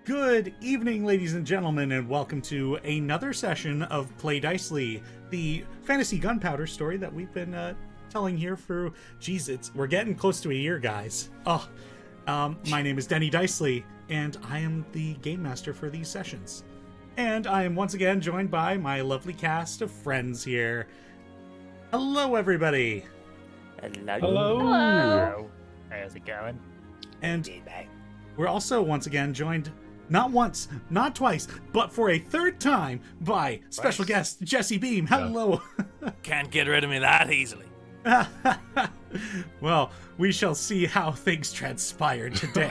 Good evening, ladies and gentlemen, and welcome to another session of Play Dicely, the fantasy gunpowder story that we've been telling here for, we're getting close to a year, guys. My name is Teni Dicely, and I am the game master for these sessions. And I am once again joined by my lovely cast of friends here. Hello, everybody. Hello. How's it going? And we're also once again joined, not once, not twice, but for a third time by special guest Jesse Beam. Hello. Can't get rid of me that easily. Well, we shall see how things transpire today.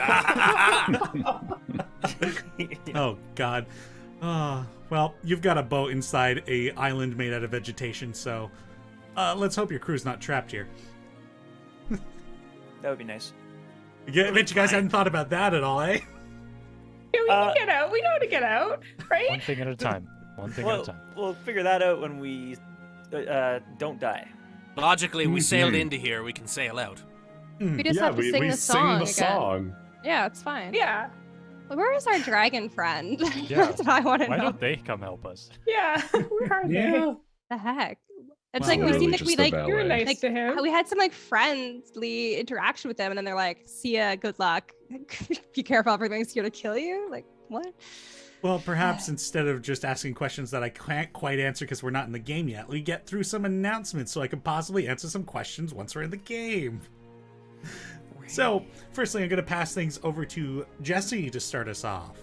Oh, God. Well, you've got a boat inside a island made out of vegetation, so let's hope your crew's not trapped here. That would be nice. I bet you guys hadn't thought about that at all, eh? Yeah, we can get out. We know how to get out, right? One thing at a time. We'll figure that out when we don't die. Logically, we sailed into here, we can sail out. We just have to sing the song again. Song. Yeah, it's fine. Yeah. Where is our dragon friend? Yeah. That's what I want to Why know. don't they come help us? Yeah. Where are they? Yeah. The heck? It's Well, like we really seemed like just we the like valet. You were nice like to him. we had some like friendly interaction with them, and then they're like, "See ya, good luck. Be careful, everything's here to kill you." Like what? Well, perhaps instead of just asking questions that I can't quite answer because we're not in the game yet, we get through some announcements so I can possibly answer some questions once we're in the game. So, firstly, I'm going to pass things over to Jesse to start us off.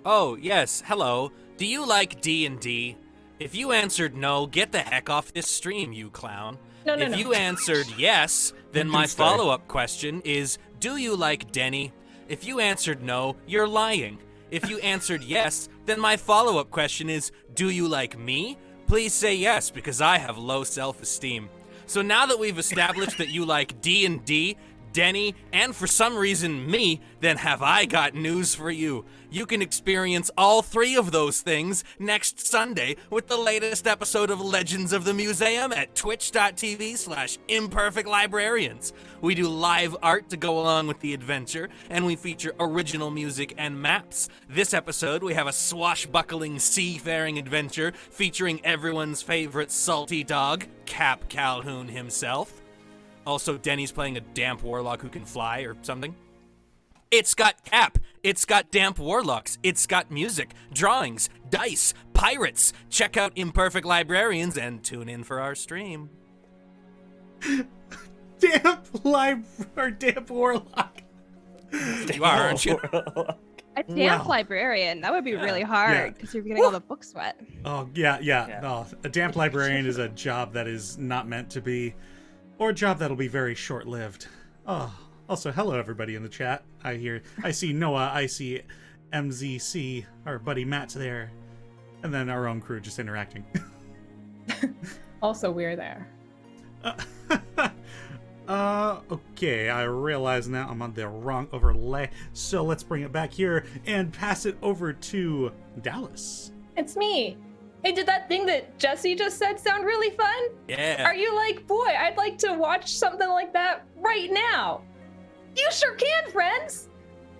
Oh, yes, hello. Do you like D&D? If you answered no, get the heck off this stream, you clown. No. If you answered yes, then You my can stay. follow-up question is, do you like Denny? If you answered no, you're lying. If you answered yes, then my follow-up question is, do you like me? Please say yes, because I have low self-esteem. So now that we've established that you like D&D, Denny, and for some reason me, then have I got news for you. You can experience all three of those things next Sunday with the latest episode of Legends of the Museum at twitch.tv/imperfectlibrarians. We do live art to go along with the adventure, and we feature original music and maps. This episode, we have a swashbuckling seafaring adventure featuring everyone's favorite salty dog, Cap Calhoun himself. Also, Denny's playing a damp warlock who can fly or something. It's got Cap. It's got damp warlocks. It's got music, drawings, dice, pirates. Check out Imperfect Librarians and tune in for our stream. Damp warlock. You are, aren't you? A damp Wow. librarian. That would be really Yeah. hard because you're getting all the books wet. Oh, yeah. Yeah. No, a damp librarian is a job that is not meant to be, or a job that'll be very short-lived. Oh, also, hello everybody in the chat. I see Noah, I see MZC, our buddy Matt's there, and then our own crew just interacting. Also, we're there. Okay, I realize now I'm on the wrong overlay, so let's bring it back here and pass it over to Dallas. It's me. Hey, did that thing that Jesse just said sound really fun? Yeah. Are you like, boy, I'd like to watch something like that right now? You sure can, friends!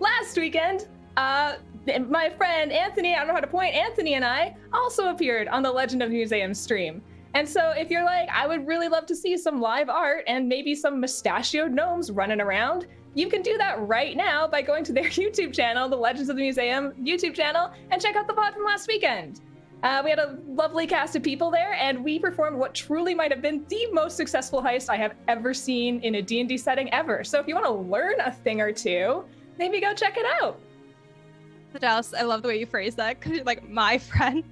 Last weekend, my friend Anthony, I don't know how to point, Anthony and I also appeared on the Legend of the Museum stream. And so if you're like, I would really love to see some live art and maybe some mustachioed gnomes running around, you can do that right now by going to their YouTube channel, the Legends of the Museum YouTube channel, and check out the pod from last weekend. We had a lovely cast of people there, and we performed what truly might have been the most successful heist I have ever seen in a D&D setting ever. So if you want to learn a thing or two, maybe go check it out. Dallas, I love the way you phrase that because you're like my friend.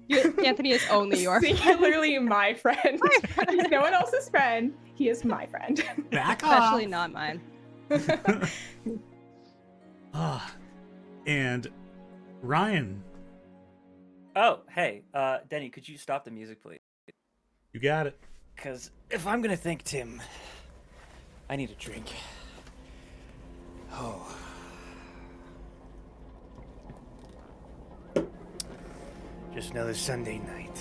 Anthony is only your friend. Singularly my friend. My friend. He's no one else's friend. He is my friend. Back off! Especially not mine. And Ryan, Oh, hey, Denny, could you stop the music, please? you got it. Because if I'm gonna thank Tim, I need a drink. Oh. Just another Sunday night.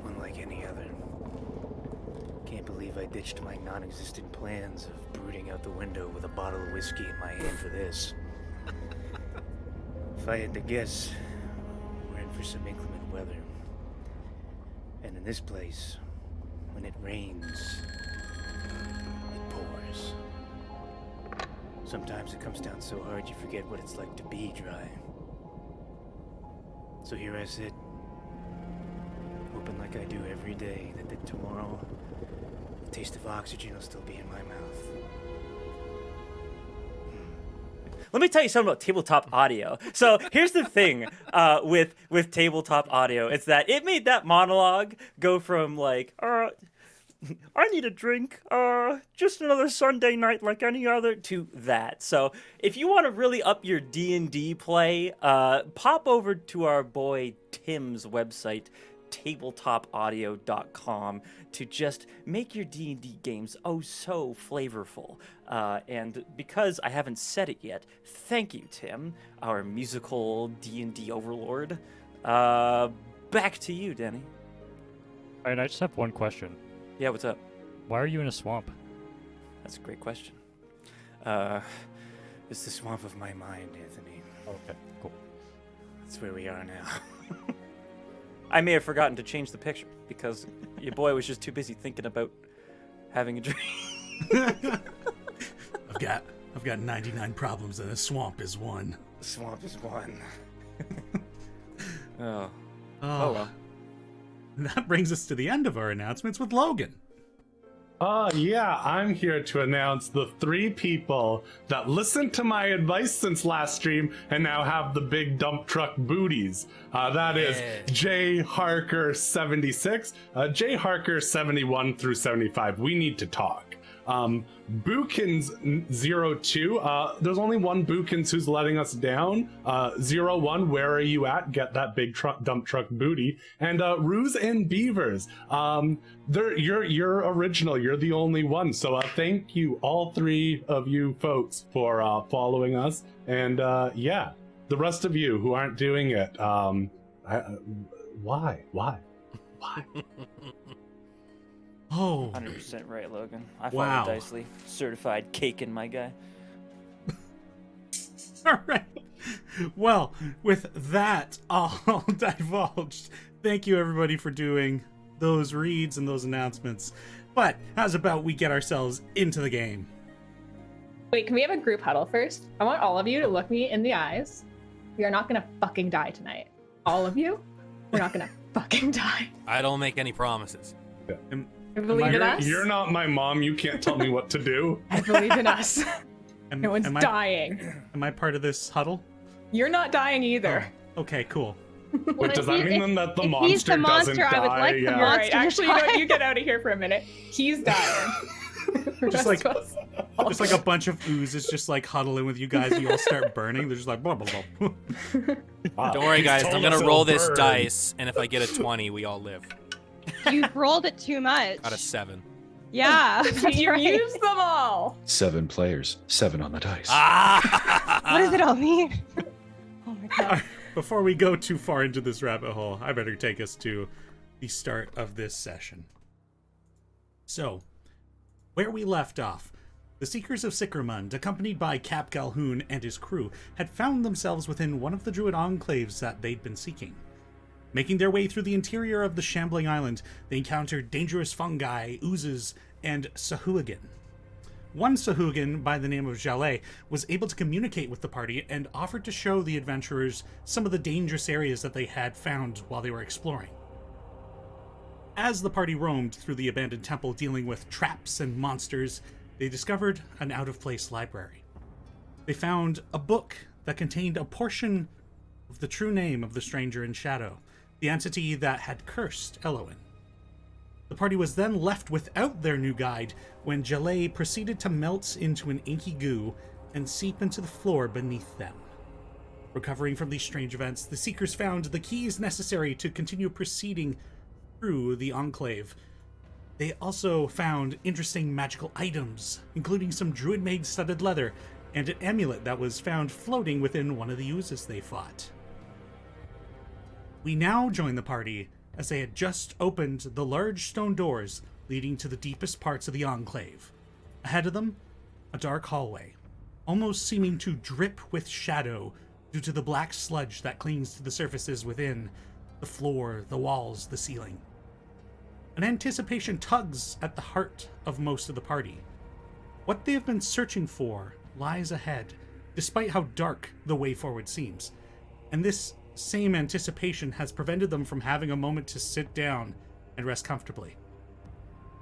Unlike any other. Can't believe I ditched my non-existent plans of brooding out the window with a bottle of whiskey in my hand for this. If I had to guess, we're in for some inclement weather. And in this place, when it rains, it pours. Sometimes it comes down so hard you forget what it's like to be dry. So here I sit, hoping like I do every day that tomorrow, the taste of oxygen will still be in my mouth. Let me tell you something about tabletop audio. So here's the thing with tabletop audio. It's that it made that monologue go from like, I need a drink, just another Sunday night like any other, to that. So if you want to really up your D&D play, pop over to our boy Tim's website, tabletopaudio.com, to just make your D&D games oh so flavorful. And because I haven't said it yet, thank you, Tim, our musical D&D overlord. Back to you, Denny. All right, I just have one question. Yeah, what's up? Why are you in a swamp? That's a great question. It's the swamp of my mind, Anthony. Okay, cool. That's where we are now. I may have forgotten to change the picture because your boy was just too busy thinking about having a drink. I've got 99 problems and a swamp is one. The swamp is one. Oh Oh, well. that brings us to the end of our announcements with Logan. Yeah, I'm here to announce the 3 people that listened to my advice since last stream and now have the big dump truck booties. That is Jay Harker 76, Jay Harker 71 through 75. We need to talk. Bookins 02, there's only one Bookins who's letting us down. 01, where are you at? Get that big dump truck booty. And Ruse and Beavers, you're original. You're the only one. So thank you, all 3 of you folks, for following us. And yeah, the rest of you who aren't doing it, why? Oh, 100% right, Logan. I Wow. follow Dicely. Certified cake in my guy. all right. Well, with that all divulged, thank you everybody for doing those reads and those announcements. But how's about we get ourselves into the game? Wait, can we have a group huddle first? I want all of you to look me in the eyes. We are not gonna fucking die tonight. All of you, we're not gonna fucking die. I don't make any promises. I believe in us. You're not my mom. You can't tell me what to do. I believe in us. No one's am dying. Am I part of this huddle? You're not dying either. Okay, cool. Wait, does that mean then that the if monster he's the doesn't monster, die? I would like the Yeah. All monster. right, actually, you know what? You get out of here for a minute. He's dying. Just like a bunch of oozes just like huddling with you guys. You all start burning. They're just like blah blah blah. Wow. Don't worry, He's guys. told I'm gonna us roll it'll this burn. dice, and if I get a 20, we all live. You've rolled it too much. Out of 7. Yeah, that's You right. used them all. 7 players, 7 on the dice. Ah! What does it all mean? Oh my god. Before we go too far into this rabbit hole, I better take us to the start of this session. So, where we left off, the Seekers of Sicromund, accompanied by Cap Calhoun and his crew, had found themselves within one of the Druid enclaves that they'd been seeking. Making their way through the interior of the Shambling Island, they encountered dangerous fungi, oozes, and sahuagin. One sahuagin, by the name of Jalais, was able to communicate with the party and offered to show the adventurers some of the dangerous areas that they had found while they were exploring. As the party roamed through the abandoned temple dealing with traps and monsters, they discovered an out-of-place library. They found a book that contained a portion of the true name of the stranger in shadow, the entity that had cursed Eloin. The party was then left without their new guide when Jalais proceeded to melt into an inky goo and seep into the floor beneath them. Recovering from these strange events, the Seekers found the keys necessary to continue proceeding through the Enclave. They also found interesting magical items, including some druid-made studded leather and an amulet that was found floating within one of the oozes they fought. We now join the party as they had just opened the large stone doors leading to the deepest parts of the Enclave. Ahead of them, a dark hallway, almost seeming to drip with shadow, due to the black sludge that clings to the surfaces within, the floor, the walls, the ceiling. An anticipation tugs at the heart of most of the party. What they have been searching for lies ahead, despite how dark the way forward seems. And this same anticipation has prevented them from having a moment to sit down and rest comfortably.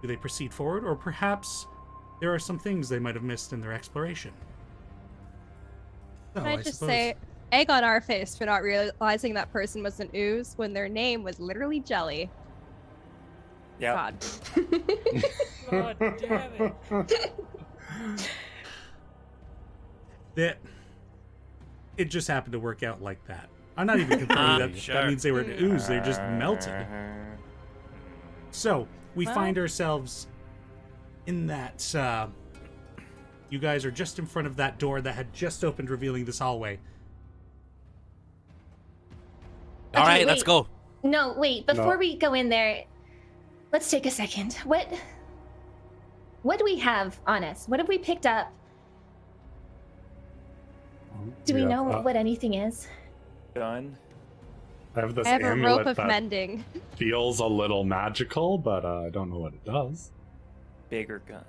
Do they proceed forward, or perhaps there are some things they might have missed in their exploration? So, Can I just say, egg on our face for not realizing that person was an ooze when their name was literally Jelly. Yeah. God. God damn it. It just happened to work out like that. I'm not even confirming that. Sure. That means they were an ooze. They're just melted. So we Well. find ourselves in that. You guys are just in front of that door that had just opened, revealing this hallway. All Okay, right, let's wait. go. No, wait. Before No. we go in there, let's take a second. What do we have on us? What have we picked up? Do we Yeah, know what anything is? Done. I have this I have a amulet rope of that mending. feels a little magical, but I don't know what it does. Bigger gun.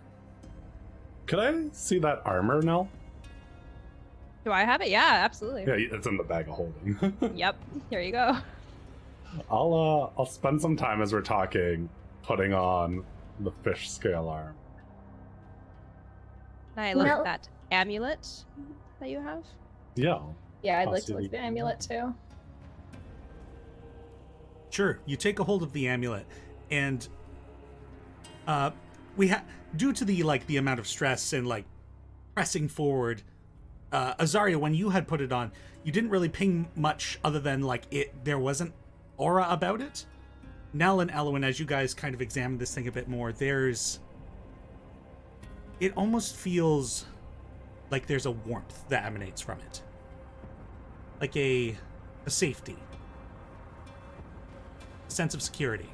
Could I see that armor, Nell? Do I have it? Yeah, absolutely. Yeah, it's in the bag of holding. Yep. Here you go. I'll spend some time as we're talking putting on the fish scale arm. Can I look Well- at that amulet that you have? Yeah. Yeah, I'd I'll like see to look the- at the amulet too. Sure, you take a hold of the amulet, and due to the amount of stress and pressing forward, Azaria, when you had put it on, you didn't really ping much other than there was an aura about it. Nell and Elwyn, as you guys kind of examine this thing a bit more, it almost feels like there's a warmth that emanates from it, like a safety, a sense of security.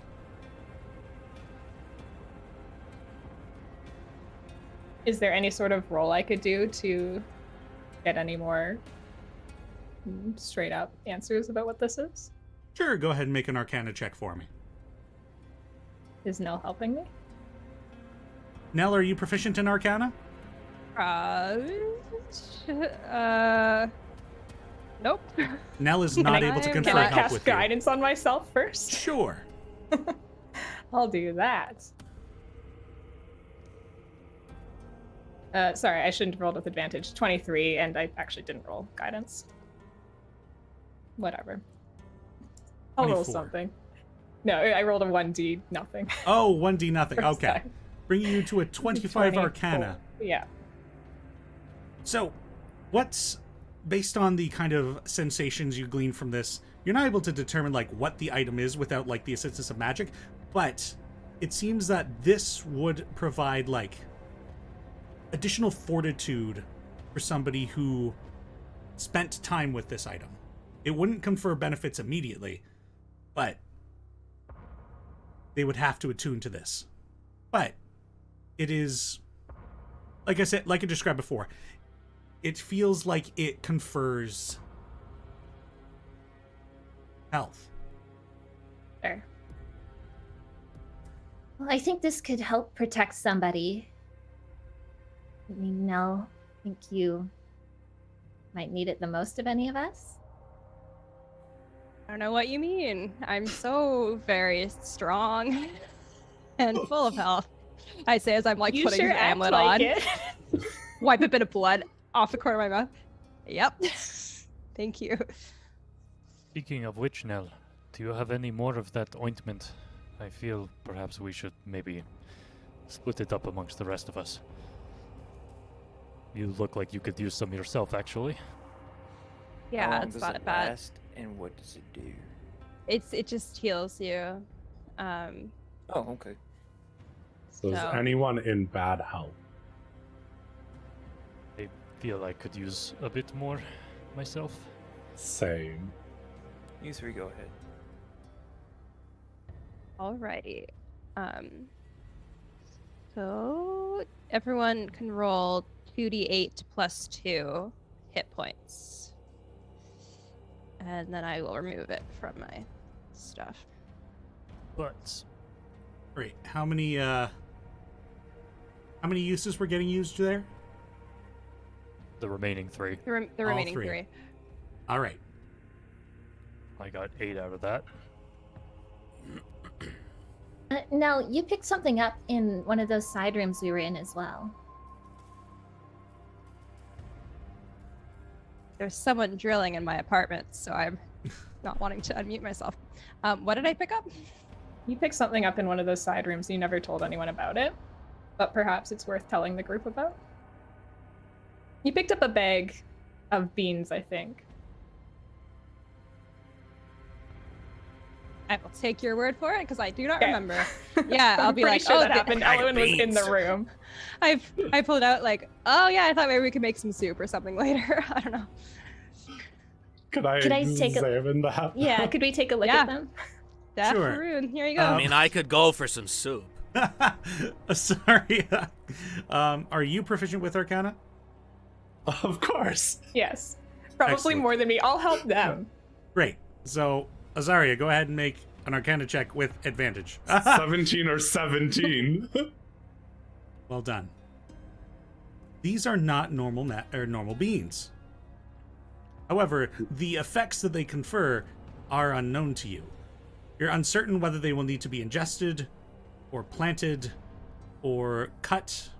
Is there any sort of roll I could do to get any more straight up answers about what this is? Sure, go ahead and make an Arcana check for me. Is Nell helping me? Nell, are you proficient in Arcana? Nope. Nell is not able to I- confer Can I help cast with you. guidance on myself first? Sure. I'll do that. Sorry, I shouldn't have rolled with advantage. 23, and I actually didn't roll guidance. Whatever. I'll roll 24. something. No, I rolled a 1d nothing. Oh, 1d nothing. First Okay. time. Bringing you to a 25 24. Arcana. Yeah. So, what's based on the kind of sensations you glean from this? You're not able to determine what the item is without the assistance of magic, but it seems that this would provide additional fortitude for somebody who spent time with this item. It wouldn't confer benefits immediately, but they would have to attune to this. But it is, like I said, like I described before, it feels like it confers health. Fair. Well, I think this could help protect somebody. I mean, Nell, I think you might need it the most of any of us. I don't know what you mean. I'm so very strong and full of health. I say as I'm You putting sure the act amulet like on. it. Wipe a bit of blood off the corner of my mouth. Yep. Thank you. Speaking of which, Nell, do you have any more of that ointment? I feel perhaps we should maybe split it up amongst the rest of us. You look like you could use some yourself, actually. How Yeah, long it's does not it bad. last, and what does it do? It just heals you. Oh, okay. So is No. anyone in bad health? I feel I could use a bit more myself. Same. You three go ahead. Alrighty. So everyone can roll 2d8 plus 2 hit points. and then I will remove it from my stuff. But Great. How many uses were getting used there? the remaining 3, The All remaining three. 3. All right. I got 8 out of that. Now, you picked something up in one of those side rooms we were in as well. There's someone drilling in my apartment, so I'm not wanting to unmute myself. What did I pick up? You picked something up in one of those side rooms. You never told anyone about it, but perhaps it's worth telling the group about. You picked up a bag of beans, I think. I will take your word for it because I do not Okay. remember. Yeah, I'll be pretty like, sure oh, that happened. bag of Elwyn was in the beans. room. I pulled out like, oh yeah, I thought maybe we could make some soup or something later. I don't know. Could I take a- examine that? Yeah, could we take a look Yeah. at them? Sure. Maroon, here you go. I mean, I could go for some soup. Sorry. Are you proficient with Arcana? Of course. Yes. Probably Excellent. more than me. I'll help them. Great. So, Azaria, go ahead and make an Arcana check with advantage. 17 or 17. Well done. These are not normal normal beans. However, the effects that they confer are unknown to you. You're uncertain whether they will need to be ingested, or planted, or cut,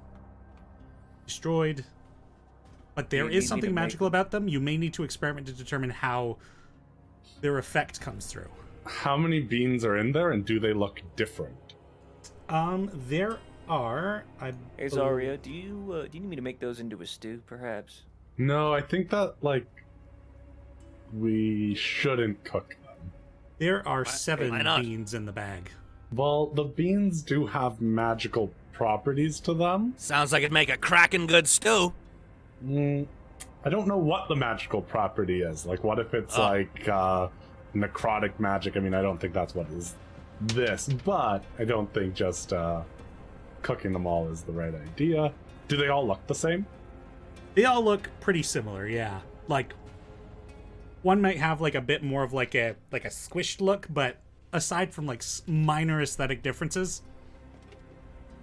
destroyed. But there You is need something to make- magical about them. You may need to experiment to determine how their effect comes through. How many beans are in there, and do they look different? There are. Hey Zarya, do you need me to make those into a stew, perhaps? No, I think that, like, we shouldn't cook them. There are Why 7 not? beans in the bag. Well, the beans do have magical properties to them. Sounds like it'd make a cracking good stew. I don't know what the magical property is. Like, what if it's like necrotic magic? I mean, I don't think that's what is this, but I don't think just cooking them all is the right idea. Do they all look the same? They all look pretty similar, yeah. Like, one might have like a bit more of like a squished look, but aside from like minor aesthetic differences,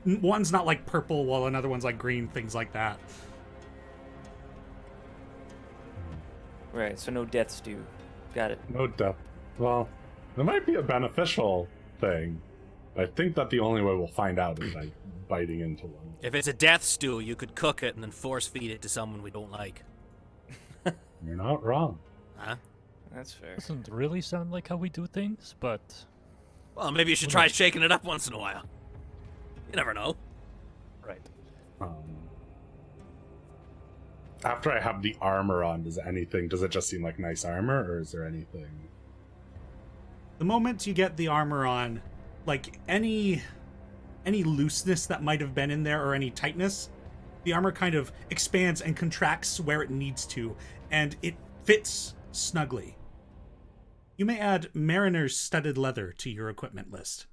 one's not like purple while another one's like green, things like that. Right, so no death stew. Got it. No depth. Well, it might be a beneficial thing. I think that the only way we'll find out is by biting into one. If it's a death stew, you could cook it and then force feed it to someone we don't like. You're not wrong. Huh? That's fair. Doesn't really sound like how we do things, but Well, maybe you should try shaking it up once in a while. You never know. right. After I have the armor on, does it just seem like nice armor, or is there anything? The moment you get the armor on, like any looseness that might have been in there or any tightness, the armor kind of expands and contracts where it needs to, and it fits snugly. You may add mariner's studded leather to your equipment list.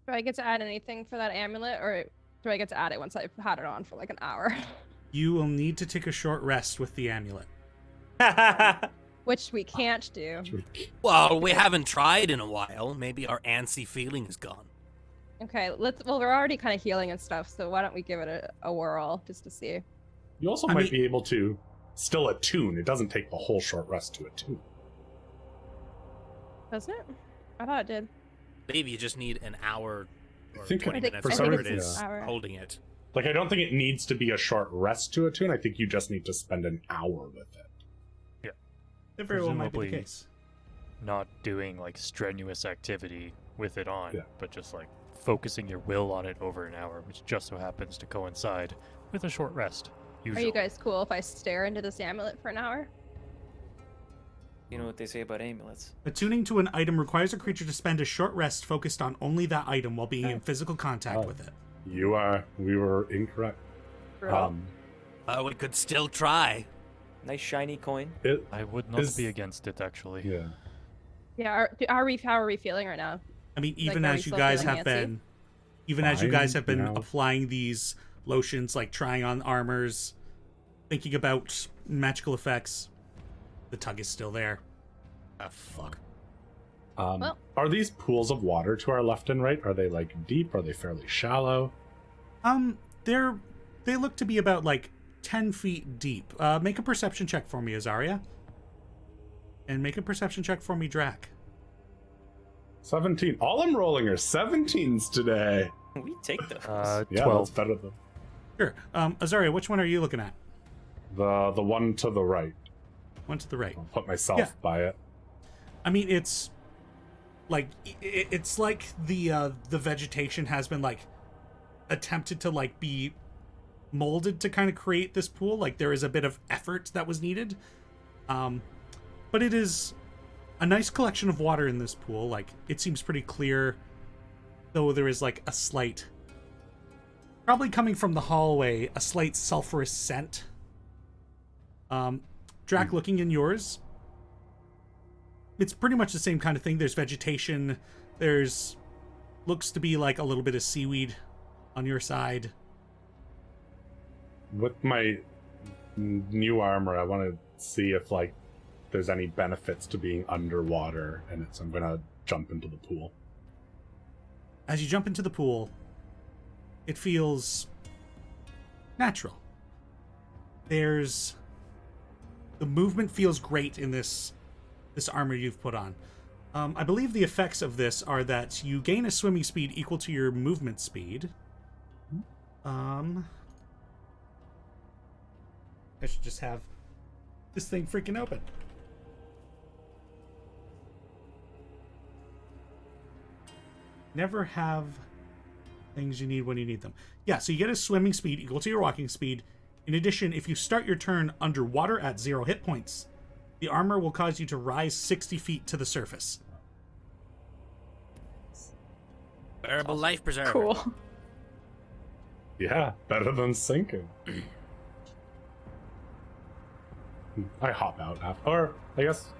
Do I get to add anything for that amulet, or do I get to add it once I've had it on for like an hour? You will need to take a short rest with the amulet. Which we can't do. Well, we haven't tried in a while. Maybe our antsy feeling is gone. Okay, well, we're already kind of healing and stuff, so why don't we give it a whirl just to see? You also I might mean- be able to still attune. It doesn't take the whole short rest to attune. Doesn't it? I thought it did. Maybe you just need an hour or I think 20 I think- minutes, I think whatever it it's is, an hour. holding it. Like, I don't think it needs to be a short rest to attune. I think you just need to spend an hour with it. That very well might be the Presumably- case. Not doing like strenuous activity with it on, Yeah. but just like focusing your will on it over an hour, which just so happens to coincide with a short rest. Usually. Are you guys cool if I stare into this amulet for an hour? You know what they say about amulets. Attuning to an item requires a creature to spend a short rest focused on only that item while being in physical contact Oh. with it. We were incorrect. Bro. We could still try. Nice shiny coin. I would not Is- be against it actually. Yeah. Yeah, how are we feeling right now? I mean, Like, even are we as you still guys feeling have antsy? been, even as you Fine, guys have been you know. applying these lotions, like trying on armors, thinking about magical effects. The tug is still there. Ah, fuck. Are these pools of water to our left and right? Are they like deep? Are they fairly shallow? They look to be about like 10 feet deep. Make a perception check for me, Azaria. And make a perception check for me, Drac. 17. All I'm rolling are 17s today. We take those. Yeah, 12. that's better than Sure. Azaria, which one are you looking at? the one to the right. One to the right. I'll put myself Yeah. by it. I mean, it's like the vegetation has been like attempted to like be molded to kind of create this pool. Like there is a bit of effort that was needed, but it is a nice collection of water in this pool. Like it seems pretty clear, though there is like a slight, probably coming from the hallway, a slight sulfurous scent. Drac, looking in yours, it's pretty much the same kind of thing. There's vegetation. There's looks to be like a little bit of seaweed on your side. With my new armor, I want to see if like there's any benefits to being underwater, and I'm gonna jump into the pool. As you jump into the pool, it feels natural. The movement feels great in this armor you've put on. I believe the effects of this are that you gain a swimming speed equal to your movement speed. I should just have this thing freaking open. Never have things you need when you need them. Yeah, so you get a swimming speed equal to your walking speed. In addition, if you start your turn underwater at 0 hit points, the armor will cause you to rise 60 feet to the surface. Bearable life preserver. Cool. Yeah, better than sinking. I hop out after, or I guess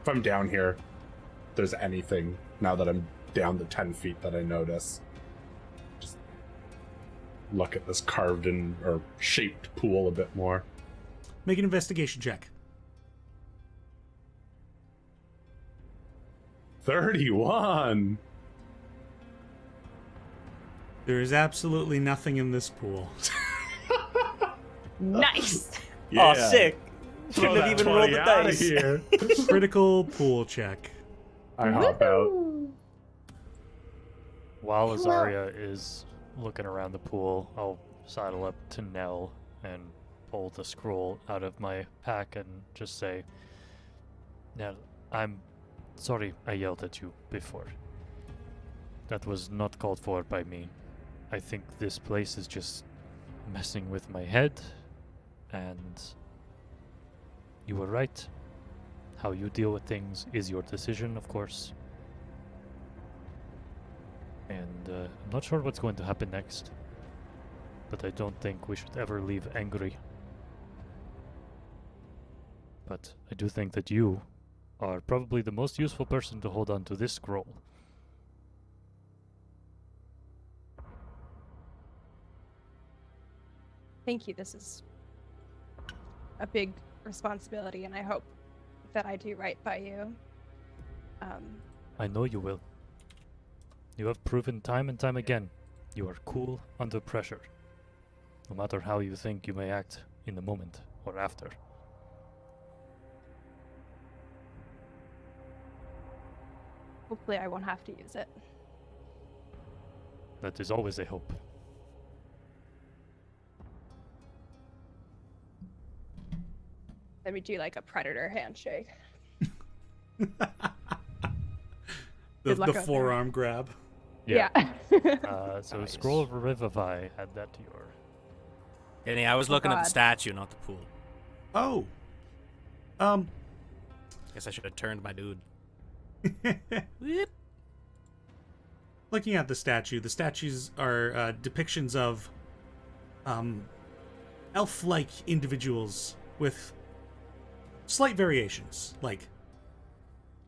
if I'm down here, if there's anything now that I'm down the 10 feet that I notice. Just look at this carved in or shaped pool a bit more. Make an investigation check. 31. There is absolutely nothing in this pool. Nice. Oh, sick. Throw Shouldn't have that even rolled 20 the outta dice. here. Critical pool check. I hop out. While Azaria is looking around the pool, I'll sidle up to Nell and pull the scroll out of my pack and just say, Nell, I'm sorry I yelled at you before. That was not called for by me. I think this place is just messing with my head, and you were right. How you deal with things is your decision, of course. And I'm not sure what's going to happen next, but I don't think we should ever leave angry. But I do think that you are probably the most useful person to hold on to this scroll. Thank you. This is a big responsibility, and I hope that I do right by you. I know you will. You have proven time and time again you are cool under pressure, no matter how you think you may act in the moment or after. Hopefully I won't have to use it. That is always a hope. Let me do like a predator handshake. The Good luck out there. forearm grab. Yeah. So Nice. Scroll of Revivify, add that to your... Danny, I was looking at the God. statue, not the pool. Oh. Guess I should have turned my dude. Looking at the statues are depictions of elf-like individuals with slight variations. Like,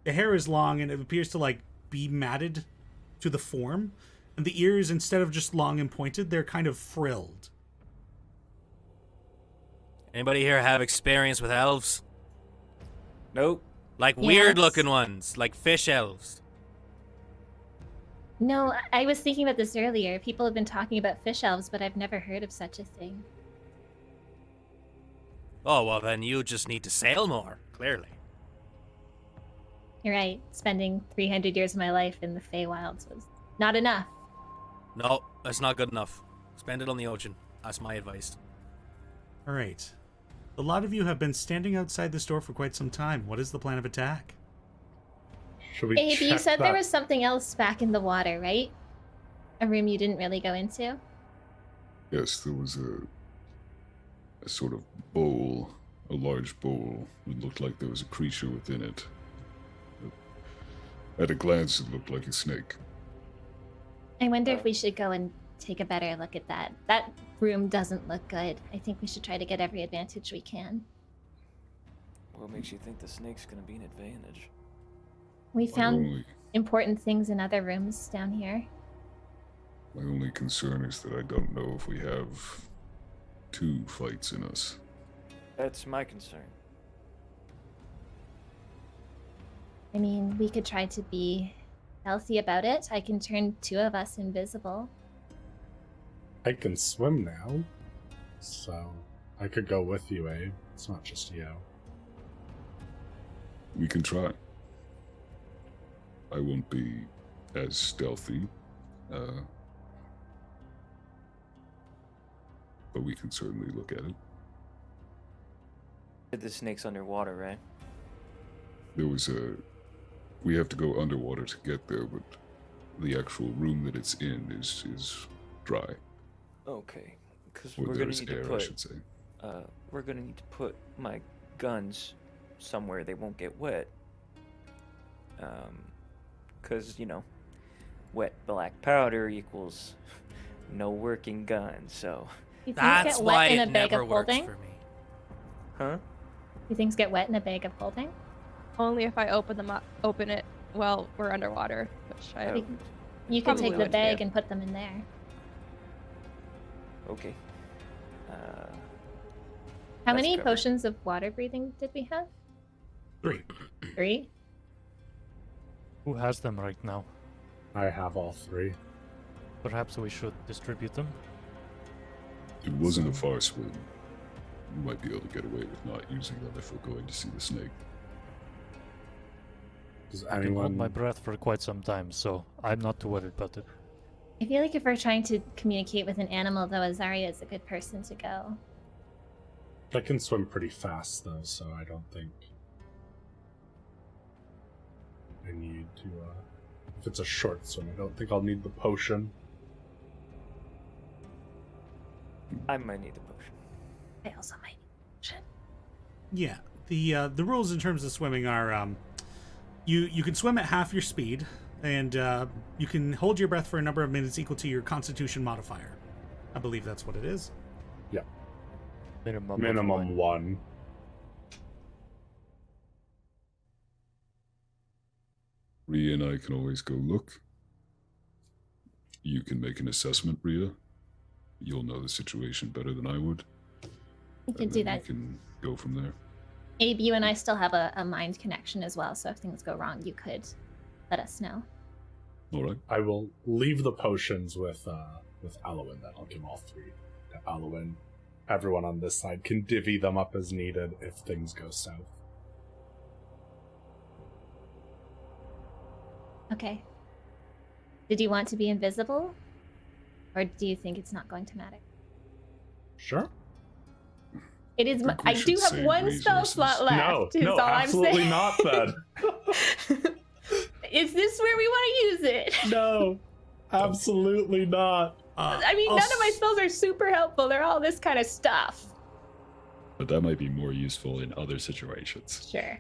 the hair is long and it appears to like be matted to the form, and the ears, instead of just long and pointed, they're kind of frilled. Anybody here have experience with elves? Nope. Like Yes. weird-looking ones, like fish elves. No, I was thinking about this earlier. People have been talking about fish elves, but I've never heard of such a thing. Oh, well, then you just need to sail more, clearly. You're right. Spending 300 years of my life in the Feywilds was not enough. No, that's not good enough. Spend it on the ocean. That's my advice. All right. A lot of you have been standing outside the store for quite some time. What is the plan of attack? Should we Abe, you check said that? there was something else back in the water, right? A room you didn't really go into? Yes, there was a sort of bowl, a large bowl. It looked like there was a creature within it. At a glance, it looked like a snake. I wonder if we should go and take a better look at that. That room doesn't look good. I think we should try to get every advantage we can. What makes you think the snake's gonna be an advantage? We My found only, important things in other rooms down here. my only concern is that I don't know if we have 2 fights in us. That's my concern. I mean, we could try to be healthy about it. I can turn 2 of us invisible. I can swim now, so I could go with you, Abe. It's not just you. We can try. I won't be as stealthy, but we can certainly look at it. The snake's underwater, right? There was we have to go underwater to get there, but the actual room that it's in is dry. Okay, because Or we're gonna there's need to air, I put. should say. We're gonna need to put my guns somewhere they won't get wet. Because wet black powder equals no working gun. So, Do things That's get why wet in a it bag never of works holding? for me. huh? Do things get wet in a bag of holding? Only if I open it while we're underwater, which I Oh. You could Probably take the would, bag yeah. and put them in there. Okay. How That's many covered. potions of water breathing did we have? 3. 3? Who has them right now? I have all 3. Perhaps we should distribute them? It wasn't a far swim. We might be able to get away with not using them if we're going to see the snake. Does I can hold my anyone? breath for quite some time, so I'm not too worried about it. I feel like if we're trying to communicate with an animal, though, Azaria is a good person to go. I can swim pretty fast though, so I don't think I need to. If it's a short swim, I don't think I'll need the potion. I might need the potion. I also might. Yeah. The rules in terms of swimming are you can swim at half your speed, and you can hold your breath for a number of minutes equal to your Constitution modifier. I believe that's what it is. Yeah, Minimum. of minimum 1. Rhea and I can always go look. You can make an assessment, Rhea. You'll know the situation better than I would. We could and do then that. We can go from there. Abe, you and I still have a mind connection as well, so if things go wrong, you could let us know. All right. I will leave the potions with Alwyn. Then I'll give them all 3 to Alwyn. Everyone on this side can divvy them up as needed if things go south. Okay. Did you want to be invisible? Or do you think it's not going to matter? Sure. It is. think we I should do have save one spell resources. slot left. No, is all absolutely I'm saying. not. Then Is this where we want to use it? no, absolutely not. I mean, none of my spells are super helpful. They're all this kind of stuff. But that might be more useful in other situations. Sure.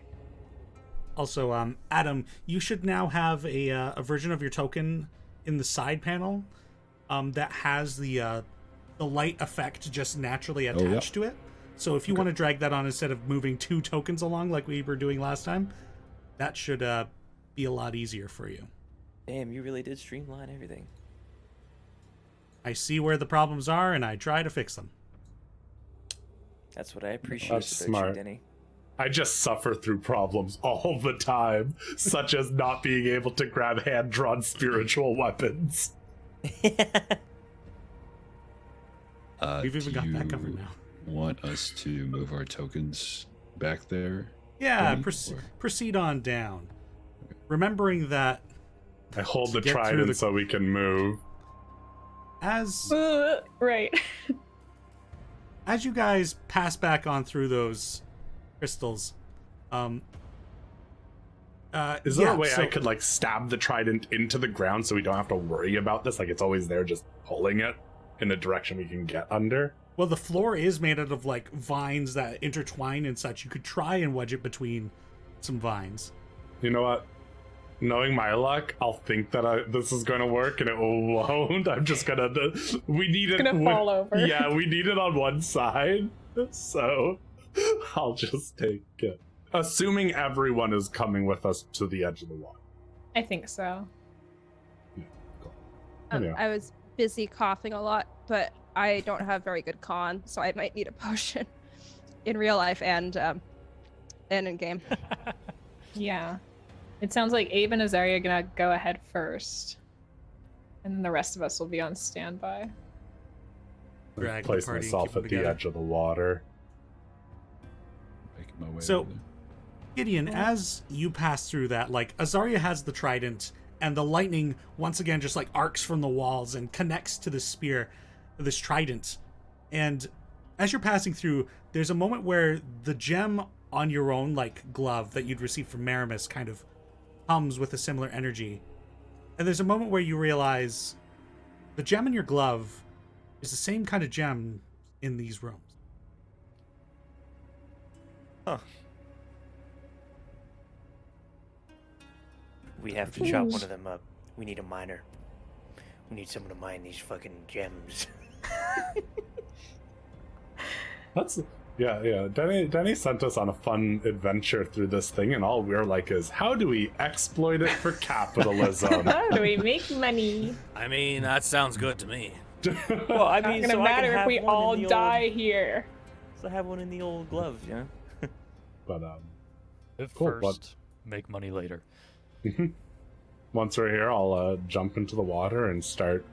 Also, Adam, you should now have a version of your token in the side panel that has the light effect just naturally attached to it. So if you want to drag that on instead of moving 2 tokens along like we were doing last time, that should be a lot easier for you. Damn, you really did streamline everything. I see where the problems are and I try to fix them. That's what I appreciate That's about smart. you, Denny. I just suffer through problems all the time, such as not being able to grab hand-drawn spiritual weapons. We've even Do got that you covered now. want us to move our tokens back there? Yeah, Denny, or- proceed on down. Remembering that I hold the Get through trident the- so we can move. as Right. as you guys pass back on through those crystals, Is there yeah, a way so- I could like stab the trident into the ground so we don't have to worry about this? Like it's always there, just pulling it in a direction we can get under. Well, the floor is made out of like vines that intertwine and such. You could try and wedge it between some vines. You know what? Knowing my luck, I'll think that this is going to work, and it won't. I'm just gonna. We need it. gonna fall over. Yeah, we need it on one side, so I'll just take it. Assuming everyone is coming with us to the edge of the water. I think so. Yeah. I was busy coughing a lot, but I don't have very good con, so I might need a potion in real life and in game. Yeah. It sounds like Abe and Azaria are gonna go ahead first. And then the rest of us will be on standby. Drag the Place party and myself keep them at the together. edge of the water. Making my way So- over there. Gideon, as you pass through that, like Azaria has the trident, and the lightning once again just like arcs from the walls and connects to the spear, this trident. And as you're passing through, there's a moment where the gem on your own like glove that you'd received from Maramus kind of hums with a similar energy. And there's a moment where you realize the gem in your glove is the same kind of gem in these rooms. Huh. We have to chop one of them up. We need a miner. We need someone to mine these fucking gems. That's yeah. Denny sent us on a fun adventure through this thing, and all we're like is, how do we exploit it for capitalism? How do we make money? I mean, that sounds good to me. Well, I Not mean, gonna so I matter can if have we one in all the die Old, here. so I have one in the old glove, you know? But Live Cool, first, but- make money later. once we're here, I'll jump into the water and start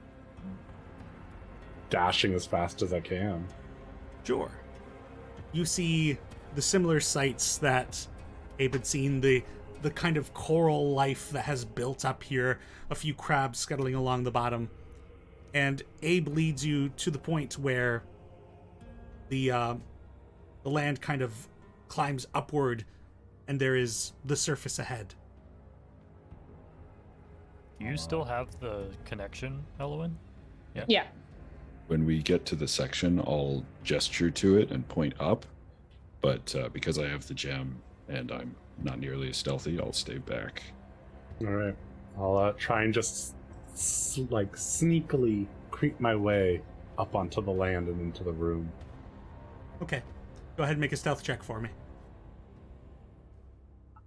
dashing as fast as I can. Sure. You see the similar sights that Abe had seen, the kind of coral life that has built up here, a few crabs scuttling along the bottom. And Abe leads you to the point where the land kind of climbs upward and there is the surface ahead. Do you still have the connection, Elowen? Yeah. When we get to the section, I'll gesture to it and point up. But because I have the gem and I'm not nearly as stealthy, I'll stay back. All right, I'll try and just like sneakily creep my way up onto the land and into the room. Okay. Go ahead and make a stealth check for me.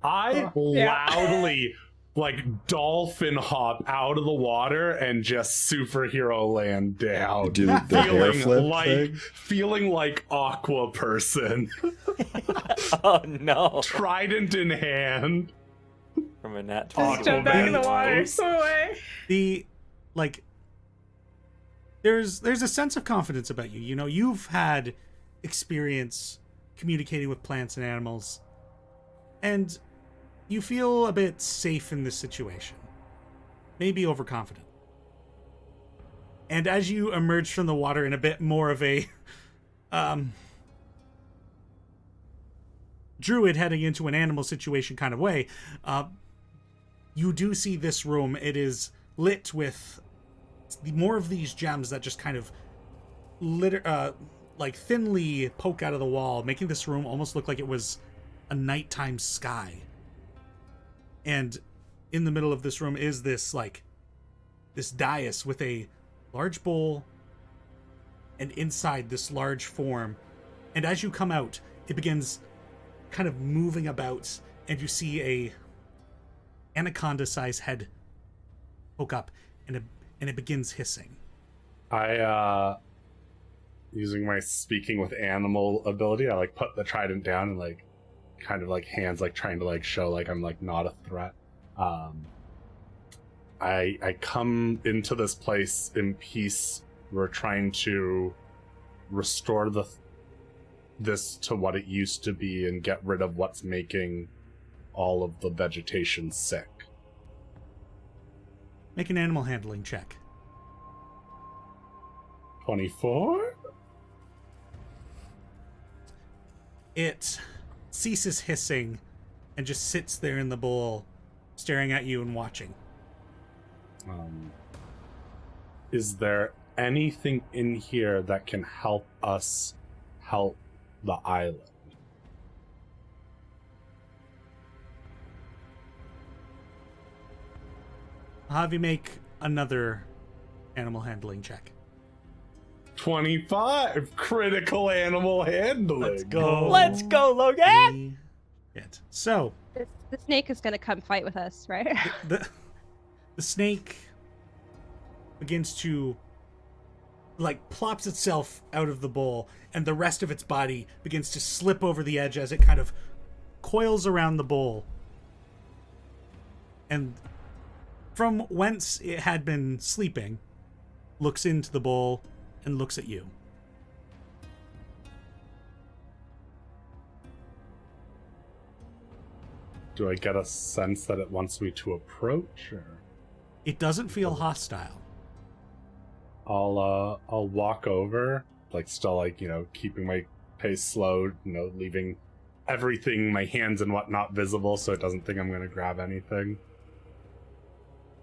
I Yeah. loudly like dolphin hop out of the water and just superhero land down. Do the hair flip thing? Feeling like Aqua person. Oh no! Trident in hand. From a nat Oh, 20. Jump back in the man. water. Swim away. The like there's a sense of confidence about you. You know, you've had experience communicating with plants and animals, and you feel a bit safe in this situation. Maybe overconfident. And as you emerge from the water in a bit more of a druid heading into an animal situation kind of way, you do see this room. It is lit with more of these gems that just kind of like thinly poke out of the wall, making this room almost look like it was a nighttime sky. And in the middle of this room is this dais with a large bowl, and inside this large form. And as you come out, it begins kind of moving about, and you see a anaconda-sized head poke up, and it begins hissing. I using my speaking with animal ability, I like put the trident down and like kind of like hands like trying to like show like I'm like not a threat. I come into this place in peace. We're trying to restore this to what it used to be and get rid of what's making all of the vegetation sick. Make an animal handling check. 24? It ceases hissing and just sits there in the bowl, staring at you and watching. Is there anything in here that can help us help the island? I'll have you make another animal handling check. 25 critical animal handling. Let's go. Let's go, Logan! So, The snake is gonna come fight with us, right? the snake begins to like plops itself out of the bowl, and the rest of its body begins to slip over the edge as it kind of coils around the bowl. And from whence it had been sleeping, looks into the bowl and looks at you. Do I get a sense that it wants me to approach, or? It doesn't feel hostile. I'll walk over, like still like, you know, keeping my pace slow, you know, leaving everything, my hands and whatnot visible so it doesn't think I'm gonna grab anything.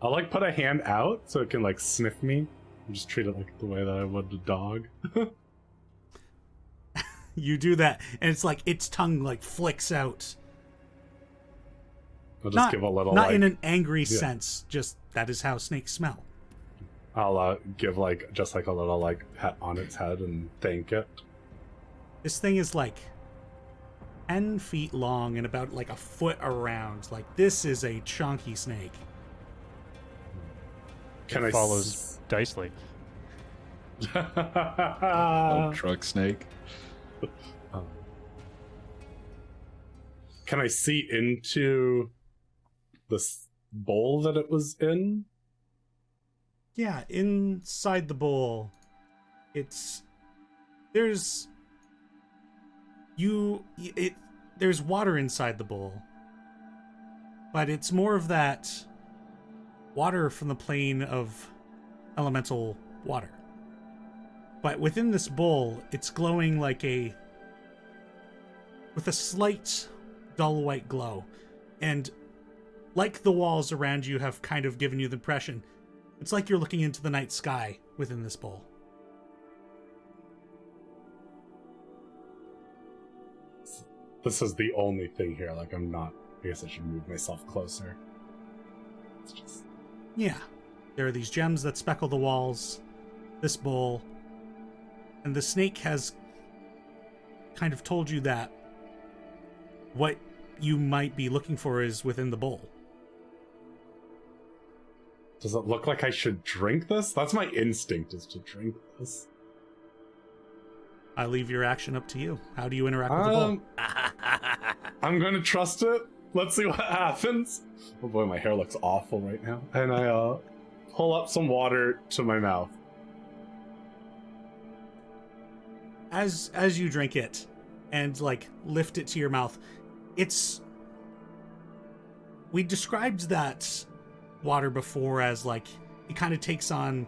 I'll like put a hand out so it can like sniff me and just treat it like the way that I would a dog. You do that, and it's like its tongue like flicks out. I'll just give a little not like, in an angry sense, just that is how snakes smell. I'll give like just like a little like pet on its head and thank it. This thing is like 10 feet long and about like a foot around. Like, this is a chunky snake. Can It follows Dicely. Dump truck snake. Can I see into this bowl that it was in? Yeah, inside the bowl, there's water inside the bowl, but it's more of that water from the plane of elemental water. But within this bowl, it's glowing with a slight dull white glow, and like the walls around you have kind of given you the impression, it's like you're looking into the night sky within this bowl. This is the only thing here. Like, I'm not... I guess I should move myself closer. It's just... Yeah. There are these gems that speckle the walls, this bowl, and the snake has kind of told you that what you might be looking for is within the bowl. Does it look like I should drink this? That's my instinct, is to drink this. I leave your action up to you. How do you interact with the bowl? I'm going to trust it. Let's see what happens. Oh boy, my hair looks awful right now. And I pull up some water to my mouth. As you drink it and like lift it to your mouth, we described that water before as like it kind of takes on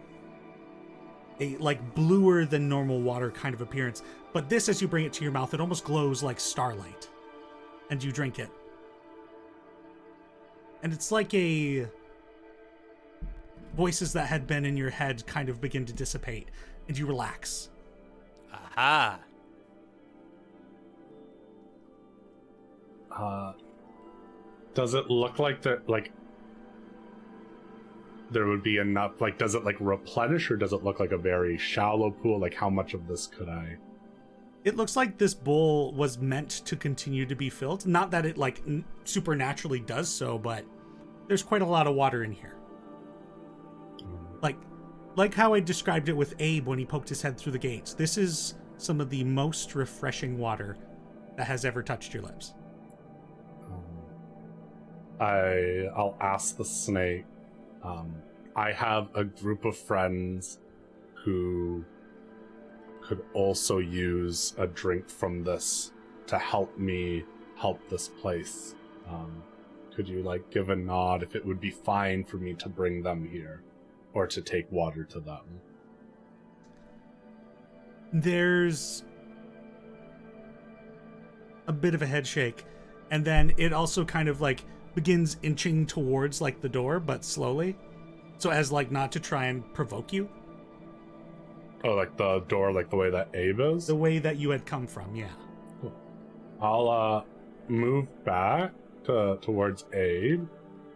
a like bluer than normal water kind of appearance, but this, as you bring it to your mouth, it almost glows like starlight, and you drink it, and it's like voices that had been in your head kind of begin to dissipate, and you relax. Aha. Does it look like there would be enough, like, does it like replenish, or does it look like a very shallow pool? Like, how much of this could I... It looks like this bowl was meant to continue to be filled. Not that it like supernaturally does so, but there's quite a lot of water in here. Like, like how I described it with Abe when he poked his head through the gates, this is some of the most refreshing water that has ever touched your lips. I'll ask the snake. I have a group of friends who could also use a drink from this to help me help this place. Could you give a nod if it would be fine for me to bring them here or to take water to them? There's a bit of a head shake, and then it also kind of begins inching towards the door, but slowly, so as not to try and provoke you. Oh, the door, the way that Abe is? The way that you had come from, yeah. Cool. I'll move back towards Abe,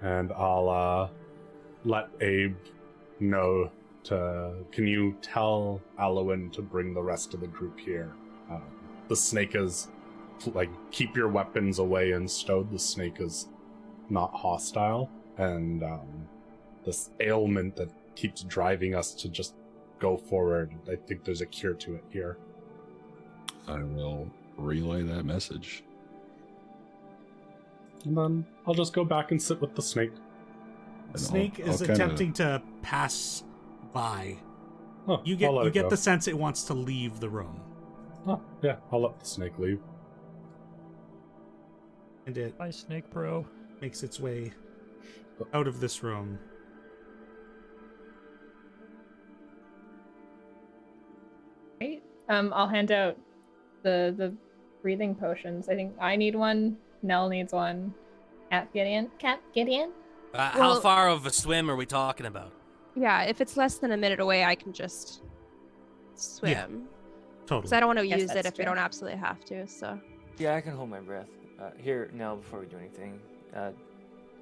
and I'll let Abe know can you tell Alwyn to bring the rest of the group here? The snake is keep your weapons away and stowed. The snake is not hostile, and this ailment that keeps driving us to just go forward, I think there's a cure to it here. I will relay that message. And then I'll just go back and sit with the snake. The snake is attempting to pass by. Oh, you get the sense it wants to leave the room. Oh, yeah, I'll let the snake leave. And it Bye, snake bro. makes its way out of this room. Great. I'll hand out the breathing potions. I think I need one. Nell needs one. Cap Gideon? How far of a swim are we talking about? Yeah, if it's less than a minute away, I can just swim. Yeah, totally. Because I don't want to Yes, use it that's if we true. don't absolutely have to, so. Yeah, I can hold my breath. Here, now, before we do anything,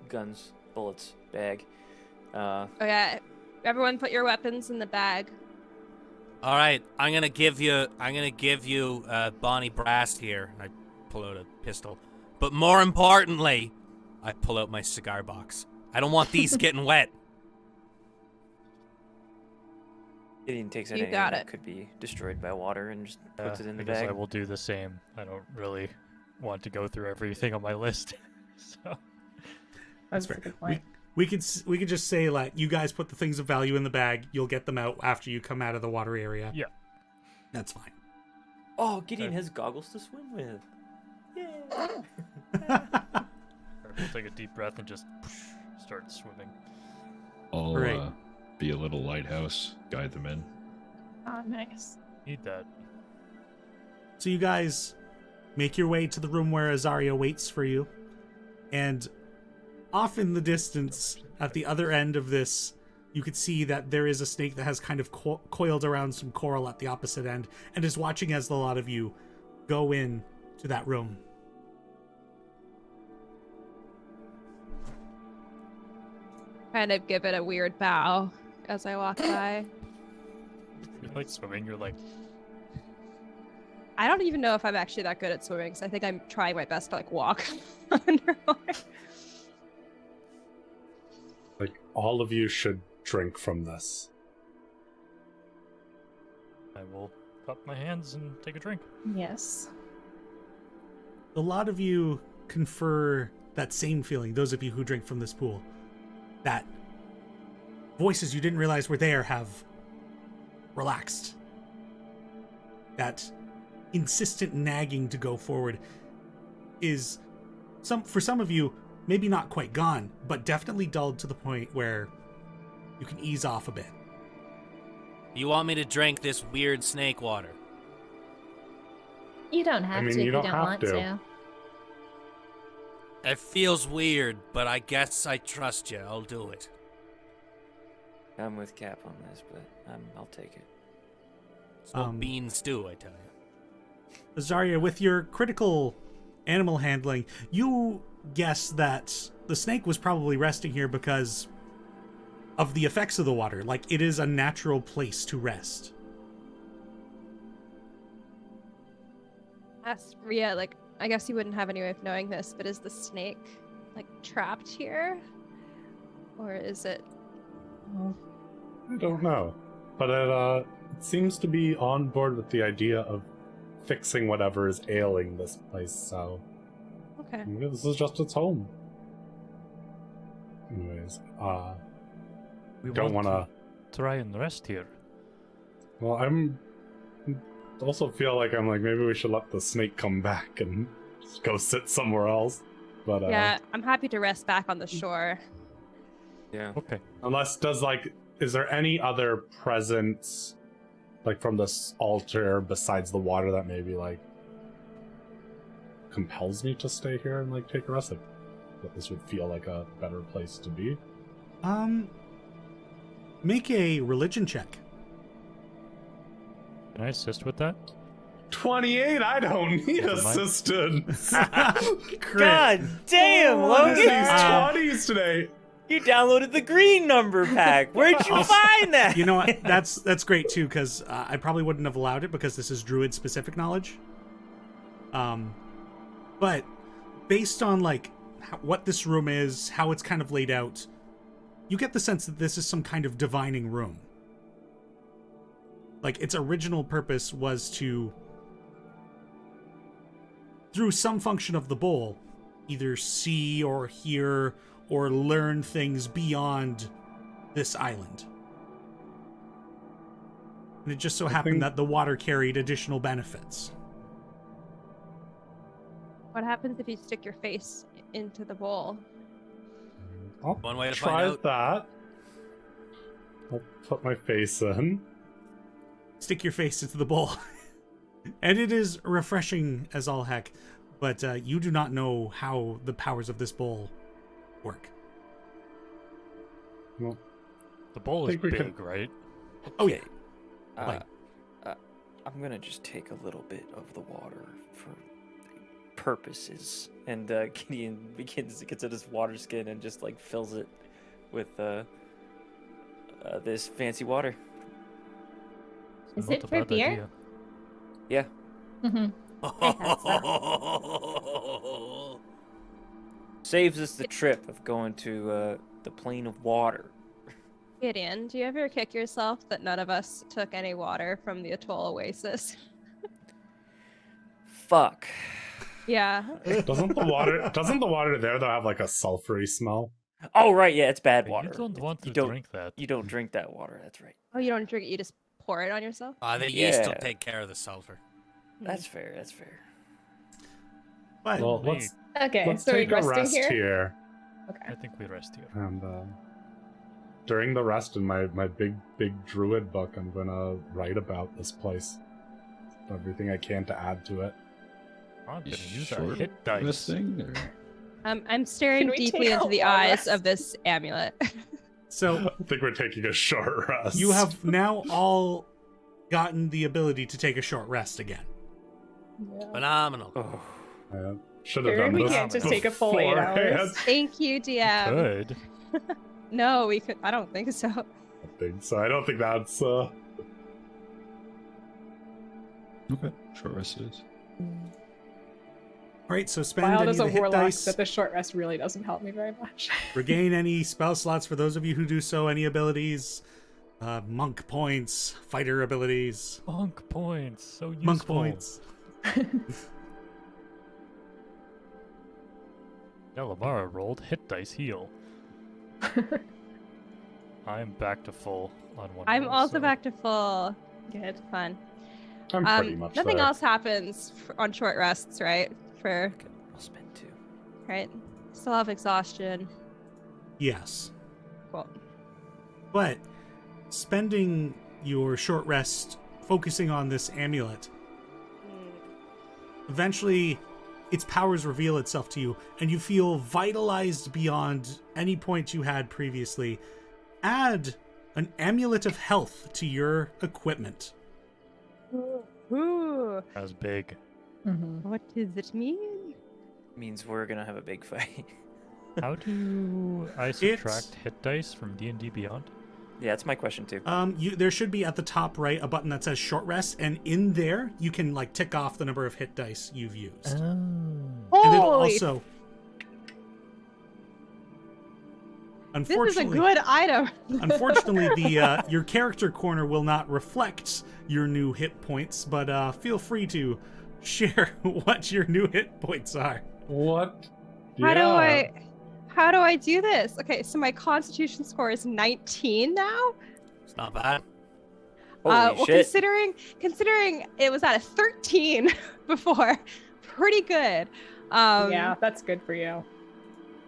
guns, bullets, bag. Oh yeah, everyone put your weapons in the bag. All right, I'm gonna give you Bonnie Brast here. I pull out a pistol, but more importantly, I pull out my cigar box. I don't want these getting wet. Gideon takes You anything got that it. could be destroyed by water and just puts it in the I guess bag. I will do the same. I don't really want to go through everything on my list. So That's fair. a good point. We could just say you guys put the things of value in the bag. You'll get them out after you come out of the water area. yeah. That's fine. Oh, Gideon has goggles to swim with. We'll take a deep breath and just start swimming. I'll Right. be a little lighthouse, guide them in. Oh, nice. Need that. So you guys make your way to the room where Azaria waits for you, and off in the distance, at the other end of this, you could see that there is a snake that has kind of coiled around some coral at the opposite end, and is watching as a lot of you go in to that room. Kind of give it a weird bow as I walk by. You're like swimming, you're like, I don't even know if I'm actually that good at swimming, so I think I'm trying my best to walk underwater. All of you should drink from this. I will cup my hands and take a drink. Yes. A lot of you confer that same feeling, those of you who drink from this pool, that voices you didn't realize were there have relaxed. That insistent nagging to go forward is, for some of you, maybe not quite gone, but definitely dulled to the point where you can ease off a bit. You want me to drink this weird snake water? You don't have mean, to if you you don't don't have want to. to. It feels weird, but I guess I trust you. I'll do it. I'm with Cap on this, but I'll take it. It's no bean stew, I tell you. Azaria, with your critical animal handling, you guess that the snake was probably resting here because of the effects of the water. It is a natural place to rest. Yeah, I guess you wouldn't have any way of knowing this, but is the snake trapped here? Or is it I don't know. but it seems to be on board with the idea of fixing whatever is ailing this place, so Okay. maybe this is just its home. Anyways, We don't want want to try and rest here. Well, I'm also feel like I'm like maybe we should let the snake come back and just go sit somewhere else. But Yeah, I'm happy to rest back on the shore. Yeah. Okay. unless is there any other presence like from this altar besides the water that maybe like compels me to stay here and like take a rest? Like, that this would feel like a better place to be. Make a religion check. Can I assist with that? 28. I don't need Never mind. assistance. God damn, What is Logan! these 20s today? You downloaded the green number pack. Where'd you find that? You know what? That's great too, because I probably wouldn't have allowed it because this is druid specific knowledge. But based on like what this room is, how it's kind of laid out, you get the sense that this is some kind of divining room. Like its original purpose was to, through some function of the bowl, either see or hear or learn things beyond this island. And it just so happened that the water carried additional benefits. What happens if you stick your face into the bowl? I'll One way to try find out. that. I'll put my face in. Stick your face into the bowl. And it is refreshing as all heck, but you do not know how the powers of this bowl work. Well, The bowl I is think we big, can- right? Oh, yeah. Uh, Like- I'm gonna just take a little bit of the water for purposes, and Gideon gets at his water skin and just like fills it with this fancy water. Is Not it a for bad beer? idea. Yeah, Mm-hmm. saves us the trip of going to the plane of water. Gideon, do you ever kick yourself that none of us took any water from the Atoll Oasis? Fuck. Yeah. Doesn't the water there though have like a sulfury smell? Oh right, yeah, it's bad But water. You don't want to You don't- drink that. You don't drink that water. That's right. Oh, you don't drink it, you just pour it on yourself? The yeast will Yeah. take care of the sulfur. That's fair. That's fair. But Well, Hey, Okay, let's so we're take a resting rest here? here. Okay. I think we rest here. And during the rest in my big druid book, I'm gonna write about this place. Everything I can to add to it. I'm You gonna use our short hit dice. resting, or- I'm staring Can we deeply take a into the long eyes rest? of this amulet. so I think we're taking a short rest. you have now all gotten the ability to take a short rest again. Phenomenal. Oh, I should have Figured done we this can't just take a full 8 hours. beforehand. Thank you, DM. Good. No, we could. I don't think so. I think so. I don't think that's Okay, short rest it is. All right, so spend Wild any as of a the hit warlock, dice. but the short rest really doesn't help me very much. Regain any spell slots for those of you who do so, any abilities, monk points, fighter abilities, Monk points. So useful. monk points. Elamara rolled hit dice heal. I'm back to full on one. I'm roll, also so- back to full. Good, fun. I'm pretty much Nothing there. else happens on short rests, right? For okay, I'll spend 2. right. Still have exhaustion. Yes. Cool. But spending your short rest focusing on this amulet, eventually its powers reveal itself to you, and you feel vitalized beyond any point you had previously. Add an amulet of health to your equipment. Ooh. As big. What does it mean? Means we're gonna have a big fight. How do I subtract hit dice from D&D Beyond? Yeah, that's my question too. There should be at the top right a button that says short rest, and in there you can like tick off the number of hit dice you've used. And it'll Holy also This is a Unfortunately, good item. unfortunately, the your character corner will not reflect your new hit points, but feel free to share what your new hit points are. What? How do I do this? Okay, so my Constitution score is 19 now. It's not bad. Holy Well, shit. considering it was at a 13 before, pretty good. Yeah, that's good for you.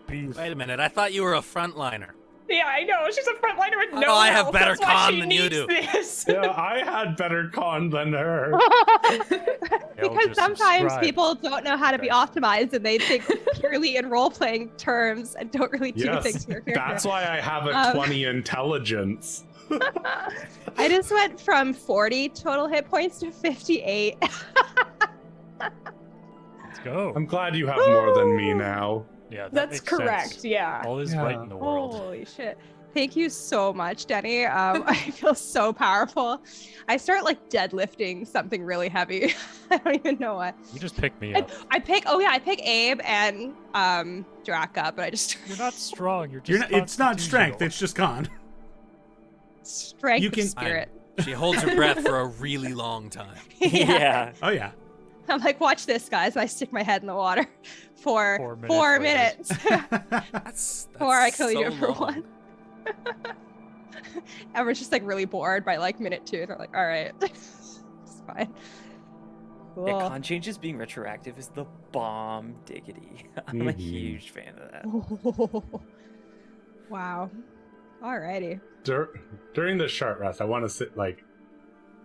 Wait a minute, I thought you were a frontliner. Yeah, I know. She's a frontliner with no I have health. better That's why con she than you needs do. This. Yeah, I had better con than her. Because just sometimes subscribe. people don't know how to be optimized and they think purely in role-playing terms and don't really do Yes, things for your character. that's why I have a Um, 20 intelligence. I just went from 40 total hit points to 58. Let's go. I'm glad you have more than me now. Yeah, that That's makes correct. sense. Yeah. All is Yeah. right in the world. Holy shit. Thank you so much, Denny. I feel so powerful. I start like deadlifting something really heavy. I don't even know what. You just pick me up. I pick Abe and Drac up, but I just You're not strong. You're just. You're not, it's not strength; constitutional. it's just con. strength You of can- spirit. She holds her breath for a really long time. Yeah. Oh yeah. I'm like, watch this, guys. And I stick my head in the water for 4 4 minutes minutes. That's Or I can only so do it for long. one. Everyone's just like really bored by like minute 2. They're like, all right, it's fine. Cool. Yeah, con changes being retroactive is the bomb diggity. I'm a Mhm. huge fan of that. Wow. Alrighty. During the short rest, I want to sit like,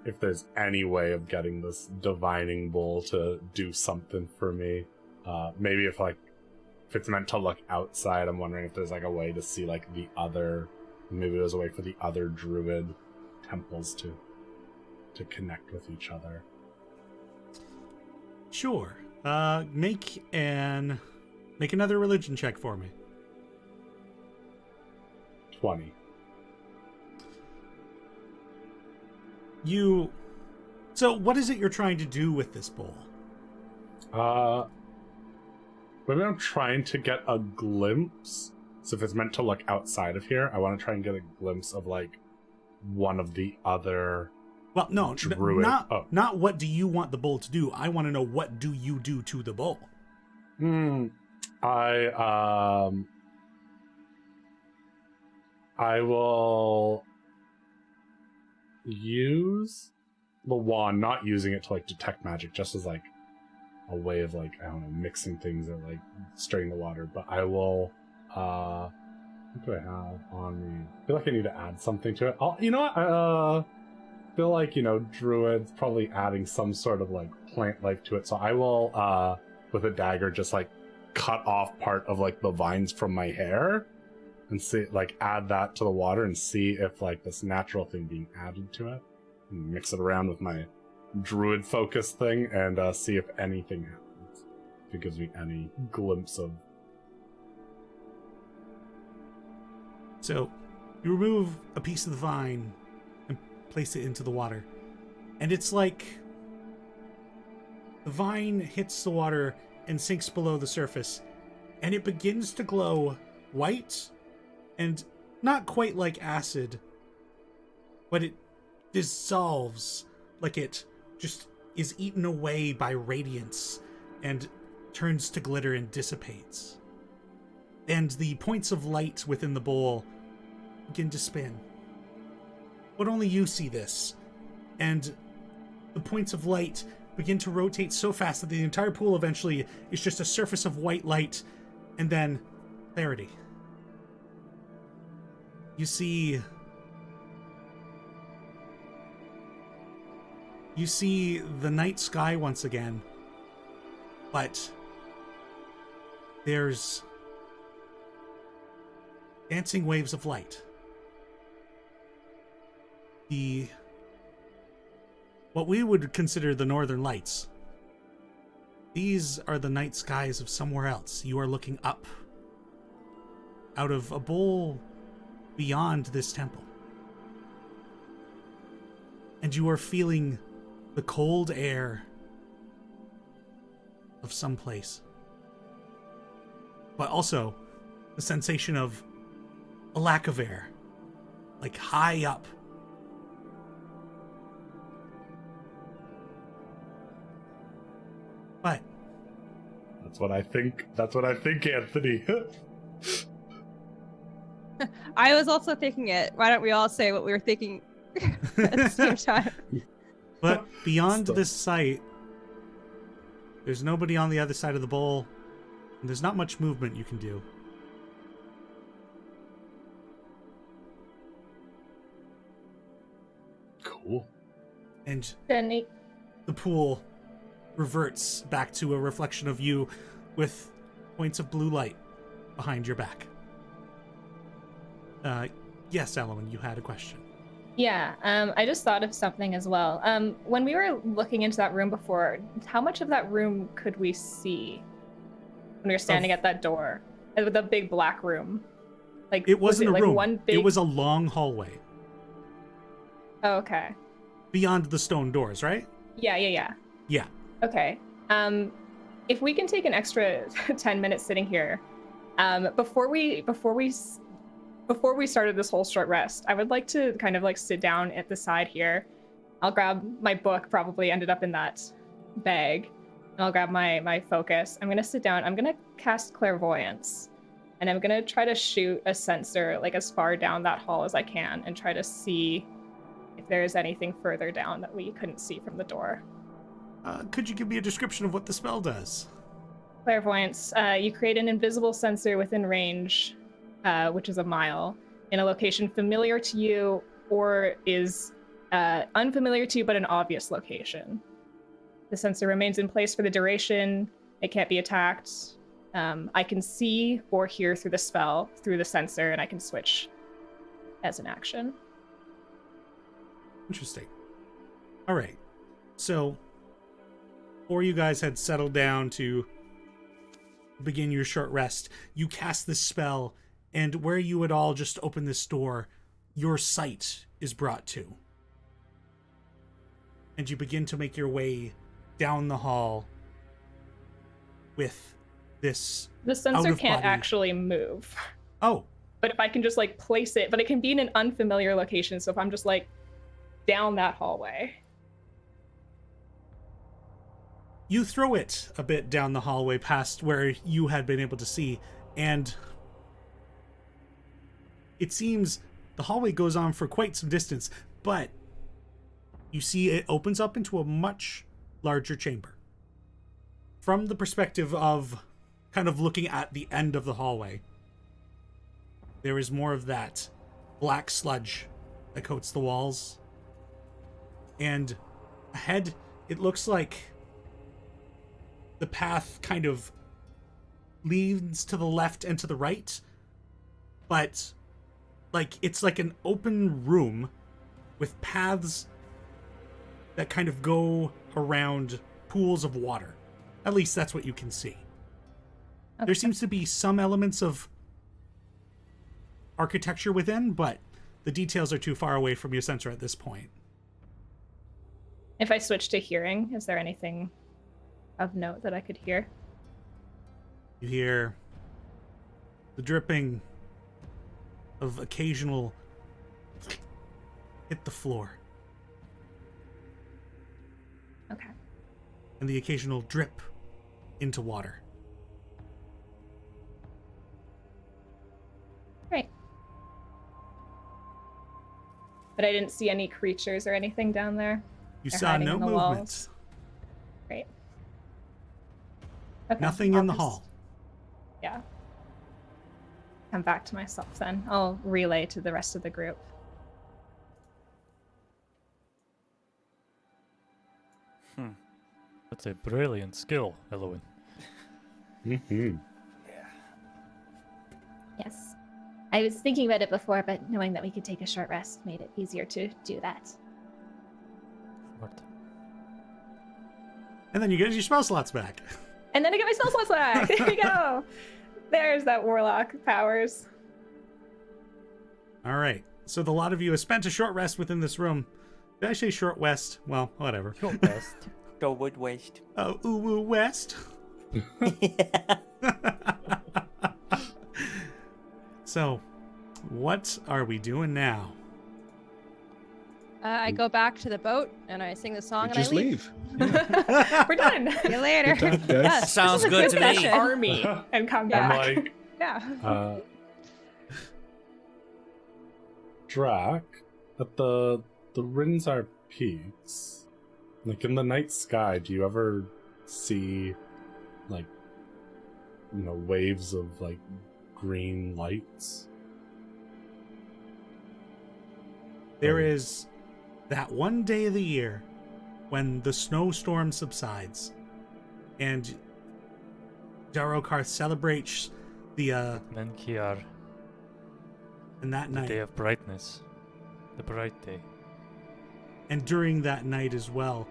if there's any way of getting this divining bowl to do something for me. Maybe if it's meant to look outside, I'm wondering if there's like a way to see like the other. Maybe there's a way for the other druid temples to connect with each other. Sure. Make another religion check for me. 20. So what is it you're trying to do with this bowl? Maybe I'm trying to get a glimpse. So if it's meant to look outside of here, I want to try and get a glimpse of like one of the other. Well, no, Druid. not what do you want the bowl to do. I want to know what do you do to the bowl. I will use the wand, not using it to like detect magic, just as like a way of like, I don't know, mixing things or like stirring the water. But I will what do I have on me? I feel like I need to add something to it. You know what? I feel like, druids probably adding some sort of like plant life to it. So I will with a dagger just like cut off part of like the vines from my hair and see, like, add that to the water and see if like this natural thing being added to it, and mix it around with my druid focus thing and see if anything happens, if it gives me any glimpse of. So you remove a piece of the vine and place it into the water, and it's like the vine hits the water and sinks below the surface, and it begins to glow white and not quite like acid, but it dissolves, like it just is eaten away by radiance and turns to glitter and dissipates. And the points of light within the bowl begin to spin. But only you see this, and the points of light begin to rotate so fast that the entire pool eventually is just a surface of white light, and then clarity. You see the night sky once again, but there's dancing waves of light. What we would consider the northern lights. These are the night skies of somewhere else. You are looking up out of a bowl beyond this temple. And you are feeling the cold air of some place. But also the sensation of a lack of air, like high up. But That's what I think. That's what I think, Anthony. I was also thinking it. Why don't we all say what we were thinking at the same time? But beyond Stop. this site, there's nobody on the other side of the bowl, and there's not much movement you can do. Cool. And Teni, the pool reverts back to a reflection of you with points of blue light behind your back. Yes, Elowen, you had a question. yeah, I just thought of something as well. When we were looking into that room before, how much of that room could we see when we were standing at that door? With the big black room. Like It wasn't was a room. One big... It was a long hallway Oh, okay. beyond the stone doors, right? Yeah. Yeah. Okay. If we can take an extra 10 minutes sitting here, before we started this whole short rest, I would like to kind of like sit down at the side here. I'll grab my book, probably ended up in that bag, and I'll grab my focus. I'm gonna sit down. I'm gonna cast clairvoyance, and I'm gonna try to shoot a sensor like as far down that hall as I can, and try to see if there is anything further down that we couldn't see from the door. Could you give me a description of what the spell does? Clairvoyance. You create an invisible sensor within range, which is a mile, in a location familiar to you or is unfamiliar to you but an obvious location. The sensor remains in place for the duration. It can't be attacked. I can see or hear through the spell, through the sensor, and I can switch as an action. Interesting. All right. So, before you guys had settled down to begin your short rest, you cast this spell, and where you would all just open this door, your sight is brought to. And you begin to make your way down the hall with this The sensor can't out-of-body- actually move. Oh, But if I can just like place it, but it can be in an unfamiliar location. So if I'm just like down that hallway. you throw it a bit down the hallway past where you had been able to see, and it seems the hallway goes on for quite some distance, but you see it opens up into a much larger chamber. From the perspective of kind of looking at the end of the hallway, there is more of that black sludge that coats the walls. And ahead, it looks like the path kind of leads to the left and to the right, but like it's like an open room with paths that kind of go around pools of water. At least that's what you can see. Okay. There seems to be some elements of architecture within, but the details are too far away from your sensor at this point. If I switch to hearing, is there anything of note that I could hear? You hear the dripping of occasional hit the floor, Okay. and the occasional drip into water. Great. But I didn't see any creatures or anything down there. You They're saw hiding no in the movement. walls. Great. Okay, Nothing I'll in the just- hall. Yeah. Come back to myself then. I'll relay to the rest of the group. That's a brilliant skill, Elowen. Mm-hmm. Yes. I was thinking about it before, but knowing that we could take a short rest made it easier to do that. Smart. And then you get your spell slots back. And then I get my spell slots back. There we go. There's that warlock powers. All right. So the lot of you have spent a short rest within this room. Did I say short west? Well, whatever. Go west. Go wood waste. Ooh, west. So, what are we doing now? I go back to the boat and I sing the song and Just I leave. We're done. See you later. Good talk, guys. Yes, Sounds this is a good to me. session. Army and come I'm back. like, Yeah. Drac, at the Rinzar Peaks, like in the night sky, do you ever see, like, waves of, like, green lights? There is that one day of the year when the snowstorm subsides and Darokar celebrates the Menkiar, and that the night. day of brightness, the bright day. And during that night as well,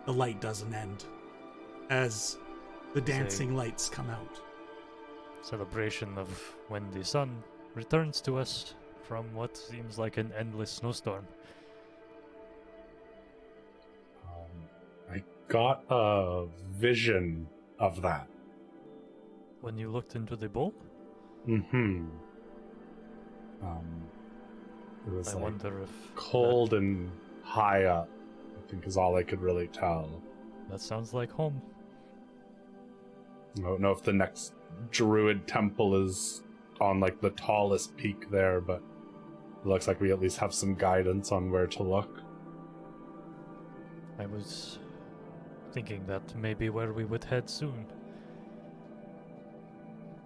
the light doesn't end as the dancing lights come out. Celebration of when the sun returns to us from what seems like an endless snowstorm. I got a vision of that. When you looked into the bowl, Mm-hmm. It was I like wonder if cold and high up, I think is all I could really tell. that sounds like home. I don't know if the next Druid temple is on like the tallest peak there, but it looks like we at least have some guidance on where to look. I was thinking that may be where we would head soon.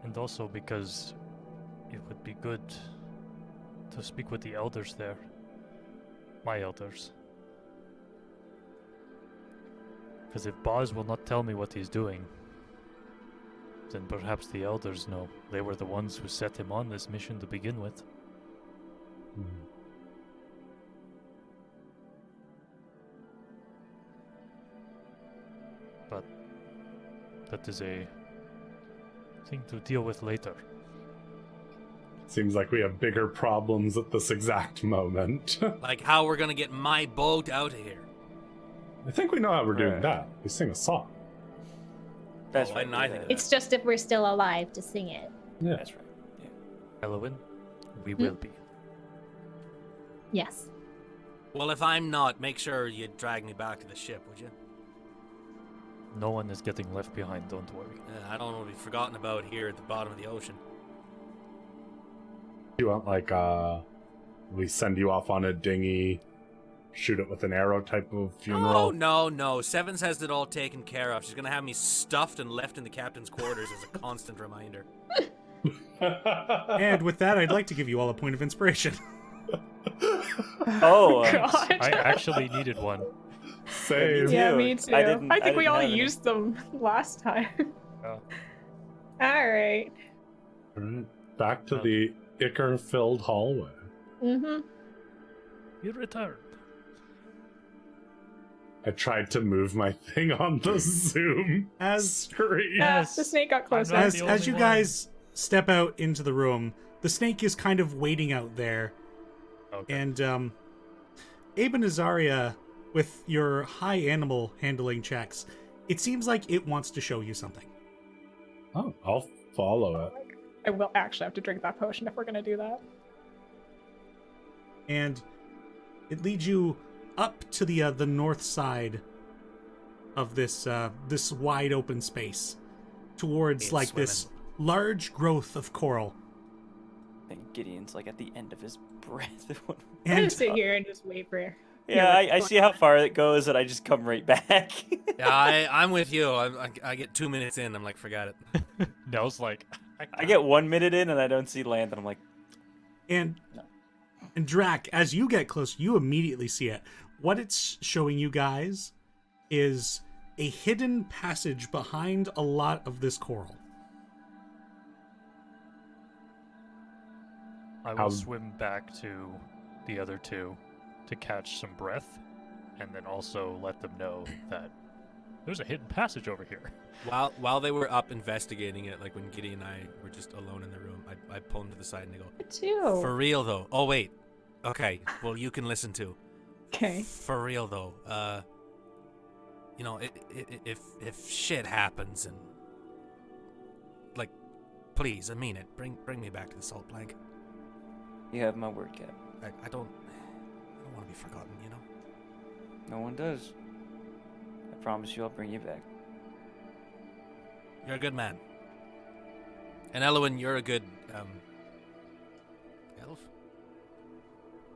And also because it would be good to speak with the elders there. My elders. Because if Boz will not tell me what he's doing, then perhaps the elders know. They were the ones who set him on this mission to begin with. But that is a thing to deal with later. Seems like we have bigger problems at this exact moment. Like how we're gonna get my boat out of here. I think we know how we're doing Right. that. We sing a song. That's Oh, right. I think It's just if we're still alive to sing it. Yeah. That's right. Yeah. Elowen, we will be. Yes. Well, if I'm not, make sure you drag me back to the ship, would you? No one is getting left behind, don't worry. I don't want to be forgotten about here at the bottom of the ocean. You want like we send you off on a dinghy, shoot it with an arrow type of funeral? Oh, no. Sevens has it all taken care of. She's gonna have me stuffed and left in the captain's quarters as a constant reminder. And with that, I'd like to give you all a point of inspiration. Oh, God. I actually needed one. Same. Yeah, too. me too. I I, didn't- think I we didn't all have any. used them last time. Oh. All right. Alright, back to the ichor-filled hallway. Mm-hmm. You returned. I tried to move my thing on the Zoom As screen. Yes. The snake got closer. not as, the as only you one. guys step out into the room, the snake is kind of waiting out there. Okay. And Abe and Azaria, with your high animal handling checks, it seems like it wants to show you something. Oh, I'll follow it. I will actually have to drink that potion if we're gonna do that. And it leads you up to the north side of this this wide open space, towards It's like this large growth of coral. I think Gideon's like at the end of his breath. I'm And gonna sit here and just wait for. Yeah, what's I going see how far it goes, and I just come right back. Yeah, I'm with you. I get 2 minutes in, I'm like, forget it. Nell's like, I get 1 minute in, and I don't see land, and I'm like, and No. and Drac, as you get close, you immediately see it. What it's showing you guys is a hidden passage behind a lot of this coral. I will How- swim back to the other two to catch some breath, and then also let them know that there's a hidden passage over here. While they were up investigating it, like when Giddy and I were just alone in the room, I pull them to the side and they go, Too. for real though. Oh wait. Okay. Well, you can listen too. Okay. For real though. You know, if shit happens and like, please, I mean it. Bring me back to the salt blanket. You have my word, Cap. I don't want to be forgotten, you know? No one does. I promise you I'll bring you back. You're a good man. And Elwyn, you're a good, elf?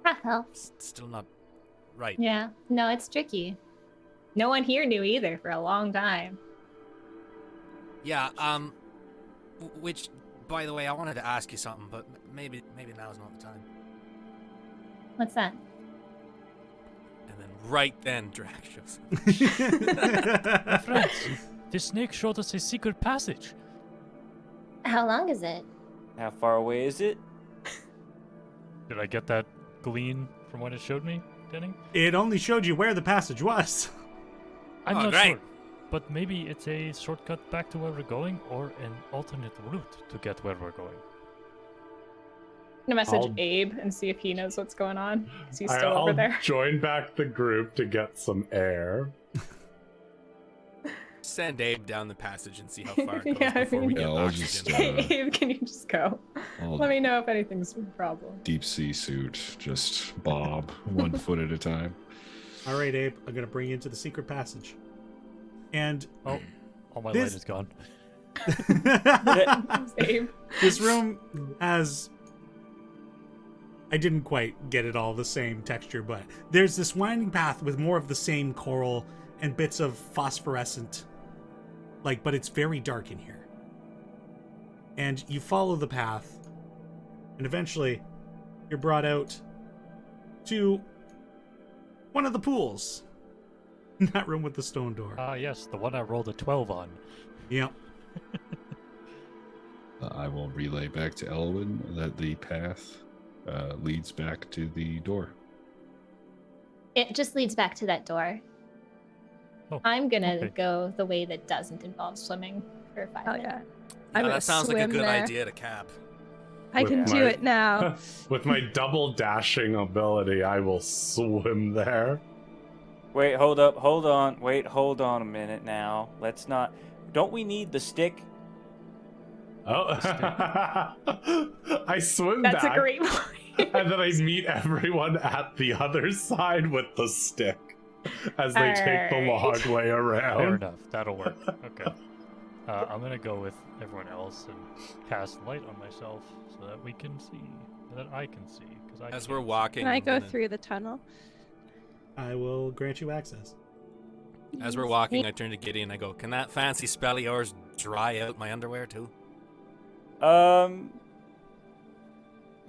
That helps. Still not right. Yeah. No, it's tricky. No one here knew either for a long time. Yeah, which, by the way, I wanted to ask you something, but maybe now's not the time. What's that? And then right then, Drac shows up. My friends, the snake showed us a secret passage. How long is it? How far away is it? Did I get that glean from what it showed me, Denny? It only showed you where the passage was. I'm Oh, not great. sure. But maybe it's a shortcut back to where we're going, or an alternate route to get where we're going. I'm gonna message I'll- Abe and see if he knows what's going on. Is he still over I'll there? join back the group to get some air. Send Abe down the passage and see how far it goes Yeah, I before we mean- get Yeah, I'll oxygen. just, Abe, can you just go? I'll Let me know if anything's a problem. deep sea suit, just bob 1 foot at a time. All right, Abe, I'm gonna bring you into the secret passage. And Oh, all my This- light is gone. Abe. this room has, I didn't quite get it all the same texture, but there's this winding path with more of the same coral and bits of phosphorescent, but it's very dark in here. And you follow the path, and eventually you're brought out to one of the pools. That room with the stone door. Ah, yes, the one I rolled a 12 on. Yep. I will relay back to Elwyn that the path leads back to the door. It just leads back to that door. Oh, I'm gonna okay. go the way that doesn't involve swimming for 5 Oh minutes. yeah. Yeah, I'm gonna that sounds like a swim good there. idea to Cap. I With can do my- it now. With my double dashing ability, I will swim there. Wait, hold up, hold on. Wait, hold on a minute now. Let's not. Don't we need the stick? Oh, I swim That's back, a great point. and then I meet everyone at the other side with the stick as they take the long way Fair around. enough, that'll work. Okay. I'm gonna go with everyone else and cast light on myself so that we can see, that I can see. Because As we're walking, Can I I'm go gonna- through the tunnel? I will grant you access. As we're walking, I turn to Gideon and I go, "Can that fancy spell of yours dry out my underwear too?"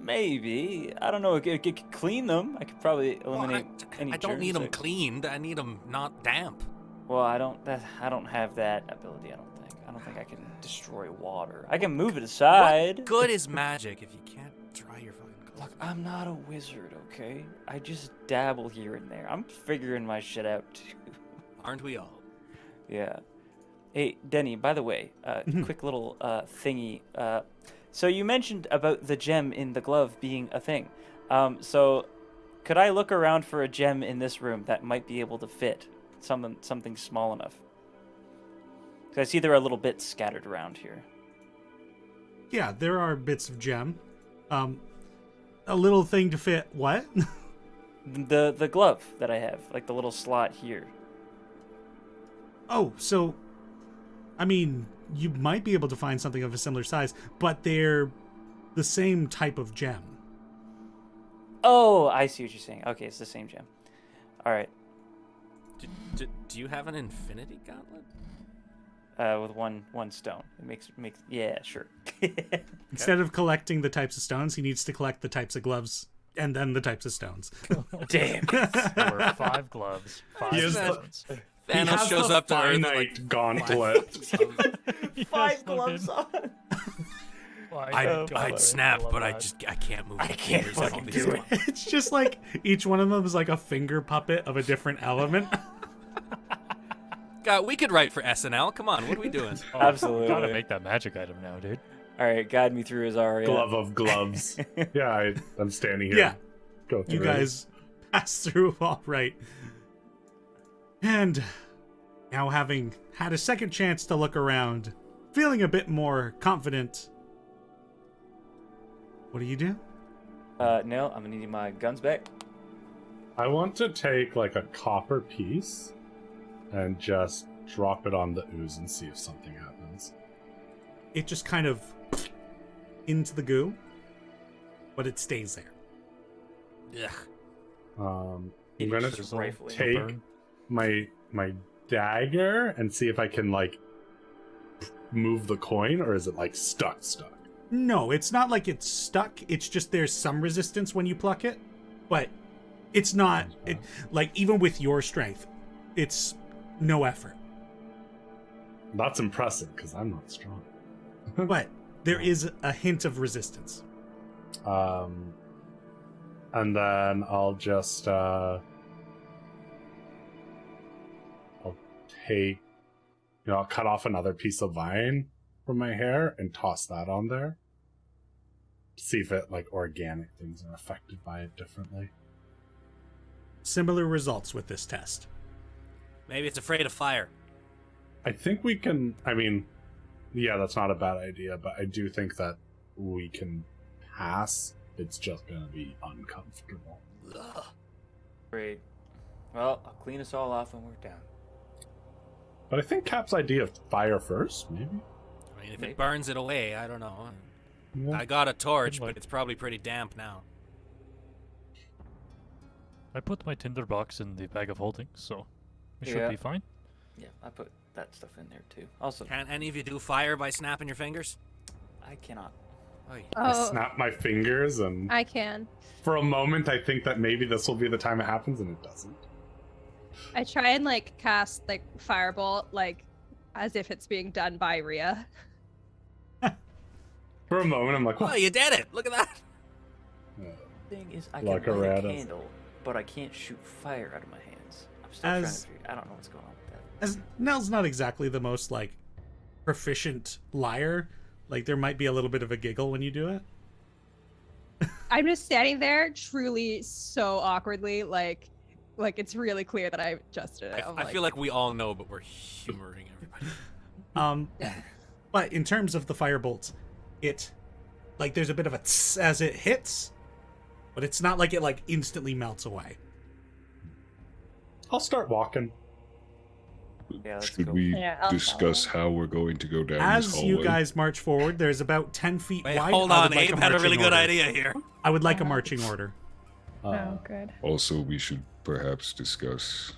Maybe. I don't know. I could clean them. I could probably eliminate any. I don't need germs them cleaned. I need them not damp. Well, I don't have that ability. I don't think I can destroy water. I can move it aside. What good is magic if you can't dry your fucking clothes? Look, I'm not a wizard, okay? I just dabble here and there. I'm figuring my shit out too. Aren't we all? Yeah. Hey, Denny, by the way, quick little thingy. So you mentioned about the gem in the glove being a thing. So could I look around for a gem in this room that might be able to fit something small enough? Because I see there are little bits scattered around here. Yeah, there are bits of gem. A little thing to fit what? The glove that I have, like the little slot here. Oh, so, I mean, you might be able to find something of a similar size, but they're the same type of gem. Oh, I see what you're saying. Okay, it's the same gem. All right. Do you have an infinity gauntlet? With one stone. It makes yeah, sure. Instead of collecting the types of stones, he needs to collect the types of gloves and then the types of stones. Damn. There were 5 gloves, 5 He is the- stones. He Thanos has shows the up to Earth with, finite gauntlet. Five gloves on. I'd snap, but I can't move. I can't fucking do it. It's just like each one of them is like a finger puppet of a different element. God, we could write for SNL. Come on, what are we doing? Absolutely. Gotta make that magic item now, dude. All right, guide me through his aria. Glove of gloves. Yeah, I'm standing here. Yeah. Go through You guys pass through all right. And now, having had a second chance to look around, feeling a bit more confident, what do you do? No, I'm gonna need my guns back. I want to take like a copper piece and just drop it on the ooze and see if something happens. It just kind of into the goo, but it stays there. Ugh. I'm It gonna is rifling. take my dagger and see if I can like move the coin, or is it like stuck? No, it's not like it's stuck. It's just there's some resistance when you pluck it, but it's not like even with your strength, it's no effort. That's impressive because I'm not strong. But there is a hint of resistance. And then I'll just I'll take, I'll cut off another piece of vine from my hair and toss that on there. See if it, like, organic things are affected by it differently. Similar results with this test. Maybe it's afraid of fire. I think we can, I mean, yeah, that's not a bad idea, but I do think that we can pass. It's just gonna be uncomfortable. Ugh. Great. Well, I'll clean us all off when we're done. But I think Cap's idea of fire first, maybe? I mean, if it burns it away, I don't know. Yeah. I got a torch, but it's probably pretty damp now. I put my tinder box in the bag of holding, so it should Yeah. be fine. Yeah, I put that stuff in there too. Also, Can any of you do fire by snapping your fingers? I cannot. Oy. I Oh, snap my fingers, and I can. for a moment I think that maybe this will be the time it happens, and it doesn't. I try and like cast like firebolt, like as if it's being done by Rhea. For a moment I'm like, Oh, what? you did it! Look at that! Thing is, I Like can a light a rat is- candle, but I can't shoot fire out of my hands. I'm still trying to As- figure. I don't know what's going on with that. As Nell's not exactly the most like proficient liar, like there might be a little bit of a giggle when you do it. I'm just standing there, truly so awkwardly, like it's really clear that I just did it. I feel like we all know, but we're humoring everybody. But in terms of the firebolts, it like there's a bit of a tss as it hits, but it's not like it like instantly melts away. I'll start walking. Yeah, let's Should go. we Yeah, I'll discuss how we're going to go down this As hallway? you guys march forward, there's about 10 feet Wait, wide. hold I on. would like Abe had a really marching good order. idea here. I would like a marching order. Oh, good. Also, we should perhaps discuss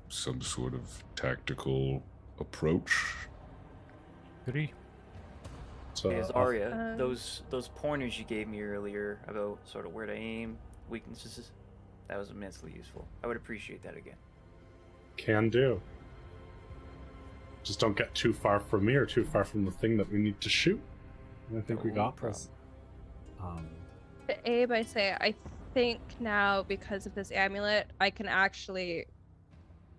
some sort of tactical approach. Agree. So Hey, Zarya, Um, those pointers you gave me earlier about sort of where to aim, weaknesses, that was immensely useful. I would appreciate that again. can do. Just don't get too far from me or too far from the thing that we need to shoot. And I think we No got problem. this. To Abe, I say, I think now because of this amulet, I can actually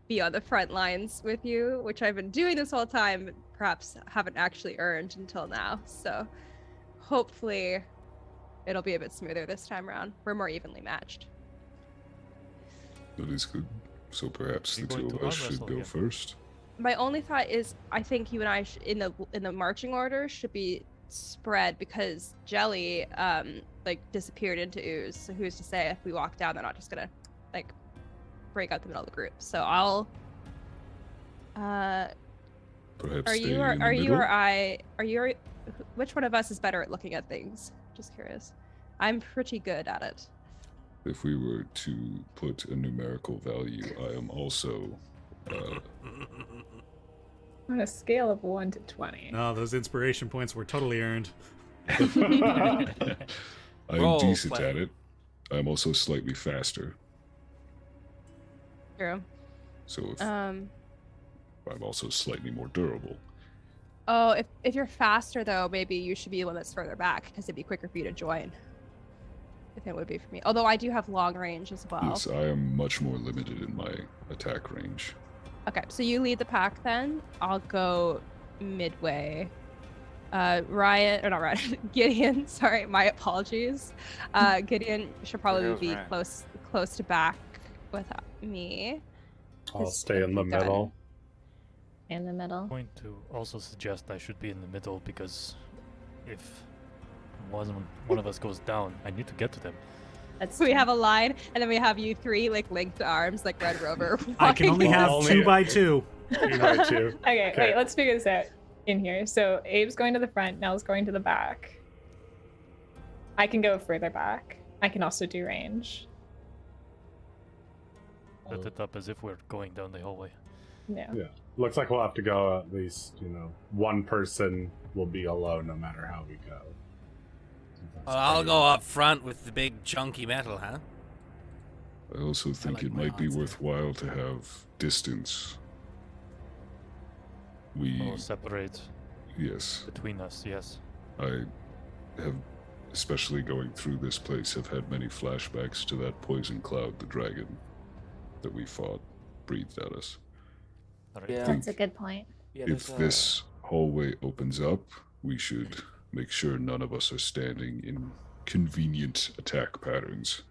be on the front lines with you, which I've been doing this whole time, but perhaps haven't actually earned until now. So hopefully it'll be a bit smoother this time around. We're more evenly matched. That is good. So perhaps Are the you two going of to us arm should wrestle go again? first. My only thought is I think you and I in the marching order should be spread because Jelly like disappeared into ooze. So who's to say if we walk down they're not just gonna like break out the middle of the group. So I'll Perhaps are stay you or in the are you middle. or I are you or, which one of us is better at looking at things? Just curious. I'm pretty good at it. If we were to put a numerical value, I am also. On a scale of 1 to 20. Oh, those inspiration points were totally earned. I am Role decent play. at it. I'm also slightly faster. True. So if Um I'm also slightly more durable. oh if you're faster though, maybe you should be the one that's further back because it'd be quicker for you to join. If it would be for me. Although I do have long range as well. Yes, I am much more limited in my attack range. Okay, so you lead the pack then. I'll go midway. Ryan, or not Ryan, Gideon, sorry, my apologies. Gideon should probably There goes be Ryan. close to back with me. I'll Is stay in the everything done? middle. In the middle. I'm going to also suggest I should be in the middle because if one of us goes down, I need to get to them. That's We have a line, and then we have you three like linked arms, like Red Rover. I can only have Only- 2 by 2. 2 by 2. Okay, wait, let's figure this out in here. So Abe's going to the front, Nell's going to the back. I can go further back. I can also do range. Set it up as if we're going down the hallway. Yeah. Yeah. Looks like we'll have to go at least, one person will be alone no matter how we go. Well, I'll go up front with the big chunky metal, huh? I also think like it my might be odds there. worthwhile to have distance. We, We'll separate yes, between us, yes. I have, especially going through this place, have had many flashbacks to that poison cloud, the dragon that we fought, breathed at us. Alright. Yeah. That's a good point. Yeah, If this hallway opens up, we should make sure none of us are standing in convenient attack patterns.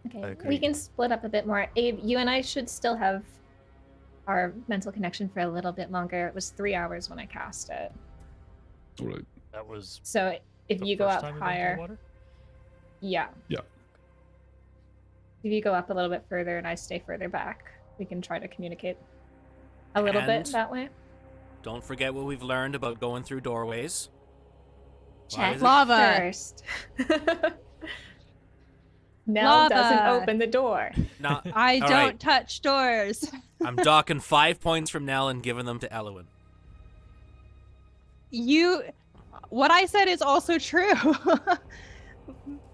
Okay, I we agree. can split up a bit more. Abe, you and I should still have our mental connection for a little bit longer. It was 3 hours when I cast it. All right. That was So if the you go first up time we went into the higher, water? yeah. Yeah. If you go up a little bit further and I stay further back, we can try to communicate a little bit And- that way. Don't forget what we've learned about going through doorways. Why Check is it- Lava. first. Nell Lava. doesn't open the door. Nah, I all don't right. touch doors. I'm docking 5 points from Nell and giving them to Elwyn. What I said is also true.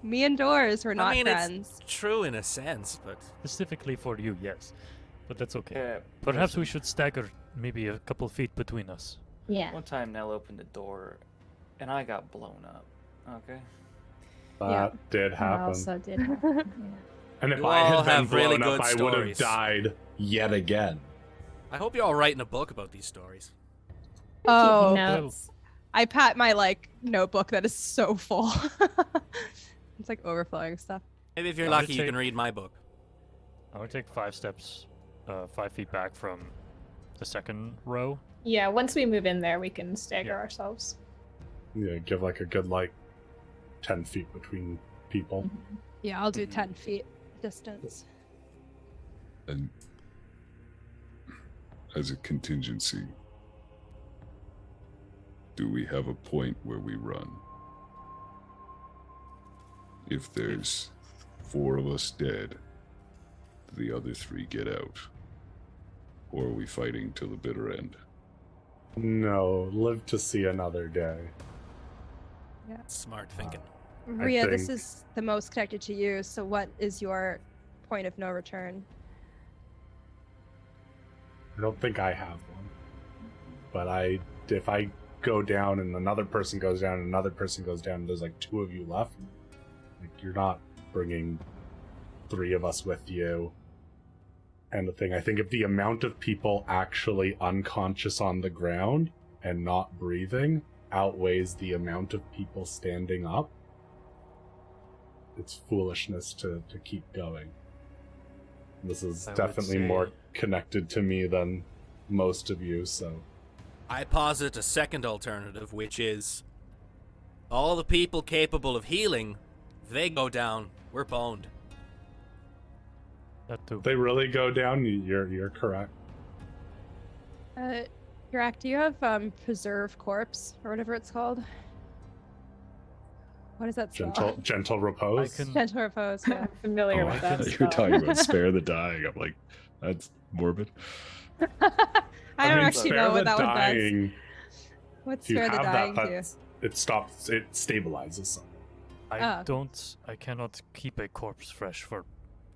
Me and doors were not I mean, friends. it's true in a sense, but Specifically for you, yes. But that's okay. Yeah, Perhaps we should stagger maybe a couple feet between us. Yeah. one time Nell opened the door, and I got blown up. Okay. That did That happen. also did happen. Yeah. And if You I all had been have really blown good up, I would have stories. died yet again. I hope you're all writing a book about these stories. Oh, Notes. I pat my notebook that is so full. It's like overflowing stuff. Maybe if you're I would lucky, you say- can read my book. I would take 5 steps, 5 feet back from the second row. Yeah, once we move in there, we can stagger Yeah. ourselves. Yeah, give a good 10 feet between people. Yeah, I'll do 10 feet distance. And as a contingency, do we have a point where we run? If there's 4 of us dead, do the other 3 get out? Or are we fighting till the bitter end? No, live to see another day. Smart thinking. Rhea, this think- is the most connected to you, so what is your point of no return? I don't think I have one. But if I go down and another person goes down and another person goes down, and there's 2 of you left, you're not bringing 3 of us with you. And the thing, I think if the amount of people actually unconscious on the ground and not breathing outweighs the amount of people standing up, it's foolishness to keep going. This is I would definitely more say- connected to me than most of you, so I posit a second alternative, which is all the people capable of healing, if they go down, we're boned. That too. if they really go down, you're correct. Drak, do you have preserve corpse or whatever it's called? What is that spell? Gentle I repose. can. Gentle repose. Yeah. I'm familiar Oh, with I that. can- You're spell. talking about spare the dying. I'm like, that's morbid. I don't actually spare know the what that one does. dying, What's if you spare the have dying that, to? it stabilizes something. I cannot keep a corpse fresh for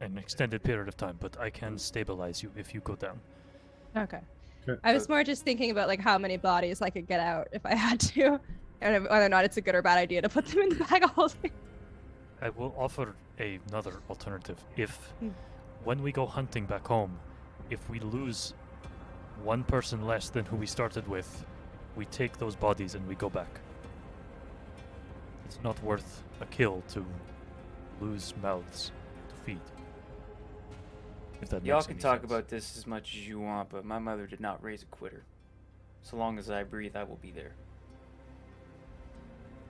an extended period of time, but I can stabilize you if you go down. Okay. Okay, I was more just thinking about how many bodies I could get out if I had to, and whether or not it's a good or bad idea to put them in the bag of holding. I will offer another alternative. If, Hmm. when we go hunting back home, if we lose one person less than who we started with, we take those bodies and we go back. It's not worth a kill to lose mouths to feed. If that Y'all makes can any talk sense. about this as much as you want, but my mother did not raise a quitter. So long as I breathe, I will be there.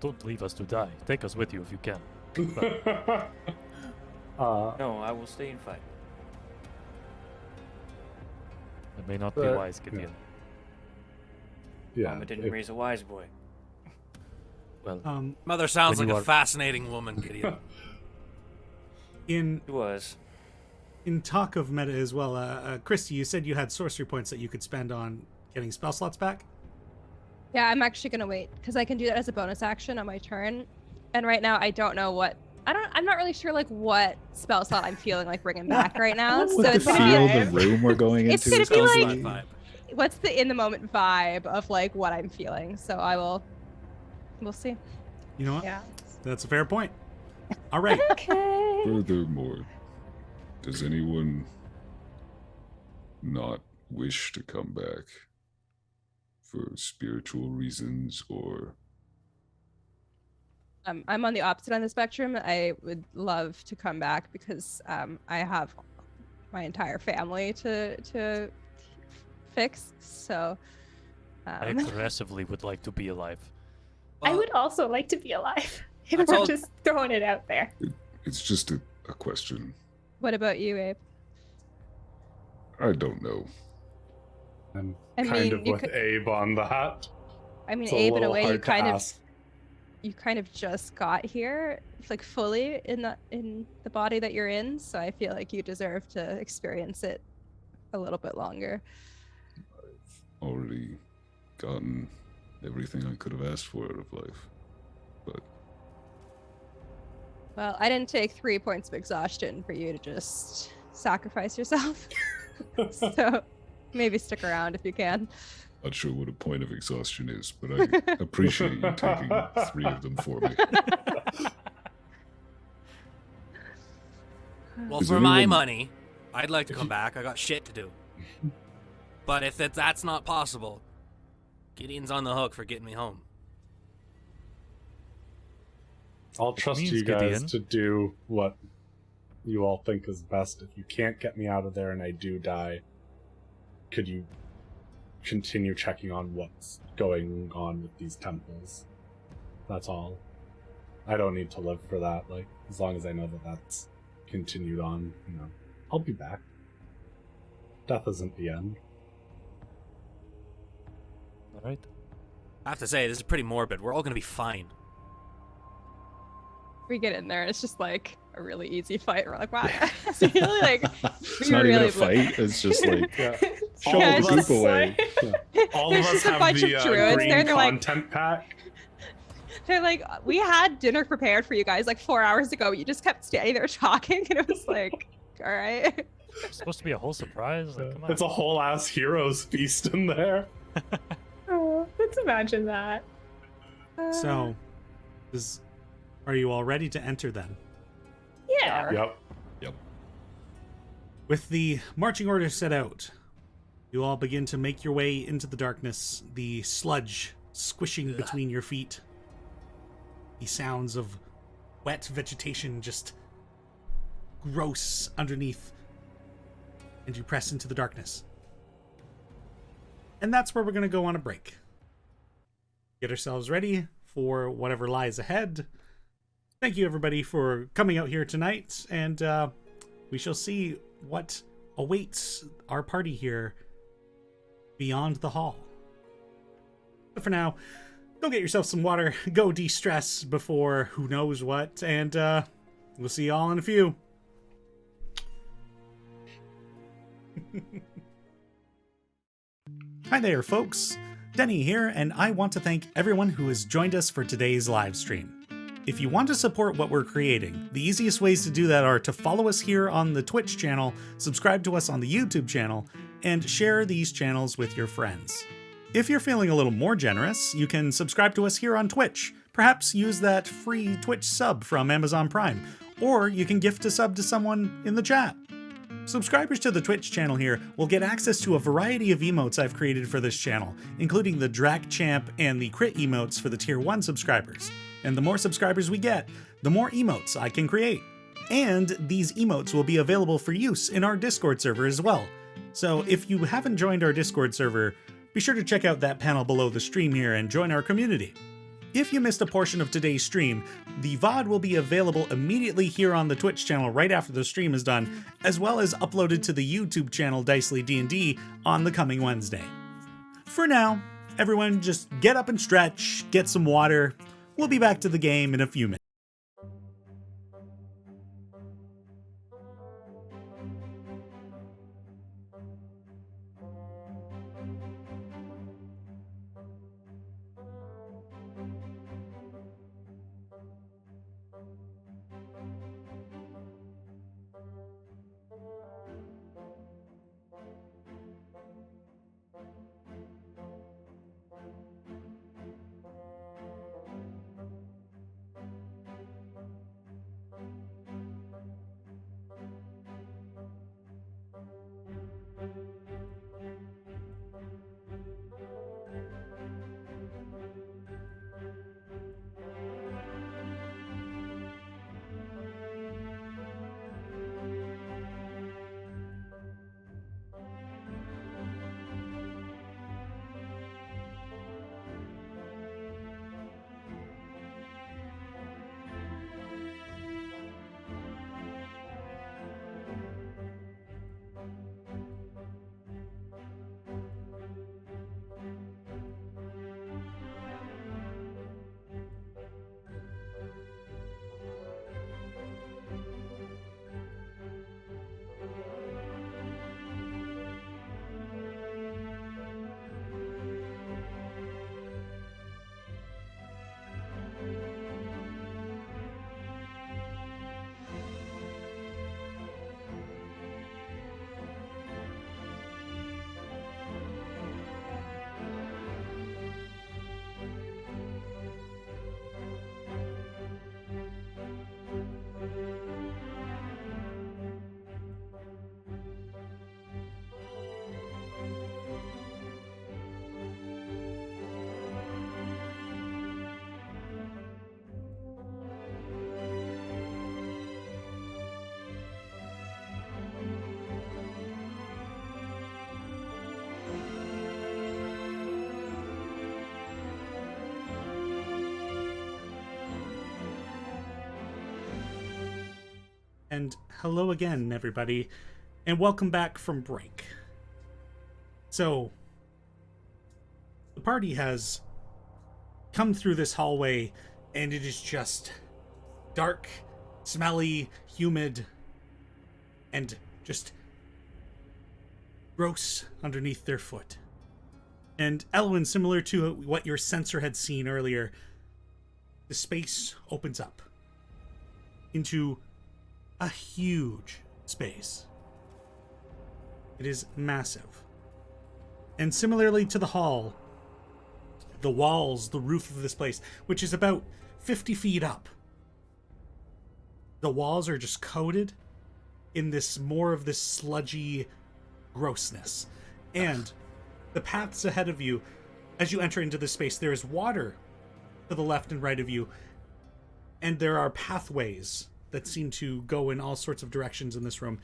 don't leave us to die. Take us with you if you can. No, I will stay and fight. It may not be But- wise, Gideon. Yeah. Mama didn't if- raise a wise boy. Well, Mother sounds When like you a are- fascinating woman, Gideon. In He was. talk of meta as well, Christy, you said you had sorcery points that you could spend on getting spell slots back. Yeah, I'm actually gonna wait because I can do that as a bonus action on my turn. And right now, I don't know what. I'm not really sure like what spell slot I'm feeling like bringing back right now. So With the it's gonna be feel, like, the room we're going It's into. gonna is be like- constantly- Vibe. what's the in the moment vibe of like what I'm feeling. So we'll see. You know what? Yeah. That's a fair point. All right. Okay. Furthermore, does anyone not wish to come back for spiritual reasons or I'm on the opposite end of the spectrum. I would love to come back because I have my entire family to fix. So I aggressively would like to be alive. I would also like to be alive. If I we're told- just throwing it out there. it's just a question? what about you, Abe? I don't know. I'm I kind mean, of you with could- Abe on that. I mean, It's a Abe, in a little way, you hard to kind ask. of just got here, like fully in the body that you're in. So I feel like you deserve to experience it a little bit longer. Already gotten everything I could have asked for out of life. But Well, I didn't take 3 points of exhaustion for you to just sacrifice yourself. So maybe stick around if you can. not sure what a point of exhaustion is, but I appreciate you taking 3 of them for me. Well, Is for my anyone- money, I'd like to come back. I got shit to do. But if that's not possible, Gideon's on the hook for getting me home. I'll trust means, you guys Gideon- to do what you all think is best. If you can't get me out of there and I do die, could you continue checking on what's going on with these temples? That's all. I don't need to live for that. Like, as long as I know that that's continued on, I'll be back. Death isn't the end. All right. I have to say, this is pretty morbid. We're all gonna be fine. We get in there, and it's just like a really easy fight. We're like, wow, it's really like It's we not even really a fight. It's just like Yeah. shovel Yeah, the it's group just away. All There's of us just a have bunch the of druids green there, and they're like- content pack. They're like, we had dinner prepared for you guys like 4 hours ago. But you just kept standing there talking, and it was like, all right. It's supposed to be a whole surprise. Like, come on. It's a whole ass heroes feast in there. Oh, let's imagine that. So, are you all ready to enter then? Yeah. Yep. With the marching orders set out, you all begin to make your way into the darkness, the sludge squishing between your feet. The sounds of wet vegetation just gross underneath. And you press into the darkness. And that's where we're going to go on a break. Get ourselves ready for whatever lies ahead. Thank you, everybody, for coming out here tonight, and we shall see what awaits our party here beyond the hall. But for now, go get yourself some water, go de-stress before who knows what, and we'll see you all in a few. Hi there, folks. Denny here, and I want to thank everyone who has joined us for today's live stream. If you want to support what we're creating, the easiest ways to do that are to follow us here on the Twitch channel, subscribe to us on the YouTube channel, and share these channels with your friends. If you're feeling a little more generous, you can subscribe to us here on Twitch. Perhaps use that free Twitch sub from Amazon Prime, or you can gift a sub to someone in the chat. Subscribers to the Twitch channel here will get access to a variety of emotes I've created for this channel, including the Drac Champ and the Crit emotes for the Tier 1 subscribers. And the more subscribers we get, the more emotes I can create. And these emotes will be available for use in our Discord server as well. So if you haven't joined our Discord server, be sure to check out that panel below the stream here and join our community. If you missed a portion of today's stream, the VOD will be available immediately here on the Twitch channel right after the stream is done, as well as uploaded to the YouTube channel Dicely D&D on the coming Wednesday. For now, everyone just get up and stretch, get some water. We'll be back to the game in a few minutes. And hello again, everybody, and welcome back from break. So, the party has come through this hallway, and it is just dark, smelly, humid, and just gross underneath their foot. And Elwyn, similar to what your sensor had seen earlier, the space opens up into a huge space. It is massive. And similarly to the hall, the walls, the roof of this place, which is about 50 feet up, the walls are just coated in this more of this sludgy grossness. And the paths ahead of you, as you enter into this space, there is water to the left and right of you, and there are pathways that seem to go in all sorts of directions in this room,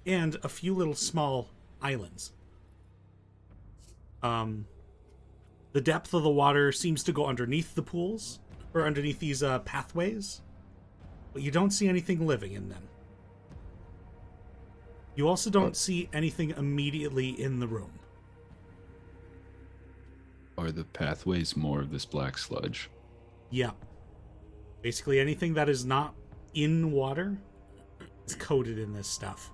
and a few little small islands. The depth of the water seems to go underneath the pools, or underneath these pathways, but you don't see anything living in them. You also don't see anything immediately in the room. Are the pathways more of this black sludge? Yeah. Basically anything that is not in water is coated in this stuff.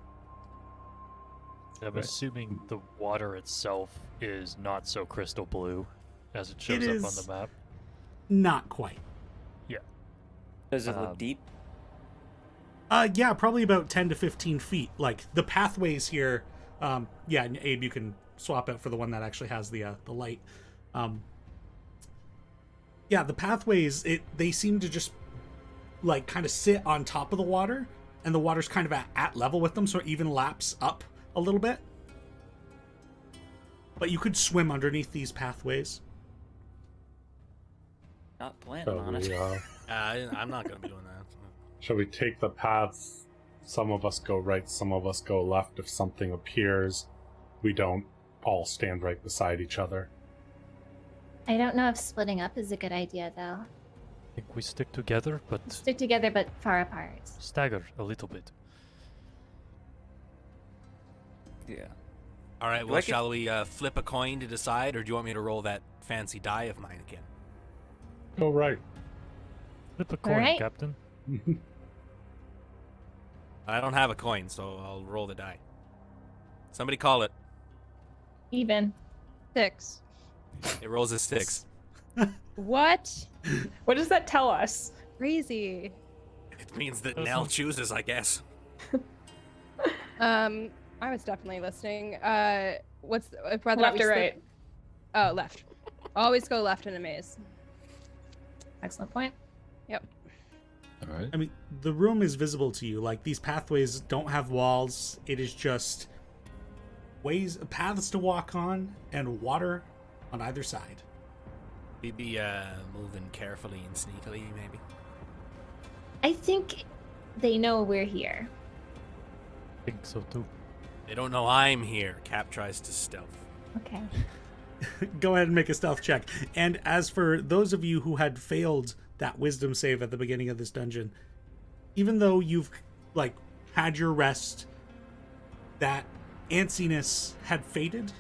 I'm assuming the water itself is not so crystal blue as it shows up on the map. Not quite. Yeah. Does it look deep? Yeah, probably about 10 to 15 feet. Like, the pathways here, yeah, and Abe, you can swap out for the one that actually has the light. Yeah, the pathways, they seem to just, like, kind of sit on top of the water, and the water's kind of at level with them, so it even laps up a little bit. But you could swim underneath these pathways. Not planning on it. I'm not going to be doing that. Shall we take the paths? Some of us go right, some of us go left. If something appears, we don't all stand right beside each other. I don't know if splitting up is a good idea, though. I think we stick together, but Stick together but far apart. stagger a little bit. Yeah. All right, Do well, I get- shall we flip a coin to decide, or do you want me to roll that fancy die of mine again? Oh, right. Flip a coin, right. Captain. I don't have a coin, so I'll roll the die. Somebody call it. Even. 6. It rolls a 6. What? What does that tell us? Crazy. It means that Nell chooses, I guess. I was definitely listening. What's whether Left we or slip- right? Oh, left. Always go left in a maze. Excellent point. Yep. All right. I mean, the room is visible to you. Like, these pathways don't have walls. It is just paths to walk on and water on either side. We'd be moving carefully and sneakily, maybe. I think they know we're here. I think so too. They don't know I'm here. Cap tries to stealth. Okay. Go ahead and make a stealth check. And as for those of you who had failed that wisdom save at the beginning of this dungeon, even though you've like had your rest, that antsiness had faded,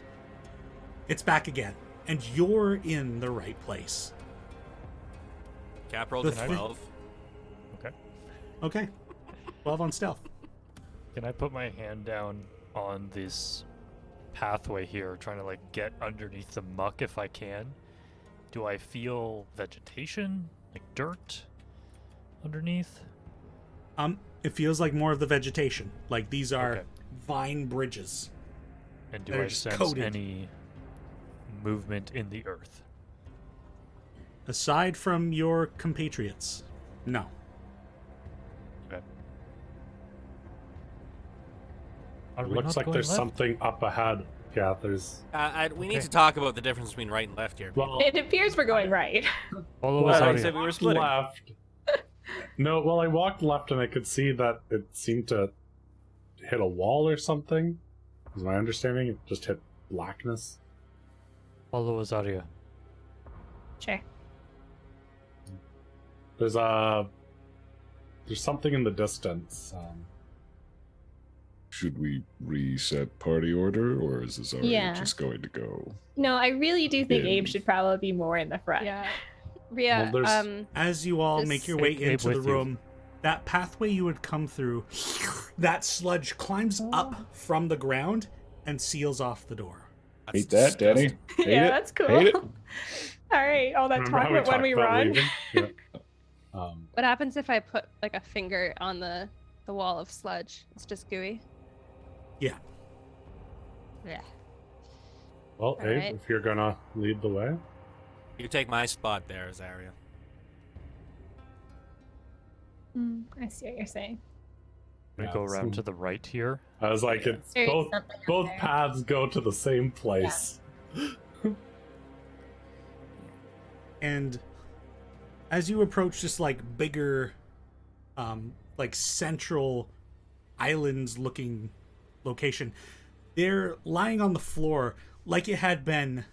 it's back again. And you're in the right place. Cap rolled a The thi- 12. Okay. Okay. 12 on stealth. Can I put my hand down on this pathway here, trying to like get underneath the muck if I can? Do I feel vegetation, like dirt, underneath? It feels like more of the vegetation. Like these are Okay. vine bridges. And do They're I just sense coated. any movement in the earth? Aside from your compatriots, no. Okay. Are It we looks not like going there's left? something up ahead. Yeah, there's. We need Okay. to talk about the difference between right and left here. Well, It appears we're going right. Follow well, us I out said here. we were walked splitting. left. No, well, I walked left and I could see that it seemed to hit a wall or something. Is my understanding? It just hit blackness. Follow us out here. Sure. There's something in the distance. Should we reset party order, or is this already Yeah. just going to go? No, I really do think Yeah. Abe should probably be more in the front. Yeah. Yeah. Well, there's- As you all Just make your way take Abe into the with you. room, that pathway you would come through, that sludge climbs up from the ground and seals off the door. That's Hate that, Danny. disgusting. Hate Yeah, it. that's cool. Hate it. All right, all that Remember how talk about when talked we about run. leaving? Yeah. What happens if I put like a finger on the wall of sludge? It's just gooey. Yeah. Yeah. Well, Abe, Alright. if you're gonna lead the way. You take my spot there, Azaria. I see what you're saying. We Yeah, go it's- around to the right here. I was like, it's There is both something up both there. paths go to the same place. And as you approach this like bigger like central islands looking location, they're lying on the floor like it had been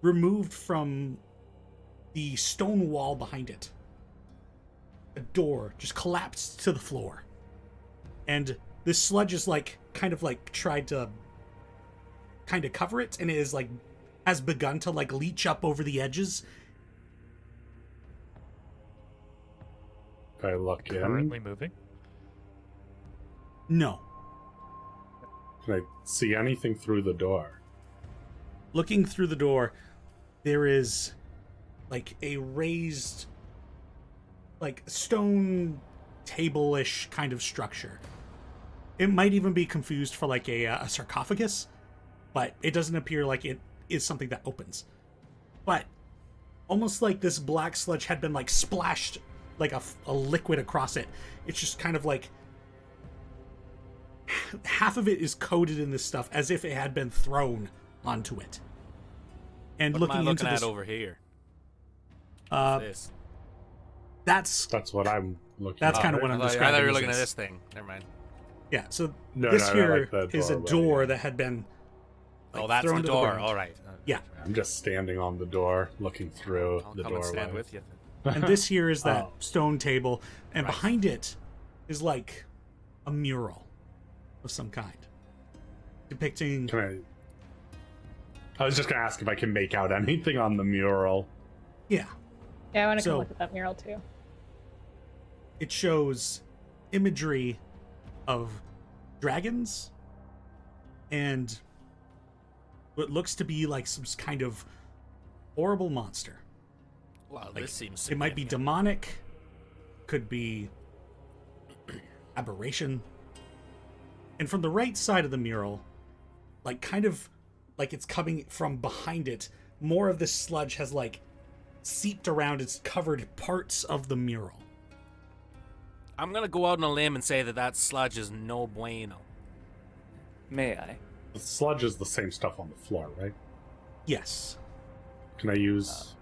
removed from the stone wall behind it. A door just collapsed to the floor. And this sludge is like kind of like tried to kind of cover it, and it is like has begun to like leach up over the edges. I look Currently in. moving. No. Can I see anything through the door? Looking through the door, there is like a raised like stone table-ish kind of structure. It might even be confused for like a sarcophagus, but it doesn't appear like it is something that opens. But almost like this black sludge had been like splashed like a liquid across it. It's just kind of like half of it is coated in this stuff as if it had been thrown onto it. And What am I looking into looking this, at over here? uh, This. That's what I'm looking That's at. kinda what I I'm thought describing you were as looking at this. this thing. Never mind. yeah. So No, this no, here like the is a doorway, door yeah. that had been. Oh, like, that's thrown the to door. ground. All right. Yeah. I'm just standing on the door, looking through I'll the come and doorway. stand with you. And this here is that Oh. stone table, and Right. behind it is like a mural of some kind, depicting. I was just gonna ask if I can make out anything on the mural. Yeah, Yeah, I want to So- come look at that mural too. it shows imagery of dragons and what looks to be like some kind of horrible monster. Wow, Like, this seems it might be significant. demonic, could be aberration. And from the right side of the mural, like kind of like it's coming from behind it, more of this sludge has like seeped around, it's covered parts of the mural. I'm gonna go out on a limb and say that sludge is no bueno. May I? The sludge is the same stuff on the floor, right? Yes. Can I use?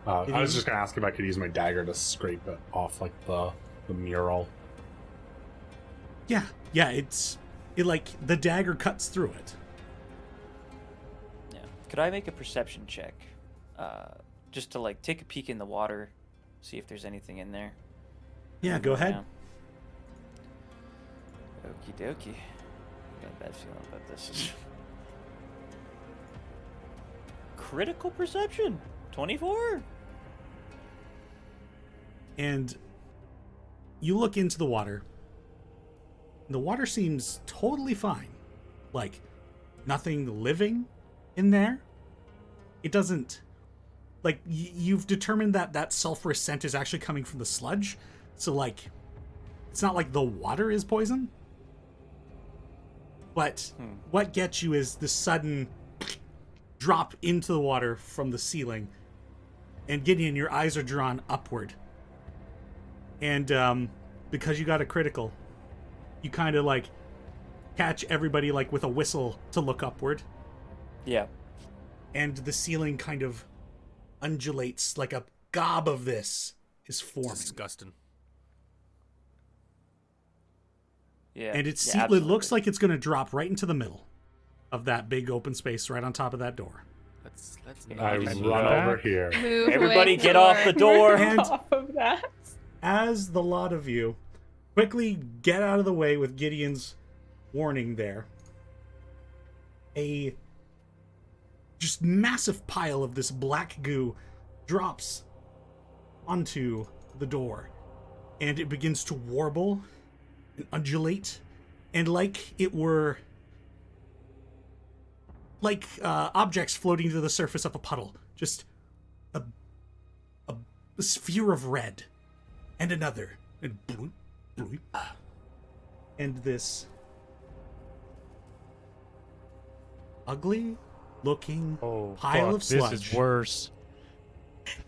I was just gonna ask if I could use my dagger to scrape it off, like the mural. Yeah, it like the dagger cuts through it. Yeah. Could I make a perception check? Just to like take a peek in the water, see if there's anything in there. Yeah, go ahead. Okie dokie. I got a bad feeling about this. Critical perception, 24. And you look into the water. The water seems totally fine. Like, nothing living in there. It doesn't... Like, you've determined that that sulfurous scent is actually coming from the sludge. So, like, it's not like the water is poison. But what gets you is the sudden drop into the water from the ceiling. And Gideon, your eyes are drawn upward. And because you got a critical, you kind of like catch everybody like with a whistle to look upward. Yeah. And the ceiling kind of undulates like a gob of this is forming. Disgusting. Yeah. And yeah, it looks absolutely. like it's going to drop right into the middle of that big open space right on top of that door. Let's I not run over here. Move Everybody away get from off the door. And Off of that. as the lot of you quickly get out of the way with Gideon's warning there, a just massive pile of this black goo drops onto the door, and it begins to warble and undulate, and like it were like objects floating to the surface of a puddle, just a sphere of red, and another, and bloop, bloop, and this ugly looking Oh, pile fuck, of sludge. this is worse.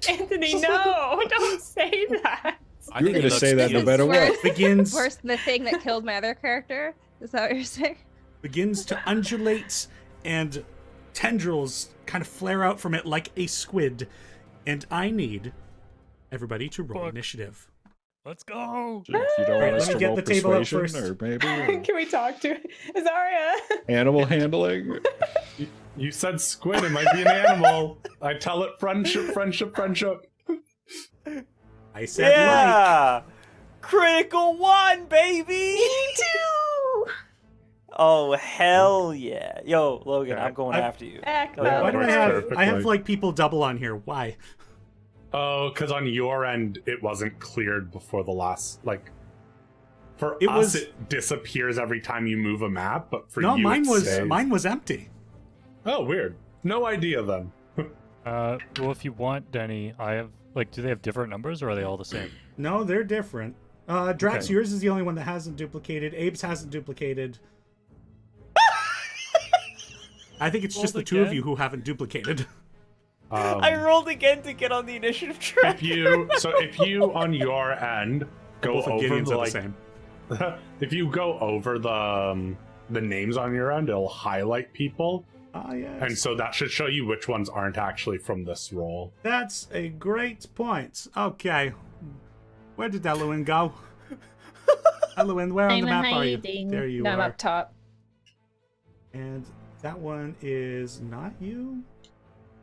Anthony, no! Don't say that! I You're think it going to looks say that no cute. matter what. Worse, begins worse than the thing that killed my other character. Is that what you're saying? begins to undulate, and tendrils kind of flare out from it like a squid. And I need everybody to roll Fuck. initiative. Let's go. You don't Alright, want us let me to get roll the table up persuasion, first. or maybe or Can we talk to Azaria? animal handling? You said squid, it might be an animal. I tell it friendship, friendship, friendship. I said like. Yeah. Critical one, baby. Too! Oh hell yeah. Yo, Logan, Okay. I'm going I've- after you. Heck, Yeah, Why do I works have perfectly. like people double on here? Why? Oh, because on your end it wasn't cleared before the last For It us, was- it disappears every time you move a map, but for No, you, mine it was stays. empty. Oh, weird. No idea then. Well, if you want, Denny, I have do they have different numbers or are they all the same? No, they're different. Drax, Okay. yours is the only one that hasn't duplicated. Abe's hasn't duplicated. I think it's just the Rolled two of again? you who haven't duplicated. I rolled again to get on the initiative track. If you on your end go Both of over Gideon's the are the same. if you go over the names on your end, it'll highlight people, Ah, yes. and so that should show you which ones aren't actually from this roll. That's a great point. Okay. Where did Eluin go? Eluin, where on the I'm map are you? hiding. There you No, I'm are. up top. And that one is not you?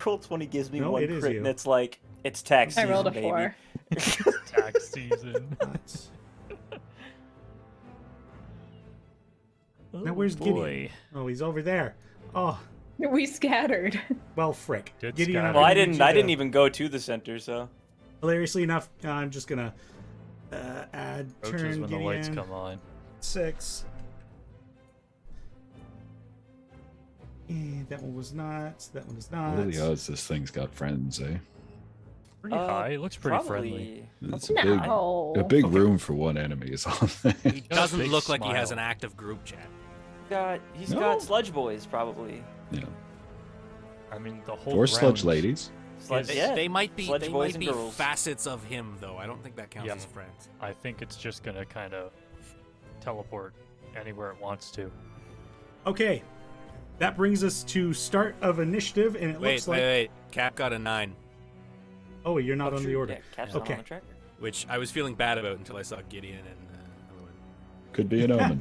Roll 20 gives me No, one it is crit, you. and it's like It's tax I season, rolled a baby. 4. Tax season. But... Now where's Gideon? boy. Oh, he's over there. Oh, We scattered. well, frick. Did Gideon, scatter. I'm Well, gonna I need didn't. you I to- didn't even go to the center, so. Hilariously enough, I'm just gonna add Roaches turn when the lights Gideon come on. 6. That one was not. That one is not. What are the odds this thing's got friends, eh? Pretty high. It looks pretty friendly. Probably. It's a No. big room for one enemy is all I'm saying. He got a doesn't big look like he has smile. an active group chat. He's No. got sludge boys, probably. Yeah. I mean, the whole Or sludge ground- ladies. Sludge, Yes. yeah. They might be. Sludge They boys might and be girls. facets of him, though. I don't think that counts Yep. as friends. I think it's just gonna kind of teleport anywhere it wants to. Okay. That brings us to start of initiative, and it looks like. Wait. Cap got a 9, Oh, you're not Oh, on the true. order. Yeah, Cap's not Okay. on the tracker. which I was feeling bad about until I saw Gideon and everyone. Could be an omen.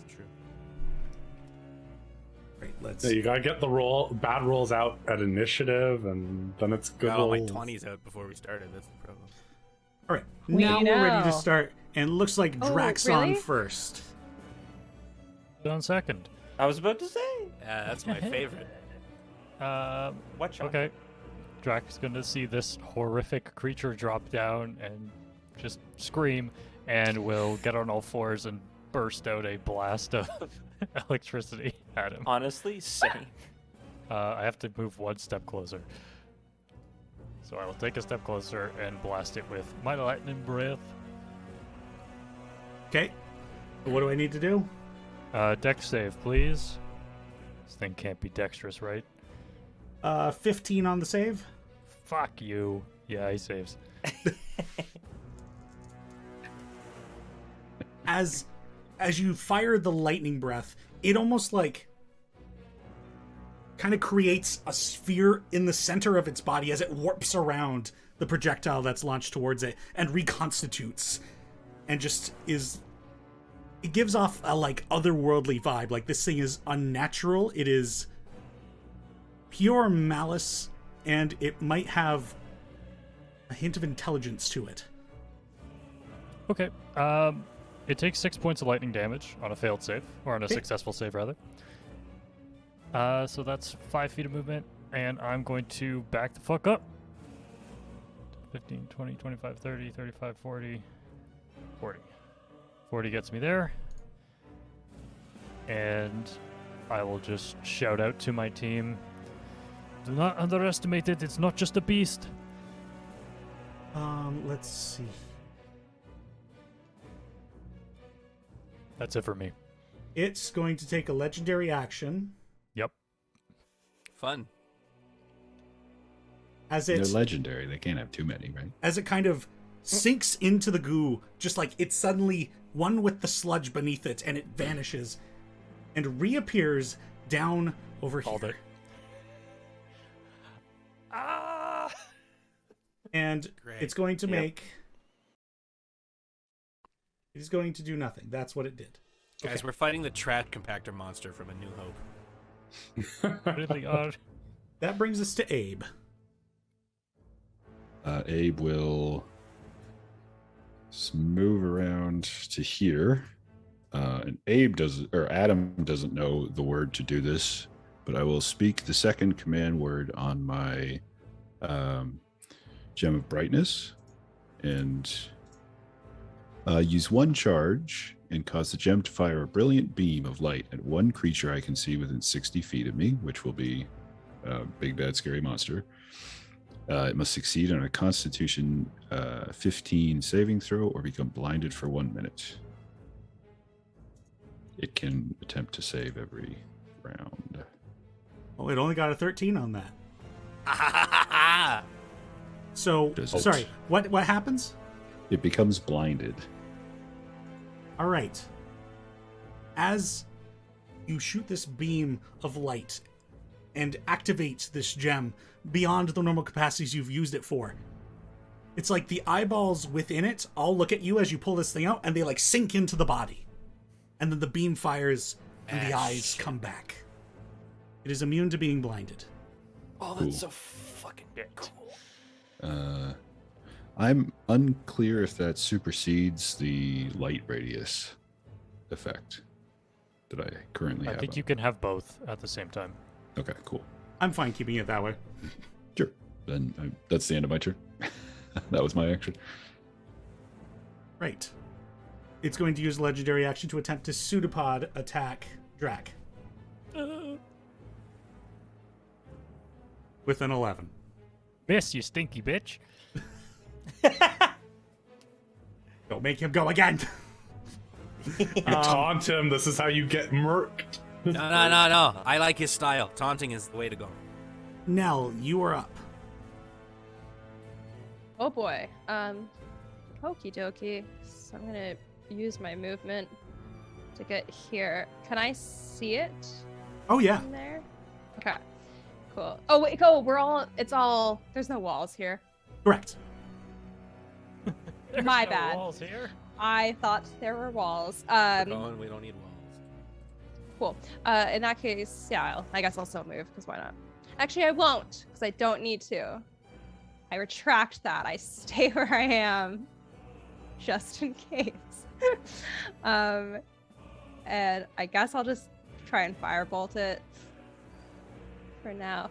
It's true. Right, let's. Yeah, you gotta get the bad rolls out at initiative, and then it's good Got all my rolls. 20s out before we started. That's the problem. All right, We now we're ready to know. start, and it looks like Oh, Drax really? on first. On second. I was about to say. Yeah, that's my favorite. Watch out. Okay. Drax is gonna see this horrific creature drop down and just scream, and will get on all fours and burst out a blast of electricity at him. Honestly, same. I have to move one step closer. So I will take a step closer and blast it with my lightning breath. Okay. What do I need to do? Dex save, please. This thing can't be dexterous, right? 15 on the save. Fuck you. Yeah, he saves. As you fire the lightning breath, it almost like kind of creates a sphere in the center of its body as it warps around the projectile that's launched towards it and reconstitutes, and just is. It gives off a like otherworldly vibe. Like this thing is unnatural. It is pure malice, and it might have a hint of intelligence to it. Okay. It takes 6 points of lightning damage on a failed save, or on a Okay. successful save, rather. So that's 5 feet of movement, and I'm going to back the fuck up. 15, 20, 25, 30, 35, 40, 40. 40 gets me there. And I will just shout out to my team, do not underestimate it, it's not just a beast. Let's see. That's it for me. It's going to take a legendary action Yep. Fun. as They're it legendary. They can't have too many, right? as it kind of sinks into the goo, just like it's suddenly one with the sludge beneath it, and it vanishes and reappears down over Called here. it. Ah! And Great. it's going to Yep. make. It is going to do nothing. That's what it did. Guys, Okay. we're fighting the Trash Compactor monster from A New Hope. Really odd. That brings us to Abe. Abe will move around to here. And Adam doesn't know the word to do this, but I will speak the second command word on my Gem of Brightness and use one charge and cause the gem to fire a brilliant beam of light at one creature I can see within 60 feet of me, which will be a big, bad, scary monster. It must succeed on a Constitution 15 saving throw or become blinded for 1 minute. It can attempt to save every round. Oh, it only got a 13 on that. So, Does it? sorry, what happens? It becomes blinded. All right. As you shoot this beam of light and activate this gem beyond the normal capacities you've used it for, it's like the eyeballs within it all look at you as you pull this thing out, and they like sink into the body. And then the beam fires and the eyes shit. come back. It is immune to being blinded. Oh, Cool. that's so fucking cool. I'm unclear if that supersedes the light radius effect that I currently have. I think up. you can have both at the same time. Okay, cool. I'm fine keeping it that way. Sure. Then that's the end of my turn. That was my action. Right. It's going to use a legendary action to attempt to pseudopod attack Drac. With an 11. Miss, you stinky bitch. Don't make him go again. You taunt him. This is how you get murked. No. I like his style. Taunting is the way to go. Nell, you are up. Oh boy. Okie dokie. So I'm gonna use my movement to get here. Can I see it Oh, yeah. in there? Okay. Cool. Oh wait, there's no walls here. Correct. My No bad. walls here. I thought there were walls. We don't need walls. Cool. In that case, yeah, I guess I'll still move, because why not? Actually, I won't, because I don't need to. I retract that. I stay where I am, just in case. And I guess I'll just try and firebolt it for now.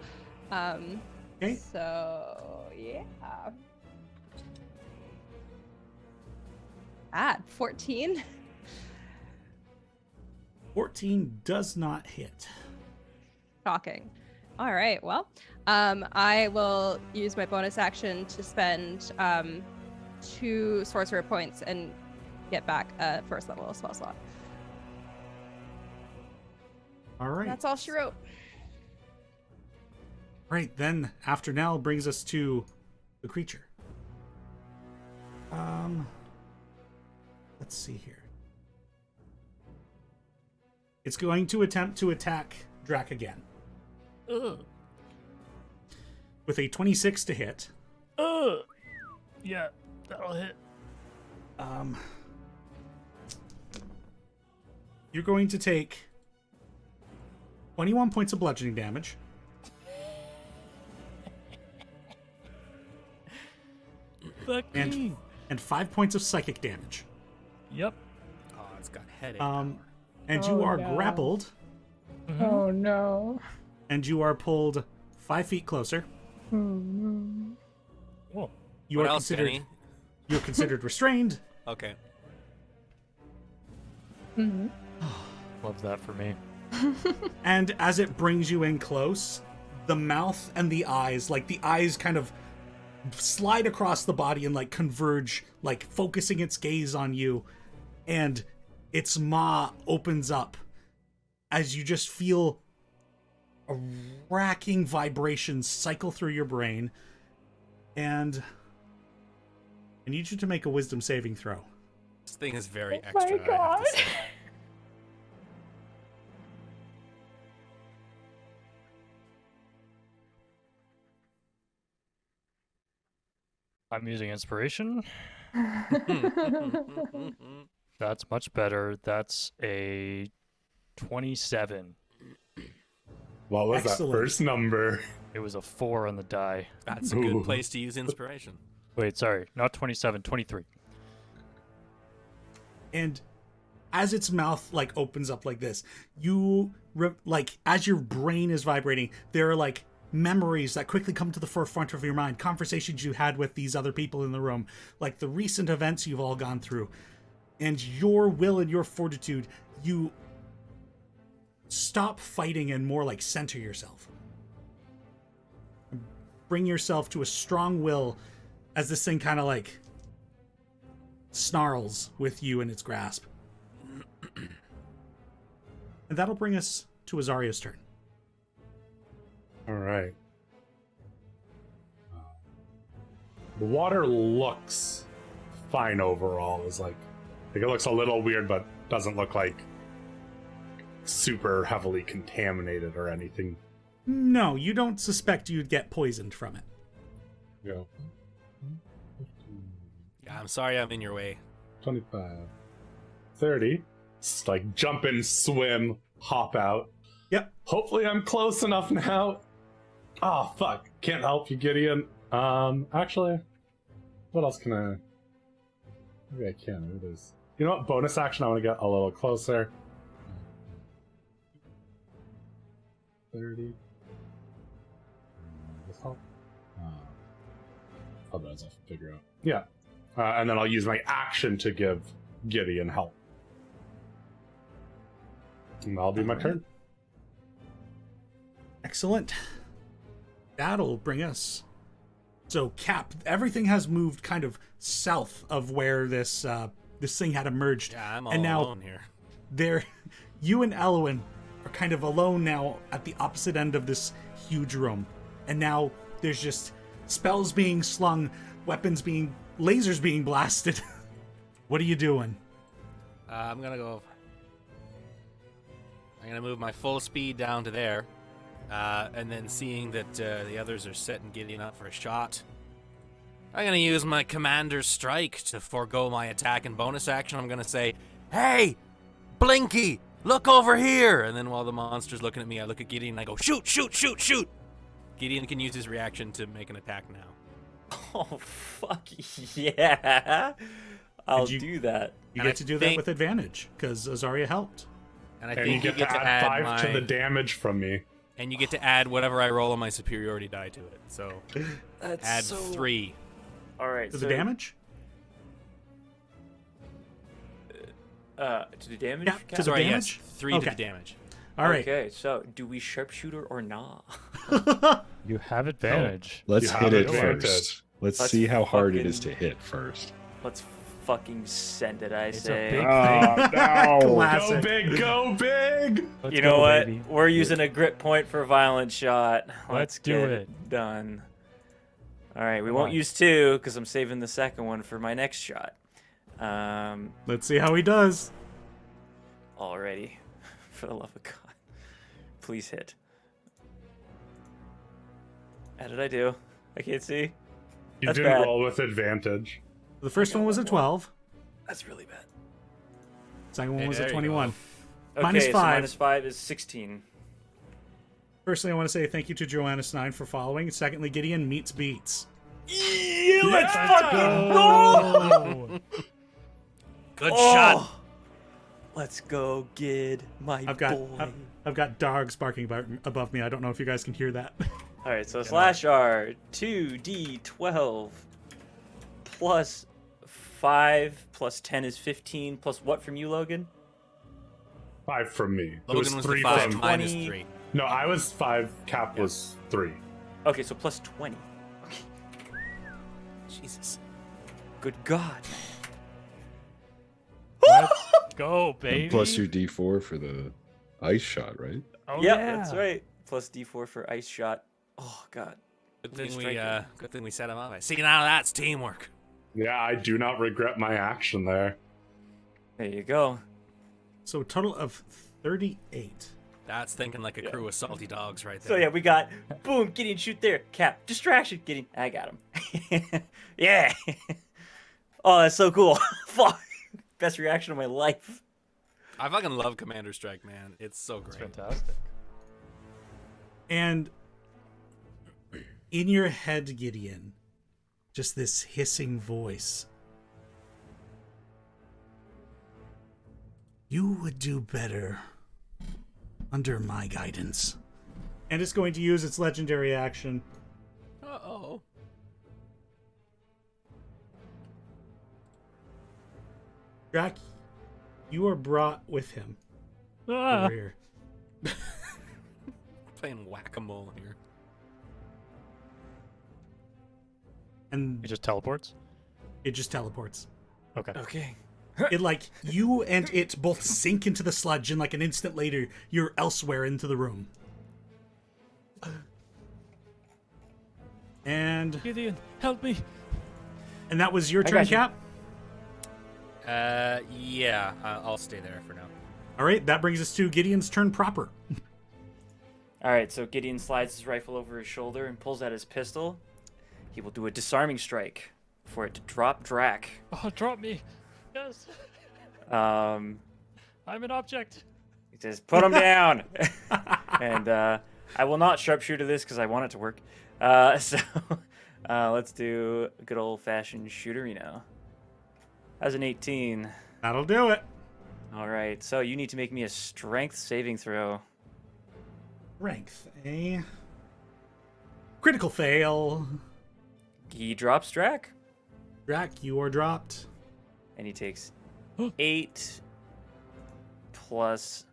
Okay. So, yeah. Add 14. 14 does not hit. Shocking. All right. Well, I will use my bonus action to spend 2 sorcerer points and get back a first level spell slot. All right. That's all she wrote. Right, then after Nell brings us to the creature. Let's see here. It's going to attempt to attack Drac again. With a 26 to hit. Yeah, that'll hit. You're going to take 21 points of bludgeoning damage. Fuck me. And 5 points of psychic damage. Yep. Oh, it's got headache. And you are grappled. Oh no. And you are pulled 5 feet closer. Cool. You What are else, considered. Teni? You're considered restrained. Okay. Love that for me. And as it brings you in close, the mouth and the eyes, like the eyes kind of slide across the body and like converge, like focusing its gaze on you. And its maw opens up as you just feel a racking vibrations cycle through your brain. And I need you to make a wisdom saving throw. This thing is very Oh extra. my I have God. to say. I'm using inspiration. That's much better. That's a 27. What was Excellent. that first number? It was a 4 on the die. That's a good place to use inspiration. Wait, sorry. Not 27, 23. And as its mouth like opens up like this, you like as your brain is vibrating, there are like memories that quickly come to the forefront of your mind, conversations you had with these other people in the room, like the recent events you've all gone through. And your will and your fortitude, you stop fighting and more like center yourself. Bring yourself to a strong will as this thing kind of like snarls with you in its grasp. And that'll bring us to Azaria's turn. All right. The water looks fine overall. It's like it looks a little weird, but doesn't look like super heavily contaminated or anything. No, you don't suspect you'd get poisoned from it. Yeah. Yeah, I'm sorry I'm in your way. 25. 30. Just like jump in, swim, hop out. Yep. Hopefully I'm close enough now. Oh, fuck. Can't help you, Gideon. Actually, what else can I? Maybe I can. Maybe there's. You know what? Bonus action. I want to get a little closer. 30. This help? Otherwise, I'll figure out. Yeah. And then I'll use my action to give Gideon help. And that'll be my turn. Excellent. That'll bring us. So, Cap, everything has moved kind of south of where this thing had emerged. Yeah, I'm all and now alone here. You and Elwyn are kind of alone now at the opposite end of this huge room. And now there's just spells being slung, lasers being blasted. What are you doing? I'm gonna move my full speed down to there. And then seeing that the others are setting Gideon up for a shot, I'm going to use my Commander's Strike to forego my attack and bonus action. I'm going to say, "Hey, Blinky, look over here!" And then while the monster's looking at me, I look at Gideon and I go, "Shoot, shoot, shoot, shoot!" Gideon can use his reaction to make an attack now. Oh, fuck yeah. I'll do that. You get to do that with advantage, because Azaria helped. And I And think you get to add 5 to the damage from me. And you get to add whatever I roll on my superiority die to it. So That's add so... 3. All right. To the damage? To the damage? Yeah, to the Sorry, damage? yes. 3 Okay. to the damage. All right. Okay, so do we sharpshooter or not? You have advantage. Let's You hit have it advantage. first. Let's Let's see how hard it fucking- is to hit first. Let's fucking send it, I It's a say. big Oh, no. Go Classic. big, go big! Let's You know go, what? baby. We're using a grit point for violent shot. Let's do get it. done. All right, we Come won't on. use 2 because I'm saving the second one for my next shot. Let's see how he does. Already, for the love of God, please hit. How did I do? I can't see. You That's didn't bad. roll with advantage. The first one was a 12. That's really bad. Second one Hey, was there a you 21. Okay, Minus so 5. minus 5 is 16. Firstly, I want to say thank you to Joannis9 for following. Secondly, Gideon meets beats. Yeah, let's fucking Oh. go! Good Oh! shot. Let's go, Gid, my boy. I've got dogs barking above me. I don't know if you guys can hear that. All right, so slash R 2d12 plus 5 plus 10 is 15 plus what from you, Logan? 5 from me. It Logan was the 3 5 from... minus 20. 3. No, I was 5. Cap was 3. Okay, so plus 20. Jesus. Good God. Let's go, baby. And plus your D4 for the ice shot, right? Oh, Yep, yeah. that's right. Plus D4 for ice shot. Oh God. Good He's thing striking. good thing we set him up. See, now that's teamwork. Yeah, I do not regret my action there. There you go. So a total of 38. That's thinking like a crew of salty dogs right there. So yeah, we got boom, Gideon shoot there. Cap, distraction, Gideon. I got him. Yeah. Oh, that's so cool. Fuck. Best reaction of my life. I fucking love Commander Strike, man. It's so It's great. fantastic. And in your head, Gideon, just this hissing voice. You would do better under my guidance. And it's going to use its legendary action. Uh-oh. Drac, you are brought with him Ah. over here. Playing whack-a-mole here. And It just teleports. it just teleports. Okay. Okay. It like you and it both sink into the sludge, and like an instant later, you're elsewhere into the room. And Gideon, help me. that was your I turn, got you. Cap. Yeah, I'll stay there for now. All right, that brings us to Gideon's turn proper. All right, so Gideon slides his rifle over his shoulder and pulls out his pistol. He will do a disarming strike for it to drop Drac. Oh, drop me. Yes. Um, I'm an object. he says, "Put him down." And I will not sharpshooter this because I want it to work. So Let's do a good old-fashioned shooterino. How's an 18? That'll do it. All right, so you need to make me a strength saving throw. Strength, eh? Critical fail. He drops Drac, Drac, you are dropped. and he takes 8 plus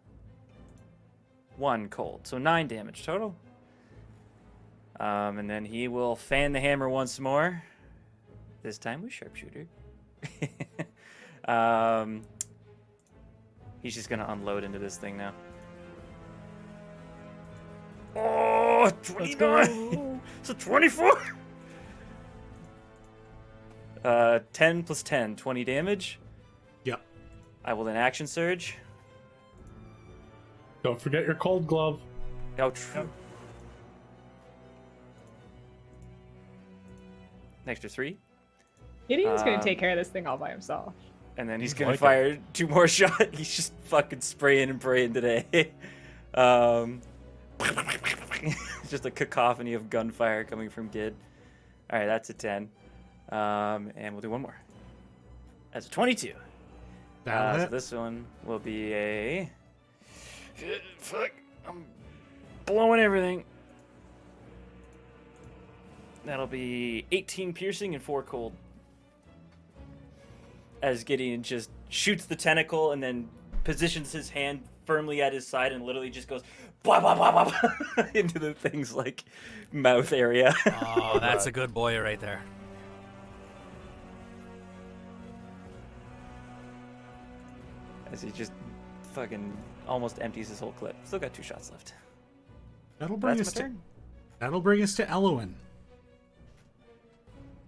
1 cold, so 9 damage total. And then he will fan the hammer once more. This time with sharpshooter. He's just gonna unload into this thing now. Oh, 29! So 24! 10 plus 10, 20 damage. Yep. I will then action surge. Don't forget your cold glove. Oh, true. An extra 3. Gideon's gonna take care of this thing all by himself. And then he's I gonna like fire 2 more shots. He's just fucking spraying and praying today. It's just a cacophony of gunfire coming from Gid. Alright, that's a 10. And we'll do one more. That's a 22. That'll So hit. this one will be a... Fuck. I'm blowing everything. That'll be 18 piercing and 4 cold. As Gideon just shoots the tentacle and then positions his hand firmly at his side and literally just goes blah, blah, blah, blah, blah, into the thing's like mouth area. Oh, that's a good boy right there. As he just fucking almost empties his whole clip. Still got 2 shots left. That'll bring That's us my to. turn. That'll bring us to Elowin.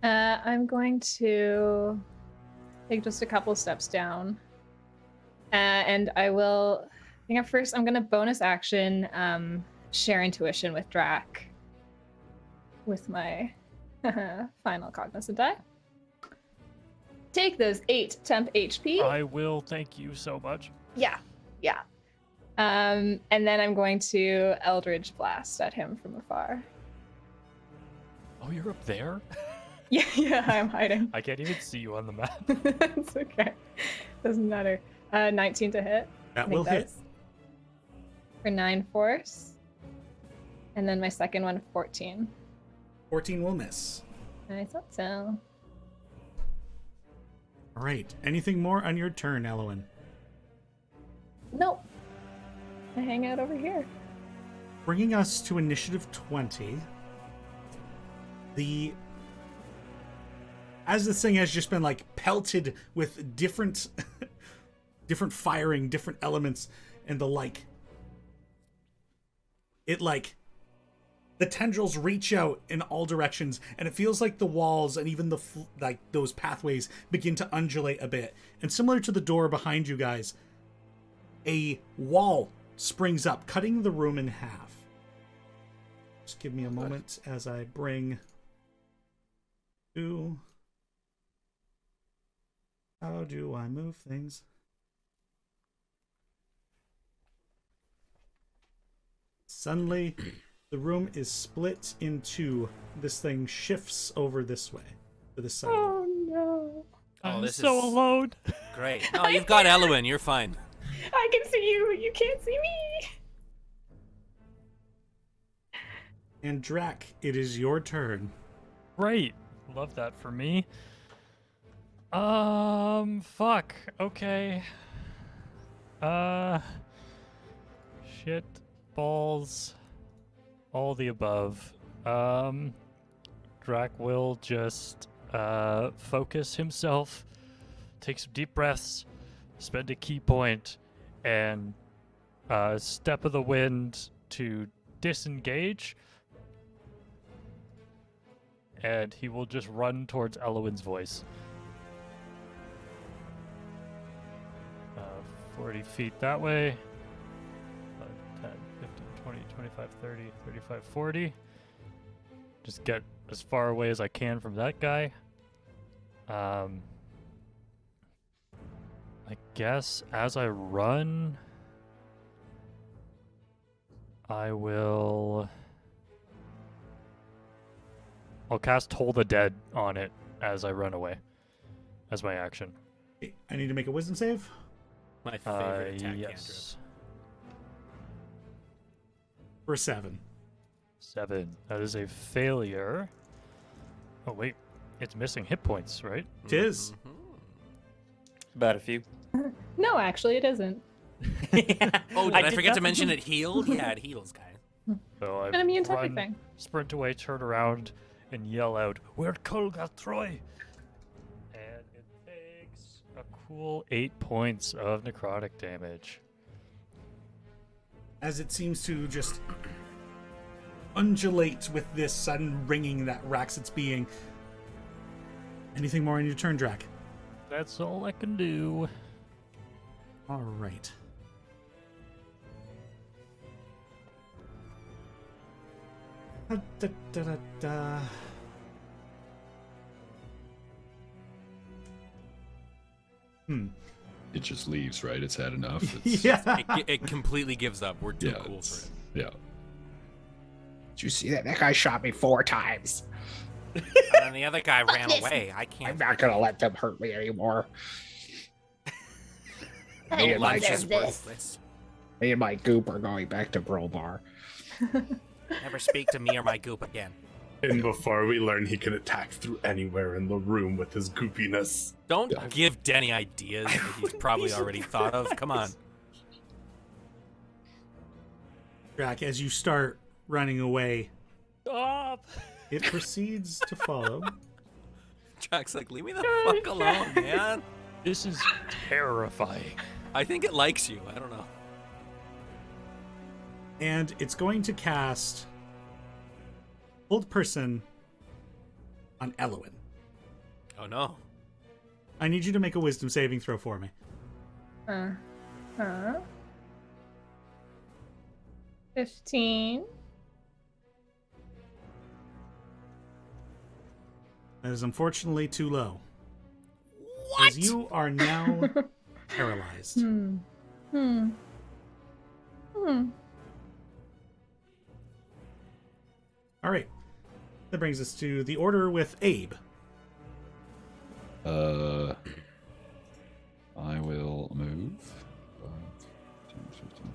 I'm going to take just a couple steps down. And I will, I think at first I'm going to bonus action share intuition with Drac with my final cognizant die. Take those 8 temp HP. I will thank you so much. Yeah. And then I'm going to Eldritch Blast at him from afar. Oh, you're up there? Yeah, I'm hiding. I can't even see you on the map. It's okay. Doesn't matter. 19 to hit. That I think will hit. that's for 9 force. And then my second one, 14. 14 will miss. I thought so. All right. Anything more on your turn, Elowin? Nope. I hang out over here. Bringing us to initiative 20. As this thing has just been like pelted with different different firing, different elements and the like, it like the tendrils reach out in all directions and it feels like the walls and even the like those pathways begin to undulate a bit. And similar to the door behind you guys, a wall springs up, cutting the room in half. Just give me a moment as I bring to... How do I move things? Suddenly, the room is split in two. This thing shifts over this way, to this side. Oh no. I'm this so is- alone. Great. No, you've got Elowin. You're fine. I can see you, you can't see me. And Drac, it is your turn. Great. Love that for me. Fuck. Okay. Shit. Balls. All the above. Drac will just, focus himself, take some deep breaths, spend a key point, and, step of the wind to disengage. And he will just run towards Elowin's voice. 40 feet that way. 5, 10, 15, 20, 25, 30, 35, 40. Just get as far away as I can from that guy. I guess as I run, I will I'll cast Toll the Dead on it as I run away. As my action. I need to make a wisdom save. My favorite attack Yes. For 7. 7. That is a failure. Oh wait, it's missing hit points, right? It is. About a few. No, actually, it isn't. Oh, did I did forget to not- mention it healed? Yeah, it heals, guys. So I I'm immune to run, everything. sprint away, turn around, and yell out, "Where'd Colga Troy?" And it takes a cool 8 points of necrotic damage. As it seems to just undulate with this sudden ringing that racks its being. Anything more on your turn, Drac? That's all I can do. All right. Da, da, da, da. It just leaves, right? It's had enough. It's, Yeah. It completely gives up. We're too yeah, cool it's- for it. yeah. Did you see that? That guy shot me 4 times. And the other guy ran away. I I'm can't. not gonna let them hurt me anymore. I Me and my Lunch deserve is this. worthless. Me and my goop are going back to Bromar. Never speak to me or my goop again. And before we learn he can attack through anywhere in the room with his goopiness. Don't give Denny ideas that he's probably already thought of. Come on. Drac, as you start running away, Stop! it proceeds to follow. Jack's like, leave me the fuck alone, man. This is terrifying. I think it likes you. I don't know. And it's going to cast Hold Person on Elowin. Oh no. I need you to make a wisdom saving throw for me. 15. That is unfortunately too low. What? As you are now paralyzed. All right. That brings us to the order with Abe. I will move. 10, 15,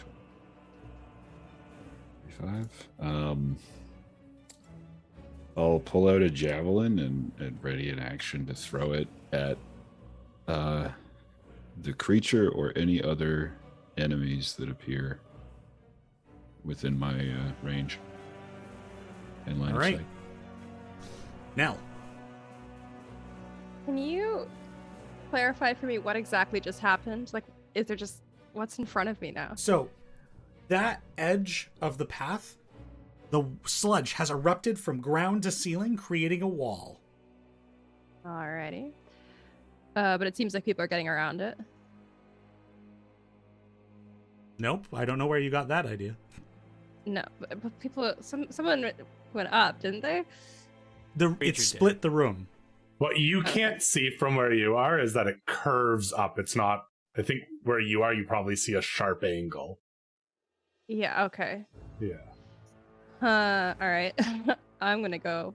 20, 25. I'll pull out a javelin and ready in action to throw it at the creature or any other enemies that appear within my range and line All of right. sight. Nell. Can you clarify for me what exactly just happened? Like, is there just what's in front of me now? So, that edge of the path, the sludge has erupted from ground to ceiling, creating a wall. Alrighty. But it seems like people are getting around it. Nope, I don't know where you got that idea. No, but people, someone went up, didn't they? It Creature split the room. What you can't see from where you are is that it curves up. It's not, I think where you are, you probably see a sharp angle. Yeah. Okay. Yeah. All right. I'm gonna go.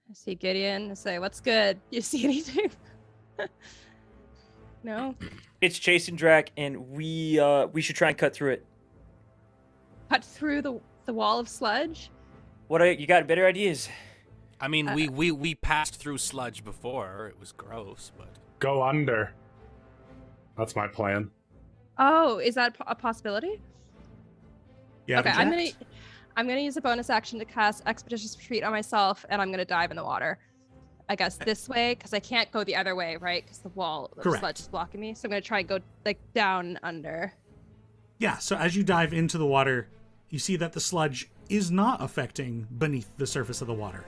I see Gideon. I say, "What's good? You see anything?" No. It's chasing Drac, and we should try and cut through it. Cut through the wall of sludge. You got better ideas? I mean, we passed through sludge before. It was gross, but Go under. That's my plan. Oh, is that a possibility? Yeah. Okay, I'm gonna use a bonus action to cast Expeditious Retreat on myself, and I'm gonna dive in the water. I guess this way, because I can't go the other way, right? Because the wall of Correct. sludge is blocking me. So I'm gonna try and go like down under. Yeah, so as you dive into the water, you see that the sludge is not affecting beneath the surface of the water.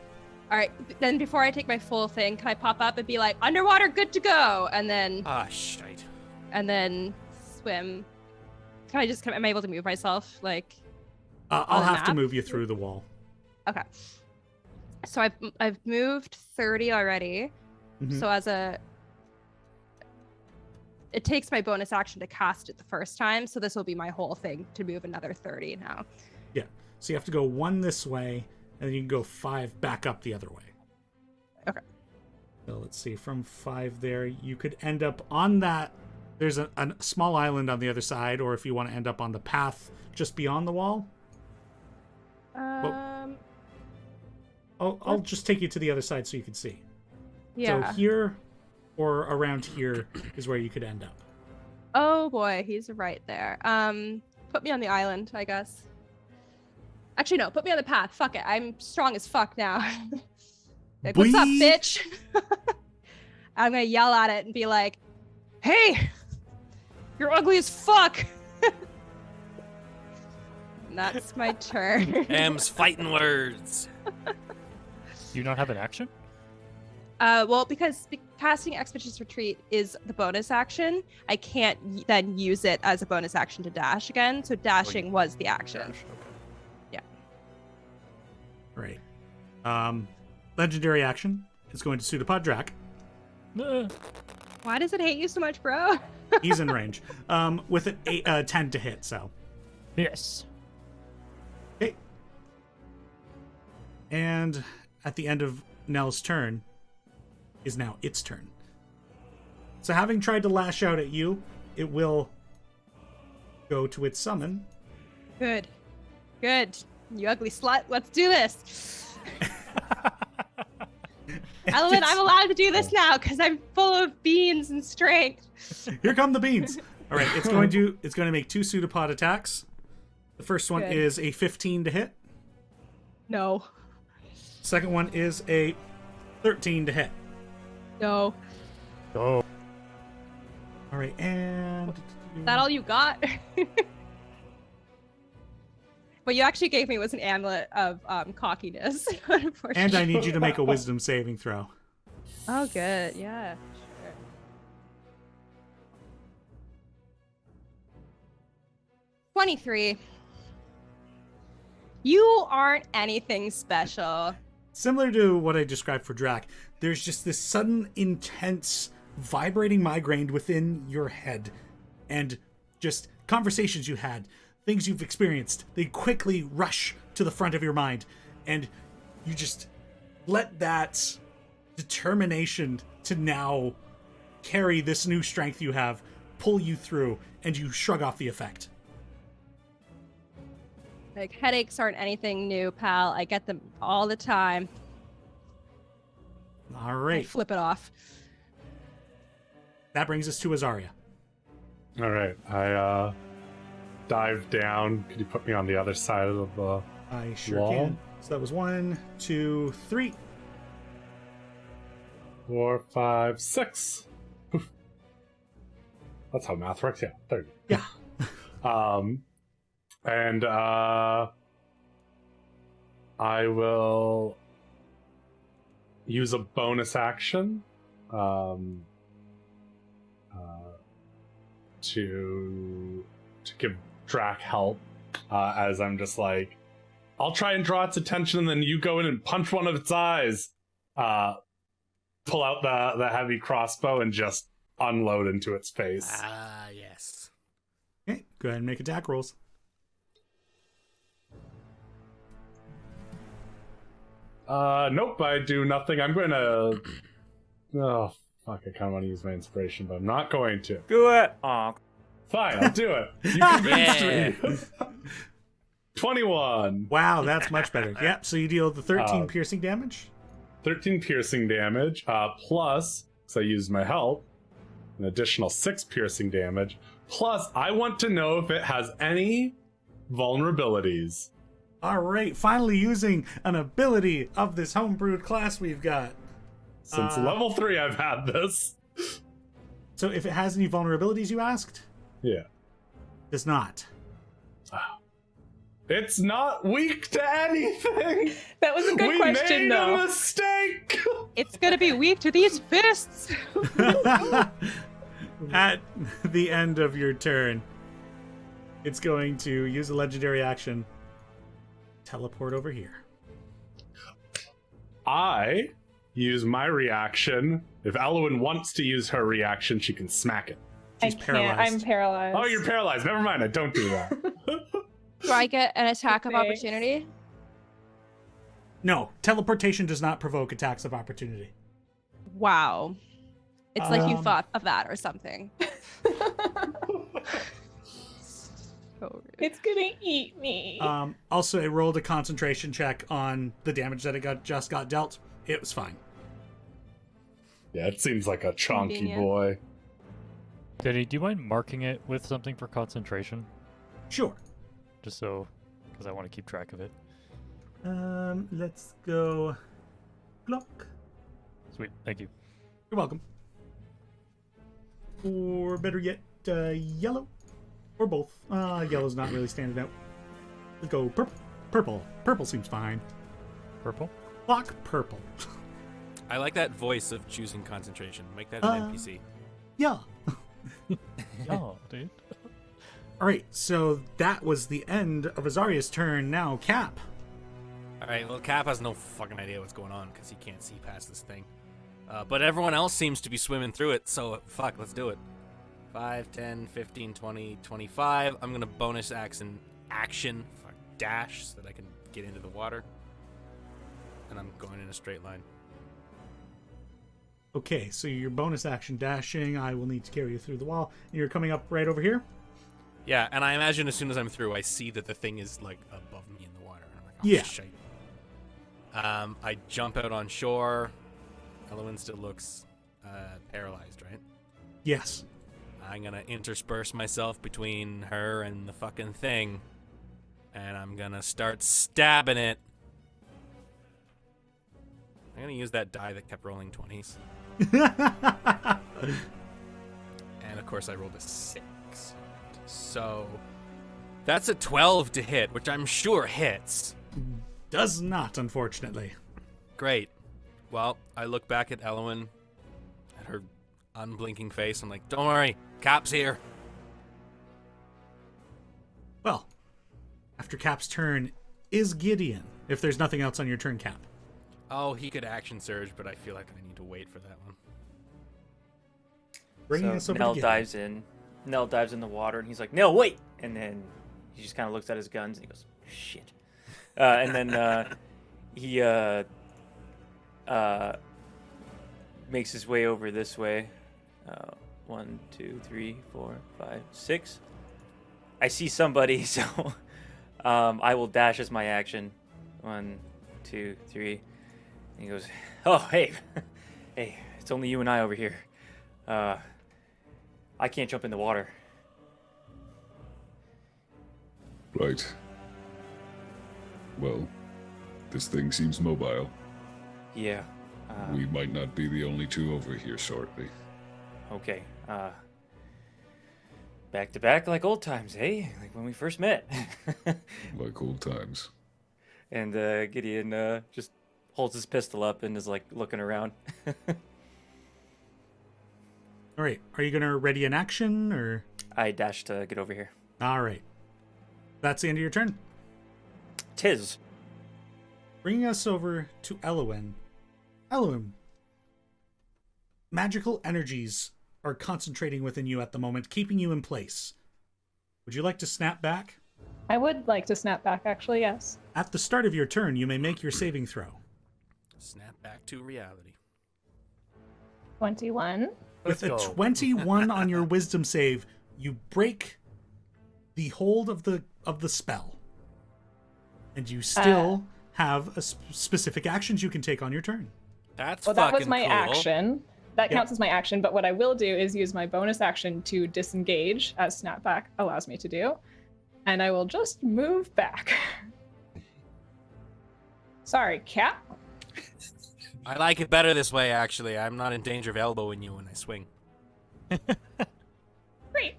All right, then before I take my full thing, can I pop up and be like underwater, good to go, and then shite. Swim? Am I able to move myself? Like, I'll on a have to map? move you through the wall. Okay. So I've moved 30 already. Mhm. So it takes my bonus action to cast it the first time. So this will be my whole thing to move another 30 now. So you have to go 1 this way, and then you can go 5 back up the other way. Okay. So let's see, from 5 there, you could end up on that. There's a small island on the other side, or if you want to end up on the path just beyond the wall. I'll just take you to the other side so you can see. Yeah. So here or around here is where you could end up. Oh boy, he's right there. Put me on the island, I guess. Actually, no, put me on the path. Fuck it. I'm strong as fuck now. Like, what's up, bitch? I'm gonna yell at it and be like, hey, you're ugly as fuck. And that's my turn. M's fighting words. Do you not have an action? Well, because casting Expeditious Retreat is the bonus action, I can't then use it as a bonus action to dash again. So dashing was the action. Dash, okay. Yeah. Right. Legendary action is going to Pseudopod Drac. Why does it hate you so much, bro? He's in range. With an 10 to hit, so. Yes. Okay. And at the end of Nell's turn is now its turn. So having tried to lash out at you, it will go to its summon. Good. Good. You ugly slut. Let's do this. Element, I'm allowed to do this now because I'm full of beans and strength. Here come the beans. All right, it's going to make 2 pseudopod attacks. The first one Good. is a 15 to hit. No. Second one is a 13 to hit. No. Oh. All right, and Is that all you got? What you actually gave me was an amulet of cockiness. and I need you to make a wisdom saving throw. Oh, good. Yeah. Sure. 23. You aren't anything special. Similar to what I described for Drac, there's just this sudden, intense, vibrating migraine within your head. And just conversations you had, things you've experienced, they quickly rush to the front of your mind. And you just let that determination to now carry this new strength you have pull you through, and you shrug off the effect. Like, headaches aren't anything new, pal. I get them all the time. All I right. flip it off. That brings us to Azaria. All right, I dive down. Could you put me on the other side of the I sure wall? can. So that was 1, 2, 3. 4, 5, 6. Oof. That's how math works. Yeah, there you go. Yeah. And I will use a bonus action to give Drac help, as I'm just like, I'll try and draw its attention, and then you go in and punch one of its eyes. Pull out the heavy crossbow and just unload into its face. Ah, yes. Okay, go ahead and make attack rolls. Nope, I do nothing. I'm going to... Oh, fuck, I kind of want to use my inspiration, but I'm not going to. Do it. Aw. Fine, I'll do it. You convinced me. 21. Wow, that's much better. Yep, so you deal the 13 Uh, piercing damage. 13 piercing damage, plus, because I used my help, an additional 6 piercing damage. Plus, I want to know if it has any vulnerabilities. All right, finally using an ability of this homebrewed class we've got. Since level 3, I've had this. So if it has any vulnerabilities, you asked? Yeah. Does not. It's not weak to anything. That was a good question, We made though. a mistake. It's gonna be weak to these fists. At the end of your turn, it's going to use a legendary action. Teleport over here. I use my reaction. If Elowen wants to use her reaction, she can smack it. She's paralyzed. I'm paralyzed. Oh, you're paralyzed. Never mind. I don't do that. Do I get an attack of Thanks. opportunity? No, teleportation does not provoke attacks of opportunity. Wow. It's like you Um, thought of that or something. So rude. It's gonna eat me. Also, I rolled a concentration check on the damage that it just got dealt. It was fine. Yeah, it seems like a chonky Convenient. boy. Teni, do you mind marking it with something for concentration? Sure. Just so, because I want to keep track of it. Let's go. Block. Sweet, thank you. You're welcome. Or better yet, yellow. Or both. Yellow's not really standing out. Let's go purple. Purple. Purple seems fine. Purple? Block purple. I like that voice of choosing concentration. Make that an NPC. Yeah. Oh, dude. All right, so that was the end of Azaria's turn. Now, Cap. All right, well, Cap has no fucking idea what's going on because he can't see past this thing. But everyone else seems to be swimming through it, so fuck, let's do it. 5, 10, 15, 20, 25. I'm going to bonus action, dash, so that I can get into the water. And I'm going in a straight line. Okay, so your bonus action dashing, I will need to carry you through the wall. You're coming up right over here? Yeah, and I imagine as soon as I'm through, I see that the thing is, like, above me in the water. And I'm like, oh, Yeah. shit. I jump out on shore. Elowen still looks paralyzed, right? Yes. I'm gonna intersperse myself between her and the fucking thing. And I'm gonna start stabbing it. I'm gonna use that die that kept rolling 20s. And of course I rolled a 6. So that's a 12 to hit, which I'm sure hits. Does not, unfortunately. Great. Well, I look back at Elowen, at her unblinking face. I'm like, don't worry, Cap's here. Well, after Cap's turn is Gideon, if there's nothing else on your turn, Cap. Oh, he could action surge, but I feel like I need to wait for that one. Bringing So us over Nell to Gideon. dives in. Nell dives in the water, and he's like, "No, wait!" And then he just kind of looks at his guns, and he goes, "Shit!" And then he makes his way over this way. 1, 2, 3, 4, 5, 6. I see somebody, so I will dash as my action. 1, 2, 3. And he goes, "Oh, hey, hey, it's only you and I over here. I can't jump in the water." Right. Well, this thing seems mobile. Yeah. We might not be the only two over here shortly. Okay. Back to back like old times, hey? Like when we first met. Like old times. And Gideon just holds his pistol up and is like looking around. All right, are you going to ready an action, or? I dash to get over here. All right. That's the end of your turn. Tis. Bringing us over to Elowen. Elowen, magical energies are concentrating within you at the moment, keeping you in place. Would you like to snap back? I would like to snap back, actually, yes. At the start of your turn, you may make your saving throw. Snap back to reality. 21. With Let's a go. 21 on your wisdom save, you break the hold of the spell. And you still have specific actions you can take on your turn. That's Well, fucking that was my cool. action. That Yeah. counts as my action, but what I will do is use my bonus action to disengage, as snapback allows me to do. And I will just move back. Sorry, Cap. I like it better this way, actually. I'm not in danger of elbowing you when I swing. Great.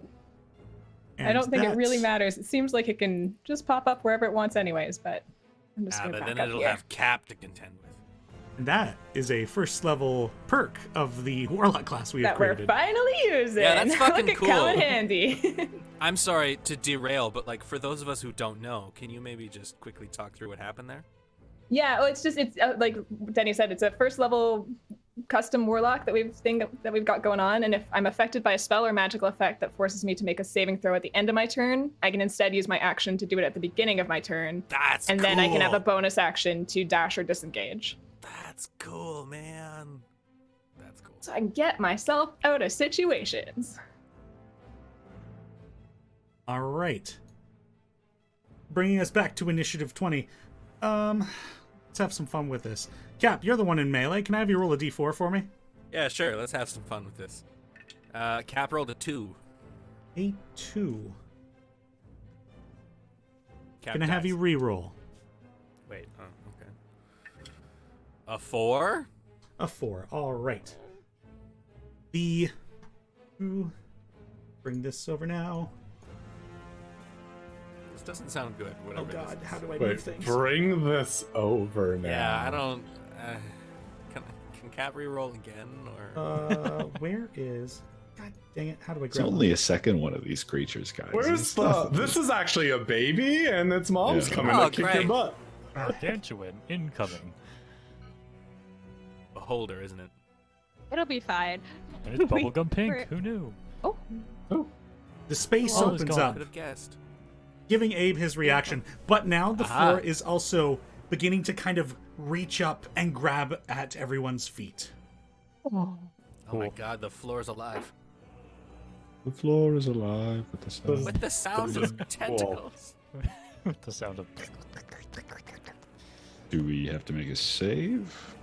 I And don't think it really that's- matters. It seems like it can just pop up wherever it wants anyways, but I'm just going to But back then up it'll here. have Cap to contend with. And that is a first level perk of the Warlock class we have That we're created. finally using. Yeah, that's fucking Look at cool. coming handy. I'm sorry to derail, but like for those of us who don't know, can you maybe just quickly talk through what happened there? Yeah, well, it's like Denny said, it's a first level custom warlock that we've got going on, and if I'm affected by a spell or magical effect that forces me to make a saving throw at the end of my turn, I can instead use my action to do it at the beginning of my turn. That's and cool. then I can have a bonus action to dash or disengage. That's cool, man. That's cool. So I can get myself out of situations. All right. Bringing us back to initiative 20. Let's have some fun with this. Cap, you're the one in melee. Can I have you roll a d4 for me? Yeah, sure. Let's have some fun with this. Cap rolled a 2. A 2. Cap Can I have dies. you re-roll? Wait. Oh, okay. A 4? A 4. All right. The... Ooh. Bring this over now. This doesn't sound good. Oh Whatever god, this how is. do I move Wait, things? bring this over now. Yeah, I don't... can Cap re-roll again, or... Where is... God dang it, how do I It's grab only one? a second one of these creatures, guys. Where's the? This is actually a baby, and its mom's Yeah. coming Oh, to kick your great. butt. Gargantuan incoming. Beholder, isn't it? It'll be fine. And it's bubblegum pink. We're- Who knew? Oh, The space Oh, it's opens gone. up, Could have guessed. giving Abe his reaction, but now the Aha. floor is also beginning to kind of reach up and grab at everyone's feet. Oh my Cool. god, the floor is alive. The floor is alive with the sound. With the sound of tentacles. With the sound of. Do we have to make a save?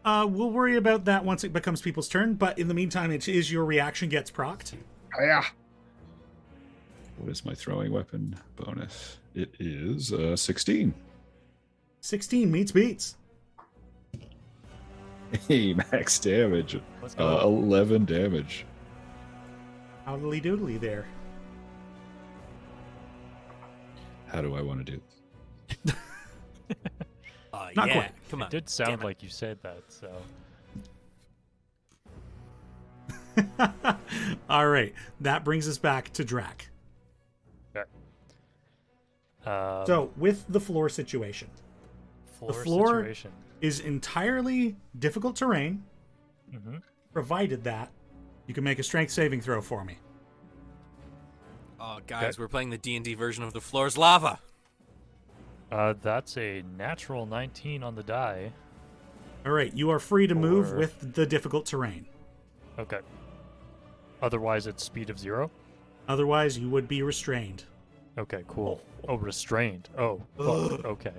We'll worry about that once it becomes people's turn, but in the meantime, it is your reaction gets procced. Yeah. What is my throwing weapon bonus? It is 16. 16 meets beats. Hey, max damage. Let's go. 11 damage. Howdly doodly there. How do I want to do this? Not Yeah, quite. come on. It did sound like you said that, so. All right, that brings us back to Drac. Okay. So, with the floor situation, floor- situation. is entirely difficult terrain, Mm-hmm. provided that you can make a strength saving throw for me. Oh, guys, we're playing the D&D version of the floor's lava. That's a natural 19 on the die. All right, you are free to move Or- with the difficult terrain. Okay. Otherwise, it's speed of 0. Otherwise, you would be restrained. Okay, cool. Oh, restrained. Oh, fuck. Okay.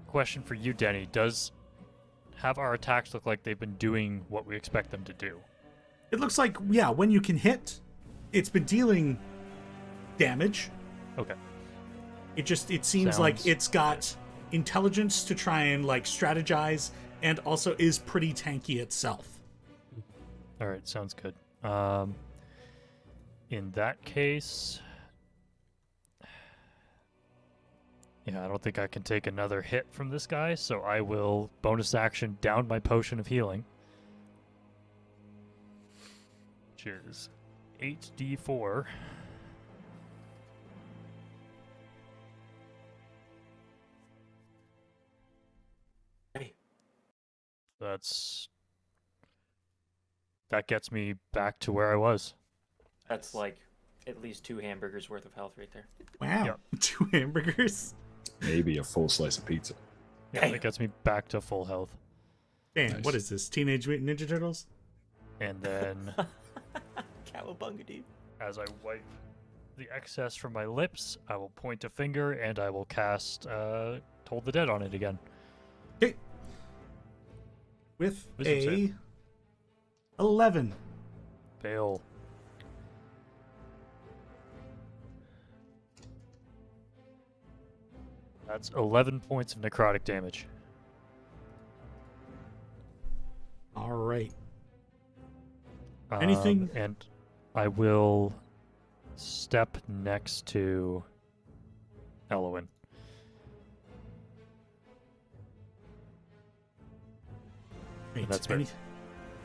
Question for you, Denny. Does have our attacks look like they've been doing what we expect them to do? It looks like, yeah, when you can hit, it's been dealing damage. Okay. It seems like Sounds it's got intelligence to try and like strategize, and also is pretty tanky itself. All right, sounds good. In that case, yeah, I don't think I can take another hit from this guy, so I will bonus action down my potion of healing, which is 8d4. That gets me back to where I was. That's like at least 2 hamburgers worth of health right there. Wow, Yep. 2 hamburgers. Maybe a full slice of pizza. Yeah, that gets me back to full health. Damn, Nice. what is this? Teenage Mutant Ninja Turtles? And then, Cowabunga, dude. as I wipe the excess from my lips, I will point a finger and I will cast Toll the Dead on it again. Okay. With Wisdom a save. 11. Fail. That's 11 points of necrotic damage. All right. Anything- And I will step next to Elowin. Great. That's fair.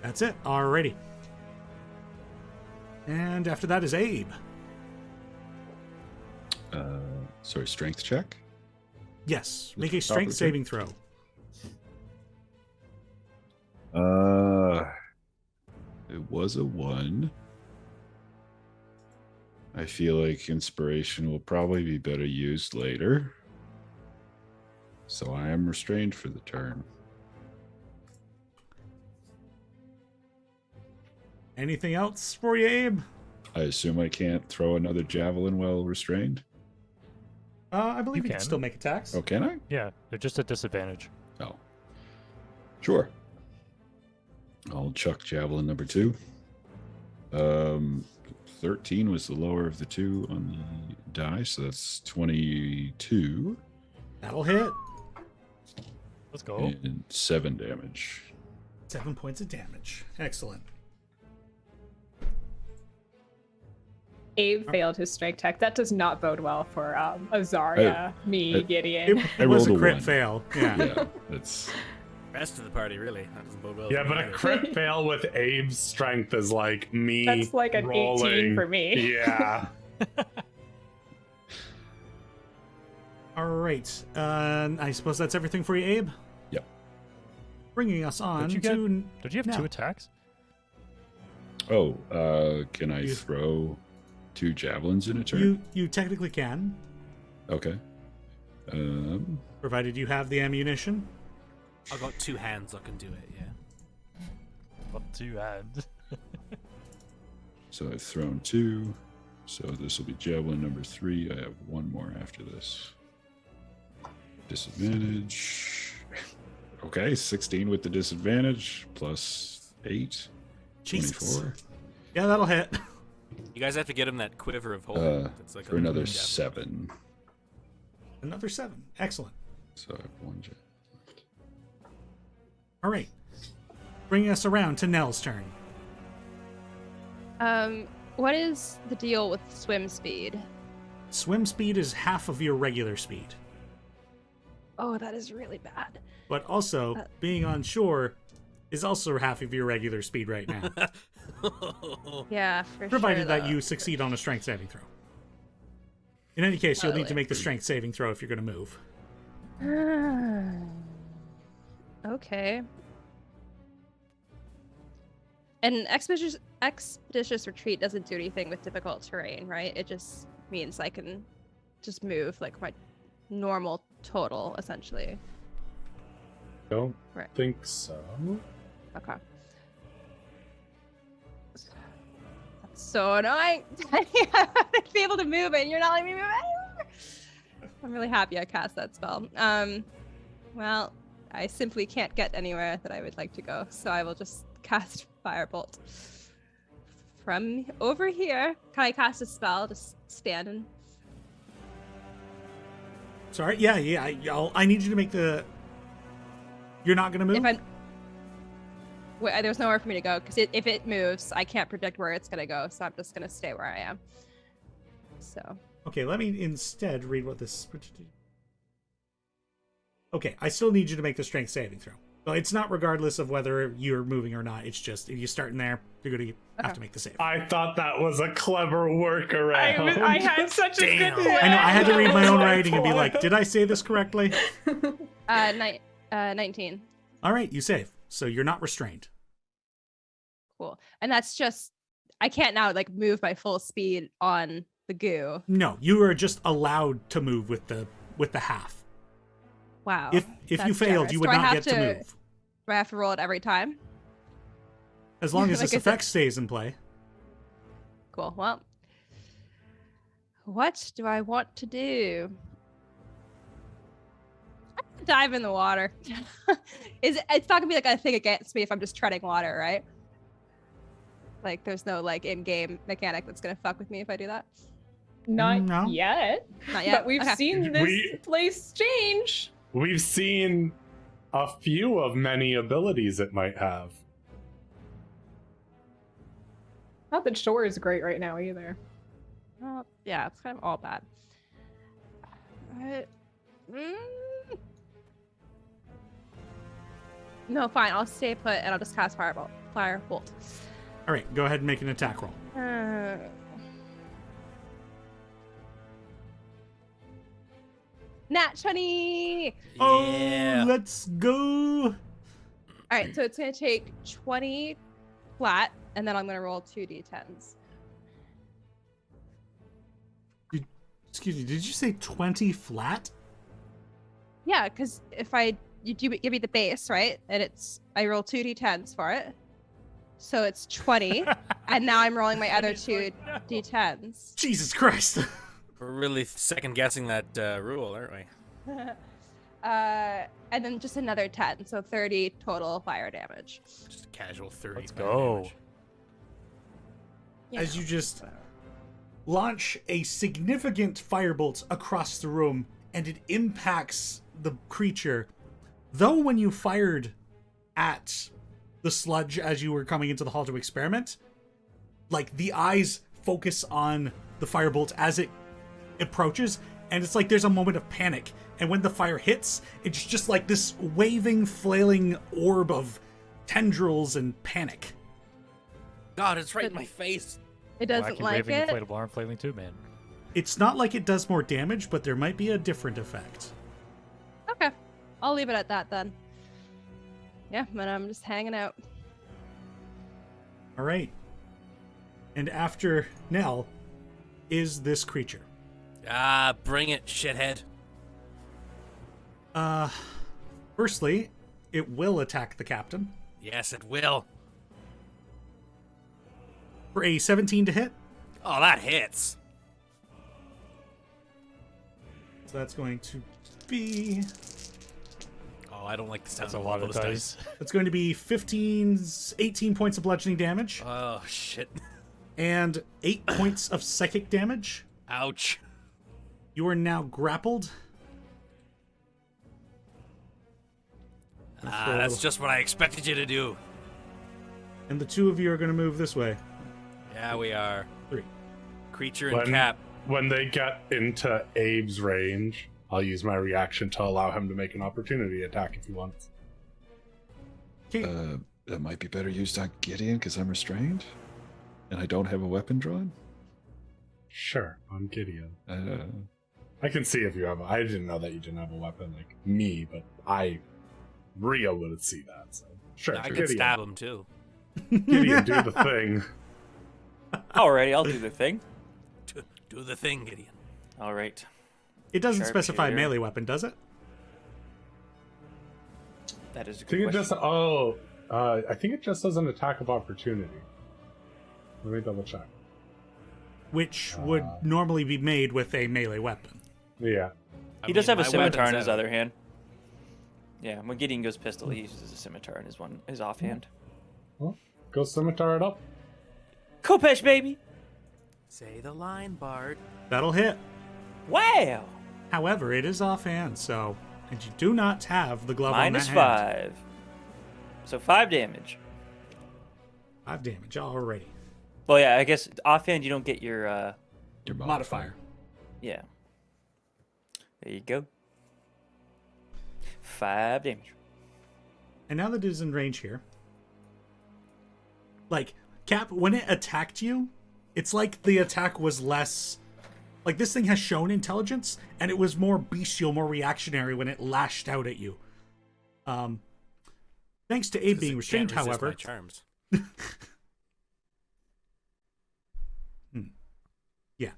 That's it. Alrighty. And after that is Abe. Sorry, strength check? Yes. With Make a strength proper saving throw. was a 1. I feel like inspiration will probably be better used later. So I am restrained for the turn. Anything else for you, Abe? I assume I can't throw another javelin while restrained? I believe you can can. still make attacks. Oh, can I? Yeah, they're just at disadvantage. Oh. Sure. I'll chuck javelin number 2. 13 was the lower of the 2 on the die, so that's 22. That'll hit. Let's go. And 7 damage. 7 points of damage. Excellent. Abe failed his strength check. That does not bode well for Azaria, Gideon. It was a rolled a crit 1. fail. Yeah. Yeah, that's... Rest of the party, really. That doesn't bode well. Yeah, for but me a either. crit fail with Abe's strength is like me. That's like an 18 rolling. for me. Yeah. All right. I suppose that's everything for you, Abe? Yep. Bringing us on Did you to... Did you have now. 2 attacks? Oh, can I You- throw 2 javelins in a turn? You technically can, Okay. provided you have the ammunition. I've got 2 hands. I can do it. Yeah. What 2 hands? So I've thrown 2. So this will be javelin number 3. I have 1 more after this. Disadvantage. Okay, 16 with the disadvantage, plus 8. Jesus. 24. Yeah, that'll hit. You guys have to get him that quiver of holding. It's like For a another javelin. 7. Another 7. Excellent. So I have 1 javelin. All right. Bringing us around to Nell's turn. What is the deal with swim speed? Swim speed is half of your regular speed. Oh, that is really bad. But also, being on shore is also half of your regular speed right now. Yeah, for Provided sure. that though. you succeed on a strength saving throw. In any case, you'll need to Totally. make the strength saving throw if you're going to move. Okay. An expeditious retreat doesn't do anything with difficult terrain, right? It just means I can just move like my normal total, essentially. Don't Right. think so. Okay. That's so annoying. I want to be able to move it, and you're not letting me move anymore. I'm really happy I cast that spell. Well, I simply can't get anywhere that I would like to go, so I will just cast Firebolt from over here. Can I cast a spell? Just standing. Sorry? Yeah. I need you to make the... You're not going to move? If I'm Wait, there's nowhere for me to go because if it moves, I can't predict where it's gonna go, so I'm just gonna stay where I am. So. Okay, let me instead read what this... Okay, I still need you to make the strength saving throw. So it's not regardless of whether you're moving or not. It's just, if you start in there, you're going to have to make the save. I thought that was a clever workaround. I had such a good plan. I know, I had to read my own writing and be like, did I say this correctly? 19. All right, you save. So you're not restrained. Cool. And that's just, I can't now like move my full speed on the goo. No, you are just allowed to move with the half. Wow. If that's you failed, generous. you would Do I not have get to move. Do I have to roll it every time? As long as Like this I said- effect stays in play. Cool. Well, what do I want to do? I'm gonna dive in the water. It's not gonna be like a thing against me if I'm just treading water, right? Like there's no like in-game mechanic that's gonna fuck with me if I do that. Not No. yet. Not yet. But we've Okay. seen this We- place change. We've seen a few of many abilities it might have. Not that shore is great right now either. Well, yeah, it's kind of all bad. No, fine. I'll stay put and I'll just cast Firebolt. Firebolt. All right, go ahead and make an attack roll. Nat 20! Yeah. Oh, let's go. All right, so it's going to take 20 flat and then I'm gonna roll 2d10s. Excuse me, did you say 20 flat? Yeah, because if you give me the base, right, and I roll 2d10s for it, so it's 20, and now I'm rolling my other 2d10s. Jesus Christ. We're really second guessing that rule, aren't we? And then just another 10, so 30 total fire damage. Just a casual 30. Let's fire go. damage. As you just launch a significant firebolt across the room, and it impacts the creature. Though when you fired at the sludge as you were coming into the hall to experiment, like the eyes focus on the firebolt as it approaches, and it's like there's a moment of panic. And when the fire hits, it's just like this waving, flailing orb of tendrils and panic. God, it's right in my face. It doesn't Wacky like waving it. inflatable arm flailing too, man. It's not like it does more damage, but there might be a different effect. Okay, I'll leave it at that then. Yeah, but I'm just hanging out. All right. And after Nell is this creature. Ah, bring it, shithead. Firstly, it will attack the captain Yes, it will. for a 17 to hit. Oh, that hits. So that's going to be Oh, I don't like the sound That's a of lot all of those dice. that's going to be 18 points of bludgeoning damage Oh, shit. and 8 points of psychic damage. Ouch. You are now grappled. Ah, that's just what I expected you to do. And the two of you are going to move this way. Yeah, we are. 3. Creature and cap. When they get into Abe's range, I'll use my reaction to allow him to make an opportunity attack if he wants. Okay. That might be better used on Gideon because I'm restrained, and I don't have a weapon drawn. Sure, on Gideon. Uh, I can see if you have. I didn't know that you didn't have a weapon like me, but Rio would see that. So sure, I for could Gideon. stab him, too. Gideon, do the thing. Alrighty, I'll do the thing. Do the thing, Gideon. All right. It doesn't specify Sharpshooter. melee weapon, does it? That is a I good think it question. just. I think it just says an attack of opportunity. Let me double check. Which would normally be made with a melee weapon. Yeah. He does have a my scimitar in weapon's his out. other hand. Yeah, when Gideon goes pistol, he uses a scimitar in his offhand. Well, go scimitar it up. Kopesh, baby! Say the line, Bard. That'll hit. Wow! However, it is offhand, so... And you do not have the glove on that hand. -5. So 5 damage. 5 damage already. Well, yeah, I guess offhand you don't get your, your Modifier. yeah. There you go. 5 damage. And now that it is in range here... Like, Cap, when it attacked you, it's like the attack was less... Like, this thing has shown intelligence, and it was more bestial, more reactionary when it lashed out at you. Thanks to Abe being restrained, Can't resist however... my charms. Yeah.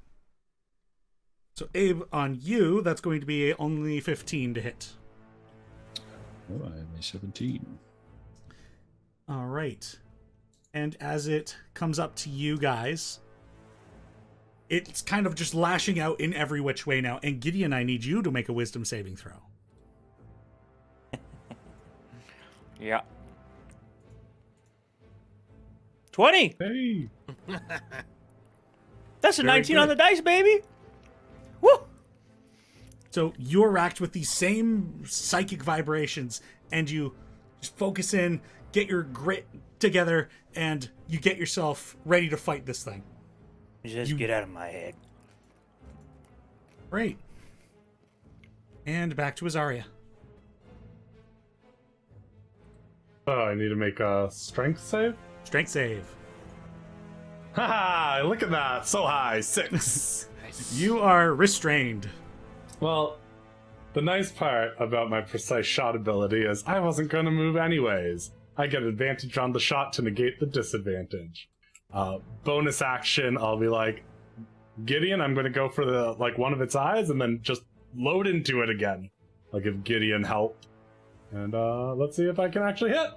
So, Abe, on you, that's going to be only 15 to hit. Oh, I have a 17. All right. And as it comes up to you guys, it's kind of just lashing out in every which way now. And Gideon, I need you to make a wisdom saving throw. Yeah. 20! Hey. That's a Very 19 on good. the dice, baby! Woo! So you are racked with these same psychic vibrations, and you just focus in, get your grit together, and you get yourself ready to fight this thing. Just get out of my head. Great. And back to Azaria. Oh, I need to make a strength save? Strength save. Haha, look at that. So high. 6. You are restrained. Well, the nice part about my precise shot ability is I wasn't going to move anyways. I get advantage on the shot to negate the disadvantage. Bonus action, I'll be like, Gideon, I'm going to go for the one of its eyes and then just load into it again. I'll give Gideon help. And let's see if I can actually hit.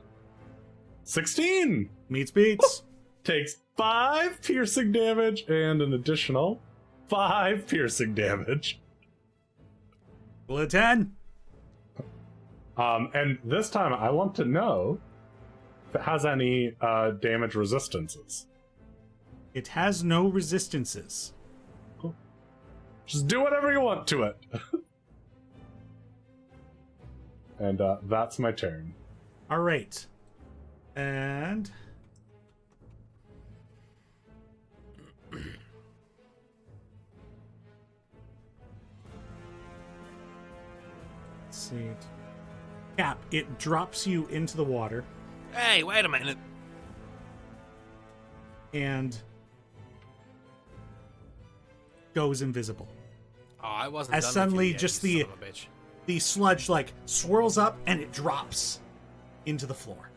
16! Meets beats. Takes 5 piercing damage and an additional 5 piercing damage. Roll a 10. And this time I want to know if it has any damage resistances. It has no resistances. Cool. Just do whatever you want to it. And that's my turn. All right. And let's see. Cap, it drops you into the water Hey, wait a minute. and goes invisible. Oh, I wasn't As done suddenly with you yet, just you the- son of a bitch. The sludge swirls up and it drops into the floor.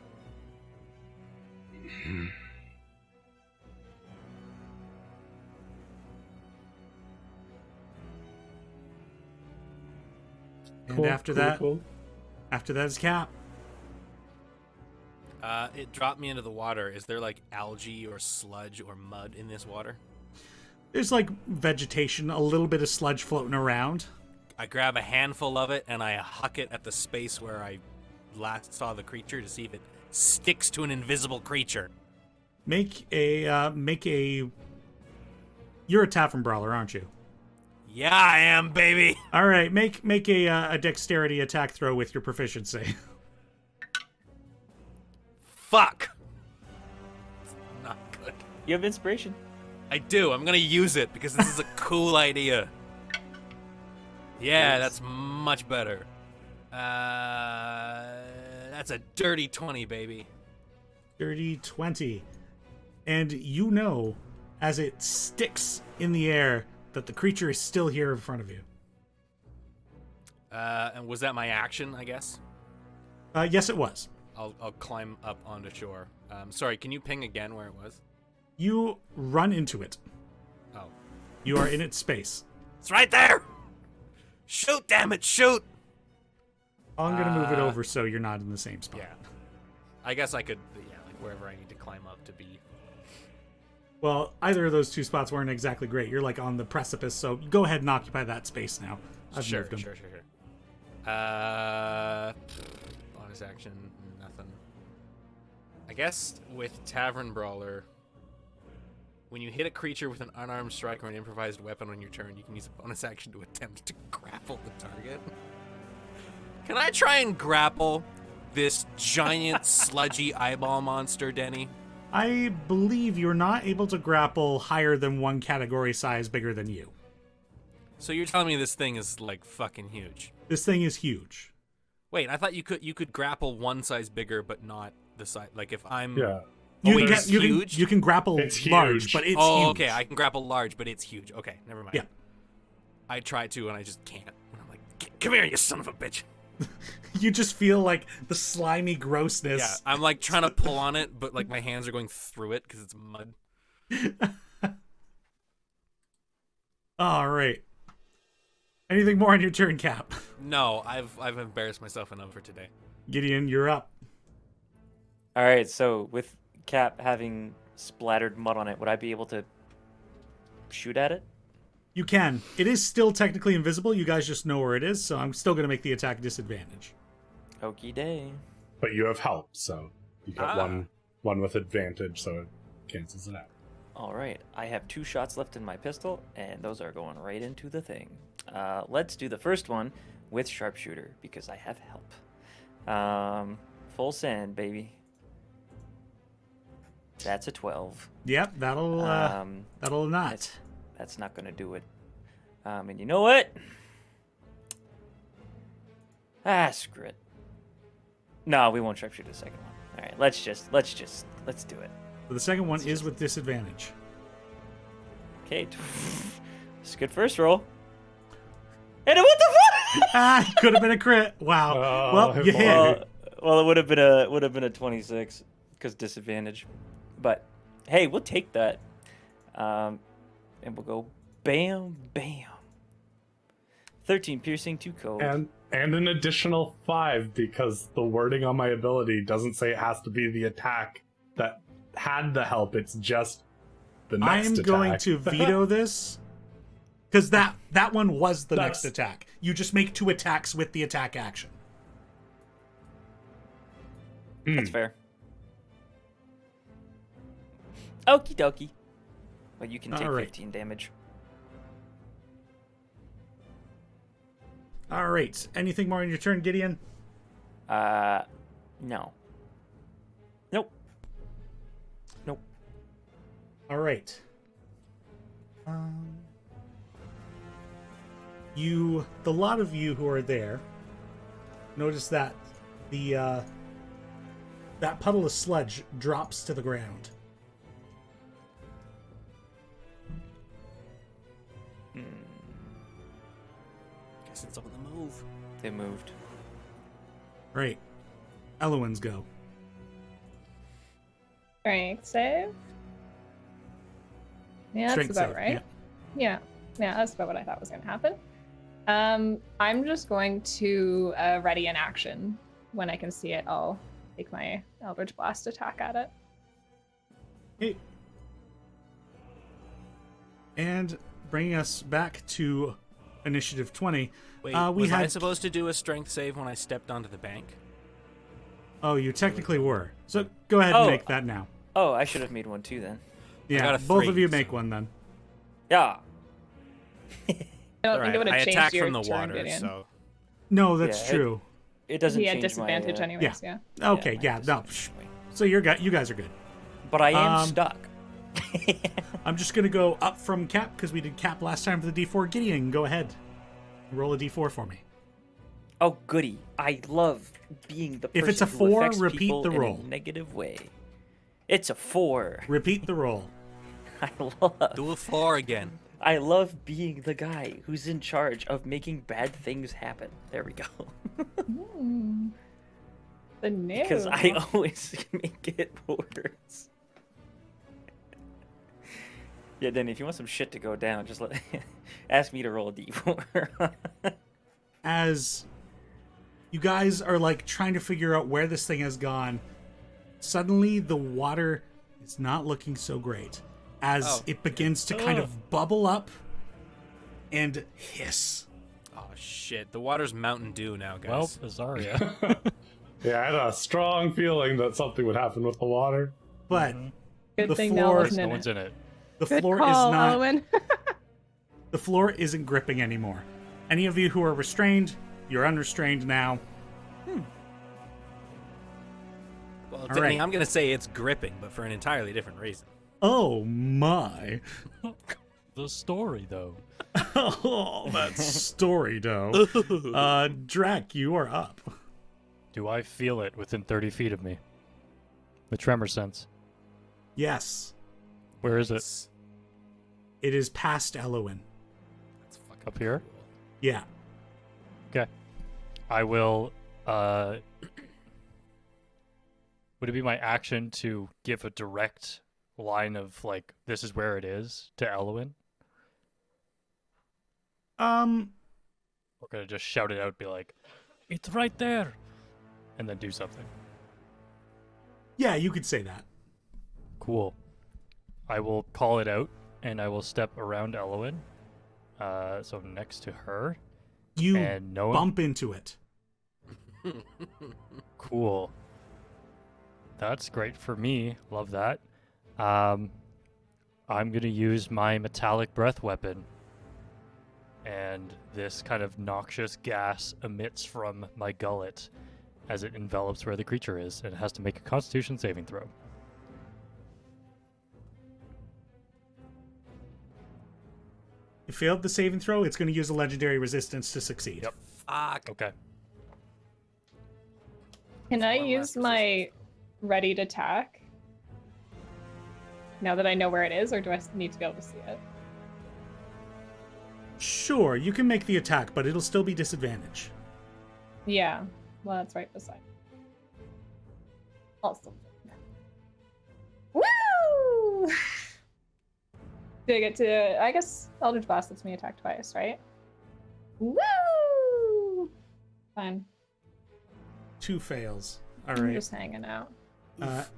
And after that is Cap. It dropped me into the water. Is there algae or sludge or mud in this water? There's vegetation, a little bit of sludge floating around. I grab a handful of it and I huck it at the space where I last saw the creature to see if it sticks to an invisible creature. Make a. You're a tavern brawler, aren't you? Yeah, I am, baby. All right, make a dexterity attack throw with your proficiency. Fuck. It's not good. You have inspiration. I do. I'm gonna use it because this is a cool idea. Yeah, that's much better. That's a dirty 20, baby. Dirty 20. And you know, as it sticks in the air, that the creature is still here in front of you. And was that my action, I guess? Yes, it was. I'll climb up onto shore. Sorry, can you ping again where it was? You run into it. Oh. You are in its space. It's right there! Shoot, damn it, shoot! I'm going to move it over so you're not in the same spot. Yeah. I guess I could, wherever I need to climb up to be. Well, either of those two spots weren't exactly great. You're on the precipice, so go ahead and occupy that space now. I've Sure. moved them. Bonus action, nothing. I guess with Tavern Brawler, when you hit a creature with an unarmed strike or an improvised weapon on your turn, you can use a bonus action to attempt to grapple the target. Can I try and grapple this giant sludgy eyeball monster, Denny? I believe you're not able to grapple higher than one category size bigger than you. So you're telling me this thing is fucking huge? This thing is huge. Wait, I thought you could grapple one size bigger, but not the size. If I'm You can grapple It's large, huge. but it's oh, huge. okay, I can grapple large, but it's huge. Okay, never mind. Yeah. I try to, and I just can't. And I'm like, come here, you son of a bitch. You just feel the slimy grossness. Yeah, I'm trying to pull on it, but my hands are going through it because it's mud. All right. Anything more on your turn, Cap? No, I've embarrassed myself enough for today. Gideon, you're up. All right, so with Cap having splattered mud on it, would I be able to shoot at it? You can. It is still technically invisible. You guys just know where it is, so I'm still going to make the attack disadvantage. Okie day. But you have help, so you got one with advantage, so it cancels it out. All right, I have 2 shots left in my pistol, and those are going right into the thing. Let's do the first one with sharpshooter because I have help. Full send, baby. That's a 12. Yep, that'll not. That's not gonna do it. And you know what? Screw it. No, we won't sharpshoot the second one. All right, let's do it. So the second one is with disadvantage. Okay, it's a good first roll. And what the fuck? Could have been a crit. Wow. Oh, Well, you hit. Well, it would have been a 26 because disadvantage, but hey, we'll take that. And we'll go bam, bam. 13 piercing, 2 cold. And an additional 5 because the wording on my ability doesn't say it has to be the attack that had the help. It's just the next I am attack. going to veto this because that one was the next attack. You just make 2 attacks with the attack action. That's fair. Okie dokie. Well, you can take All right. 15 damage. All right. Anything more on your turn, Gideon? No. Nope. All right. The lot of you who are there, notice that that puddle of sludge drops to the ground. Guess it's on the move. They moved. Right. Elowen's go. Strength save. Yeah, that's Strength about save, right. Yeah, that's about what I thought was going to happen. I'm just going to ready an action. When I can see it, I'll take my Eldritch Blast attack at it. Hey. And bringing us back to initiative 20. Wait, we was I had supposed to do a strength save when I stepped onto the bank? Oh, you technically were. So go ahead and make that now. Oh, I should have made one too then. Yeah, got a both 3, of you so- make one then. Yeah. I don't think it would I have changed attacked your from the turn, water, Gideon. so No, that's Yeah, true. It doesn't He had change disadvantage my, anyways, yeah. Okay, my yeah, no. disadvantage. So you guys are good. But I am Um, stuck. I'm just gonna go up from Cap because we did Cap last time for the D4. Gideon, go ahead. Roll a D4 for me. Oh, goody. I love being the If person it's a who 4, affects repeat people the in a roll. negative way. It's a 4. Repeat the roll. do a 4 again. I love being the guy who's in charge of making bad things happen. There we go. The new. Because I always make it worse. Yeah, then if you want some shit to go down, just ask me to roll a d4. As you guys are like trying to figure out where this thing has gone, suddenly the water is not looking so great as it begins to kind of bubble up and hiss. Oh shit! The water's Mountain Dew now, Well, guys. Azaria. Yeah, I had a strong feeling that something would happen with the water. But Good the thing floor- Nell wasn't no in one's it. in it. the Good floor call, is not. Elwyn. The floor isn't gripping anymore. Any of you who are restrained, you're unrestrained now. Well, All right. I'm gonna say it's gripping, but for an entirely different reason. Oh my. The story, though. Oh, that story, though. Drac, you are up. Do I feel it within 30 feet of me? The tremor sense. Yes. Where is it? It is past Elowen. That's fucking Up here? Yeah. Okay. I will, would it be my action to give a direct line of, like, this is where it is to Elwyn? Or could I just shout it out, be like, it's right there, and then do something? Yeah, you could say that. Cool. I will call it out, and I will step around Elwyn, so next to her. You And Noah? bump into it. Cool. That's great for me. Love that. I'm gonna use my metallic breath weapon, and this kind of noxious gas emits from my gullet as it envelops where the creature is, and it has to make a Constitution saving throw. You failed the saving throw, it's going to use a legendary resistance to succeed. Yep. Fuck. Okay. Can I One use last my ready to attack? Now that I know where it is, or do I need to be able to see it? Sure, you can make the attack, but it'll still be disadvantage. Yeah. Well, that's right beside. Awesome. Woo! Do I get to? I guess Eldritch Blast lets me attack twice, right? Woo! Fine. 2 fails. All I'm right. just hanging out.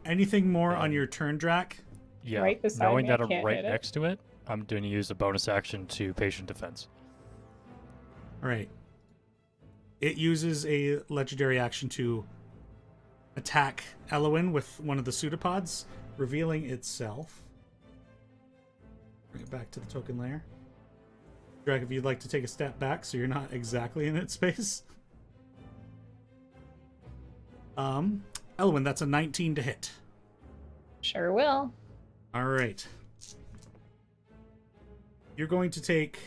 Anything more on your turn, Drac? Yeah, Right beside knowing me, I that I'm can't right hit it. next to it, I'm going to use a bonus action to patient defense. All right. It uses a legendary action to attack Elowin with one of the pseudopods, revealing itself. Bring it back to the token layer. Drag, if you'd like to take a step back so you're not exactly in its space. Elowin, that's a 19 to hit. Sure will. All right. You're going to take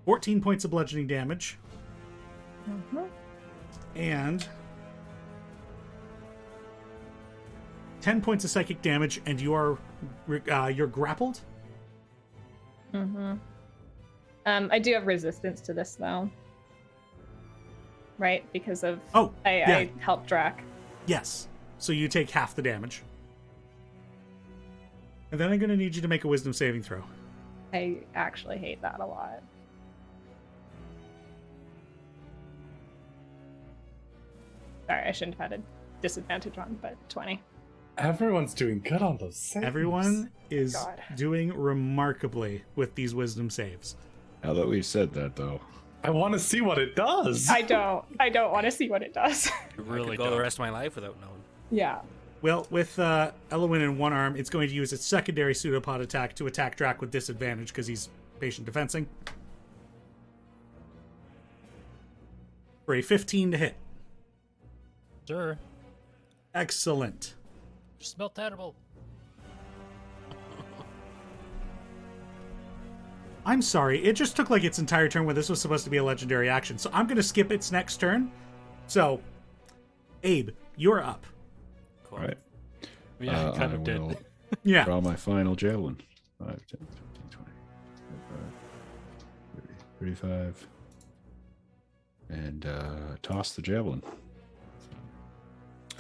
14 points of bludgeoning damage. Mm-hmm. And 10 points of psychic damage, and you're grappled. Mm-hmm. I do have resistance to this though, right? Because of I helped Drac. Yes. So you take half the damage. And then I'm going to need you to make a wisdom saving throw. I actually hate that a lot. Sorry, I shouldn't have had a disadvantage on, but 20. Everyone's doing good on those saves. Everyone is God. doing remarkably with these wisdom saves. Now that we've said that, though, I want to see what it does. I don't want to see what it does. I could go the rest of my life without knowing. Yeah. Well, with Elowin in one arm, it's going to use its secondary pseudopod attack to attack Drac with disadvantage because he's patient defensing. For a 15 to hit. Sure. Excellent. You smell terrible. I'm sorry, it just took like its entire turn when this was supposed to be a legendary action, so I'm going to skip its next turn. So, Abe, you're up. all right. Yeah, kind I of did. will Yeah. draw my final javelin. 5, 10, 15, 20, 25, 30, 35. And toss the javelin.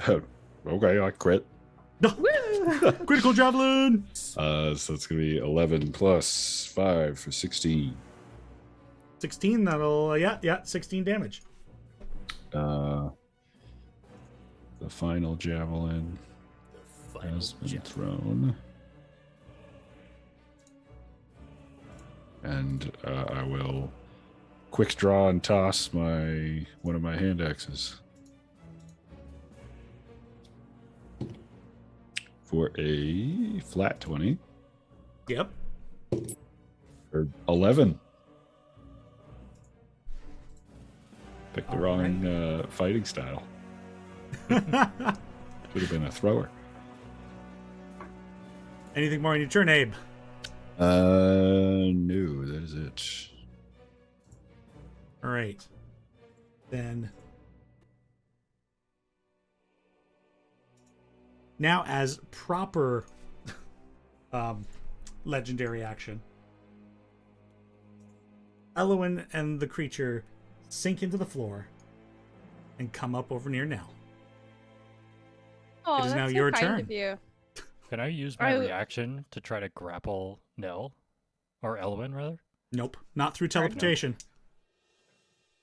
Oh, okay, I crit. Critical javelin! So it's going to be 11 plus 5 for 16. 16, that'll, 16 damage. The final javelin has been thrown. And I will quick draw and toss one of my hand axes. For a flat 20. Yep. Or 11. Picked the All wrong fighting style. Should have been a thrower. Anything more on your turn, Abe? No, that is it. All right. Then. Now, as proper legendary action, Elowin and the creature sink into the floor and come up over near Nell. Oh, It is that's now so your kind turn. of you. Can I use my reaction to try to grapple Nell? Or Elwyn, rather? Nope, not through teleportation.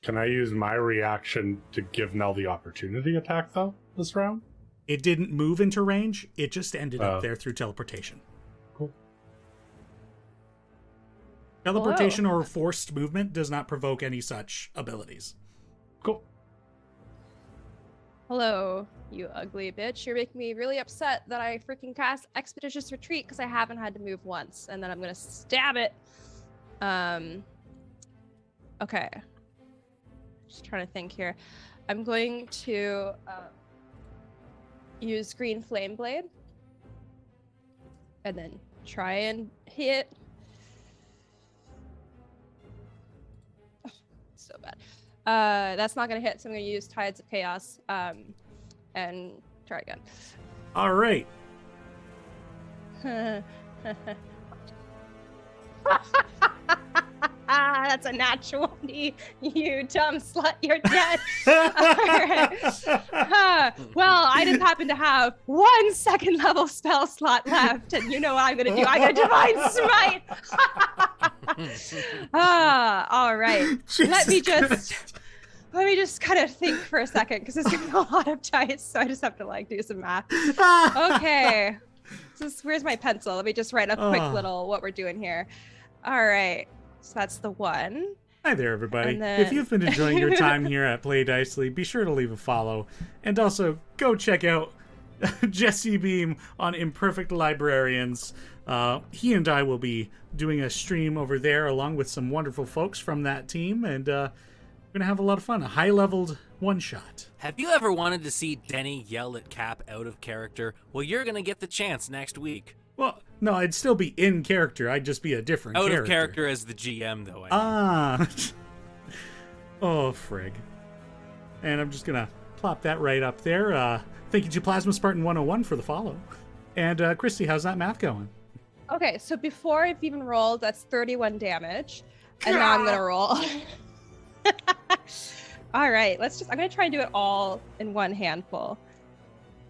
Can I use my reaction to give Nell the opportunity attack, though, this round? It didn't move into range, it just ended up there through teleportation. Cool. Teleportation or forced movement does not provoke any such abilities. Cool. Hello, you ugly bitch. You're making me really upset that I freaking cast Expeditious Retreat because I haven't had to move once, and then I'm gonna stab it. Okay. Just trying to think here. I'm going to use Green Flame Blade, and then try and hit. Oh, so bad. That's not gonna hit, so I'm gonna use Tides of Chaos, and try again. All right. That's a natural 20. You dumb slut, you're dead. Alright. Well, I just happen to have 1 second level spell slot left, and you know what I'm gonna do? I'm gonna divine smite. Alright. Let me just kind of think for a second, because there's gonna be a lot of dice, so I just have to like do some math. Okay. Where's my pencil? Let me just write a quick little what we're doing here. All right. So that's the 1. Hi there, everybody. Then... If you've been enjoying your time here at Play Dicely, be sure to leave a follow. And also, go check out Jesse Beam on Imperfect Librarians. He and I will be doing a stream over there along with some wonderful folks from that team. And we're going to have a lot of fun. A high-leveled one-shot. Have you ever wanted to see Denny yell at Cap out of character? Well, you're going to get the chance next week. Well, no, I'd still be in character. I'd just be a different character. Out of character as the GM, though. Oh, frig. And I'm just going to plop that right up there. Thank you to Plasma Spartan 101 for the follow. And Christy, how's that math going? Okay, so before I've even rolled, that's 31 damage. And now I'm going to roll. All right, I'm going to try and do it all in one handful.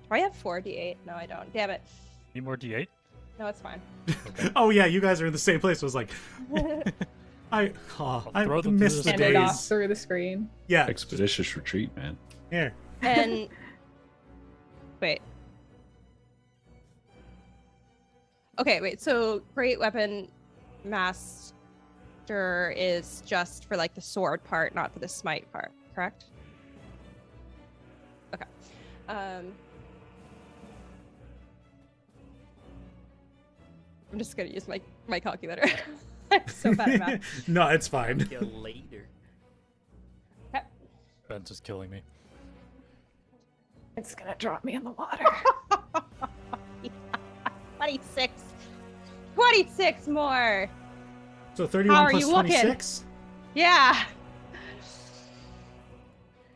Do I have 4 d8? No, I don't. Damn it. Need more d8? No, it's fine. Okay. Oh, yeah, you guys are in the same place. I was like, I missed the Hand it off days. through the screen. Yeah. Expeditious retreat, man. Here. And wait. Okay, wait. So Great Weapon Master is just for like the sword part, not for the smite part, correct? Okay. I'm just gonna use my calculator. I'm so bad at math. No, it's fine. Later. Okay. Ben's is killing me. It's gonna drop me in the water. 26. 26 more. So How 31 are plus you looking? 26? Yeah.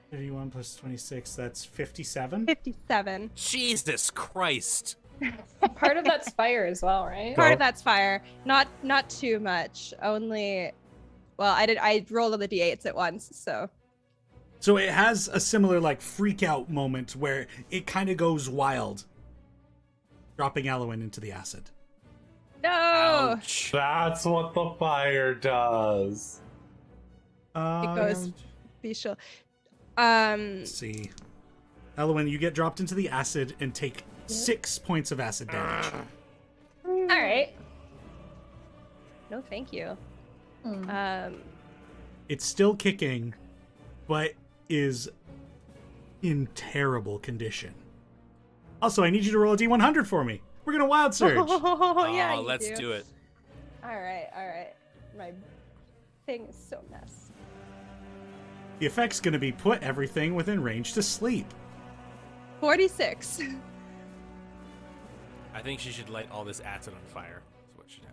31 plus 26, that's 57? 57. Jesus Christ. Part of that's fire as well, right? Part of that's fire. Not too much. Only, well, I rolled on the d8s at once, so. So it has a similar like freak out moment where it kind of goes wild, dropping Elowen into the acid. No. Ouch. That's what the fire does. It goes. Be sure. Let's see. Elowen, you get dropped into the acid and take 6 points of acid damage. All right. No, thank you. It's still kicking, but is in terrible condition. Also, I need you to roll a d100 for me. We're gonna wild surge. Oh yeah. you Let's do it. All right. My thing is so messed. The effect's gonna be put everything within range to sleep. 46. I think she should light all this acid on fire. That's what should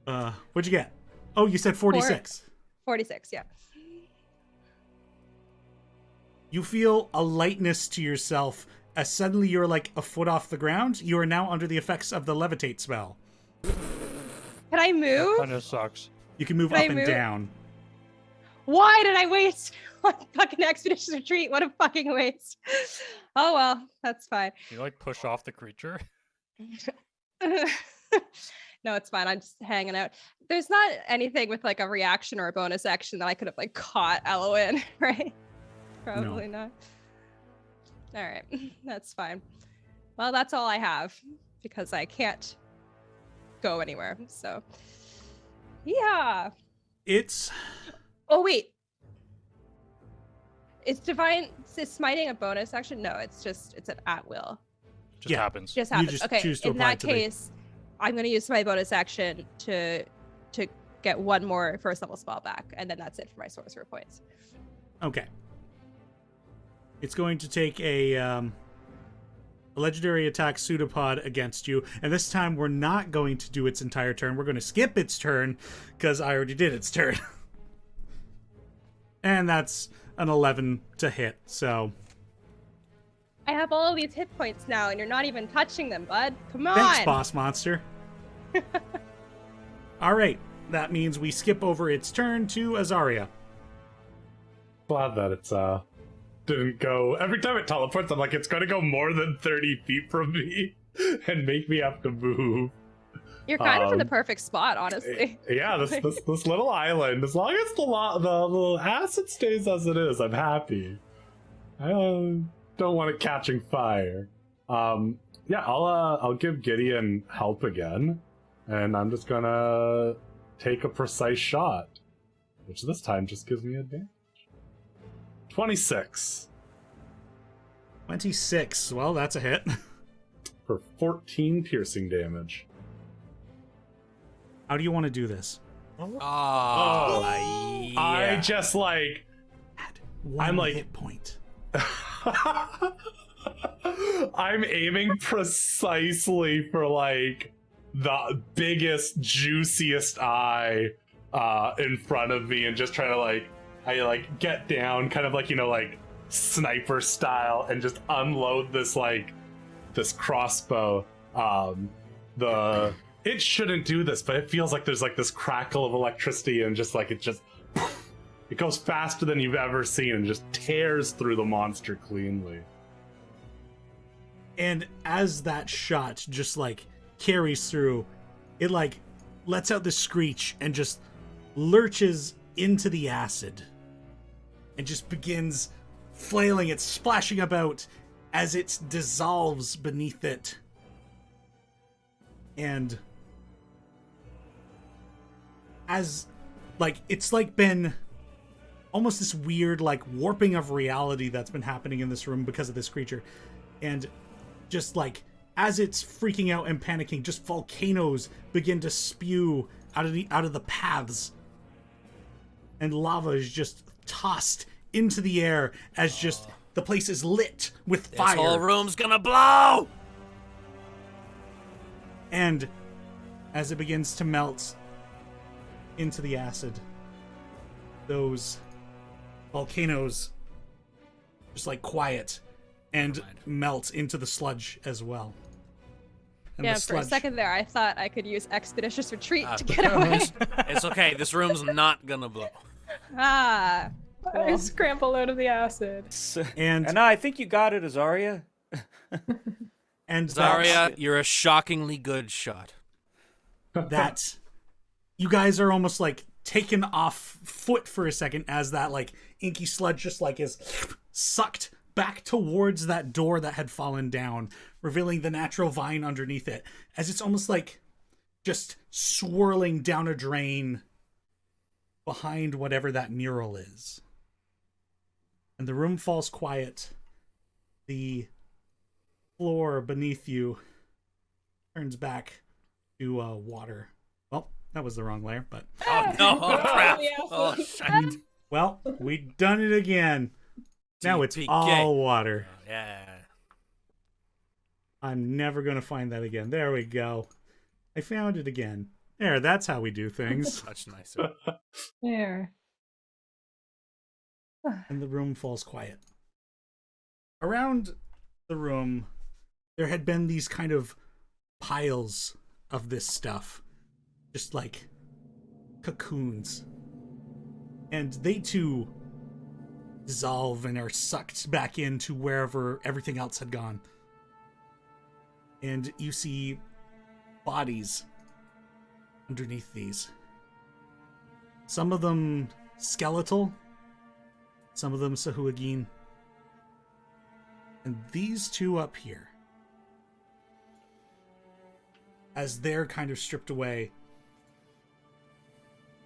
happen. What'd you get? Oh, you said 46. 46, yeah. You feel a lightness to yourself as suddenly you're like a foot off the ground. You are now under the effects of the levitate spell. Can I move? Kind of sucks. You can move Can up I and move? down. Why did I waste one fucking expedition retreat? What a fucking waste. Oh well, that's fine. You like push off the creature? No, it's fine. I'm just hanging out. There's not anything with like a reaction or a bonus action that I could have like caught Elowen, right? Probably not. All right, that's fine. Well, that's all I have because I can't go anywhere. So, yeah. It's Oh wait. Is smiting a bonus action? No, it's an at will. Just Yeah. happens. Just You happens. just Okay. choose to In apply that to the- case, I'm gonna use my bonus action to get one more first level spell back, and then that's it for my sorcerer points. okay. It's going to take a legendary attack pseudopod against you, and this time we're not going to do its entire turn. We're going to skip its turn because I already did its turn. And that's an 11 to hit, so I have all of these hit points now, and you're not even touching them, bud. Come on. thanks, boss monster. All right, that means we skip over its turn to Azaria. Glad that it's didn't go. Every time it teleports, I'm like, it's gonna go more than 30 feet from me and make me have to move. You're kind of in the perfect spot, honestly. Yeah, this little island. As long as the acid stays as it is, I'm happy. I don't want it catching fire. Yeah, I'll give Gideon help again, and I'm just gonna take a precise shot, which this time just gives me advantage. 26. 26. Well, that's a hit. For 14 piercing damage. How do you want to do this? I just like... One I'm like... hit point. I'm aiming precisely for like the biggest, juiciest eye in front of me, and just trying to I get down, kind of like, like sniper style, and just unload this crossbow. It shouldn't do this, but it feels like there's this crackle of electricity, and it goes faster than you've ever seen, and just tears through the monster cleanly. And as that shot just carries through, it lets out this screech and just lurches into the acid and just begins flailing it, splashing about as it dissolves beneath it. And as it's been almost this weird warping of reality that's been happening in this room because of this creature. And just as it's freaking out and panicking, just volcanoes begin to spew out of the paths, and lava is just tossed into the air as just the place is lit with fire. This whole room's gonna blow! And as it begins to melt into the acid, those volcanoes just quiet and melt into the sludge as well. And Yeah, the for a sludge, second there, I thought I could use Expeditious Retreat to get away. It's okay. This room's not gonna blow. Ah. I scramp a load of the acid. and I think you got it, Azaria. and Zarya, you're a shockingly good shot. that you guys are almost taken off foot for a second as that inky sludge just is sucked back towards that door that had fallen down, revealing the natural vine underneath it, as it's almost just swirling down a drain behind whatever that mural is. And the room falls quiet. The floor beneath you turns back to water. Well, that was the wrong layer, but... Oh, no. Oh, crap. Oh, shit. Well, we done it again. Now it's TPK. all water. Yeah. I'm never going to find that again. There we go. I found it again. There, that's how we do things. Much nicer. There. And the room falls quiet. Around the room, there had been these kind of piles of this stuff. Just cocoons. And they too dissolve and are sucked back into wherever everything else had gone. And you see bodies underneath these. Some of them skeletal, some of them Sahuagin. And these two up here, as they're kind of stripped away,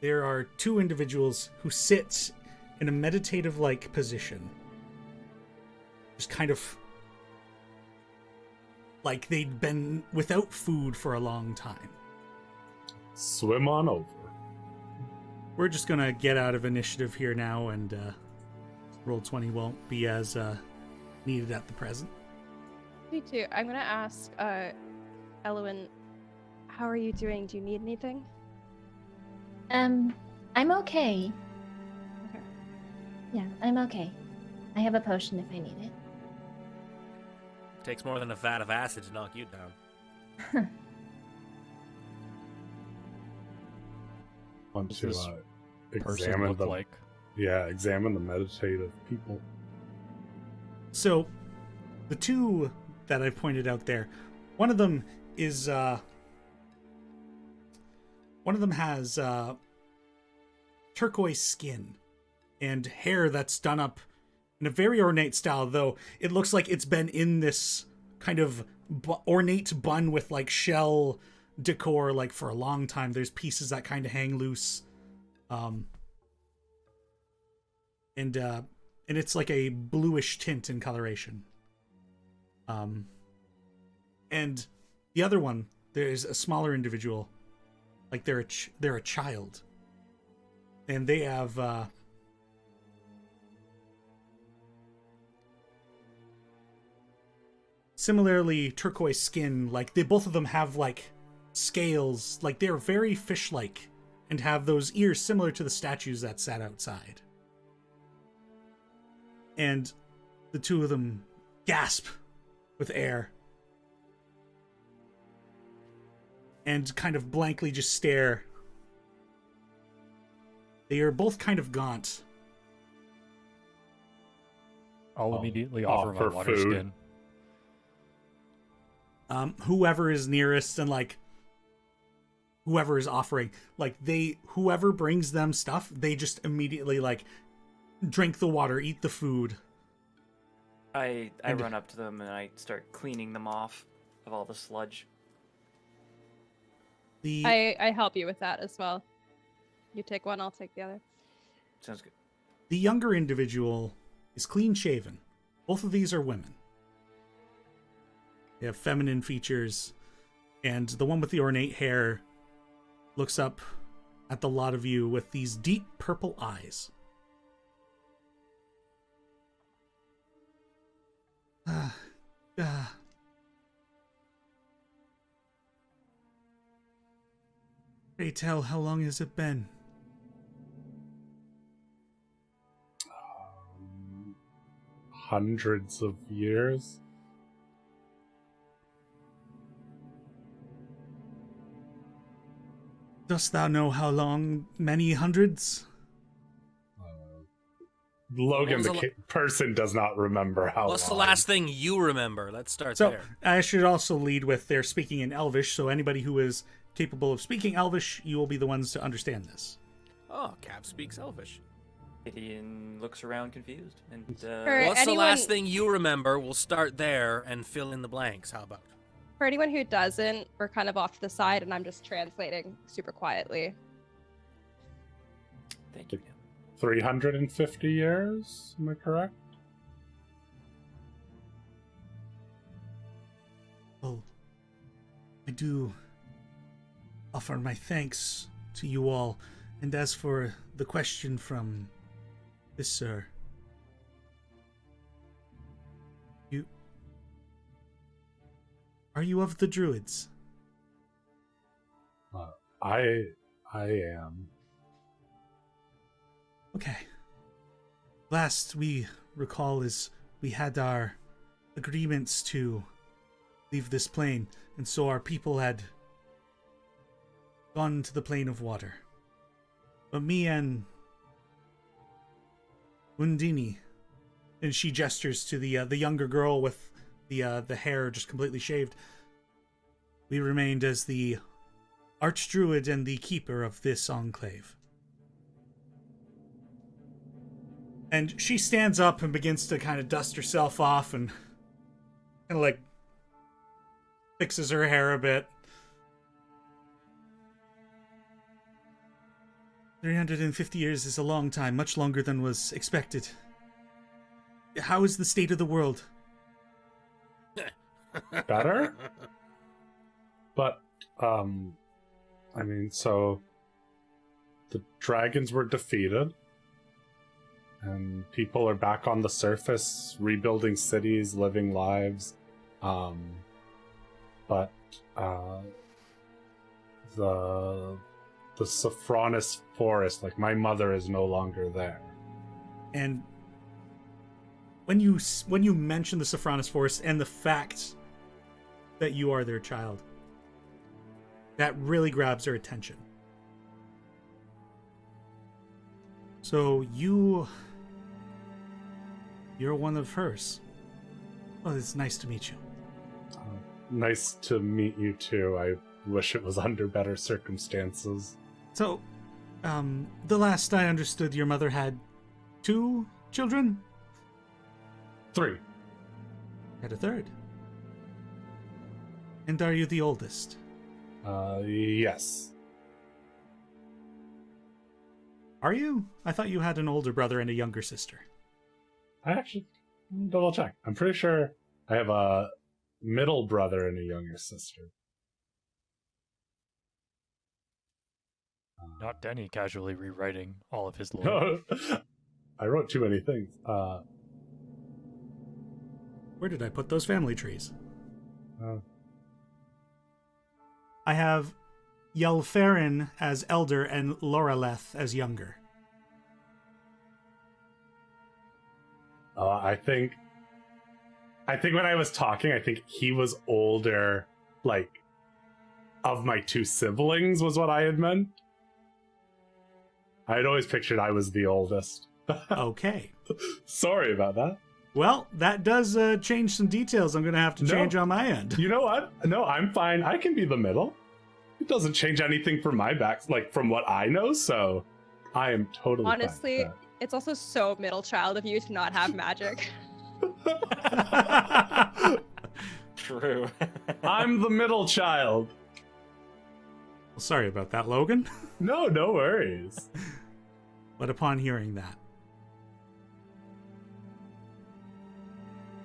there are two individuals who sit in a meditative-like position. Just kind of like they'd been without food for a long time. Swim on over. We're just gonna get out of initiative here now, and Roll20 won't be as needed at the present. Me too. I'm gonna ask Elwyn, how are you doing? Do you need anything? I'm okay. Okay. Yeah, I'm okay. I have a potion if I need it. Takes more than a vat of acid to knock you down. Want What's to this person examine look the like? examine the meditative people. So, the two that I pointed out there, one of them is one of them has turquoise skin and hair that's done up in a very ornate style, though it looks like it's been in this kind of ornate bun with like shell decor like for a long time. There's pieces that kind of hang loose, and it's like a bluish tint in coloration. And the other one, there's a smaller individual, like they're a child, and they have similarly turquoise skin. Like both of them have like scales, like they're very fish-like, and have those ears similar to the statues that sat outside. And the two of them gasp with air and kind of blankly just stare. They are both kind of gaunt. I'll immediately offer my water food. skin. Whoever is nearest and like whoever is offering, like whoever brings them stuff, they just immediately like drink the water, eat the food. I run up to them and I start cleaning them off of all the sludge. I help you with that as well. You take one, I'll take the other. Sounds good. The younger individual is clean shaven. Both of these are women. They have feminine features, and the one with the ornate hair looks up at the lot of you with these deep purple eyes. Pray tell, how long has it been? Hundreds of years. Dost thou know how long? Many hundreds? Logan, What was the person, does not remember how What's the long. last thing you remember? Let's start So there. I should also lead with their speaking in Elvish, so anybody who is capable of speaking Elvish, you will be the ones to understand this. Oh, Cap speaks Elvish. Gideon looks around confused. And For What's the anyone- last thing you remember? We'll start there and fill in the blanks. How about? For anyone who doesn't, we're kind of off to the side and I'm just translating super quietly. thank you. 350 years, am I correct? Well, I do offer my thanks to you all. And as for the question from this sir, are you of the Druids? I am. Okay. Last we recall is we had our agreements to leave this plane, and so our people had gone to the plane of water. But me and Undini, and she gestures to the younger girl with the hair just completely shaved, we remained as the archdruid and the keeper of this enclave. And she stands up and begins to kind of dust herself off and kind of like fixes her hair a bit. 350 years is a long time, much longer than was expected. How is the state of the world? Better? But, I mean, so the dragons were defeated, and people are back on the surface, rebuilding cities, living lives. But the Saffronis forest, like, my mother is no longer there. And when you mention the Saffronis forest and the fact that you are their child, that really grabs her attention. So you're one of hers. Well, it's nice to meet you. Nice to meet you too. I wish it was under better circumstances. So, the last I understood, your mother had 2 children? 3. Had a 3rd. And are you the oldest? Yes. Are you? I thought you had an older brother and a younger sister. I actually double check. I'm pretty sure I have a middle brother and a younger sister. Not Denny casually rewriting all of his lore. I wrote too many things. Where did I put those family trees? I have Yelfarin as elder and Loreleth as younger. I think when I was talking, I think he was older, like, of my 2 siblings was what I had meant. I had always pictured I was the oldest. Okay. Sorry about that. Well, that does change some details I'm going to have to change on my end. You know what? No, I'm fine. I can be the middle. It doesn't change anything from my back, like, from what I know, so I am totally Honestly, fine with it's also so middle child of you to not have magic. True. that. I'm the middle child. Well, sorry about that, Logan. No worries. But upon hearing that.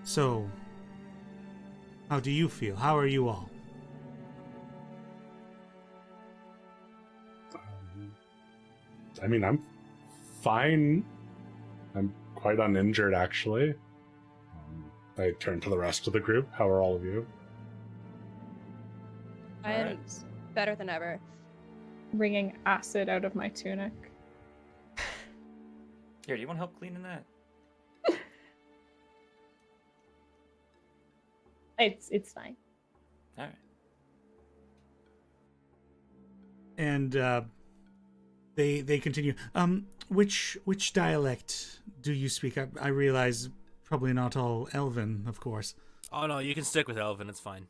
So, how do you feel? How are you all? I mean, I'm fine. I'm quite uninjured, actually. I turn to the rest of the group. How are all of you? I am better than ever. Wringing acid out of my tunic. Here, do you want help cleaning that? It's fine. All right. And they continue. Which dialect do you speak? I realize probably not all Elven, of course. Oh no, you can stick with Elven. It's fine.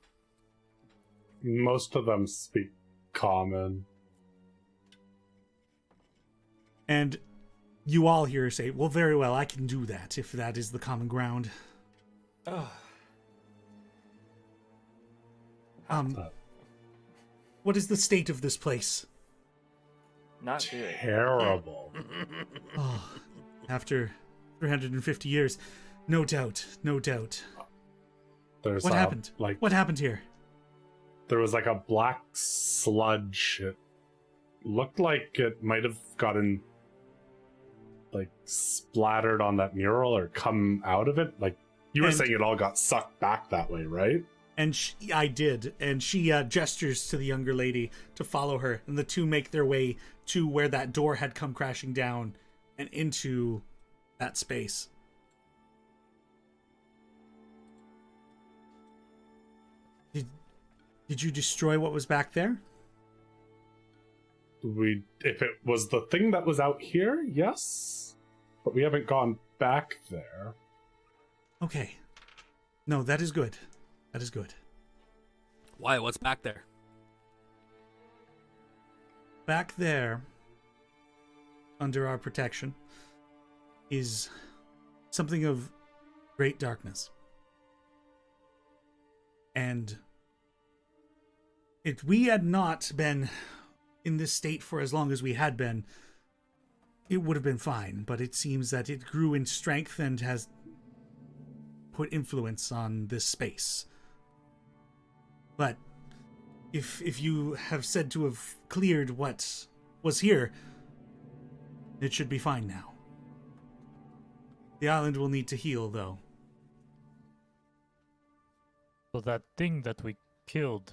Most of them speak common. And you all here say, well, very well, I can do that, if that is the common ground. Oh. What is the state of this place? Not good. Terrible. Oh, after 350 years, no doubt. There's What happened? What happened here? There was like a black sludge. It looked like it might have gotten like splattered on that mural or come out of it. Like you were saying, it all got sucked back that way, right? And I did. And she gestures to the younger lady to follow her. And the two make their way to where that door had come crashing down and into that space. Did you destroy what was back there? If it was the thing that was out here, yes. But we haven't gone back there. Okay. No, that is good. That is good. Why? What's back there? Back there, under our protection, is something of great darkness. And if we had not been in this state for as long as we had been, it would have been fine. But it seems that it grew in strength and has put influence on this space. But if you have said to have cleared what was here, it should be fine now. The island will need to heal, though. So that thing that we killed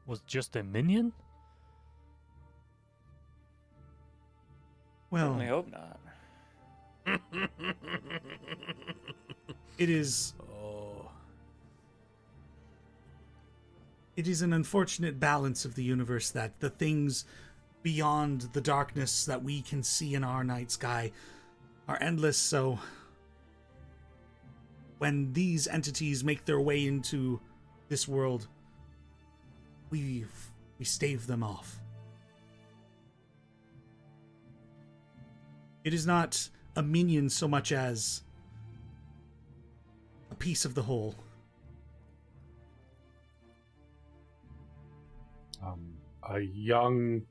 was just a minion? Well, I hope not. it is... It is an unfortunate balance of the universe that the things beyond the darkness that we can see in our night sky are endless, so when these entities make their way into this world, we stave them off. It is not a minion so much as a piece of the whole. A young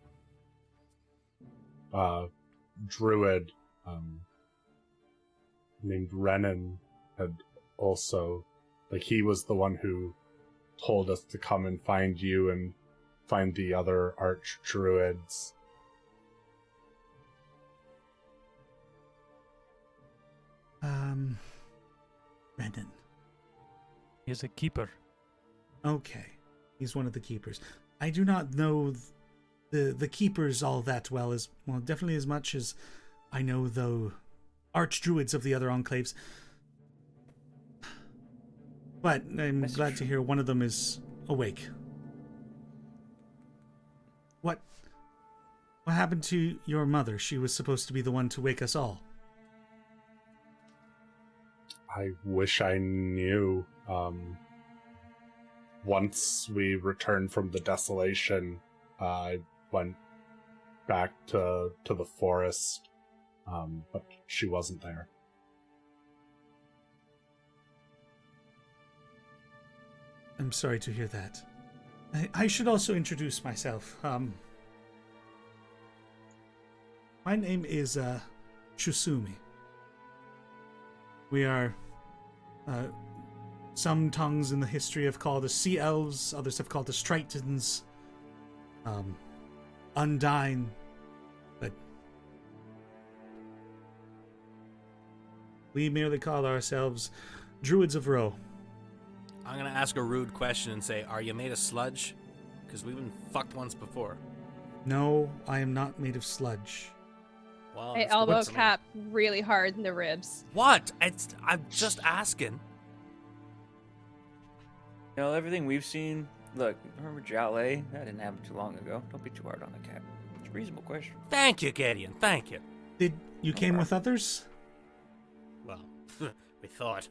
druid named Renan had also, like, he was the one who told us to come and find you and find the other arch druids. Renan. He is a keeper. Okay. He's one of the keepers. I do not know the keepers all that well, definitely as much as I know the archdruids of the other enclaves. But I'm glad to hear one of them is awake. What happened to your mother? She was supposed to be the one to wake us all. I wish I knew. Once we returned from the desolation, I went back to the forest, but she wasn't there. I'm sorry to hear that. I should also introduce myself. My name is Shusumi. We are... some tongues in the history have called us sea elves, others have called us tritons, undying, but we merely call ourselves Druids of Roh. I'm gonna ask a rude question and say, are you made of sludge? Because we've been fucked once before. No, I am not made of sludge. Well, I elbow Cap really hard in the ribs. What? I'm just asking. You know, everything we've seen, look, remember Jaleh? That didn't happen too long ago. Don't be too hard on the cat. It's a reasonable question. Thank you, Gideon. Thank you. Did you came with others? Well, we thought.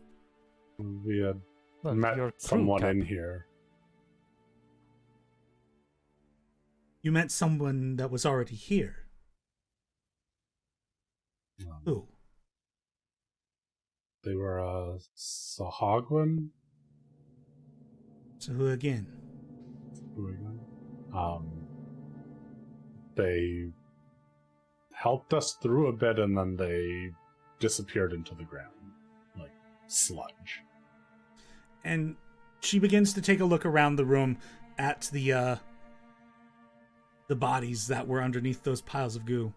We had Well, met your crew, someone Cap. in here. You met someone that was already here. Who? They were Sahagwin. So who again? They helped us through a bit and then they disappeared into the ground, like sludge. And she begins to take a look around the room at the bodies that were underneath those piles of goo.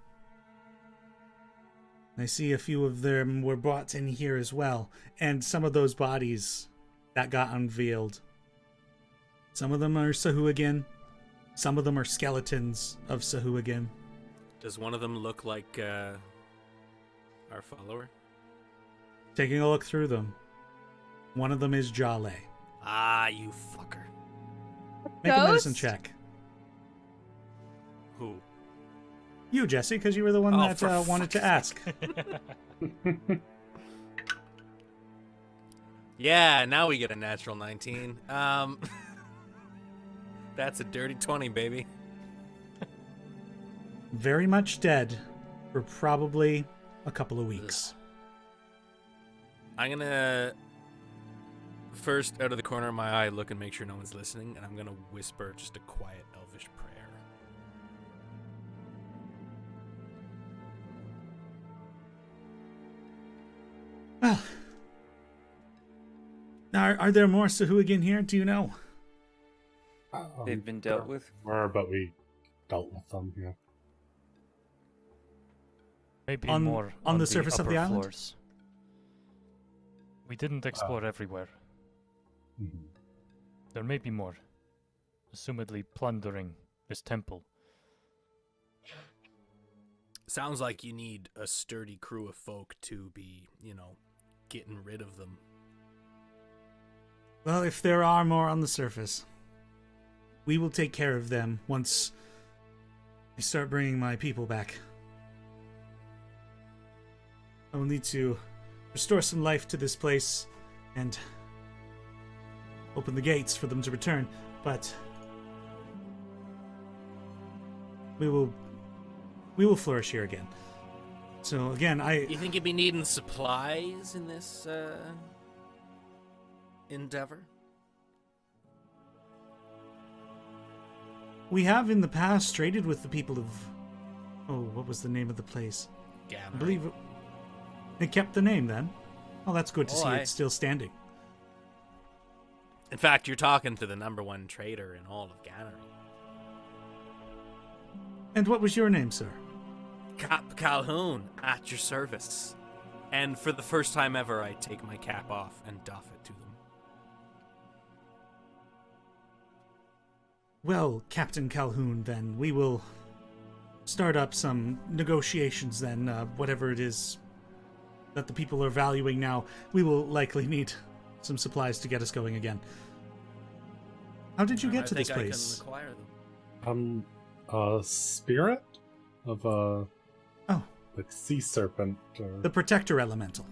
I see a few of them were brought in here as well, and some of those bodies that got unveiled. Some of them are Sahuagin, some of them are skeletons of Sahuagin. Does one of them look like our follower? Taking a look through them, one of them is Jaleh. Ah, you fucker. Make a Ghost? medicine check. Who? You, Jesse, because you were the one Oh, that for wanted to fuck's ask. Yeah, now we get a natural 19. That's a dirty 20, baby. Very much dead for probably a couple of weeks. I'm gonna first, out of the corner of my eye, look and make sure no one's listening, and I'm gonna whisper just a quiet elvish prayer. Well, are there more Sahuagin here? Do you know? They've been dealt with? But we dealt with them, yeah. Maybe On- more on the surface of the upper island? floors. We didn't explore everywhere. Mhm. There may be more. Assumedly plundering this temple. Sounds like you need a sturdy crew of folk to be, getting rid of them. Well, if there are more on the surface, we will take care of them once I start bringing my people back, I will need to restore some life to this place and open the gates for them to return, but we will flourish here again. So again, You think you'd be needing supplies in this endeavor? We have in the past traded with the people of... Oh, what was the name of the place? Gathering. I believe it kept the name then. Well, that's good to see aye. it's still standing. In fact, you're talking to the #1 trader in all of Gathering. And what was your name, sir? Cap Calhoun, at your service. And for the first time ever, I take my cap off and doff it to them. Well, Captain Calhoun, then, we will start up some negotiations then, whatever it is that the people are valuing now. We will likely need some supplies to get us going again. How did you get to this place? I can acquire them. A spirit of a like sea serpent. Or... The Protector Elemental.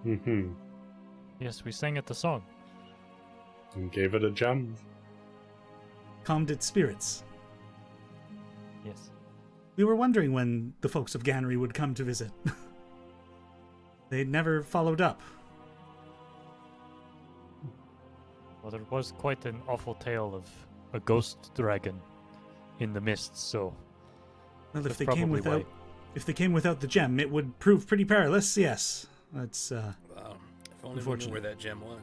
Mm-hmm. Yes, we sang it the song. And gave it a gem. Calmed its spirits. Yes. We were wondering when the folks of Ganry would come to visit. They'd never followed up. Well, there was quite an awful tale of a ghost dragon in the mists, so... Well, that's probably why. If they came without the gem, it would prove pretty perilous, yes. That's, If only we knew where that gem was.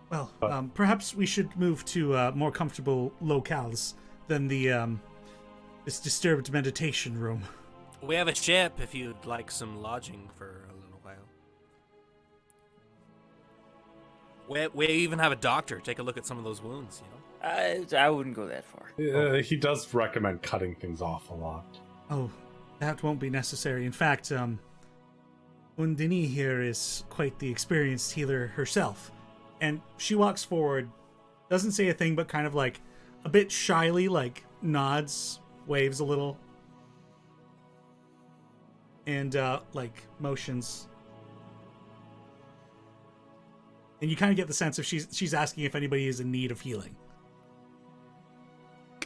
Well, perhaps we should move to more comfortable locales than the this disturbed meditation room. We have a ship if you'd like some lodging for a little while. We even have a doctor. Take a look at some of those wounds, you know? I wouldn't go that far. He does recommend cutting things off a lot. Oh, that won't be necessary. In fact, Undini here is quite the experienced healer herself. And she walks forward, doesn't say a thing, but kind of like a bit shyly, like nods, waves a little, and like motions. And you kind of get the sense of she's asking if anybody is in need of healing.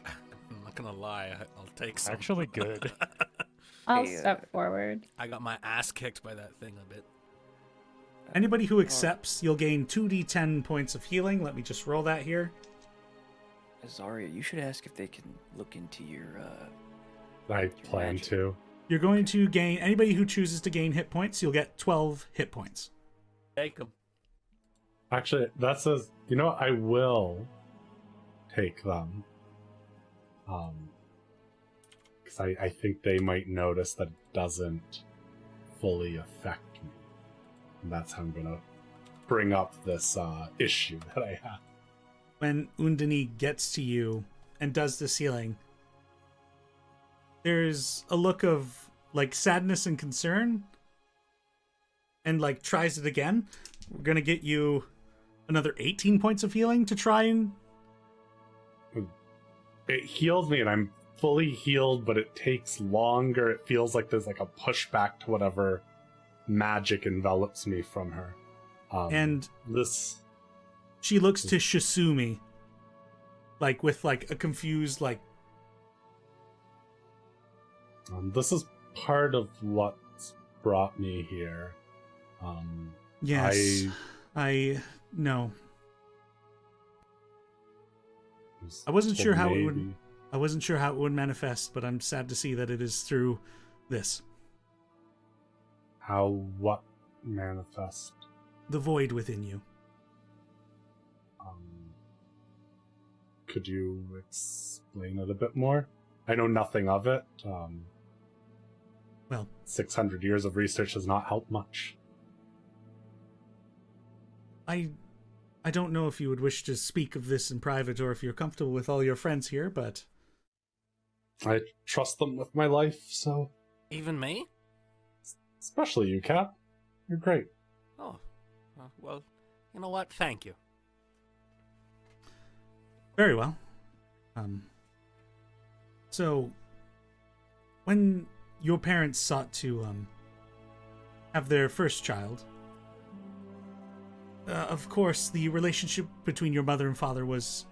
I'm not gonna lie, I'll take some. Actually good. I'll step forward. I got my ass kicked by that thing a bit. Anybody who accepts, you'll gain 2d10 points of healing. Let me just roll that here. Zarya, you should ask if they can look into your I plan magic. to. You're going to gain, anybody who chooses to gain hit points, you'll get 12 hit points. Take them. Actually, that says, you know what? I will take them. Because I think they might notice that it doesn't fully affect me. And that's how I'm going to bring up this issue that I have. When Undini gets to you and does the healing, there's a look of like sadness and concern, and like tries it again. We're gonna get you another 18 points of healing to try and... It heals me and I'm fully healed, but it takes longer. It feels like there's like a pushback to whatever magic envelops me from her. And this... She looks to Shisumi, like with like a confused like... this is part of what's brought me here. Yes, I know. I wasn't sure how it would. I wasn't sure how it would manifest, but I'm sad to see that it is through this. How what manifest? The void within you. Could you explain it a bit more? I know nothing of it. Well, 600 years of research has not helped much. I don't know if you would wish to speak of this in private or if you're comfortable with all your friends here, but... I trust them with my life, so... Even me? Especially you, Cap. You're great. Oh, well, you know what? Thank you. Very well. So, when your parents sought to have their first child, of course, the relationship between your mother and father was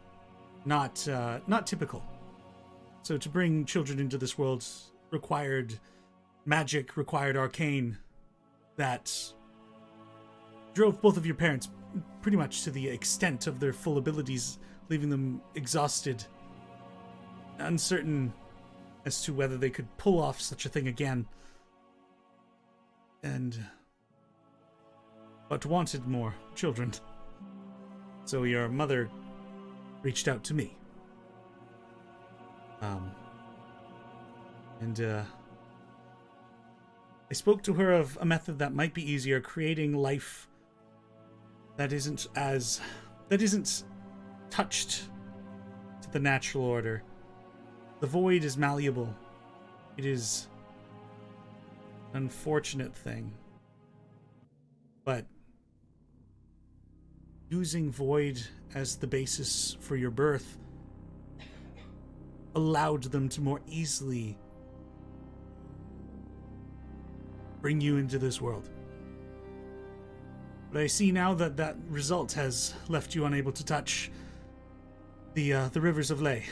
not typical. So to bring children into this world required magic, required arcane that drove both of your parents pretty much to the extent of their full abilities, leaving them exhausted, uncertain as to whether they could pull off such a thing again. But wanted more children. So your mother reached out to me. I spoke to her of a method that might be easier, creating life that isn't touched to the natural order. The void is malleable. It is an unfortunate thing. But using void as the basis for your birth allowed them to more easily bring you into this world. But I see now that that result has left you unable to touch the rivers of Ley.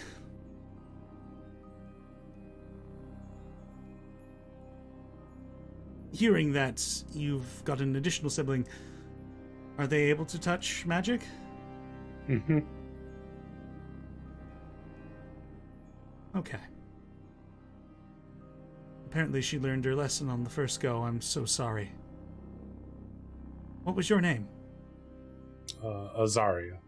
Hearing that you've got an additional sibling, are they able to touch magic? Mm-hmm. Okay. Apparently she learned her lesson on the first go. I'm so sorry. What was your name? Azaria.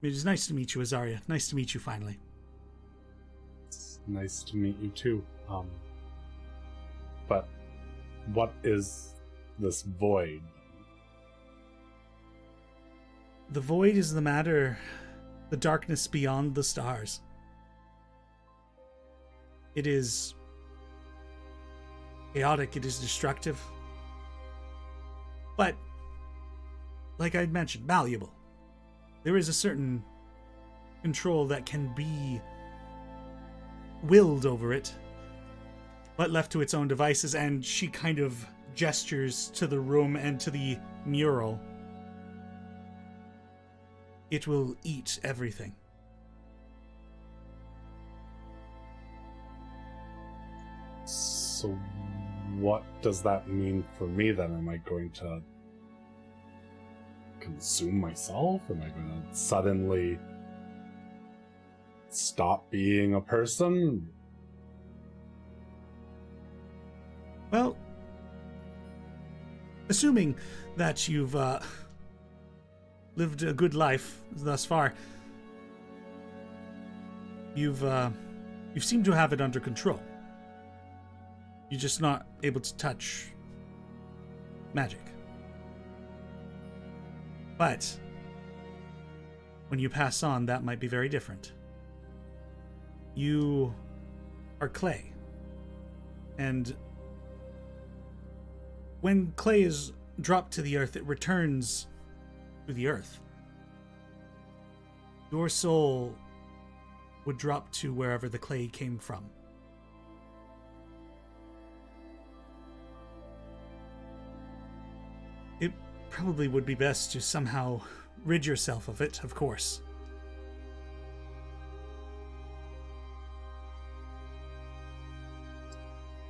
It is nice to meet you, Azaria. Nice to meet you finally. It's nice to meet you too. But what is this void? The void is the matter, the darkness beyond the stars. It is chaotic, it is destructive. But, like I mentioned, malleable. There is a certain control that can be willed over it, but left to its own devices, and she kind of gestures to the room and to the mural. It will eat everything. So what does that mean for me then? Am I going to consume myself? Am I going to suddenly stop being a person? Well, assuming that you've lived a good life thus far, you've seemed to have it under control. You're just not able to touch magic. But when you pass on, that might be very different. You are clay. And when clay is dropped to the earth, it returns to the earth. Your soul would drop to wherever the clay came from. It probably would be best to somehow rid yourself of it, of course.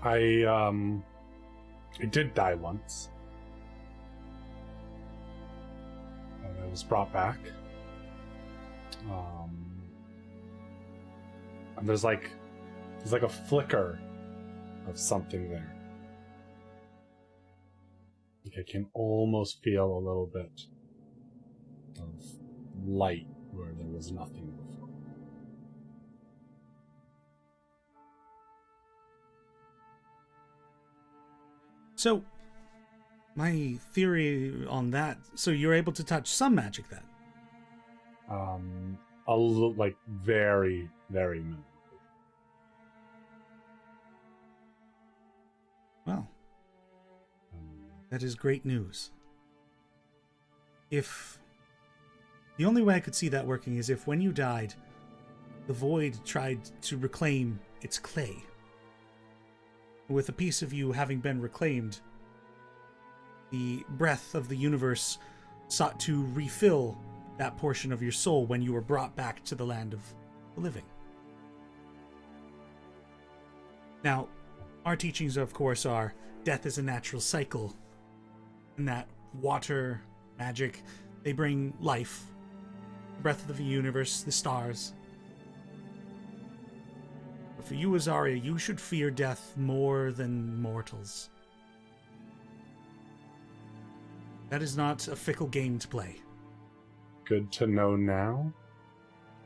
I did die once. I was brought back. And there's like a flicker of something there. Like I can almost feel a little bit of light where there was nothing before. So, my theory on that, so you're able to touch some magic then? A little, like very, very minimal. Well, that is great news. if the only way I could see that working is if when you died, the void tried to reclaim its clay. With a piece of you having been reclaimed, the breath of the universe sought to refill that portion of your soul when you were brought back to the land of the living. Now, our teachings, of course, are death is a natural cycle, and that water, magic, they bring life, the breath of the universe, the stars. But for you, Azaria, you should fear death more than mortals. That is not a fickle game to play. Good to know now.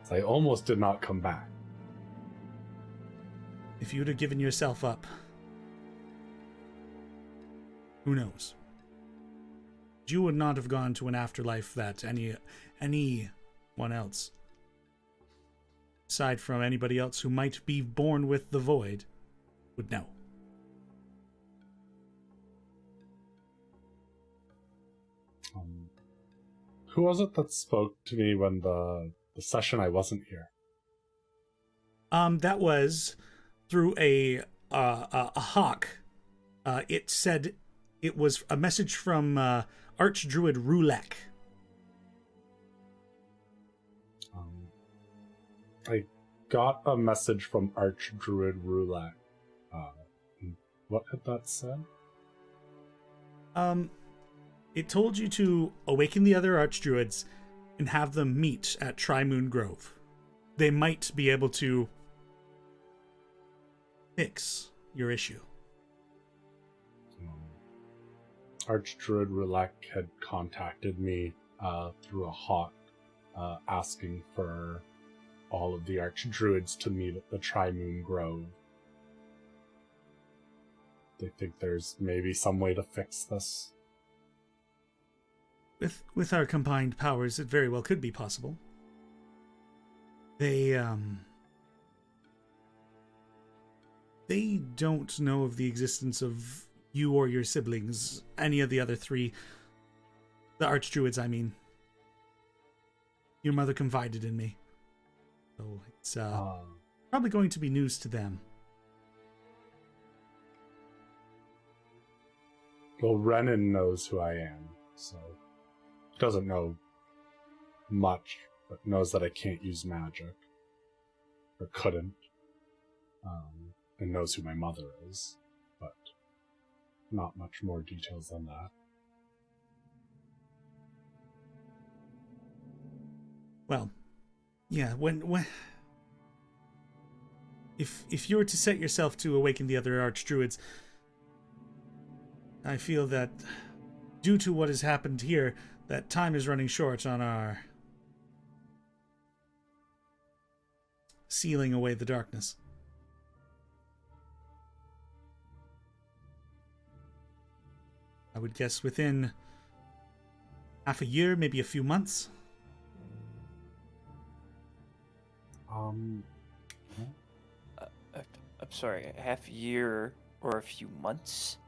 I almost did not come back. If you'd have given yourself up, who knows? You would not have gone to an afterlife that anyone else, aside from anybody else who might be born with the void, would know. Who was it that spoke to me when the session I wasn't here? That was through a hawk. It said it was a message from Archdruid Rulek. I got a message from Archdruid Rulek. What had that said? It told you to awaken the other Archdruids and have them meet at Tri-Moon Grove. They might be able to fix your issue. Archdruid Rulek had contacted me through a hawk, asking for all of the Archdruids to meet at the Tri-Moon Grove. They think there's maybe some way to fix this. With our combined powers, it very well could be possible. They don't know of the existence of you or your siblings, any of the other three. The Archdruids, I mean. Your mother confided in me. So it's probably going to be news to them. Well, Renan knows who I am, so doesn't know much, but knows that I can't use magic, or couldn't, and knows who my mother is, but not much more details than that. Well, yeah, when if you were to set yourself to awaken the other Archdruids, I feel that due to what has happened here, that time is running short on our sealing away the darkness. I would guess within half a year, maybe a few months. I'm sorry, a half year or a few months?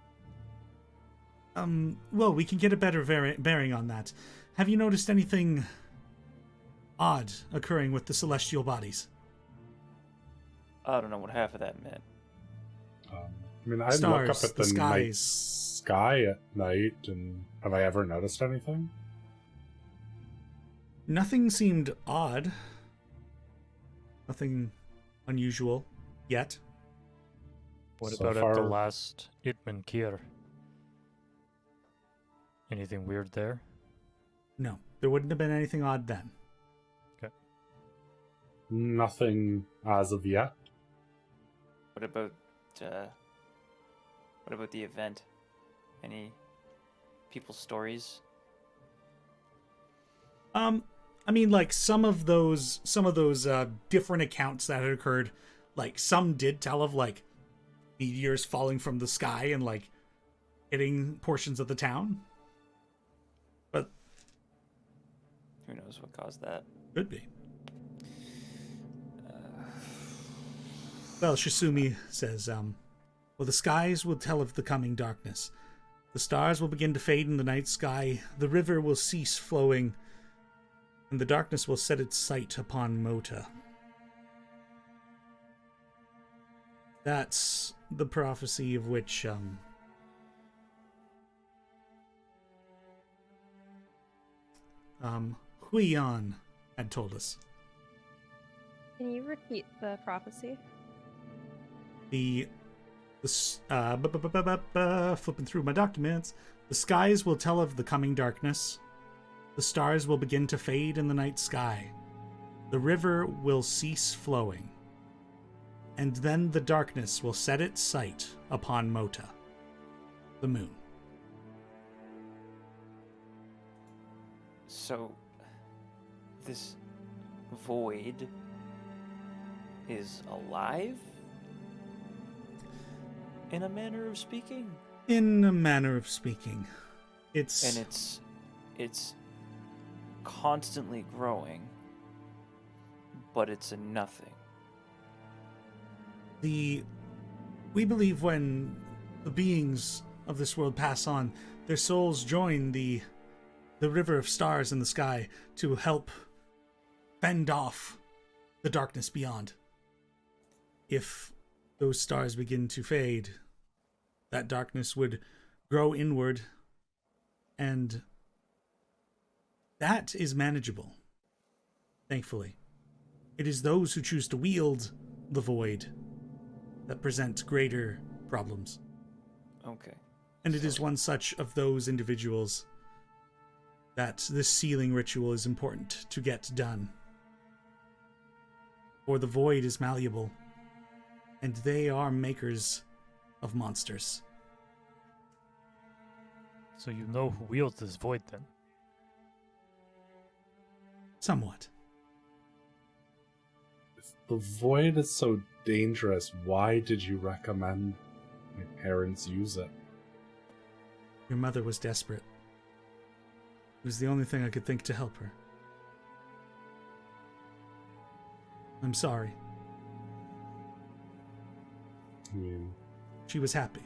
Well, we can get a better bearing on that. Have you noticed anything odd occurring with the celestial bodies? I don't know what half of that meant. I mean, I'd look up at the night sky at night, and have I ever noticed anything? Nothing seemed odd. Nothing unusual yet. What So about at the far- last Itman Kier? Anything weird there? No, there wouldn't have been anything odd then. Nothing as of yet. What about the event? Any people's stories? I mean, like some of those different accounts that had occurred, like some did tell of like meteors falling from the sky and like hitting portions of the town. But Who knows what caused that? could be. Well, Shisumi says, well, the skies will tell of the coming darkness, The stars will begin to fade in the night sky, the river will cease flowing, and the darkness will set its sight upon Mota. That's the prophecy of which, Huiyan had told us. Can you repeat the prophecy? Flipping through my documents. The skies will tell of the coming darkness. The stars will begin to fade in the night sky. The river will cease flowing. And then the darkness will set its sight upon Mota, the moon. So, this void is alive? In a manner of speaking? In a manner of speaking. And it's constantly growing, but it's a nothing. We believe when the beings of this world pass on, their souls join the river of stars in the sky to help fend off the darkness beyond. If those stars begin to fade, that darkness would grow inward, and that is manageable. Thankfully. It is those who choose to wield the void that present greater problems. Okay. And it is one such of those individuals that this sealing ritual is important to get done. For the void is malleable, and they are makers of monsters. So you know who wields this void then? Somewhat. If the void is so dangerous, why did you recommend my parents use it? Your mother was desperate. It was the only thing I could think to help her. I'm sorry. I mean, she was happy.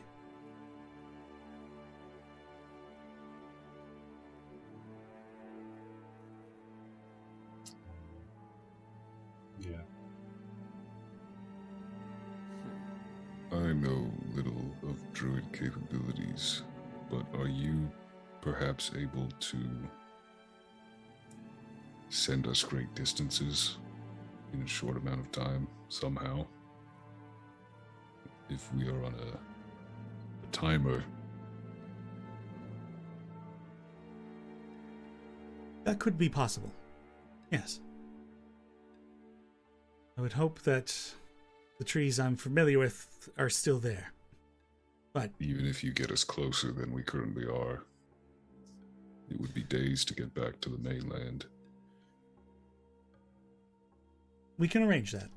Yeah. I know little of druid capabilities, but are you perhaps able to send us great distances in a short amount of time somehow? If we are on a timer. That could be possible. Yes. I would hope that the trees I'm familiar with are still there. But even if you get us closer than we currently are, it would be days to get back to the mainland. We can arrange that.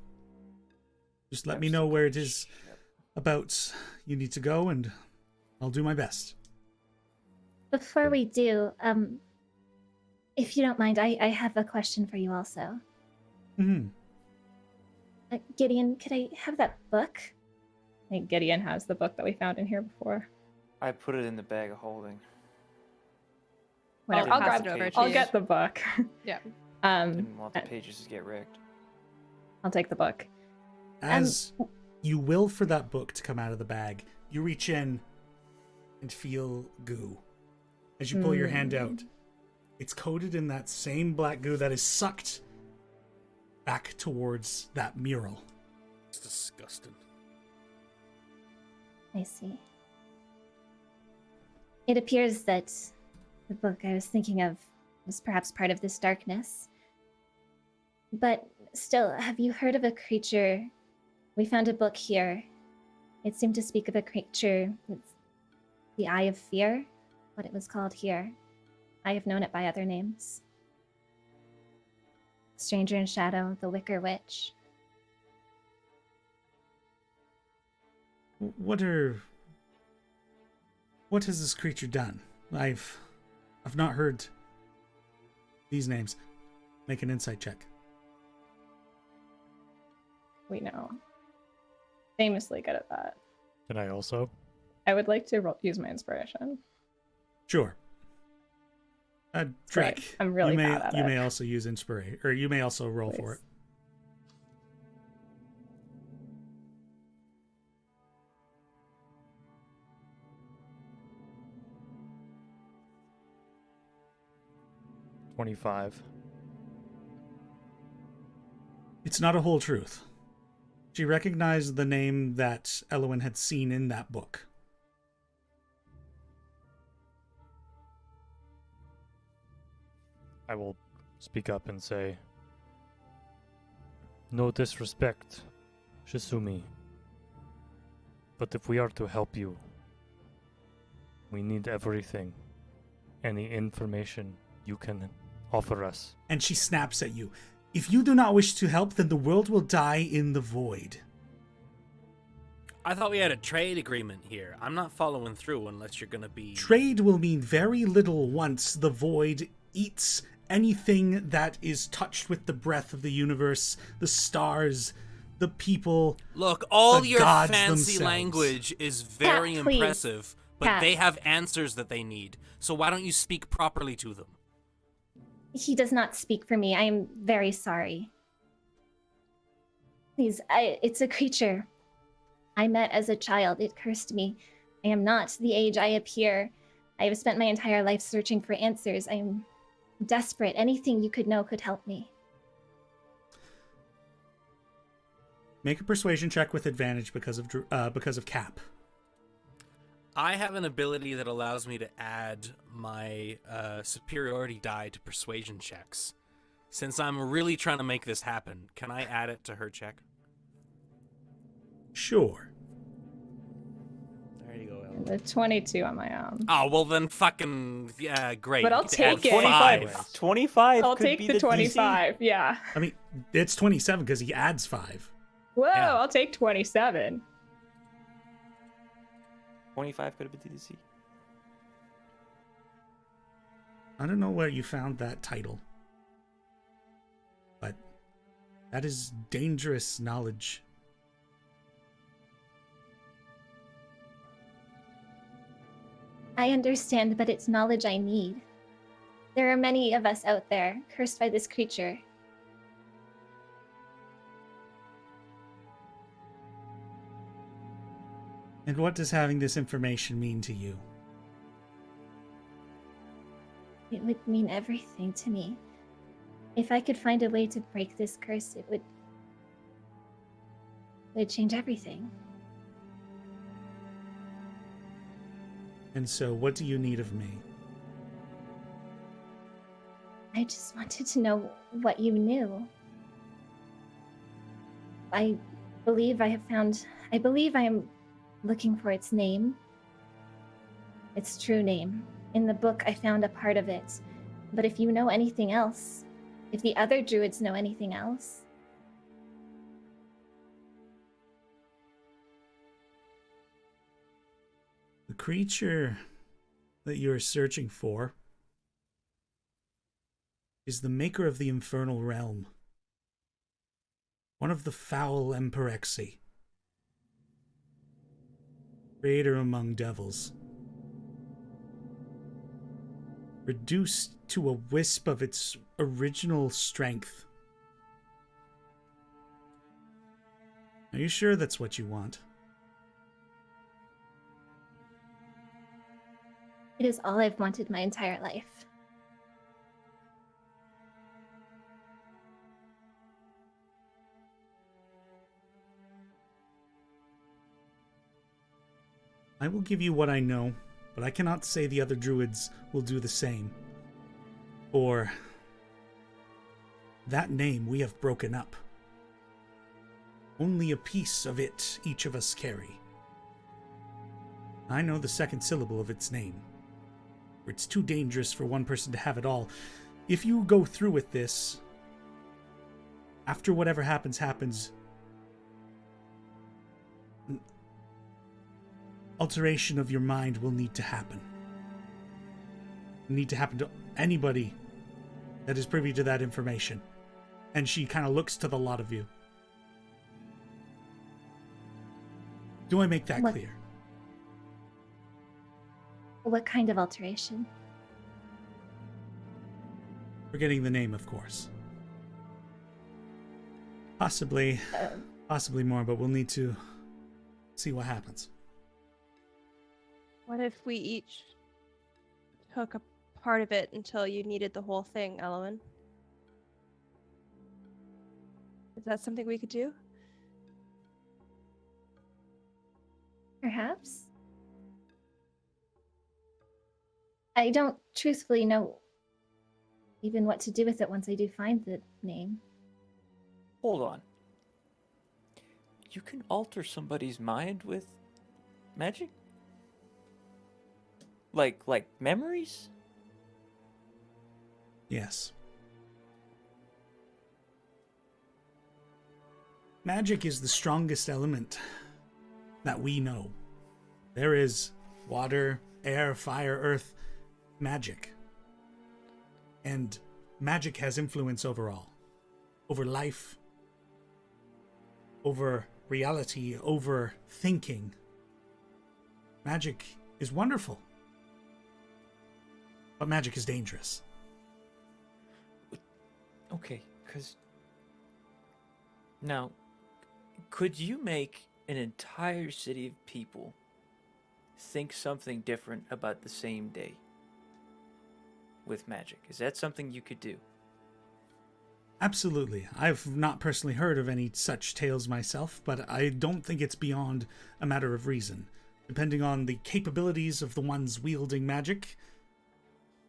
Just let me know where it is about you need to go, and I'll do my best. Before we do, if you don't mind, I have a question for you also. Mm-hmm. Gideon, could I have that book? I think Gideon has the book that we found in here before. I put it in the bag of holding. Whatever. I'll grab it over. I'll get the book. Yeah. Didn't want the pages to get wrecked. I'll take the book. As you will for that book to come out of the bag, you reach in and feel goo. As you pull your hand out, it's coated in that same black goo that is sucked back towards that mural. It's disgusting. I see. It appears that the book I was thinking of was perhaps part of this darkness. But still, have you heard of a creature? We found a book here. It seemed to speak of a creature with the Eye of Fear, what it was called here. I have known it by other names. Stranger in Shadow, the Wicker Witch. What has this creature done? I've not heard these names. Make an insight check. We know. Famously good at that. Can I also? I would like to use my inspiration. Sure. Drake, Right. I'm really bad at you it. may also use inspiration, or you may also roll for it. $25. It's not a whole truth. She recognized the name that Elwyn had seen in that book. I will speak up and say, no disrespect, Shisumi, but if we are to help you, we need everything, any information you can offer us. And she snaps at you. If you do not wish to help, then the world will die in the void. I thought we had a trade agreement here. I'm not following through unless you're gonna be... Trade will mean very little once the void eats anything that is touched with the breath of the universe, the stars, the people. Look, all the your gods fancy themselves. language is very Cat, please. impressive, but Cat. they have answers that they need. So why don't you speak properly to them? He does not speak for me. I am very sorry. Please, it's a creature I met as a child. It cursed me. I am not the age I appear. I have spent my entire life searching for answers. I am desperate. Anything you could know could help me. Make a persuasion check with advantage because of Cap. I have an ability that allows me to add my superiority die to persuasion checks. Since I'm really trying to make this happen, can I add it to her check? Sure. There you go, Ellen. The 22 on my own. Oh, well then fucking, yeah, great. But I'll You get to take add it. 25. 25 I'll could take be the DC. 25. Yeah. I mean, it's 27 because he adds 5. Whoa, Yeah. I'll take 27. 25 could have been DC. I don't know where you found that title, but that is dangerous knowledge. I understand, but it's knowledge I need. There are many of us out there, cursed by this creature. And what does having this information mean to you? It would mean everything to me. If I could find a way to break this curse, it would change everything. And so, what do you need of me? I just wanted to know what you knew. I believe I am looking for its name. Its true name. In the book, I found a part of it. But if you know anything else, if the other druids know anything else... The creature that you are searching for is the maker of the infernal realm. One of the foul Emperexi. Creator among devils. Reduced to a wisp of its original strength. Are you sure that's what you want? It is all I've wanted my entire life. I will give you what I know, but I cannot say the other druids will do the same. For that name we have broken up. Only a piece of it each of us carry. I know the second syllable of its name. It's too dangerous for one person to have it all. If you go through with this, after whatever happens, alteration of your mind will need to happen. Need to happen to anybody that is privy to that information. And she kind of looks to the lot of you. Do I make that clear? What kind of alteration? Forgetting the name, of course. Possibly more, but we'll need to see what happens. What if we each took a part of it until you needed the whole thing, Elowen? Is that something we could do? Perhaps? I don't truthfully know even what to do with it once I do find the name. Hold on. You can alter somebody's mind with magic? Like memories? Yes. Magic is the strongest element that we know. There is water, air, fire, earth, magic. And magic has influence over all. Over life, over reality, over thinking. Magic is wonderful. But magic is dangerous. Okay, because... Now, could you make an entire city of people think something different about the same day with magic? Is that something you could do? Absolutely. I've not personally heard of any such tales myself, but I don't think it's beyond a matter of reason. Depending on the capabilities of the ones wielding magic,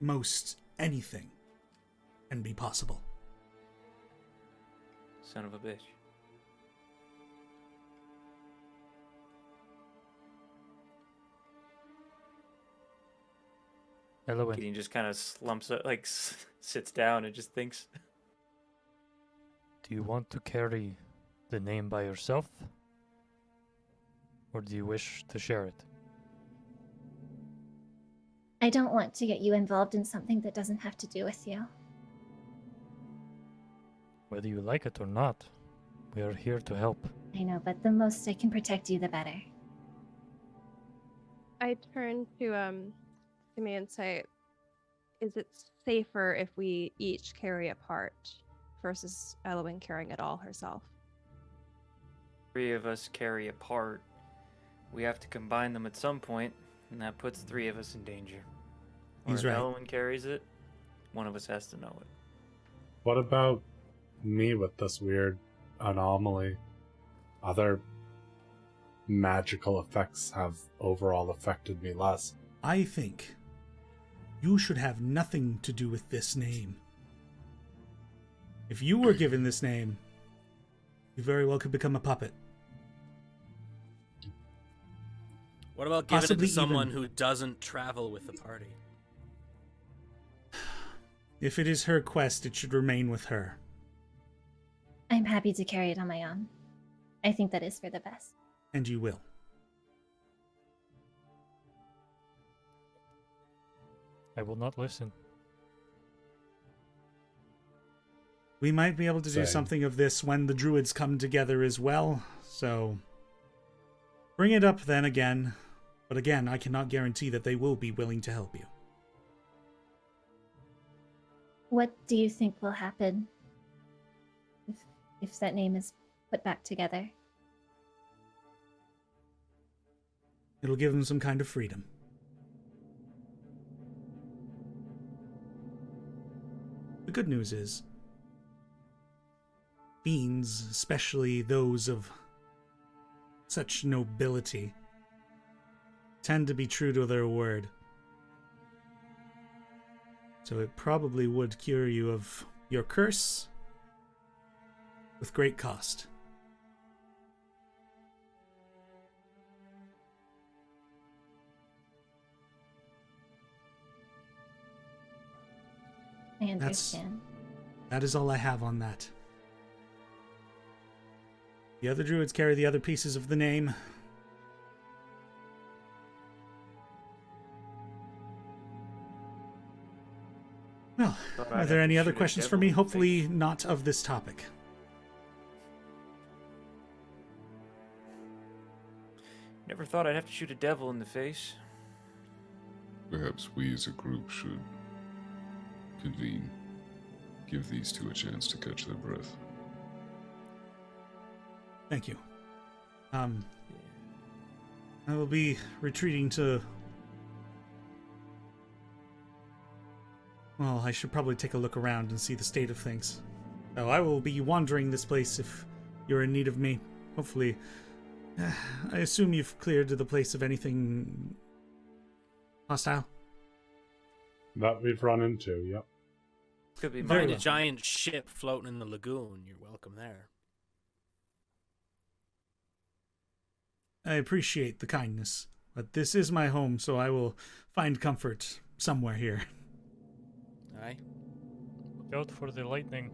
most anything can be possible. Son of a bitch. Elowen, Gideon just kind of slumps, sits down and just thinks. do you want to carry the name by yourself? Or do you wish to share it? I don't want to get you involved in something that doesn't have to do with you. Whether you like it or not, we are here to help. I know, but the most I can protect you, the better. I turn to Timmy and say, is it safer if we each carry a part versus Elowen carrying it all herself? 3 of us carry a part. We have to combine them at some point, and that puts 3 of us in danger. Or He's if right. Elowen carries it, one of us has to know it. What about me with this weird anomaly? Other magical effects have overall affected me less. I think you should have nothing to do with this name. If you were given this name, you very well could become a puppet. What about giving Possibly it to someone even- who doesn't travel with the party? If it is her quest, it should remain with her. I'm happy to carry it on my own. I think that is for the best. And you will. I will not listen. We might be able to do Same. something of this when the druids come together as well, so bring it up then again. But again, I cannot guarantee that they will be willing to help you. What do you think will happen if that name is put back together? It'll give them some kind of freedom. The good news is, fiends, especially those of such nobility, tend to be true to their word. So it probably would cure you of your curse with great cost. I understand. That is all I have on that. The other druids carry the other pieces of the name. Well, Thought are I'd there have any to other shoot a questions for devil me? in the Hopefully face. not of this topic. Never thought I'd have to shoot a devil in the face. Perhaps we as a group should convene. Give these two a chance to catch their breath. Thank you. I will be retreating to... Well, I should probably take a look around and see the state of things. So I will be wandering this place if you're in need of me. Hopefully. I assume you've cleared the place of anything hostile? That we've run into, yep. Could be Very Find a well. giant ship floating in the lagoon. You're welcome there. I appreciate the kindness, but this is my home, so I will find comfort somewhere here. Aye. Look out for the lightning.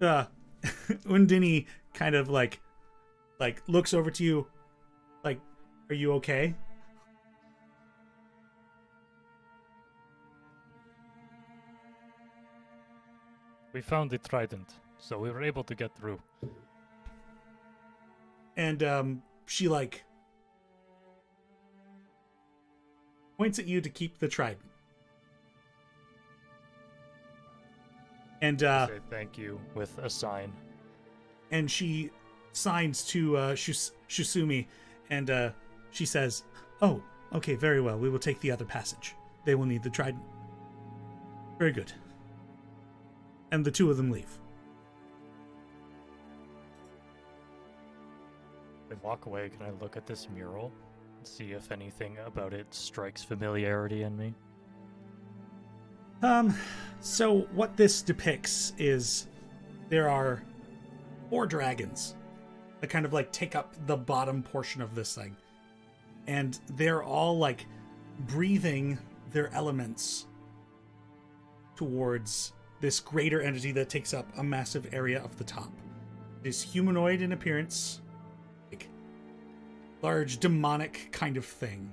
Undini kind of like looks over to you, like, are you okay? We found the trident, so we were able to get through. And she like points at you to keep the trident. And Say thank you with a sign. and she signs to Shusumi, and she says, "Oh, okay, very well. We will take the other passage. They will need the trident." Very good. And the two of them leave. We walk away. Can I look at this mural? See if anything about it strikes familiarity in me? So what this depicts is there are 4 dragons that kind of like take up the bottom portion of this thing. And they're all like breathing their elements towards this greater entity that takes up a massive area of the top. It is humanoid in appearance, like large demonic kind of thing.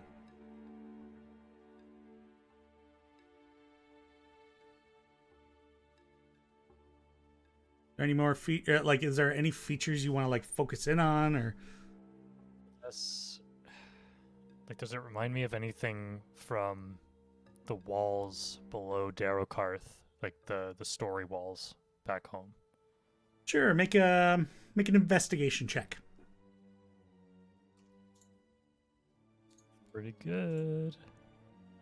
Any more like, is there any features you want to like focus in on, or? Yes. Like, does it remind me of anything from the walls below Darrokarth, like the story walls back home? Sure, make an investigation check. Pretty good.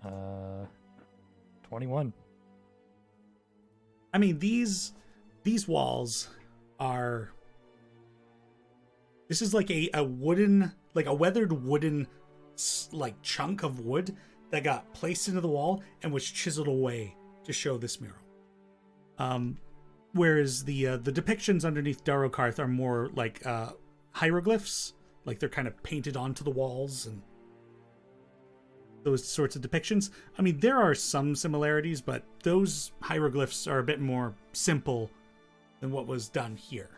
21. I mean, these walls are... This is like a wooden, like a weathered wooden like chunk of wood that got placed into the wall and was chiseled away to show this mural. Whereas the depictions underneath Darrokarth are more like hieroglyphs, like they're kind of painted onto the walls and those sorts of depictions. I mean, there are some similarities, but those hieroglyphs are a bit more simple than what was done here.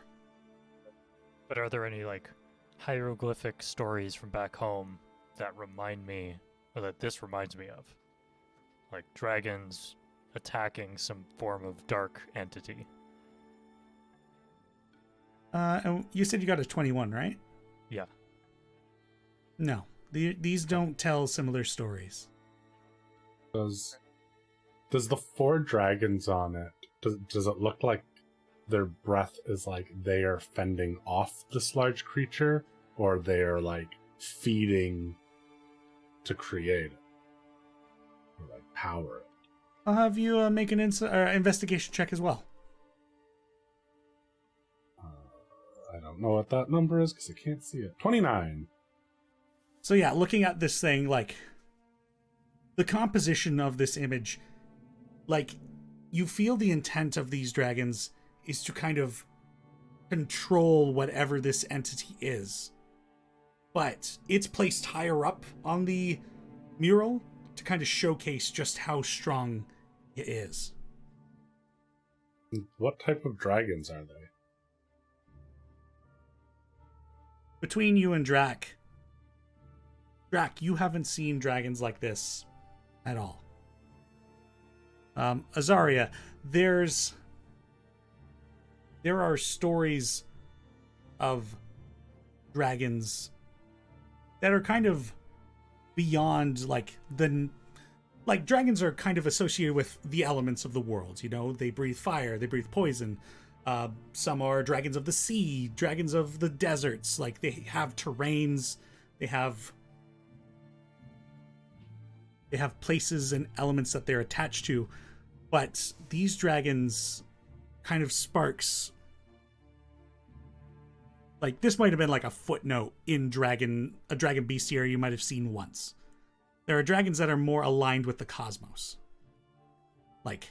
But are there any, like, hieroglyphic stories from back home that remind me, or that this reminds me of? Like dragons attacking some form of dark entity. And you said you got a 21, right? Yeah. No, these don't tell similar stories. Does the 4 dragons on it, does it look like their breath is like they are fending off this large creature, or they are like feeding to create it, or like power it? I'll have you make an investigation check as well. I don't know what that number is because I can't see it. 29. So yeah, looking at this thing, like the composition of this image, like you feel the intent of these dragons is to kind of control whatever this entity is. But it's placed higher up on the mural to kind of showcase just how strong it is. What type of dragons are they? Between you and Drac, you haven't seen dragons like this at all. Azaria, there are stories of dragons that are kind of beyond like dragons are kind of associated with the elements of the world. You know, they breathe fire, they breathe poison. Some are dragons of the sea, dragons of the deserts. Like, they have terrains, they have places and elements that they're attached to. But these dragons kind of sparks. Like, this might have been like a footnote in a Dragon Bestiary you might have seen once. There are dragons that are more aligned with the cosmos. Like,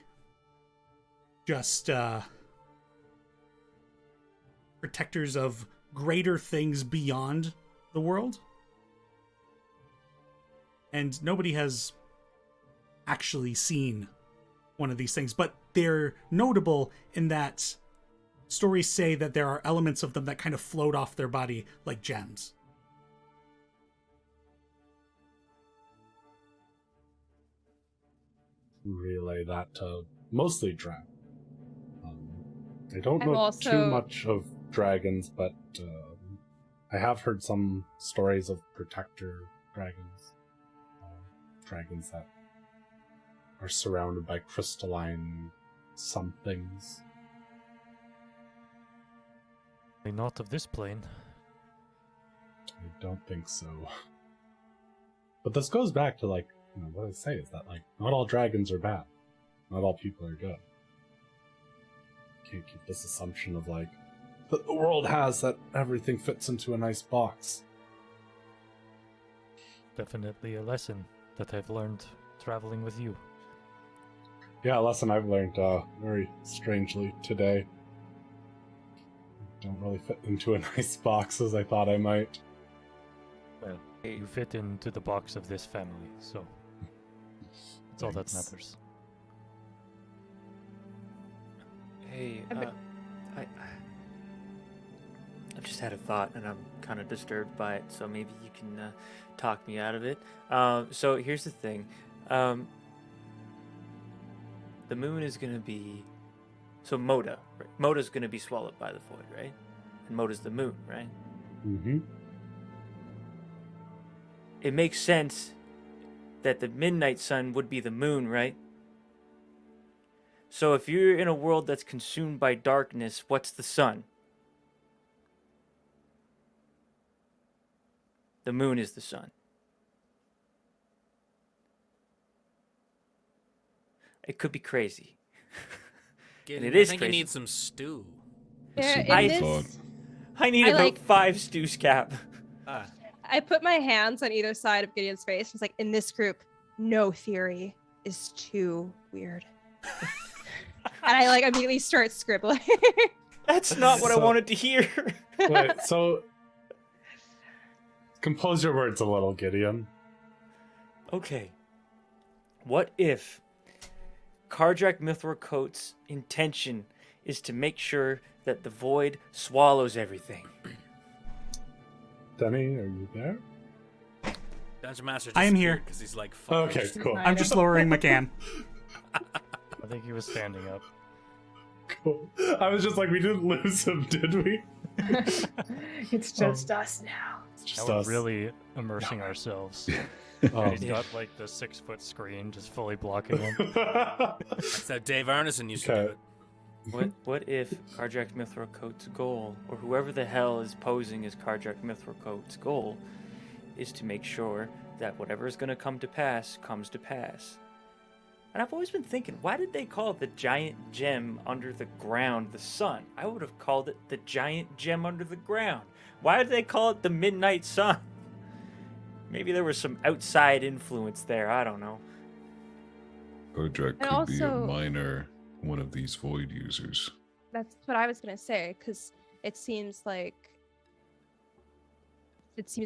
just protectors of greater things beyond the world. And nobody has actually seen one of these things, but they're notable in that stories say that there are elements of them that kind of float off their body like gems. Relay that to mostly Dren. I don't I'm know also- too much of dragons, but I have heard some stories of protector dragons. Dragons that are surrounded by crystalline somethings. Not of this plane. I don't think so. But this goes back to, like, you know, what I say is that, like, not all dragons are bad. Not all people are good. Can't keep this assumption of, like, that the world has that everything fits into a nice box. Definitely a lesson that I've learned traveling with you. Yeah, a lesson I've learned very strangely today. Don't really fit into a nice box as I thought I might. Well, you fit into the box of this family, so that's all that Thanks. matters. Hey, I've just had a thought, and I'm kind of disturbed by it, so maybe you can talk me out of it. So here's the thing. The moon is going to be... So Moda, right? Moda's going to be swallowed by the void, right? And Moda's the moon, right? Mm-hmm. It makes sense that the midnight sun would be the moon, right? So if you're in a world that's consumed by darkness, what's the sun? The moon is the sun. It could be crazy. And it I is think crazy. you need some stew. There, That's a in good this, thought. I need I about like- 5 stews, Cap. I put my hands on either side of Gideon's face. It's like, in this group, no theory is too weird. And I like immediately start scribbling. That's not what I So- wanted to hear. Wait, so... Compose your words a little, Gideon. Okay. What if Kardrak Mithracoat's intention is to make sure that the void swallows everything? Denny, are you there? Dungeon Master I am here. because he's like, Okay, fuckers. cool. I'm just lowering my can. I think he was standing up. Cool. I was just like, we didn't lose him, did we? It's just us now. It's Now just we're us. really immersing ourselves. Oh. He's got like the 6-foot screen just fully blocking him. That's how Dave Arneson used to do Okay. it. What if Kardrak Mithracoat's goal, or whoever the hell is posing as Kardrak Mithracoat's goal, is to make sure that whatever is going to come to pass comes to pass? And I've always been thinking, why did they call the giant gem under the ground the sun? I would have called it the giant gem under the ground. Why did they call it the midnight sun? Maybe there was some outside influence there. I don't know. Odrak And could be a also- minor one of these void users. That's what I was gonna say, because it seems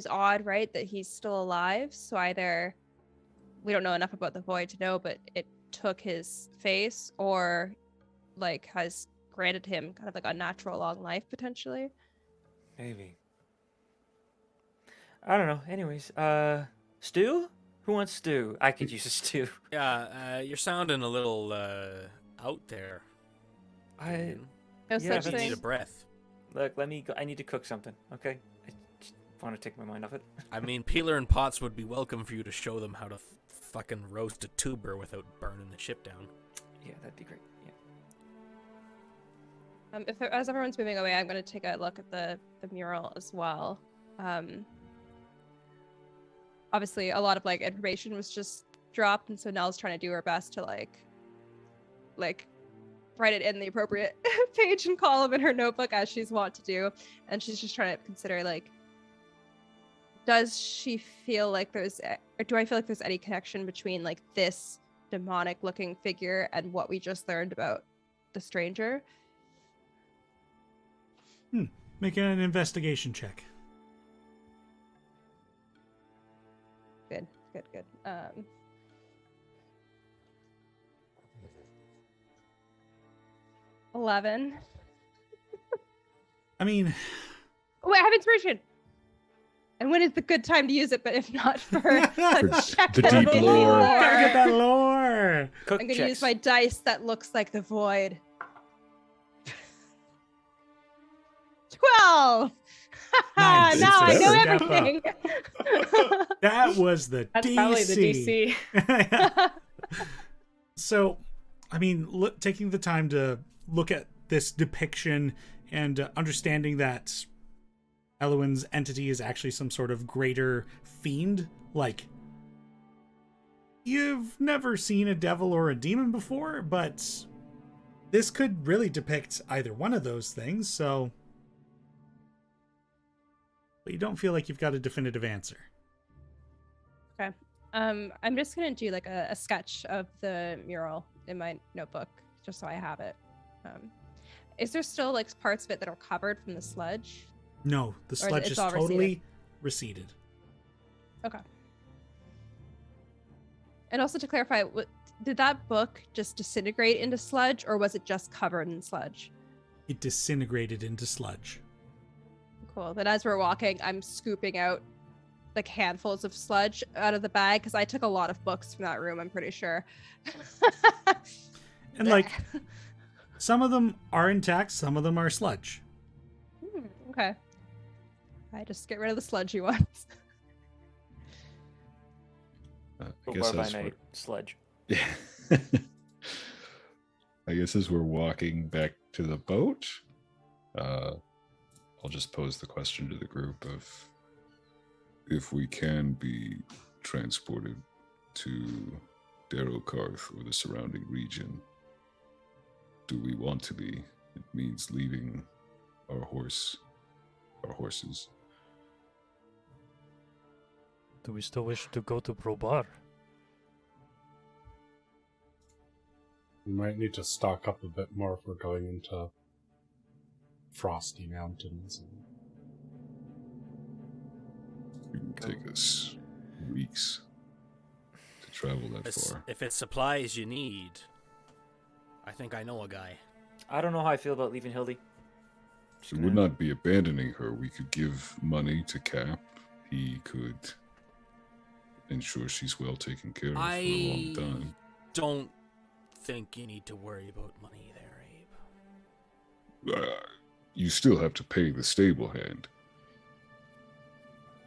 odd, right, that he's still alive. So either we don't know enough about the void to know, but it took his face, or like has granted him kind of like a natural long life potentially. Maybe. I don't know. Anyways, stew? Who wants stew? I could use a stew. Yeah, you're sounding a little out there. I No Yeah, such You that's- need thing. a breath. look. Let me go. I need to cook something. Okay. want to take my mind off it. I mean, Peeler and Potts would be welcome for you to show them how to fucking roast a tuber without burning the ship down. Yeah, that'd be great. Yeah. As everyone's moving away, I'm going to take a look at the mural as well. Obviously, a lot of like information was just dropped, and so Nell's trying to do her best to like write it in the appropriate page and column in her notebook as she's wont to do, and she's just trying to consider like, does she feel like or do I feel like there's any connection between like this demonic looking figure and what we just learned about the stranger? Make an investigation check. Good. 11. I mean, Wait, I have inspiration. And when is the good time to use it? But if not for the deep lore. Gotta get that lore. Cook I'm gonna checks. use my dice that looks like the void. 12. Nice. Now I know Step up. everything. That was the That's DC. probably the DC. So, I mean, taking the time to look at this depiction and understanding that Eloin's entity is actually some sort of greater fiend, like, you've never seen a devil or a demon before, but this could really depict either one of those things, so... But you don't feel like you've got a definitive answer. Okay. I'm just gonna do like a sketch of the mural in my notebook, just so I have it. Is there still like parts of it that are covered from the sludge? No, the Or sludge it's is all totally receded. Okay. And also to clarify, did that book just disintegrate into sludge, or was it just covered in sludge? It disintegrated into sludge. Cool. Then as we're walking, I'm scooping out like handfuls of sludge out of the bag because I took a lot of books from that room, I'm pretty sure. And like, some of them are intact, some of them are sludge. Okay. I just get rid of the sludgy ones. I guess by as night, sludge. Yeah. I guess as we're walking back to the boat, I'll just pose the question to the group of if we can be transported to Darrowcarth or the surrounding region. Do we want to be? It means leaving our horses. Do we still wish to go to Probar? We might need to stock up a bit more if we're going into Frosty Mountains. It can take us weeks to travel that far. If it's supplies you need, I think I know a guy. I don't know how I feel about leaving Hildy. It would not be abandoning her. We could give money to Cap. He could ensure she's well taken care of for a long time. Don't think you need to worry about money there, Abe. You still have to pay the stable hand.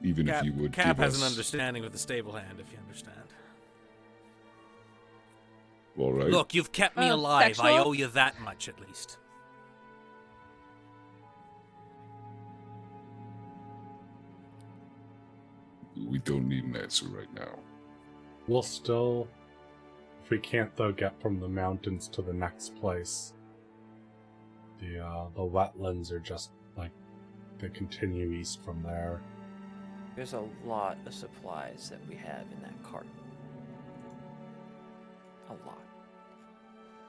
Even if you would Cap give has us... an understanding with the stable hand, if you understand. All right. Look, you've kept me alive. I sexual? owe you that much, at least. We don't need an answer right now. We'll still, if we can't though, get from the mountains to the next place. The wetlands are just like they continue east from there. There's a lot of supplies that we have in that cart. A lot.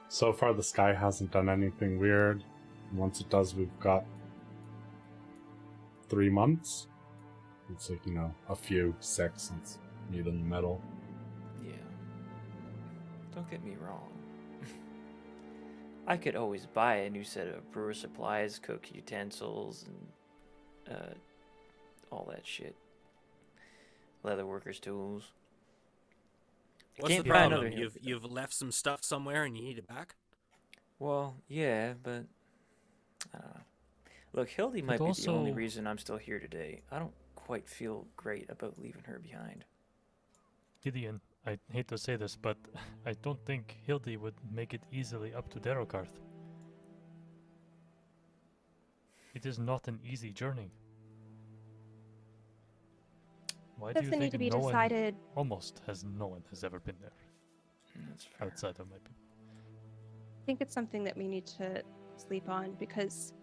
So far, the sky hasn't done anything weird. Once it does, we've got 3 months. It's like, a few, 6, let's meet in the middle. Yeah. Don't get me wrong. I could always buy a new set of brewer supplies, cook utensils, and all that shit. Leather workers' tools. What's the Can't buy problem? another- You've left some stuff somewhere and you need it back? Well, yeah, but I don't know. Look, Hildy might be the only reason I'm still here today. I don't quite feel great about leaving her behind. Gideon, I hate to say this, but I don't think Hildy would make it easily up to Derokarth. It is not an easy journey. Why do you Doesn't need think to be no decided. one, almost has no one has ever been there That's fair. outside of my people? I think it's something that we need to sleep on because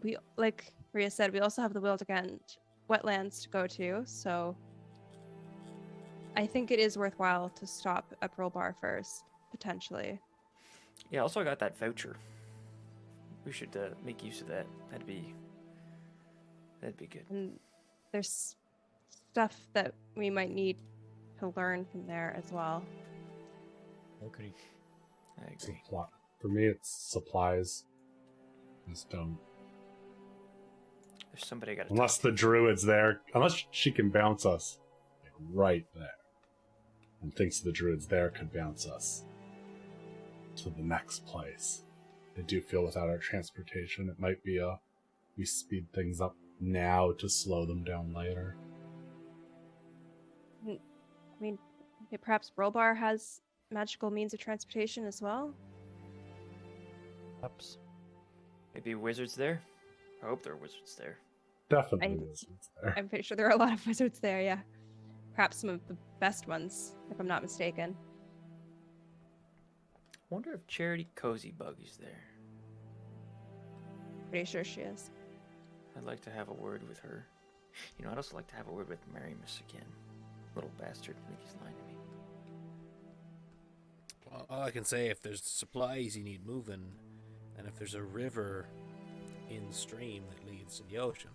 we, like Rhea said, we also have the Wildegand wetlands to go to, so I think it is worthwhile to stop at Rollbar first, potentially. Yeah, also I got that voucher. We should make use of that. That'd be good. And there's stuff that we might need to learn from there as well. Agree. I agree. For me, it's supplies. Just don't. There's somebody I gotta Unless talk the druid's there. Unless she can bounce us. Like, right there. And thinks the druid's there could bounce us to the next place. I do feel without our transportation, it might be we speed things up now to slow them down later. I mean, perhaps Rollbar has magical means of transportation as well? Perhaps. Maybe wizards there? I hope there are wizards there. Definitely wizards there. I'm pretty sure there are a lot of wizards there, yeah. Perhaps some of the best ones, if I'm not mistaken. Wonder if Charity Cozybug is there. Pretty sure she is. I'd like to have a word with her. You know, I'd also like to have a word with Marimus again. Little bastard, I think he's lying to me. Well, all I can say, if there's supplies you need moving, and if there's a river in stream that leads to the ocean,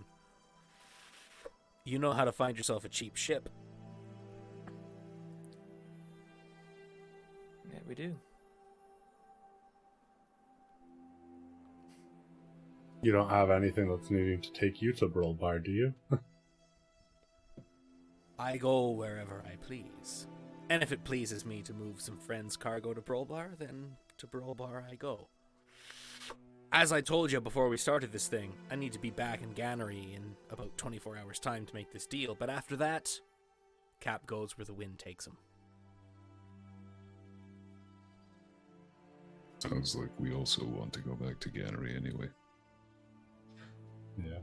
you know how to find yourself a cheap ship. Yeah, we do. You don't have anything that's needing to take you to Brillbar, do you? I go wherever I please. And if it pleases me to move some friends' cargo to Brolbar, then to Brolbar I go. As I told you before we started this thing, I need to be back in Gannery in about 24 hours' time to make this deal, but after that, Cap goes where the wind takes him. Sounds like we also want to go back to Gannery anyway. Yeah.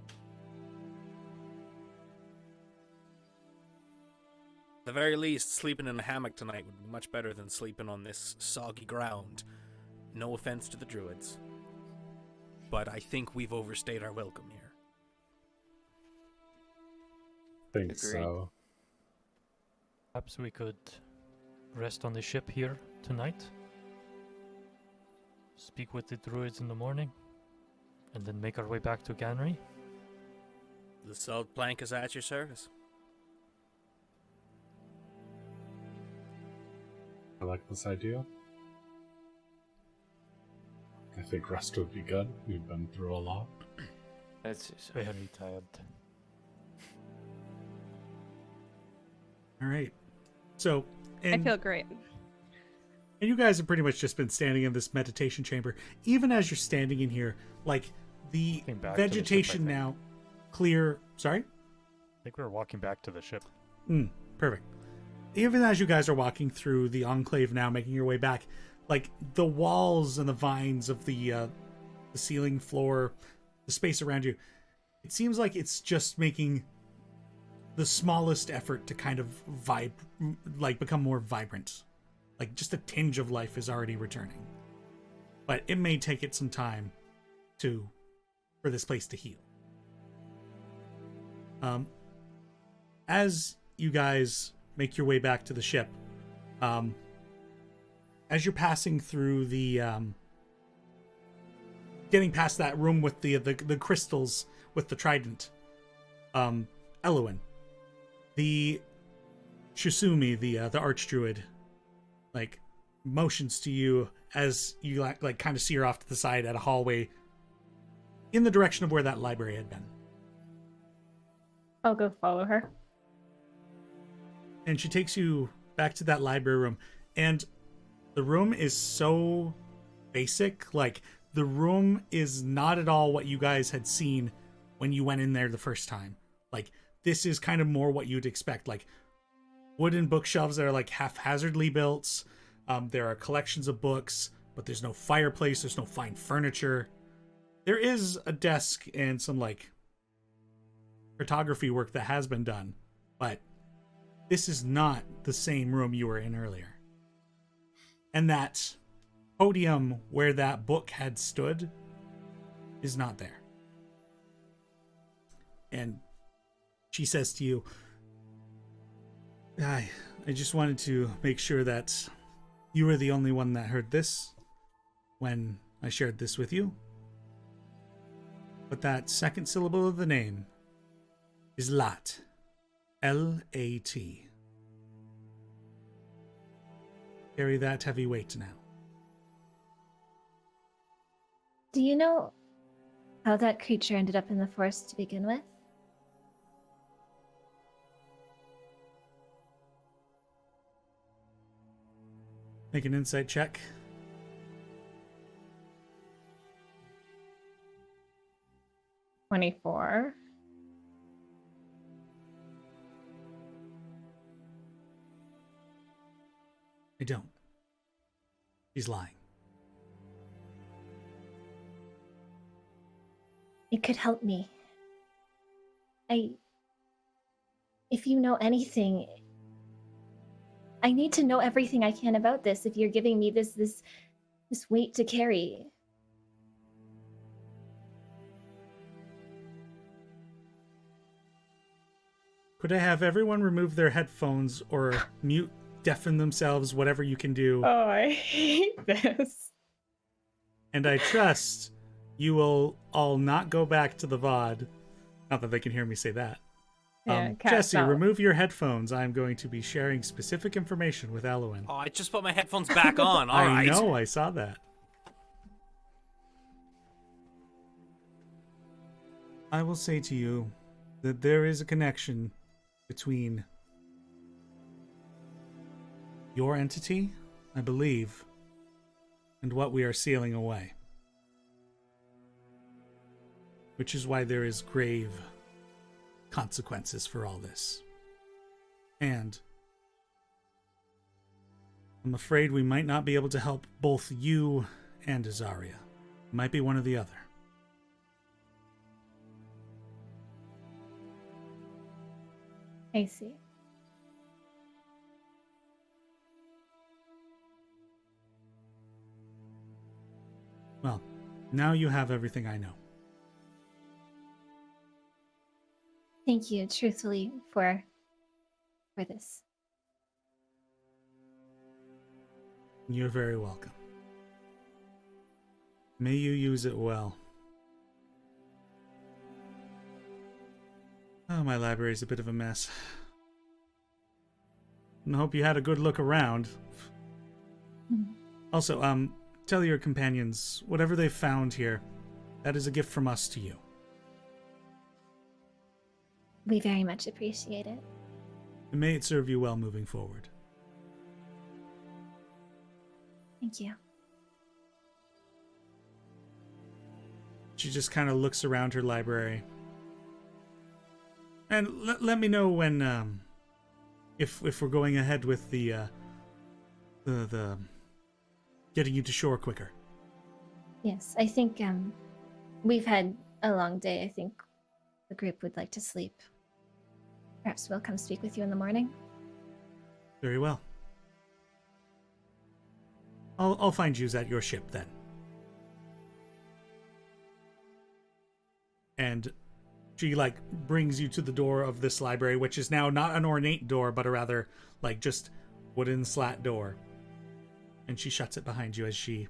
At the very least, sleeping in a hammock tonight would be much better than sleeping on this soggy ground. No offense to the Druids, but I think we've overstayed our welcome here. Think Agreed. so. Perhaps we could rest on the ship here tonight. Speak with the druids in the morning, and then make our way back to Gannery. The salt plank is at your service. I like this idea. I think rest would be good. We've been through a lot. That's just, Very tired. All right. So, I feel great. And you guys have pretty much just been standing in this meditation chamber. Even as you're standing in here, like the Came back to the ship, I vegetation think. now clear. Sorry? I think we were walking back to the ship. Perfect. Even as you guys are walking through the enclave now, making your way back, like the walls and the vines of the ceiling, floor, the space around you, it seems like it's just making the smallest effort to kind of become more vibrant. Like just a tinge of life is already returning, but it may take it some time for this place to heal. As you guys make your way back to the ship, as you're passing through the getting past that room with the crystals with the trident, Elowen, the Shusumi, the archdruid, like motions to you as you like kind of see her off to the side at a hallway in the direction of where that library had been. I'll go follow her. And she takes you back to that library room, and the room is so basic. Like, the room is not at all what you guys had seen when you went in there the first time. Like, this is kind of more what you'd expect, like wooden bookshelves that are like haphazardly built. There are collections of books, but there's no fireplace, there's no fine furniture. There is a desk and some like cartography work that has been done, but this is not the same room you were in earlier. And that podium where that book had stood is not there. And she says to you, I just wanted to make sure that you were the only one that heard this when I shared this with you. But that second syllable of the name is Lat. L-A-T. Carry that heavy weight now. Do you know how that creature ended up in the forest to begin with? Make an insight check. $24. I don't. He's lying. It could help me. If you know anything, I need to know everything I can about this if you're giving me this weight to carry. Could I have everyone remove their headphones or mute, deafen themselves, whatever you can do? Oh, I hate this. And I trust you will all not go back to the VOD. Not that they can hear me say that. Yeah, Jesse, remove your headphones. I'm going to be sharing specific information with Elowen. Oh, I just put my headphones back on. All right. I know, I saw that. I will say to you that there is a connection between your entity, I believe, and what we are sealing away. Which is why there is grave consequences for all this. And I'm afraid we might not be able to help both you and Azaria. It might be one or the other. I see. Well, now you have everything I know. Thank you, truthfully, for this. You're very welcome. May you use it well. Oh, my library's a bit of a mess. I hope you had a good look around. Also, tell your companions, whatever they've found here, that is a gift from us to you. We very much appreciate it. And may it serve you well moving forward. Thank you. She just kind of looks around her library. And let me know when, if we're going ahead with the getting you to shore quicker. Yes, I think we've had a long day. I think the group would like to sleep. Perhaps we'll come speak with you in the morning. Very well. I'll find you at your ship then. And she brings you to the door of this library, which is now not an ornate door, but a rather just wooden slat door. And she shuts it behind you as she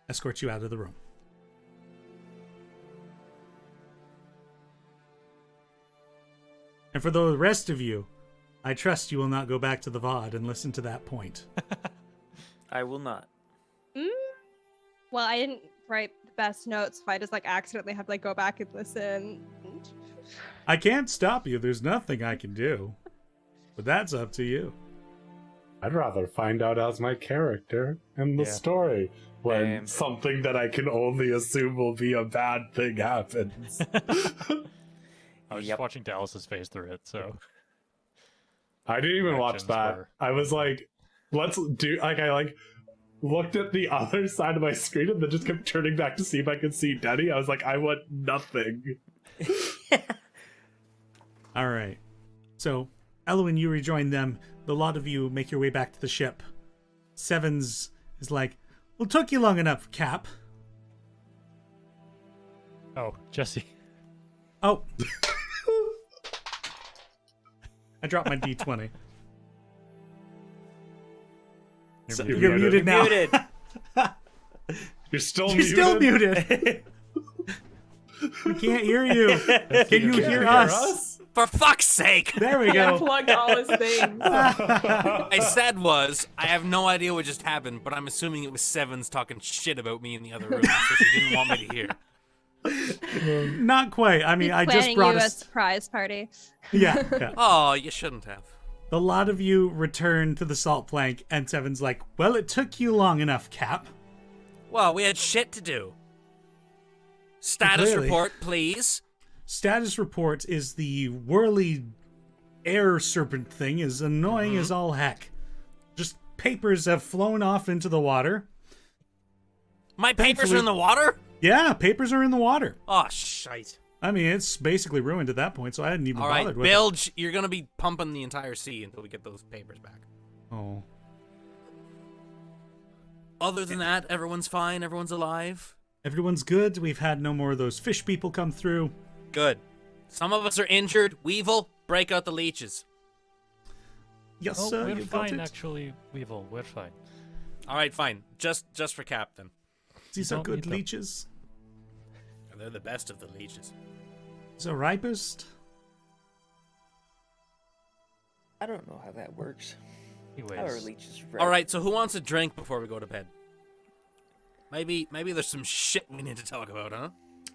escorts you out of the room. And for the rest of you, I trust you will not go back to the VOD and listen to that point. I will not. Well, I didn't write the best notes, if I just accidentally have to go back and listen. I can't stop you. There's nothing I can do. But that's up to you. I'd rather find out as my character in the story when something that I can only assume will be a bad thing happens. I was Yep. just watching Dallas's face through it, so I didn't even watch Actions that. were- I was like, let's do like I like looked at the other side of my screen and then just kept turning back to see if I could see Denny. I was like, I want nothing. All right. So, Elwyn, you rejoin them. The lot of you make your way back to the ship. Sevens is like, well, it took you long enough, Cap. oh, Jesse. Oh. I dropped my D20. You're You're muted now. Muted. You're still You're muted. still muted. We can't hear you. Can you hear us? For fuck's sake! There we He go. unplugged all his things. I said was, I have no idea what just happened, but I'm assuming it was Sevens talking shit about me in the other room, so she didn't want me to hear. Not quite. I mean, He's I just planning brought you a us. surprise party. Yeah. Oh, you shouldn't have. The lot of you return to the salt plank, and Seven's like, well, it took you long enough, Cap. Well, we had shit to do. Status Clearly. report, please. Status report is the whirly air serpent thing is annoying as all heck. Just papers have flown off into the water. My papers are Thankfully- in the water? Yeah, papers are in the water. Oh, shite. I mean, it's basically ruined at that point, so I hadn't even All right, bothered with it. Bilge, you're going to be pumping the entire sea until we get those papers back. Oh. Other than that, everyone's fine, everyone's alive. Everyone's good. We've had no more of those fish people come through. Good. Some of us are injured. Weevil, break out the leeches. Yes, Oh, sir. we're You got fine, it. actually, Weevil. We're fine. All right, fine. Just for Cap, then. These You are don't good need them. leeches. They're the best of the leeches. The ripest. I don't know how that works. How are Anyways, leeches All right, so who wants a drink before we go to bed? Maybe there's some shit we need to talk about, huh?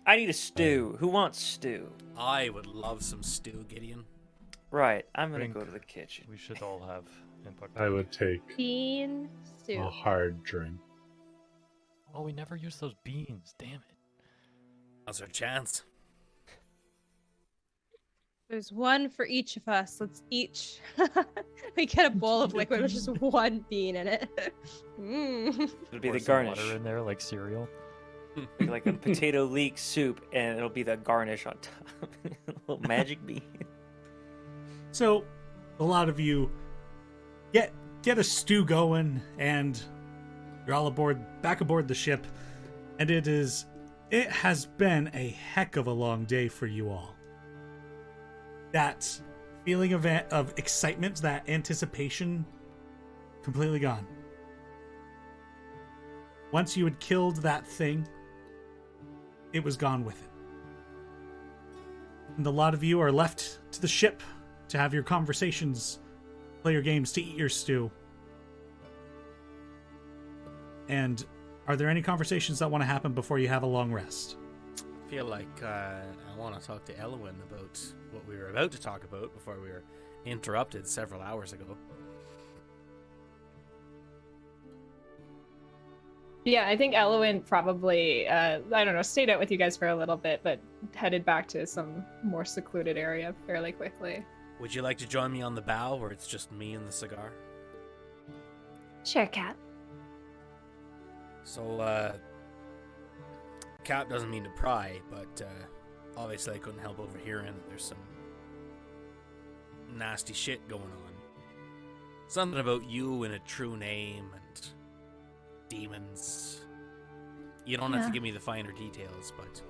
I need a stew. Who wants stew? I would love some stew, Gideon. Right, I'm gonna Drink. go to the kitchen. we should all have input. I would take Bean soup. a hard drink. Oh, we never used those beans. Damn it. Now's our chance. There's one for each of us. Let's each we get a bowl of liquid with just one bean in it. Mm. It'll be Pour the some garnish, water in there like cereal. like a potato leek soup, and it'll be the garnish on top. A little magic bean. So, a lot of you get a stew going, and you're all back aboard the ship, and it has been a heck of a long day for you all. That feeling of excitement, that anticipation, completely gone. Once you had killed that thing, it was gone with it. And a lot of you are left to the ship to have your conversations, play your games, to eat your stew. And are there any conversations that want to happen before you have a long rest? I feel like I want to talk to Elwyn about what we were about to talk about before we were interrupted several hours ago. Yeah, I think Elwyn probably, I don't know, stayed out with you guys for a little bit, but headed back to some more secluded area fairly quickly. Would you like to join me on the bow where it's just me and the cigar? Sure, Cap. So, Cap doesn't mean to pry, but obviously I couldn't help overhearing that there's some nasty shit going on. Something about you and a true name and demons. You don't have to Yeah. give me the finer details, but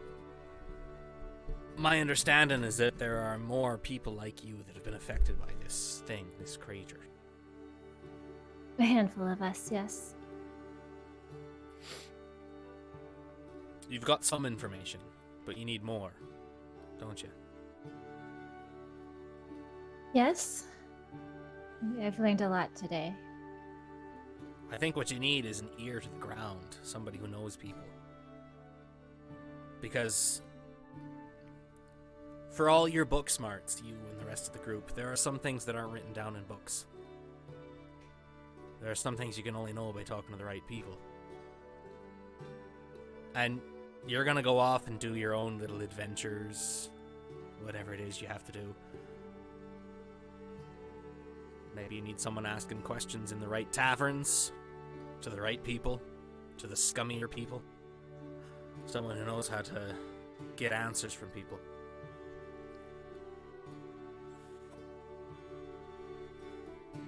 my understanding is that there are more people like you that have been affected by this thing, this creature. A handful of us, yes. You've got some information, but you need more, don't you? Yes? I've learned a lot today. I think what you need is an ear to the ground, somebody who knows people. Because for all your book smarts, you and the rest of the group, there are some things that aren't written down in books. There are some things you can only know by talking to the right people. And you're gonna go off and do your own little adventures, whatever it is you have to do. Maybe you need someone asking questions in the right taverns, to the right people, to the scummier people. Someone who knows how to get answers from people.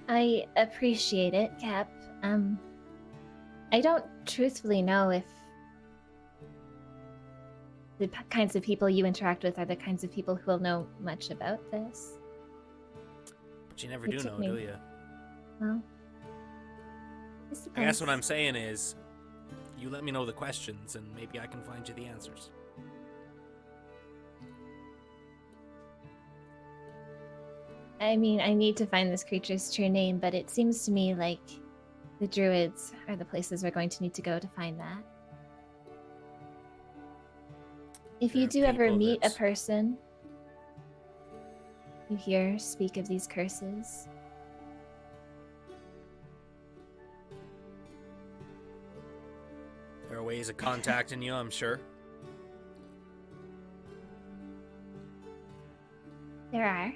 I appreciate it, Cap. I don't truthfully know if the kinds of people you interact with are the kinds of people who will know much about this. But you never do know, do you? Well, I guess what I'm saying is, you let me know the questions, and maybe I can find you the answers. I mean, I need to find this creature's true name, but it seems to me like the Druids are the places we're going to need to go to find that. If you do ever meet a person you hear speak of these curses, There are ways of contacting you, I'm sure. there are.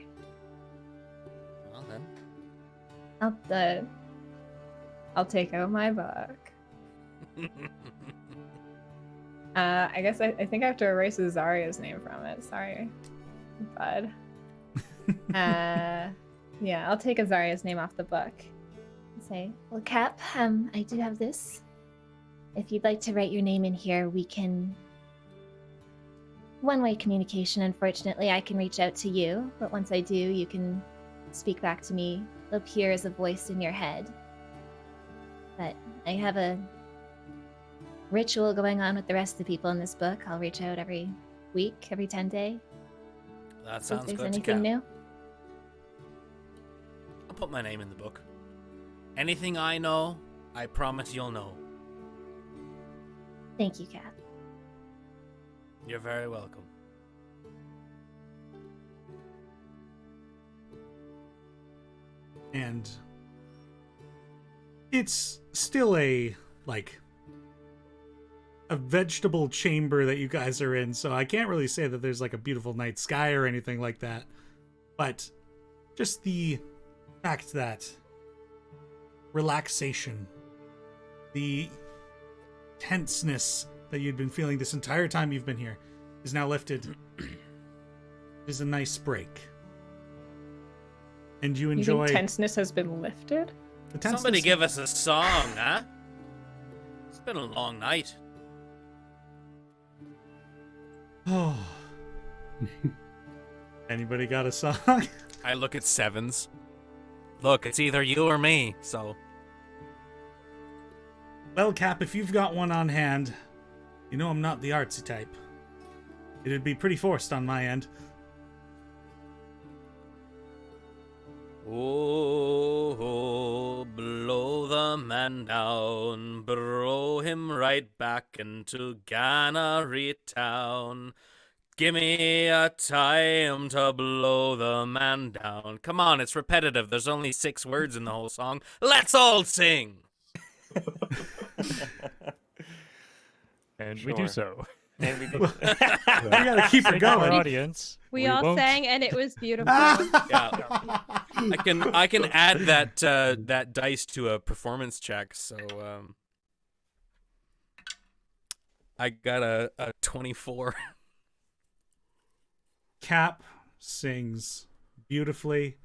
Well then. I'll take out my book. I guess I think I have to erase Zarya's name from it. Sorry, bud. Yeah, I'll take Zarya's name off the book. Say, well, Cap, I do have this. If you'd like to write your name in here, we can... One-way communication, unfortunately. I can reach out to you, but once I do, you can speak back to me. It'll appear as a voice in your head. But I have a ritual going on with the rest of the people in this book. I'll reach out every week, every 10 day. That See if sounds there's good. anything new. I'll put my name in the book. Anything I know, I promise you'll know. Thank you, Cap. You're very welcome. And it's still a vegetable chamber that you guys are in, so I can't really say that there's like a beautiful night sky or anything like that. But just the fact that relaxation, the tenseness that you'd been feeling this entire time you've been here is now lifted. Is a nice break. And you enjoy... You think tenseness has been lifted? The tenseness... Somebody give us a song, huh? It's been a long night. Oh. Anybody got a song? I look at sevens. Look, it's either you or me, so... Well, Cap, if you've got one on hand, you know I'm not the artsy type. It'd be pretty forced on my end. Oh, blow the man down, blow him right back into Gannery Town. Gimme a time to blow the man down. Come on, it's repetitive. There's only 6 words in the whole song. Let's all sing! And we do so. And we do. We gotta keep it Thank our going. audience. We all won't- sang, and it was beautiful. Yeah. I can add that dice to a performance check, so I got a 24. Cap sings beautifully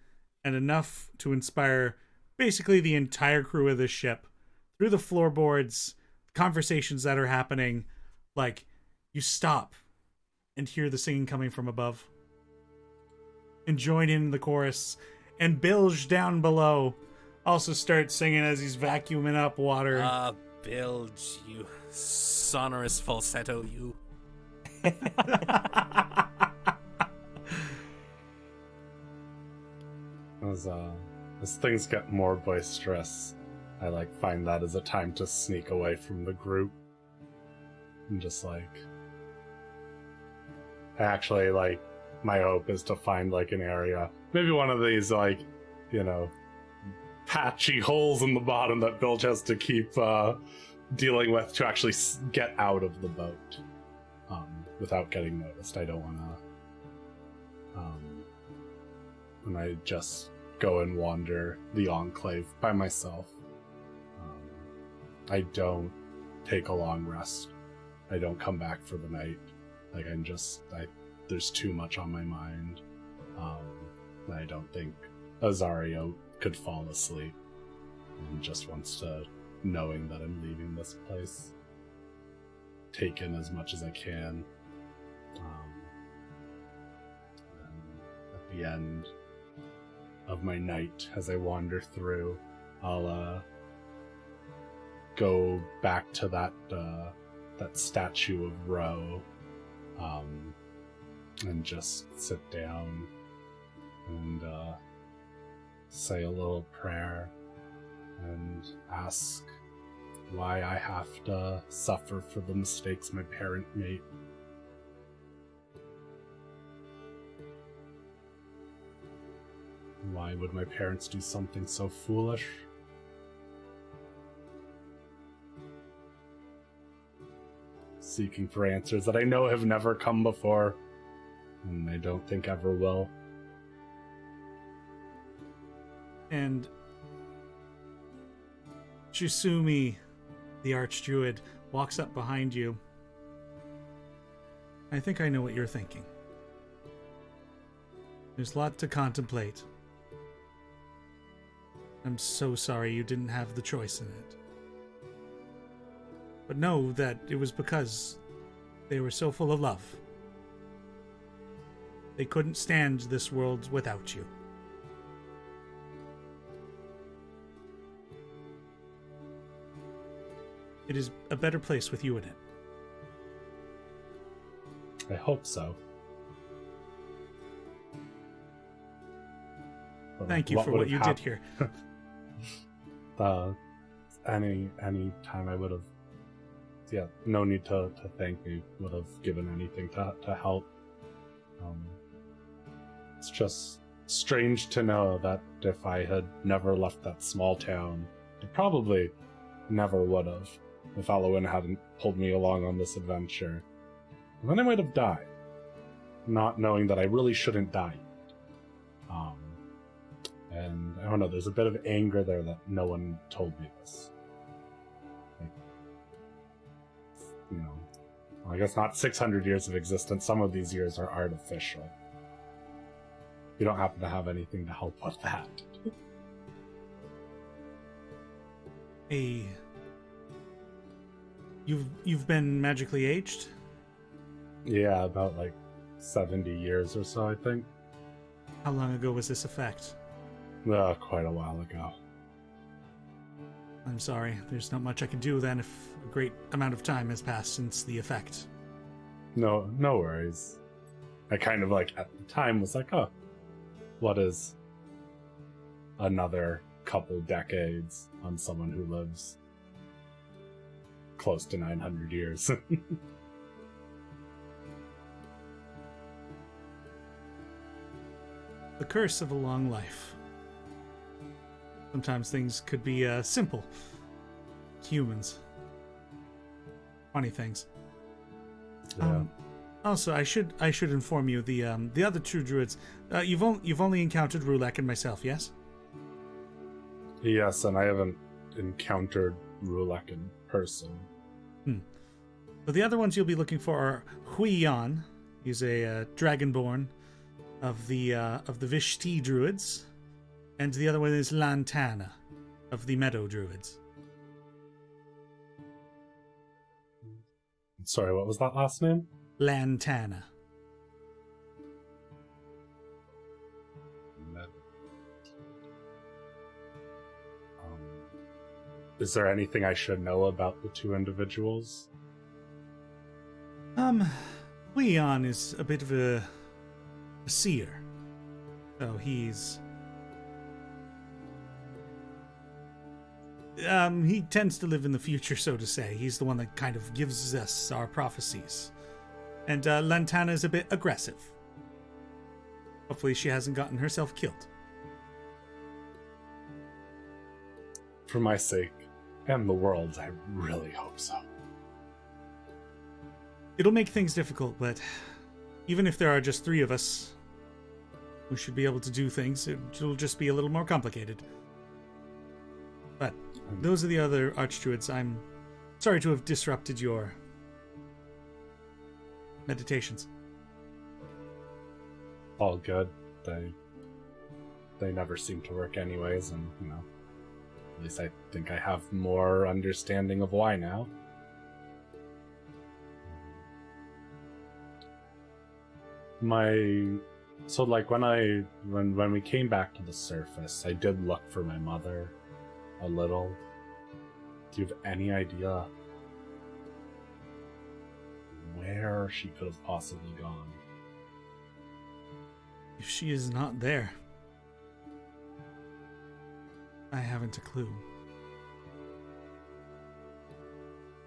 and enough to inspire basically the entire crew of this ship through the floorboards, conversations that are happening. Like, you stop and hear the singing coming from above and join in the chorus, and Bilge down below also starts singing as he's vacuuming up water. Bilge, you sonorous falsetto, you. As things get more boisterous, I find that as a time to sneak away from the group. And just I actually my hope is to find an area, maybe one of these patchy holes in the bottom that Bilge has to keep dealing with to actually get out of the boat without getting noticed. I don't want And I just go and wander the enclave by myself. I don't take a long rest. I don't come back for the night. Like, there's too much on my mind. I don't think Azario could fall asleep. And just wants to, knowing that I'm leaving this place, take in as much as I can. And at the end of my night, as I wander through, I'll go back to that statue of Roh, and just sit down and say a little prayer and ask why I have to suffer for the mistakes my parent made. Why would my parents do something so foolish? Seeking for answers that I know have never come before, and I don't think ever will. And Chusumi, the archdruid, walks up behind you. I think I know what you're thinking. There's a lot to contemplate. I'm so sorry you didn't have the choice in it. But know that it was because they were so full of love. They couldn't stand this world without you. It is a better place with you in it. I hope so. Thank you for what you did here. Any time I would have, no need to thank me, would have given anything to help. It's just strange to know that if I had never left that small town, I probably never would have, if Alwyn hadn't pulled me along on this adventure. And then I might have died, not knowing that I really shouldn't die. And I don't know, there's a bit of anger there that no one told me this. Like, I guess not 600 years of existence. Some of these years are artificial. You don't happen to have anything to help with that. You've been magically aged? Yeah, about 70 years or so, I think. How long ago was this effect? Quite a while ago. I'm sorry, there's not much I can do then if a great amount of time has passed since the effect. No worries. I kind of at the time was like, oh, what is another couple decades on someone who lives close to 900 years? The curse of a long life. Sometimes things could be simple. Humans. Funny things. Yeah. Also, I should inform you the other two druids. You've only encountered Rulek and myself, yes? Yes, and I haven't encountered Rulek in person. So the other ones you'll be looking for are Huiyan. He's a dragonborn of the Vishti druids, and the other one is Lantana of the Meadow druids. Sorry, what was that last name? Lantana. Is there anything I should know about the two individuals? Leon is a bit of a seer. So he's... he tends to live in the future, so to say. He's the one that kind of gives us our prophecies. And Lantana is a bit aggressive. Hopefully she hasn't gotten herself killed. For my sake, and the world's, I really hope so. It'll make things difficult, but even if there are just 3 of us, we should be able to do things. It'll just be a little more complicated. But those are the other Archdruids. I'm sorry to have disrupted your meditations. All good. They never seem to work anyways, and at least I think I have more understanding of why now. So like when we came back to the surface, I did look for my mother a little. Do you have any idea where she could have possibly gone? If she is not there, I haven't a clue.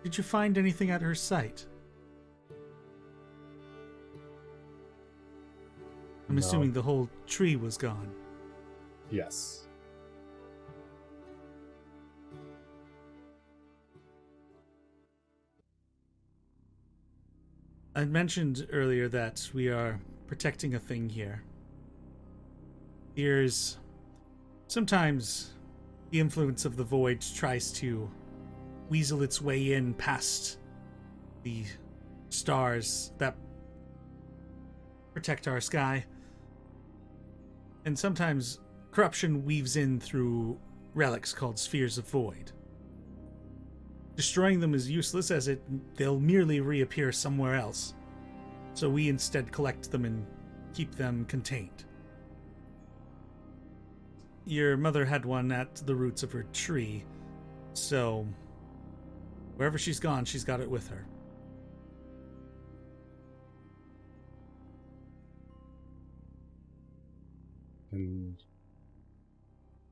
Did you find anything at her site? I'm No. assuming the whole tree was gone. Yes. I mentioned earlier that we are protecting a thing here. Sometimes the influence of the void tries to weasel its way in past the stars that protect our sky. And sometimes corruption weaves in through relics called spheres of void. Destroying them is useless, as they'll merely reappear somewhere else. So we instead collect them and keep them contained. Your mother had one at the roots of her tree, so wherever she's gone, she's got it with her. And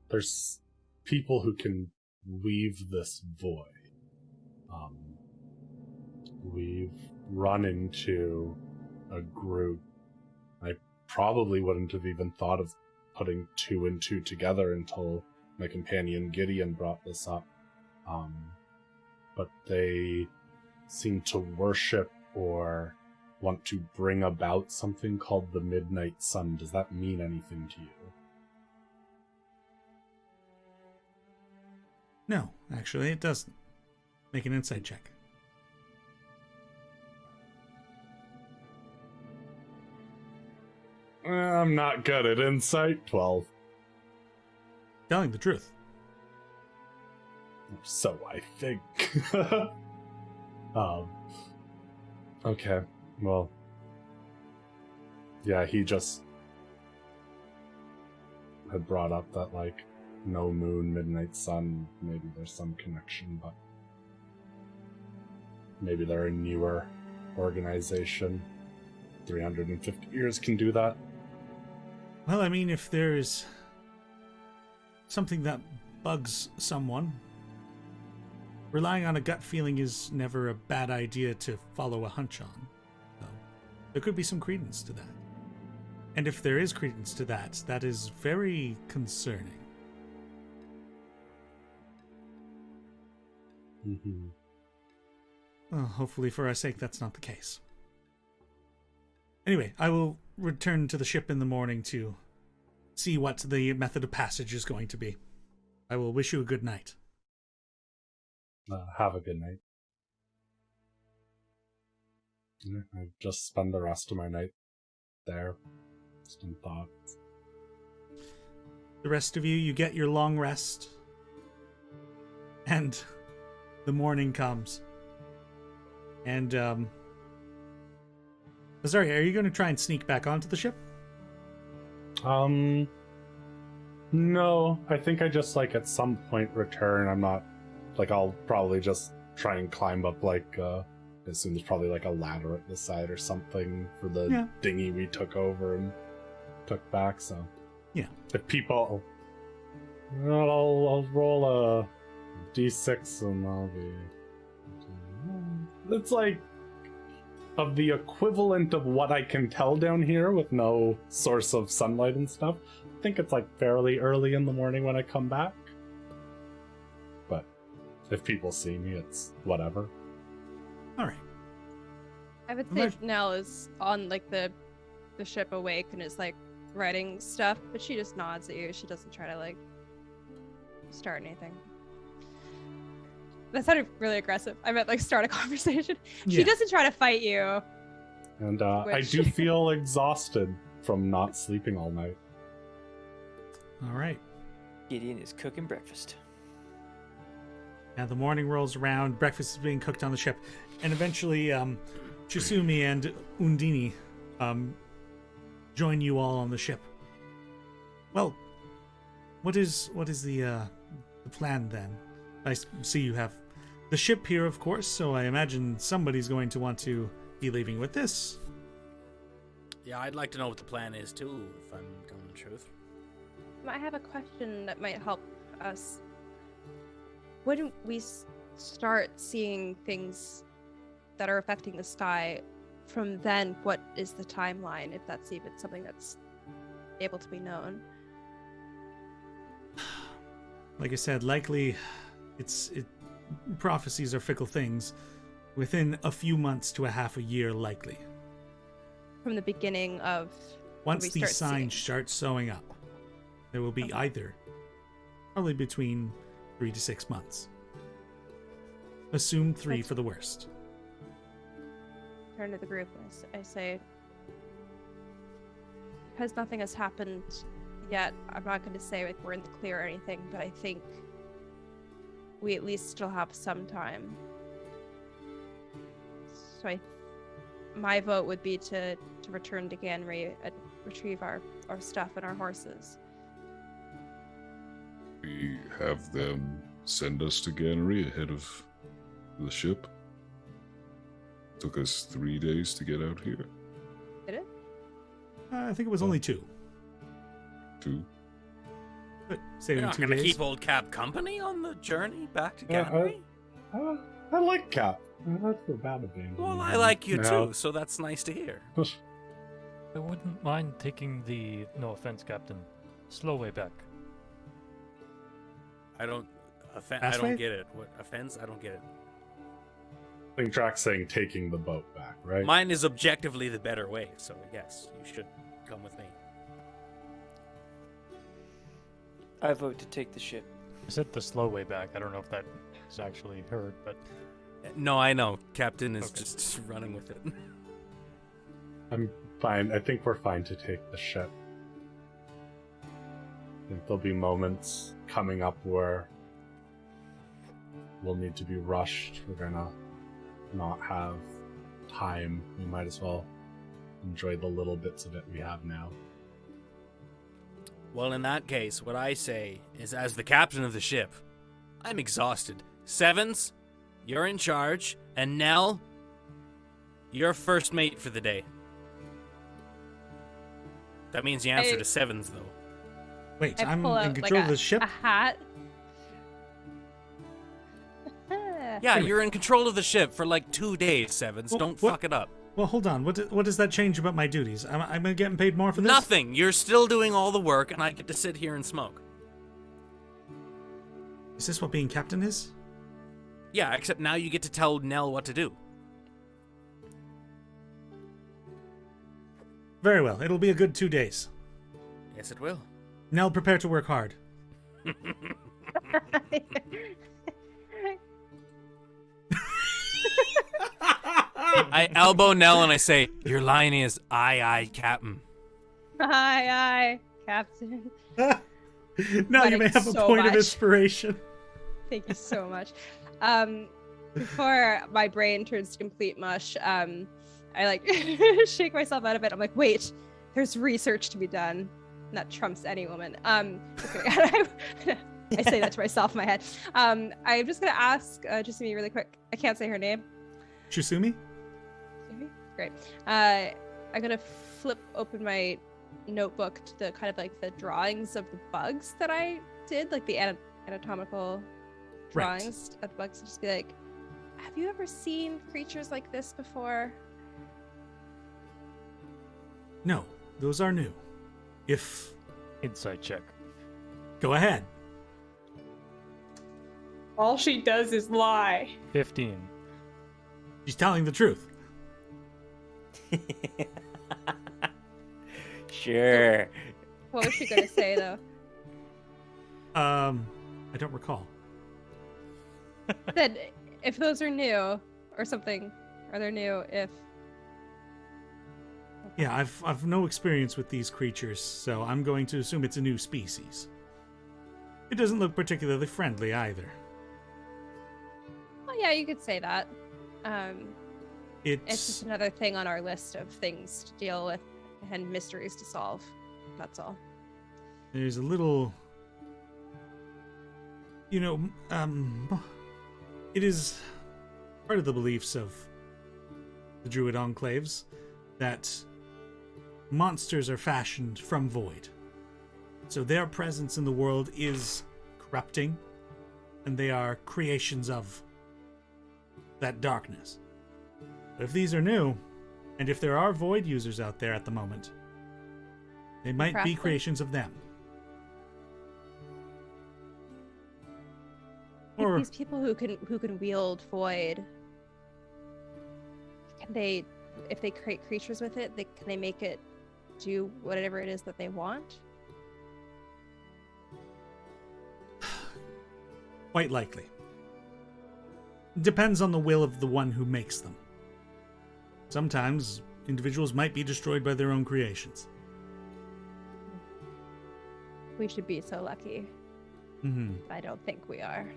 there's people who can weave this void. We've run into a group. I probably wouldn't have even thought of putting 2 and 2 together until my companion Gideon brought this up. But they seem to worship or want to bring about something called the Midnight Sun. Does that mean anything to you? No, actually, it doesn't. Make an insight check. I'm not good at insight. 12. Telling the truth. So I think. Okay, well. Yeah, he just had brought up that, like, no moon, midnight sun, maybe there's some connection, but maybe they're a newer organization. 350 years can do that. Well, I mean, if there's something that bugs someone, relying on a gut feeling is never a bad idea to follow a hunch on. So, there could be some credence to that. And if there is credence to that, that is very concerning. Mm-hmm. Well, hopefully for our sake, that's not the case. Anyway, I will return to the ship in the morning to see what the method of passage is going to be. I will wish you a good night. Have a good night. Yeah, I just spend the rest of my night there, just in thoughts. The rest of you get your long rest, and the morning comes. And, sorry, are you going to try and sneak back onto the ship? No, I think I just, like, at some point return. I'm not, like, I'll probably just try and climb up, like, I assume there's probably, like, a ladder at the side or something for the dinghy we took over and took back, so. Yeah. If people, well, I'll roll a d6 and I'll be, it's like, of the equivalent of what I can tell down here with no source of sunlight and stuff. I think it's like fairly early in the morning when I come back. But if people see me, it's whatever. All right. I would say Nell is on like the ship awake and is like writing stuff, but she just nods at you. She doesn't try to like start anything. That sounded really aggressive. I meant like start a conversation. She Yeah. doesn't try to fight you. And I do feel exhausted from not sleeping all night. All right. Gideon is cooking breakfast. Now the morning rolls around, breakfast is being cooked on the ship, and eventually Chisumi and Undini join you all on the ship. Well, what is the plan then? I see you have the ship here, of course, so I imagine somebody's going to want to be leaving with this. Yeah, I'd like to know what the plan is too, if I'm telling the truth. I have a question that might help us. When we start seeing things that are affecting the sky, from then, what is the timeline, if that's even something that's able to be known? Like I said, likely prophecies are fickle things. Within a few months to a half a year, likely. From the beginning of Once we these start signs seeing. start showing up, there will be either probably between 3 to 6 months. Assume 3 for the worst. Turn to the group and I say, because nothing has happened yet, I'm not going to say like we're in the clear or anything, but I think we at least still have some time. So my vote would be to return to Ganry and retrieve our stuff and our horses. We have them send us to Gannery ahead of the ship. Took us 3 days to get out here. Did it? I think it was only 2. 2. But saving You're not 2 going to days. keep old Cap company on the journey back to Yeah, Gannery? I like Cap. I don't feel bad about him. Well, I like you No. too, so that's nice to hear. I wouldn't mind taking the, no offense, Captain, slow way back. I don't I Fast way? don't get it. What offense? I don't get it. I think Drax's saying taking the boat back, right? Mine is objectively the better way, so yes, you should come with me. I vote to take the ship. I said the slow way back. I don't know if that is actually heard, but No, I know. Captain is Okay. just running with it. I'm fine. I think we're fine to take the ship. I think there'll be moments coming up where we'll need to be rushed. We're gonna not have time. We might as well enjoy the little bits of it we have now. Well, in that case, what I say is, as the captain of the ship, I'm exhausted. Sevens, you're in charge, and Nell, you're first mate for the day. That means you answer I- to Sevens, though. Wait, I I'm pull in out control like of the ship? a hat. Yeah, you're in control of the ship for like 2 days, Sevens. Well, Don't what- fuck it up. Well, hold on. What does that change about my duties? I'm getting paid more for this? Nothing. You're still doing all the work, and I get to sit here and smoke. Is this what being captain is? Yeah, except now you get to tell Nell what to do. Very well. It'll be a good 2 days. Yes, it will. Nell, prepare to work hard. I elbow Nell and I say, "Your line is aye, Captain." Aye, Captain. Now you Thank may you have a so point of much. inspiration. Thank you so much. Before my brain turns to complete mush, I like shake myself out of it. I'm like, wait, there's research to be done. And that trumps any woman. Just kidding. I say that to myself in my head. I'm just gonna ask just me really quick. I can't say her name. Chisumi? Great. I'm gonna flip open my notebook to the kind of like the drawings of the bugs that I did, like the anatomical Right. drawings of the bugs. Just be like, have you ever seen creatures like this before? No, those are new. If... Insight check. Go ahead. All she does is lie. 15. She's telling the truth. Sure. What was she gonna say though? I don't recall. That if those are new or something, are they new? If Yeah, I've no experience with these creatures, so I'm going to assume it's a new species. It doesn't look particularly friendly either. well, yeah, you could say that. It's It's just another thing on our list of things to deal with and mysteries to solve. That's all. there's a little, it is part of the beliefs of the Druid enclaves that monsters are fashioned from void. So their presence in the world is corrupting, and they are creations of that darkness. But if these are new, and if there are void users out there at the moment, they might be Crafting? creations of them. Like Or these people who can wield void, can they, if they create creatures with it, can they make it do whatever it is that they want? quite likely. Depends on the will of the one who makes them. Sometimes individuals might be destroyed by their own creations. We should be so lucky. Mm-hmm. I don't think we are.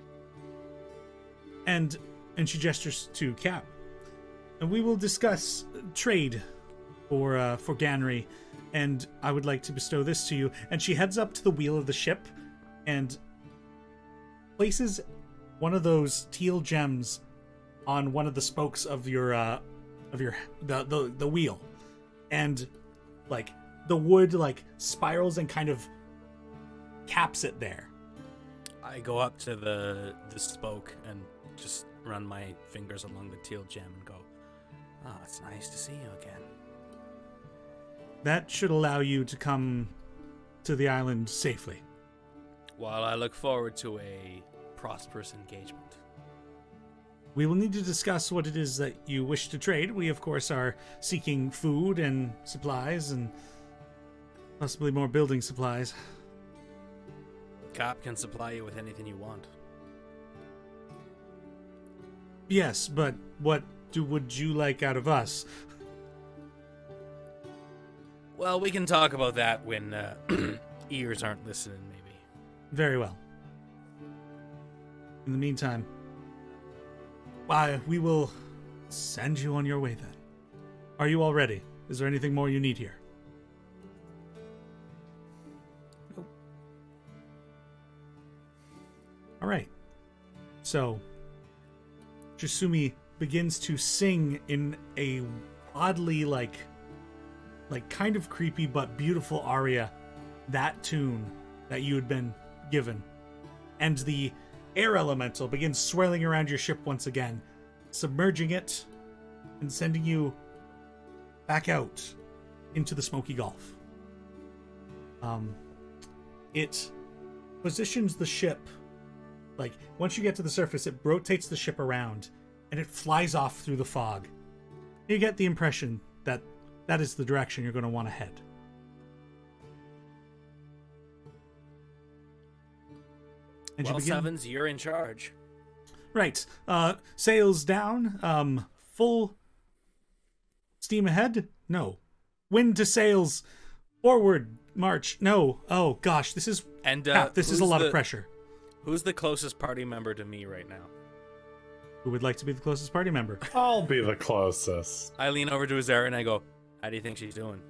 And she gestures to Cap. And we will discuss trade for Ganry, and I would like to bestow this to you. And she heads up to the wheel of the ship and places one of those teal gems on one of the spokes of the wheel. And like the wood like spirals and kind of caps it there. I go up to the spoke and just run my fingers along the teal gem and go, "Oh, it's nice to see you again." That should allow you to come to the island safely. While I look forward to a prosperous engagement. We will need to discuss what it is that you wish to trade. We, of course, are seeking food and supplies and possibly more building supplies. Cap can supply you with anything you want. Yes, but what would you like out of us? Well, we can talk about that when ears aren't listening, maybe. Very well. In the meantime, we will send you on your way then. Are you all ready? Is there anything more you need here? Nope. All right. So, Jasumi begins to sing in a oddly like kind of creepy but beautiful aria, that tune that you had been given. And the air elemental begins swirling around your ship once again, submerging it and sending you back out into the smoky gulf. It positions the ship, like once you get to the surface, it rotates the ship around and it flies off through the fog. You get the impression that that is the direction you're going to want to head. And Well, you begin... Sevens, you're in charge. Right. Sails down. Full steam ahead? No. Wind to sails. Forward. March. No. Oh, gosh. This is... And this is a lot of pressure. Who's the closest party member to me right now? Who would like to be the closest party member? I'll be the closest. I lean over to Azera and I go, "How do you think she's doing?"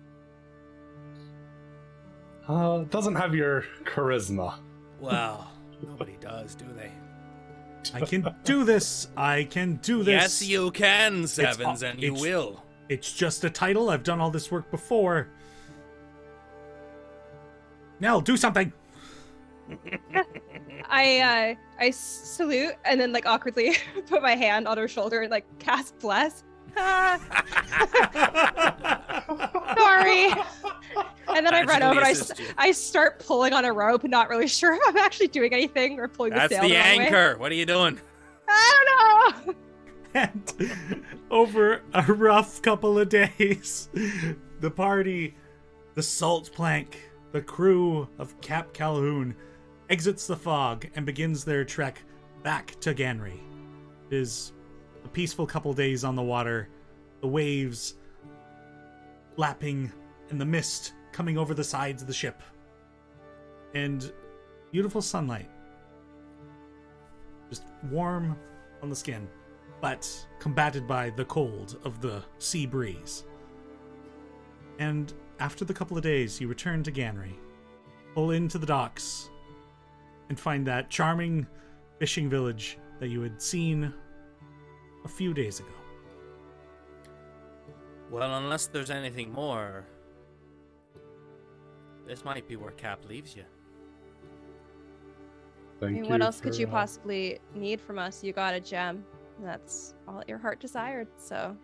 Doesn't have your charisma. Well, nobody does, do they? I can do this. I can do this. Yes, you can, Sevens, and you will. It's just a title. I've done all this work before. Nell, do something. I salute and then like awkwardly put my hand on her shoulder and like cast bless. Sorry. And then I run over and I start pulling on a rope, not really sure if I'm actually doing anything or pulling the sail That's the wrong way. anchor. What are you doing? I don't know. And over a rough couple of days, the party, the salt plank the crew of Cap Calhoun exits the fog and begins their trek back to Ganry. It is a peaceful couple days on the water, the waves lapping and the mist coming over the sides of the ship, and beautiful sunlight, just warm on the skin, but combated by the cold of the sea breeze. And after the couple of days, you return to Ganry, pull into the docks, and find that charming fishing village that you had seen a few days ago. Well, unless there's anything more, this might be where Cap leaves you. Thank I mean, you what else could for, you possibly need from us? You got a gem. That's all your heart desired, so.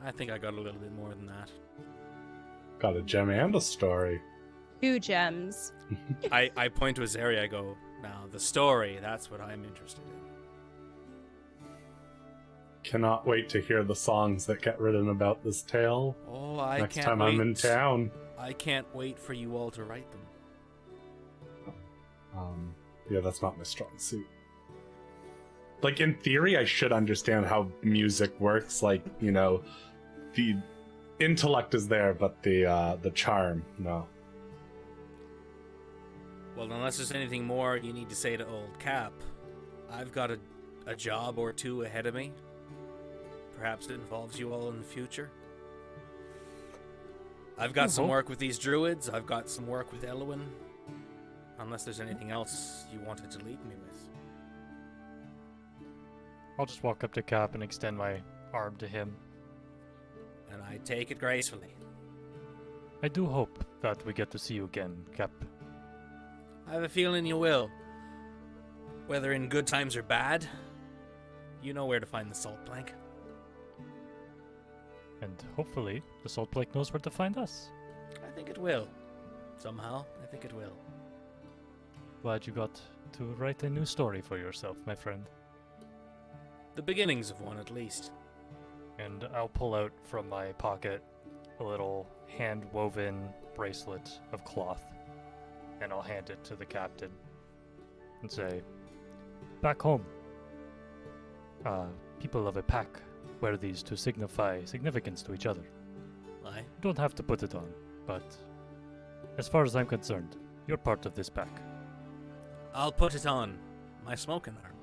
I think I got a little bit more than that. Got a gem and a story. 2 gems. I point to Azaria, I go, now the story, that's what I'm interested in. Cannot wait to hear the songs that get written about this tale. Oh, I next can't time wait. I'm in town. I can't wait for you all to write them. Yeah, that's not my strong suit. Like, in theory, I should understand how music works. Like, you know, the intellect is there, but the charm, no. Well, unless there's anything more you need to say to old Cap, I've got a job or two ahead of me. Perhaps it involves you all in the future. I've got some work with these druids. I've got some work with Elwyn. Unless there's anything else you wanted to leave me with. I'll just walk up to Cap and extend my arm to him. And I take it gracefully. I do hope that we get to see you again, Cap. I have a feeling you will. Whether in good times or bad, you know where to find the salt plank. And hopefully, the Salt Lake knows where to find us. I think it will. Somehow, I think it will. Glad you got to write a new story for yourself, my friend. The beginnings of one, at least. And I'll pull out from my pocket a little hand-woven bracelet of cloth, and I'll hand it to the captain and say, back home, people of a pack wear these to signify significance to each other. Aye. You don't have to put it on, but as far as I'm concerned, you're part of this pack. I'll put it on my smoking arm.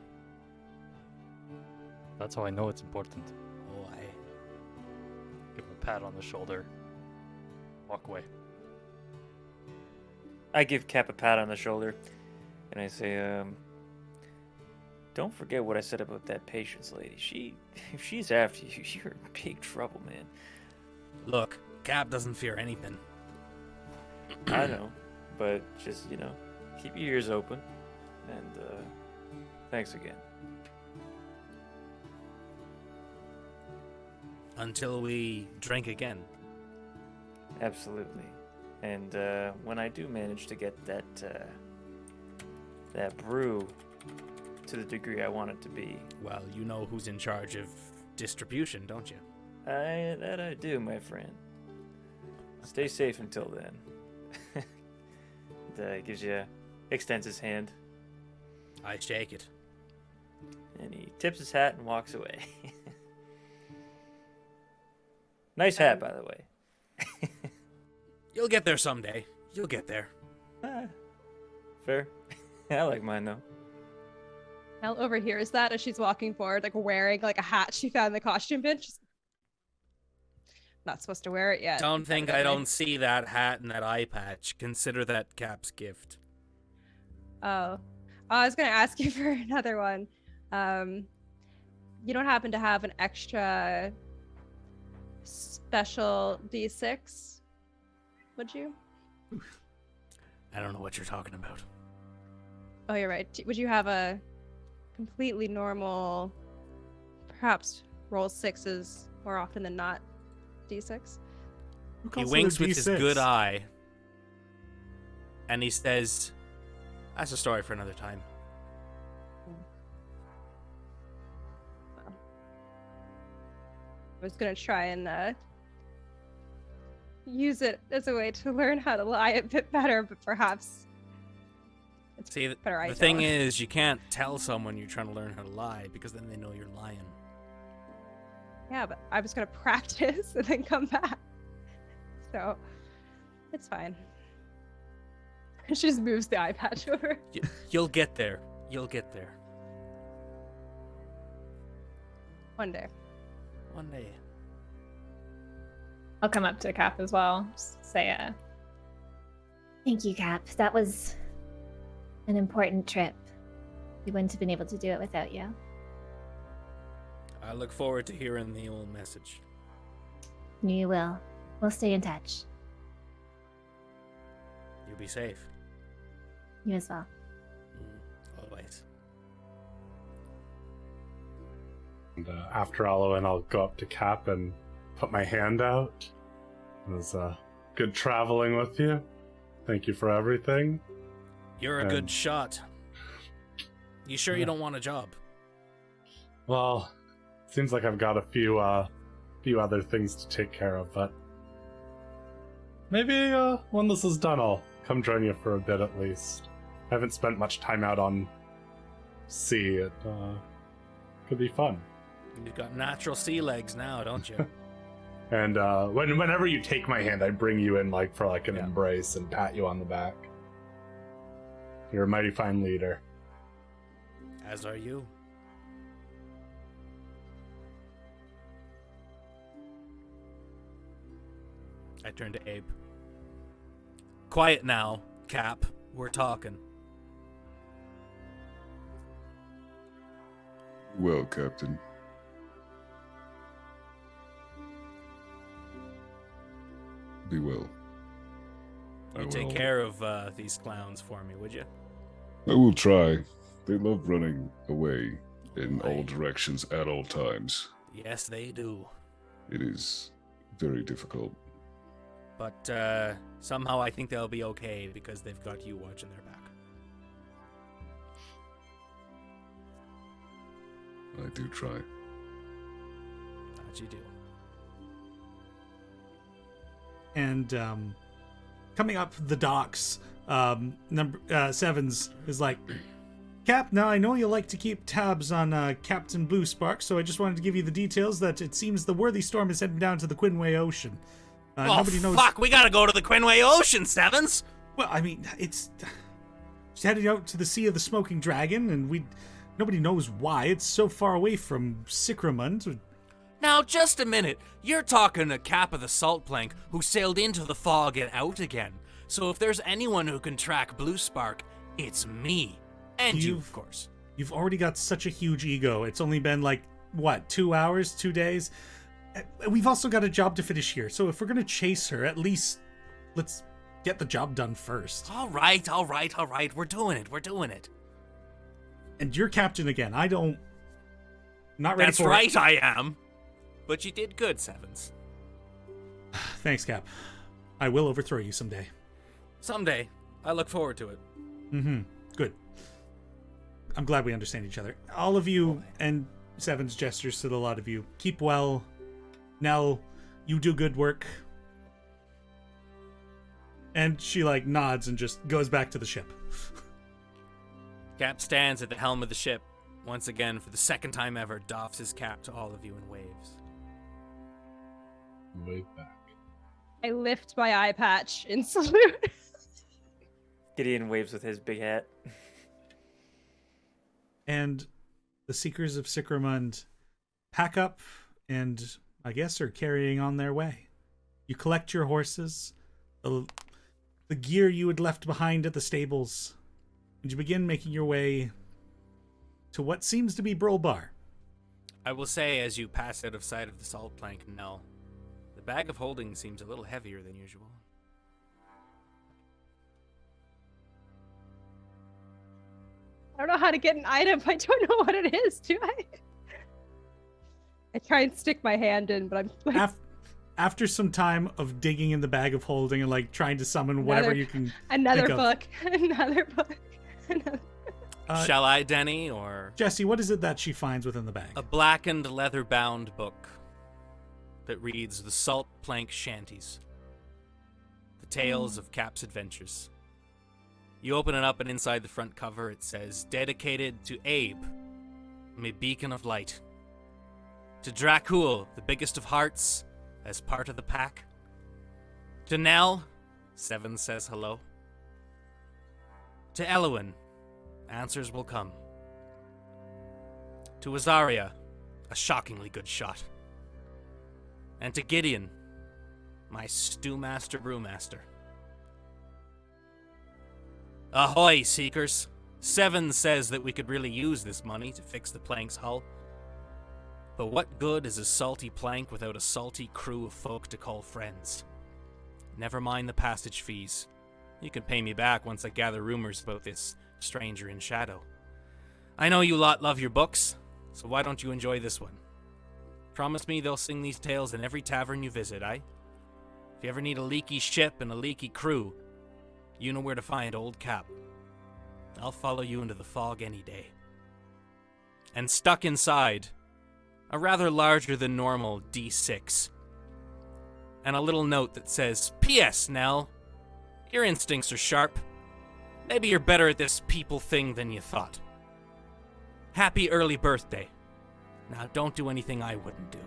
That's how I know it's important. Oh, aye. Give him a pat on the shoulder. Walk away. I give Cap a pat on the shoulder, and I say, don't forget what I said about that patience lady. If she's after you, you're in big trouble, man. Look, Cap doesn't fear anything. I know, but just, keep your ears open, and, thanks again. Until we drink again. Absolutely. And, when I do manage to get that brew to the degree I want it to be. Well, you know who's in charge of distribution, don't you? That I do, my friend. Stay safe until then. Extends his hand. I shake it. And he tips his hat and walks away. Nice hat, by the way. You'll get there someday. You'll get there. Fair. I like mine, though. Mel overhears that as she's walking forward, like wearing like a hat she found in the costume bin. She's not supposed to wear it yet. Don't think I don't see that hat and that eye patch. Consider that Cap's gift. Oh, I was gonna ask you for another one. You don't happen to have an extra special D6, would you? I don't know what you're talking about. Oh, you're right. Would you have a completely normal, perhaps roll 6s more often than not, D6? He winks with his good eye. And he says, that's a story for another time. I was gonna try and use it as a way to learn how to lie a bit better, but perhaps it's See, better I the thing don't. is, you can't tell someone you're trying to learn how to lie because then they know you're lying. Yeah, but I was gonna practice and then come back. So it's fine. She just moves the eye patch over. You'll get there. You'll get there. One day. One day. I'll come up to Cap as well. Just say, Thank you, Cap. That was an important trip. We wouldn't have been able to do it without you. I look forward to hearing the old message. You will. We'll stay in touch. You be safe. You as well. Always. And after Aloin, I'll go up to Cap and put my hand out. It was good traveling with you. Thank you for everything. You're a good shot. You sure you don't want a job? Well, seems like I've got a few other things to take care of, but maybe when this is done, I'll come join you for a bit at least. I haven't spent much time out on sea. It could be fun. You've got natural sea legs now, don't you? And whenever you take my hand, I bring you in for an embrace and pat you on the back. You're a mighty fine leader. As are you. I turn to Abe. Quiet now, Cap. We're talking. Well, Captain. Be well. You take care of these clowns for me, would you? I will try. They love running away in all directions at all times. Yes, they do. It is very difficult. But somehow I think they'll be okay because they've got you watching their back. I do try. That you do. And coming up the docks, Sevens is like, Cap, now I know you like to keep tabs on Captain Blue Spark, so I just wanted to give you the details that it seems the Worthy Storm is heading down to the Quinway Ocean. Nobody knows. Fuck, we gotta go to the Quinway Ocean, Sevens! Well, I mean, it's heading out to the Sea of the Smoking Dragon, and nobody knows why. It's so far away from Sicromund. Now, just a minute. You're talking to Cap of the Salt Plank, who sailed into the fog and out again. So if there's anyone who can track Blue Spark, it's me. And you, of course. You've already got such a huge ego. It's only been 2 hours, 2 days? We've also got a job to finish here, so if we're gonna chase her, at least let's get the job done first. All right. We're doing it. And you're captain again. Not ready That's for right, it. I am. But you did good, Sevens. Thanks, Cap. I will overthrow you someday. Someday. I look forward to it. Mm-hmm. Good. I'm glad we understand each other. All of you, and Sevens gestures to the lot of you. Keep well. Nell, you do good work. And she nods and just goes back to the ship. Cap stands at the helm of the ship. Once again, for the second time ever, doffs his cap to all of you and waves. Wave back. I lift my eye patch in salute. Gideon waves with his big hat. And the Seekers of Sicromund pack up and, I guess, are carrying on their way. You collect your horses, the gear you had left behind at the stables, and you begin making your way to what seems to be Brol Bar. I will say, as you pass out of sight of the salt plank, no. The bag of holding seems a little heavier than usual. I don't know how to get an item. I don't know what it is, do I? I try and stick my hand in, but I'm After some time of digging in the bag of holding and trying to summon whatever you can another think of. book. Another book. Shall I, Denny, or... Jesse, what is it that she finds within the bag? A blackened leather-bound book that reads The Salt Plank Shanties. Tales of Cap's Adventures. You open it up, and inside the front cover it says, "Dedicated to Abe, my beacon of light. To Dracul, the biggest of hearts, as part of the pack. To Nell, Seven says hello. To Elowin, answers will come. To Azaria, a shockingly good shot. And to Gideon, my stewmaster brewmaster. Ahoy, Seekers. Seven says that we could really use this money to fix the plank's hull. But what good is a salty plank without a salty crew of folk to call friends? Never mind the passage fees. You can pay me back once I gather rumors about this stranger in shadow. I know you lot love your books, so why don't you enjoy this one? Promise me they'll sing these tales in every tavern you visit, eh? If you ever need a leaky ship and a leaky crew, you know where to find old Cap. I'll follow you into the fog any day." And stuck inside, a rather larger than normal D6. And a little note that says, "P.S. Nell, your instincts are sharp. Maybe you're better at this people thing than you thought. Happy early birthday. Now don't do anything I wouldn't do."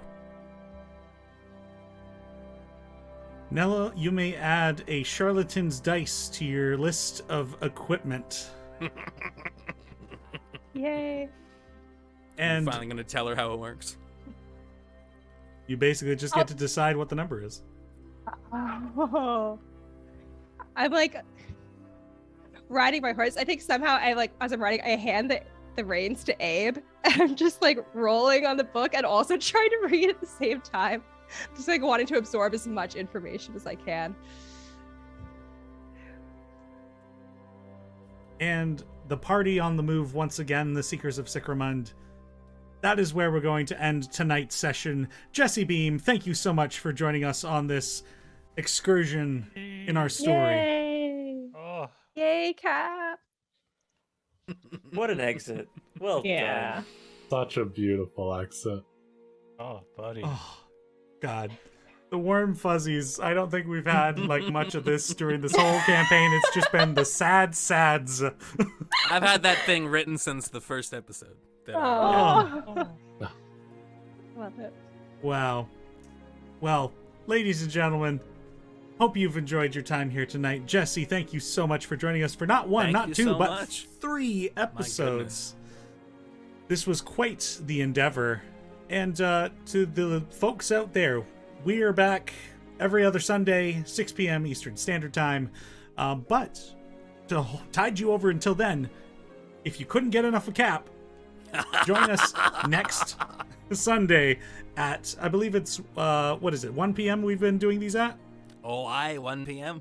Nella, you may add a charlatan's dice to your list of equipment. Yay. And I'm finally going to tell her how it works. you basically just get to decide what the number is. Oh. I'm like riding my horse. I think somehow as I'm riding, I hand the reins to Abe, and I'm just like rolling on the book and also trying to read at the same time. Just like wanting to absorb as much information as I can. And the party on the move once again, the Seekers of Sicromund. That is where we're going to end tonight's session. Jesse Beam, thank you so much for joining us on this excursion in our story. Yay! Oh, Yay, Cap! What an exit. Well Yeah. done. Such a beautiful exit. oh, buddy. Oh, God. The warm fuzzies. I don't think we've had like much of this during this whole campaign. It's just been the sad sads. I've had that thing written since the first episode. Oh. Love it. Wow. Well, ladies and gentlemen, hope you've enjoyed your time here tonight. Jesse, thank you so much for joining us for not one, Thank not you two, so but much. 3 episodes. This was quite the endeavor. And to the folks out there, we are back every other Sunday, 6 p.m. Eastern Standard Time. But to tide you over until then, if you couldn't get enough of Cap, join us next Sunday at, I believe it's, 1 p.m. we've been doing these at? 1 p.m.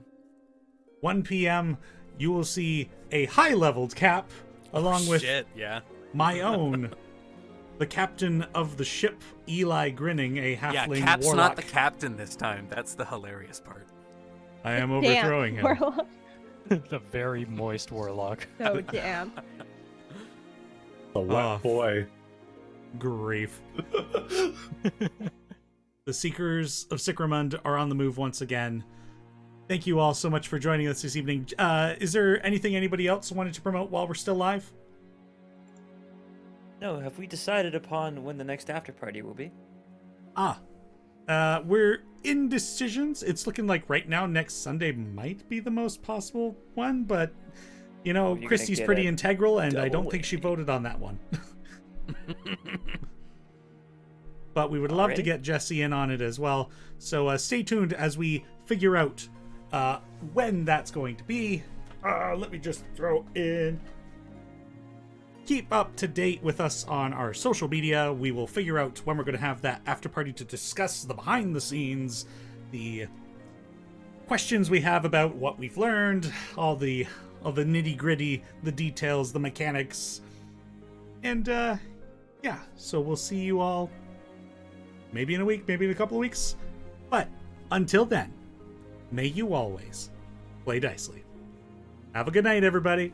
1 p.m. You will see a high-leveled Cap along with Yeah. my own, the captain of the ship, Eli Grinning, a halfling Yeah, Cap's warlock. not the captain this time. That's the hilarious part. I am overthrowing him. Warlock. The very moist warlock. So damn. The wet boy. Grief. The Seekers of Sicromund are on the move once again. Thank you all so much for joining us this evening. Is there anything anybody else wanted to promote while we're still live? No, have we decided upon when the next after party will be? We're in decisions. It's looking like right now next Sunday might be the most possible one, but you know, You're gonna Christy's get pretty a integral, and I double don't think she whammy. voted on that one. But we would love to Alright. get Jesse in on it as well. So stay tuned as we figure out when that's going to be. Let me just throw in. Keep up to date with us on our social media. We will figure out when we're going to have that after party to discuss the behind the scenes, the questions we have about what we've learned, all the nitty gritty, the details, the mechanics. And yeah, so we'll see you all maybe in a week, maybe in a couple of weeks. But until then, may you always play Dicely. Have a good night, everybody.